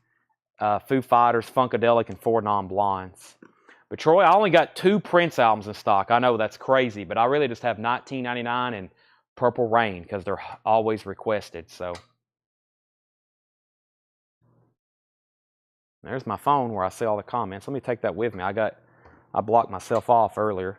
Foo Fighters, Funkadelic, and Four Non-Blondes. But Troy, I only got 2 Prince albums in stock. I know that's crazy, but I really just have 1999 and Purple Rain because they're always requested. So there's my phone where I see all the comments. Let me take that with me. I blocked myself off earlier.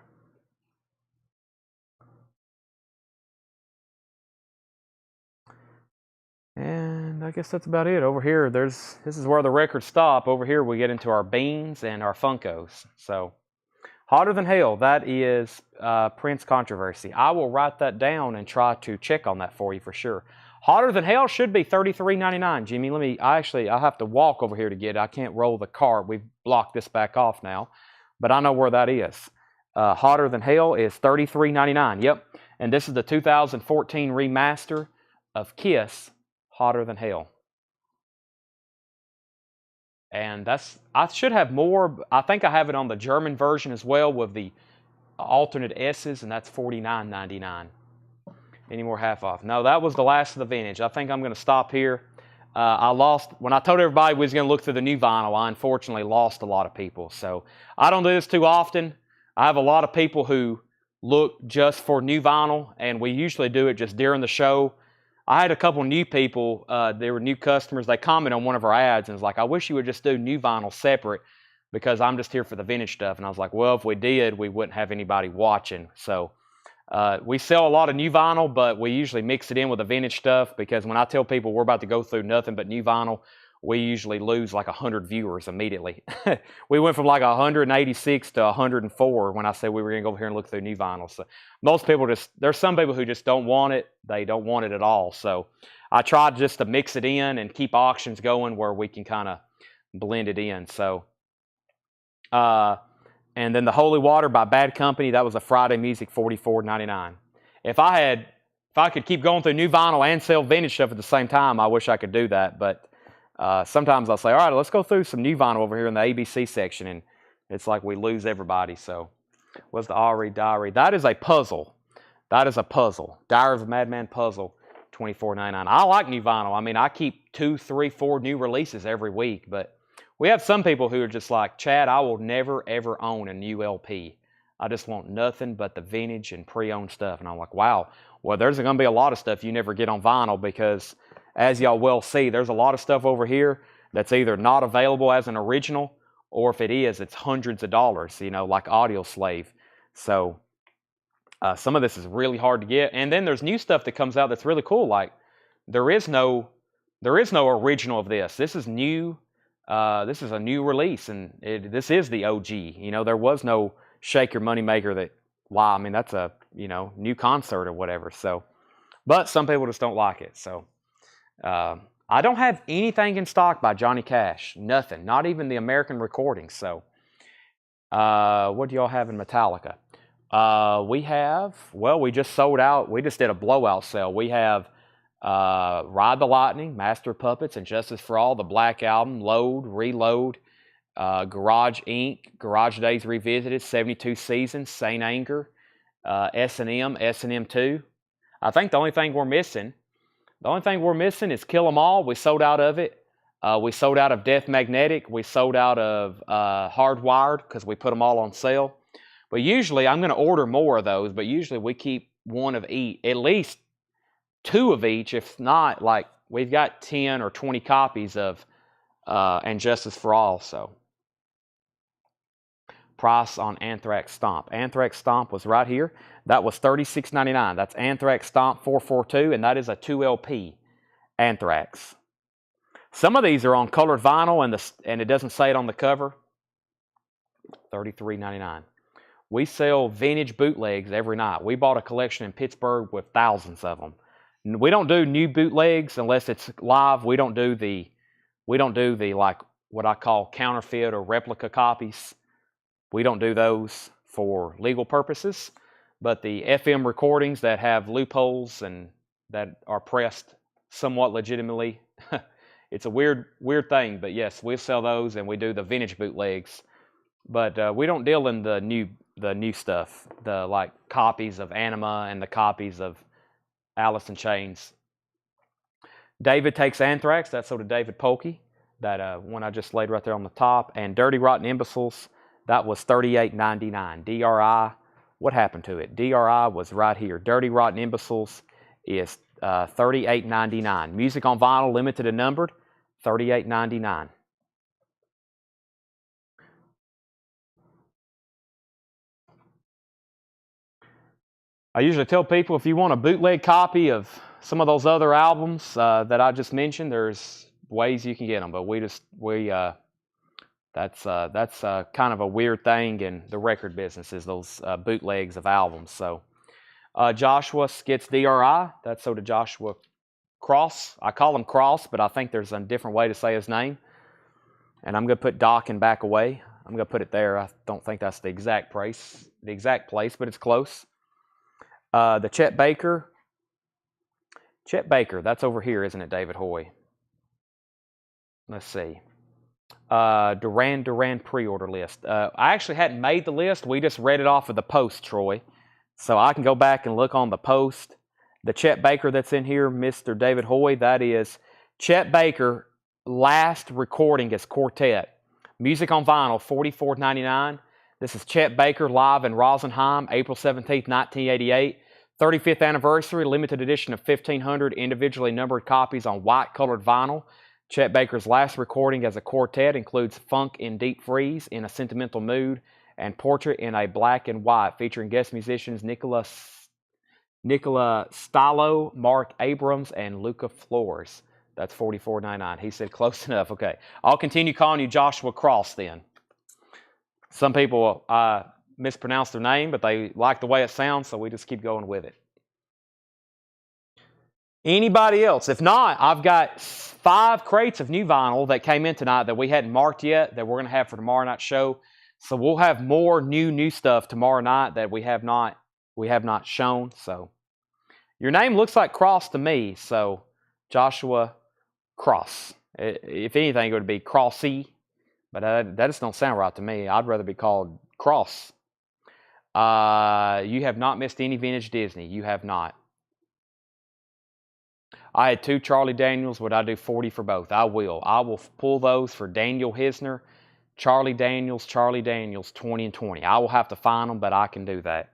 And I guess that's about it. Over here, this is where the records stop. Over here, we get into our beans and our Funkos. So, Hotter Than Hell, that is Prince controversy. I will write that down and try to check on that for you for sure. Hotter Than Hell should be $33.99. Jimmy, I have to walk over here to get it. I can't roll the cart. We've blocked this back off now. But I know where that is. Hotter Than Hell is $33.99. Yep. And this is the 2014 remaster of Kiss, Hotter Than Hell. And I should have more. I think I have it on the German version as well with the alternate S's, and that's $49.99. Any more half off? No, that was the last of the vintage. I think I'm going to stop here. When I told everybody we was going to look through the new vinyl, I unfortunately lost a lot of people. So I don't do this too often. I have a lot of people who look just for new vinyl, and we usually do it just during the show. I had a couple new people, they were new customers, they commented on one of our ads and was like, I wish you would just do new vinyl separate because I'm just here for the vintage stuff. And I was like, well, if we did, we wouldn't have anybody watching. So we sell a lot of new vinyl, but we usually mix it in with the vintage stuff because when I tell people we're about to go through nothing but new vinyl, we usually lose like 100 viewers immediately. We went from like 186 to 104 when I said we were going to go over here and look through new vinyl. So most people there's some people who just don't want it. They don't want it at all. So I tried just to mix it in and keep auctions going where we can kind of blend it in. So, and then the Holy Water by Bad Company, that was a Friday Music, $44.99. If I could keep going through new vinyl and sell vintage stuff at the same time, I wish I could do that. But sometimes I'll say, all right, let's go through some new vinyl over here in the ABC section, and it's like we lose everybody. So what's the Ari Diary? That is a puzzle. That is a puzzle. Diary of a Madman puzzle, $24.99. I like new vinyl. I mean, I keep 2, 3, 4 new releases every week, but we have some people who are just like, Chad, I will never, ever own a new LP. I just want nothing but the vintage and pre-owned stuff. And I'm like, wow, well, there's going to be a lot of stuff you never get on vinyl because, as y'all well see, there's a lot of stuff over here that's either not available as an original, or if it is, it's hundreds of dollars, like Audio Slave. So some of this is really hard to get. And then there's new stuff that comes out that's really cool. Like there is no original of this. This is new. This is a new release, and this is the OG. There was no Shake Your Moneymaker that, wow, I mean, that's a, new concert or whatever. So, but some people just don't like it. So, I don't have anything in stock by Johnny Cash. Nothing. Not even the American recordings. So, what do y'all have in Metallica? We just sold out. We just did a blowout sale. We have Ride the Lightning, Master of Puppets, and Justice for All, the Black Album, Load, Reload, Garage Inc., Garage Days Revisited, 72 Seasons, Saint Anger, S&M, S&M 2. I think the only thing we're missing is Kill 'Em All. We sold out of it. We sold out of Death Magnetic. We sold out of Hardwired because we put them all on sale. But usually, I'm going to order more of those, but usually we keep one of each, at least 2 of each, if not, like, we've got 10 or 20 copies of And Justice for All. So, price on Anthrax Stomp. Anthrax Stomp was right here. That was $36.99. That's Anthrax Stomp 442, and that is a 2 LP Anthrax. Some of these are on colored vinyl, and it doesn't say it on the cover. $33.99. We sell vintage bootlegs every night. We bought a collection in Pittsburgh with thousands of them. We don't do new bootlegs unless it's live. We don't do the like what I call counterfeit or replica copies. We don't do those for legal purposes. But the FM recordings that have loopholes and that are pressed somewhat legitimately, it's a weird thing. But yes, we sell those, and we do the vintage bootlegs. But we don't deal in the new stuff, the like copies of Anima and the copies of Alice in Chains. David Takes Anthrax, that's sort of David Polkey, that one I just laid right there on the top. And Dirty Rotten Imbeciles, that was $38.99. DRI, what happened to it? DRI was right here. Dirty Rotten Imbeciles is $38.99. Music on vinyl, limited and numbered, $38.99. I usually tell people if you want a bootleg copy of some of those other albums that I just mentioned, there's ways you can get them. But that's kind of a weird thing in the record business, is those bootlegs of albums. So Joshua Skits DRI, that's sort of Joshua Cross. I call him Cross, but I think there's a different way to say his name. And I'm going to put Doc and Back Away. I'm going to put it there. I don't think that's the exact place, but it's close. The Chet Baker, that's over here, isn't it, David Hoy? Let's see. Duran Duran pre-order list. I actually hadn't made the list. We just read it off of the post, Troy. So I can go back and look on the post. The Chet Baker that's in here, Mr. David Hoy, that is Chet Baker last recording as quartet. Music on vinyl, $44.99. This is Chet Baker live in Rosenheim, April 17th, 1988. 35th anniversary, limited edition of 1,500 individually numbered copies on white-colored vinyl. Chet Baker's last recording as a quartet includes Funk in Deep Freeze, In a Sentimental Mood, and Portrait in a Black and White, featuring guest musicians Nicola Stallo, Mark Abrams, and Luca Flores. That's $44.99. He said close enough. Okay. I'll continue calling you Joshua Cross then. Some people mispronounce their name, but they like the way it sounds, so we just keep going with it. Anybody else? If not, I've got 5 crates of new vinyl that came in tonight that we hadn't marked yet that we're going to have for tomorrow night's show. So we'll have more new stuff tomorrow night that we have not shown. So your name looks like Cross to me, so Joshua Cross. If anything, it would be Crossy, but that just don't sound right to me. I'd rather be called Cross. You have not missed any vintage Disney. You have not. I had 2 Charlie Daniels. Would I do 40 for both? I will. I will pull those for Daniel Hisner, Charlie Daniels, 20 and 20. I will have to find them, but I can do that.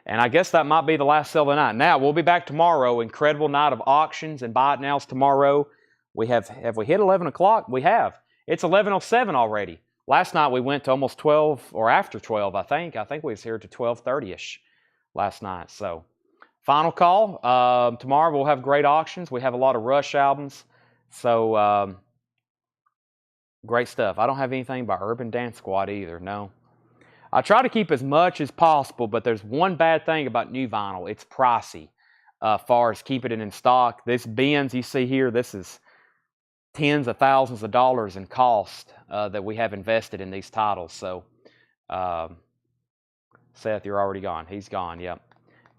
And I guess that might be the last sale of the night. Now, we'll be back tomorrow. Incredible night of auctions and buy it nows tomorrow. Have we hit 11 o'clock? We have. It's 11:07 already. Last night we went to almost 12, or after 12, I think. I think we was here to 12:30ish last night. So, final call. Tomorrow we'll have great auctions. We have a lot of Rush albums. So, great stuff. I don't have anything by Urban Dance Squad either, no. I try to keep as much as possible, but there's one bad thing about new vinyl. It's pricey as far as keeping it in stock. This bins you see here, this is tens of thousands of dollars in cost that we have invested in these titles. So, Seth, you're already gone. He's gone, yep.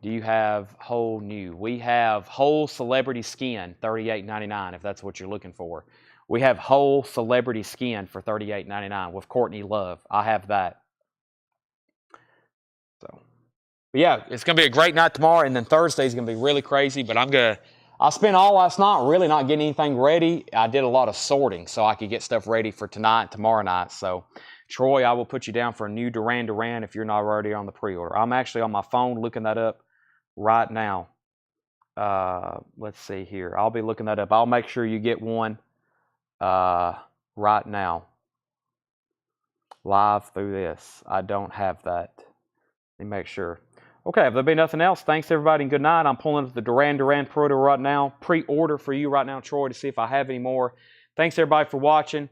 Do you have whole new? We have whole Celebrity Skin, $38.99, if that's what you're looking for. We have whole Celebrity Skin for $38.99 with Courtney Love. I have that. So, but yeah, it's going to be a great night tomorrow, and then Thursday's going to be really crazy, but I spent all last night really not getting anything ready. I did a lot of sorting so I could get stuff ready for tonight and tomorrow night. So, Troy, I will put you down for a new Duran Duran if you're not already on the pre-order. I'm actually on my phone looking that up right now. Let's see here. I'll be looking that up. I'll make sure you get one right now. Live through this. I don't have that. Let me make sure. Okay, if there'll be nothing else, thanks everybody and good night. I'm pulling up the Duran Duran pre-order for you right now, Troy, to see if I have any more. Thanks everybody for watching.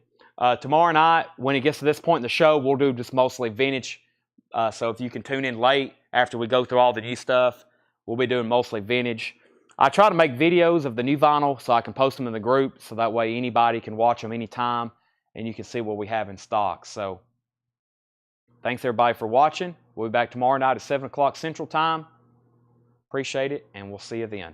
Tomorrow night, when it gets to this point in the show, we'll do just mostly vintage. So if you can tune in late after we go through all the new stuff, we'll be doing mostly vintage. I try to make videos of the new vinyl so I can post them in the group, so that way anybody can watch them anytime and you can see what we have in stock. So thanks everybody for watching. We'll be back tomorrow night at 7 o'clock Central Time. Appreciate it, and we'll see you then.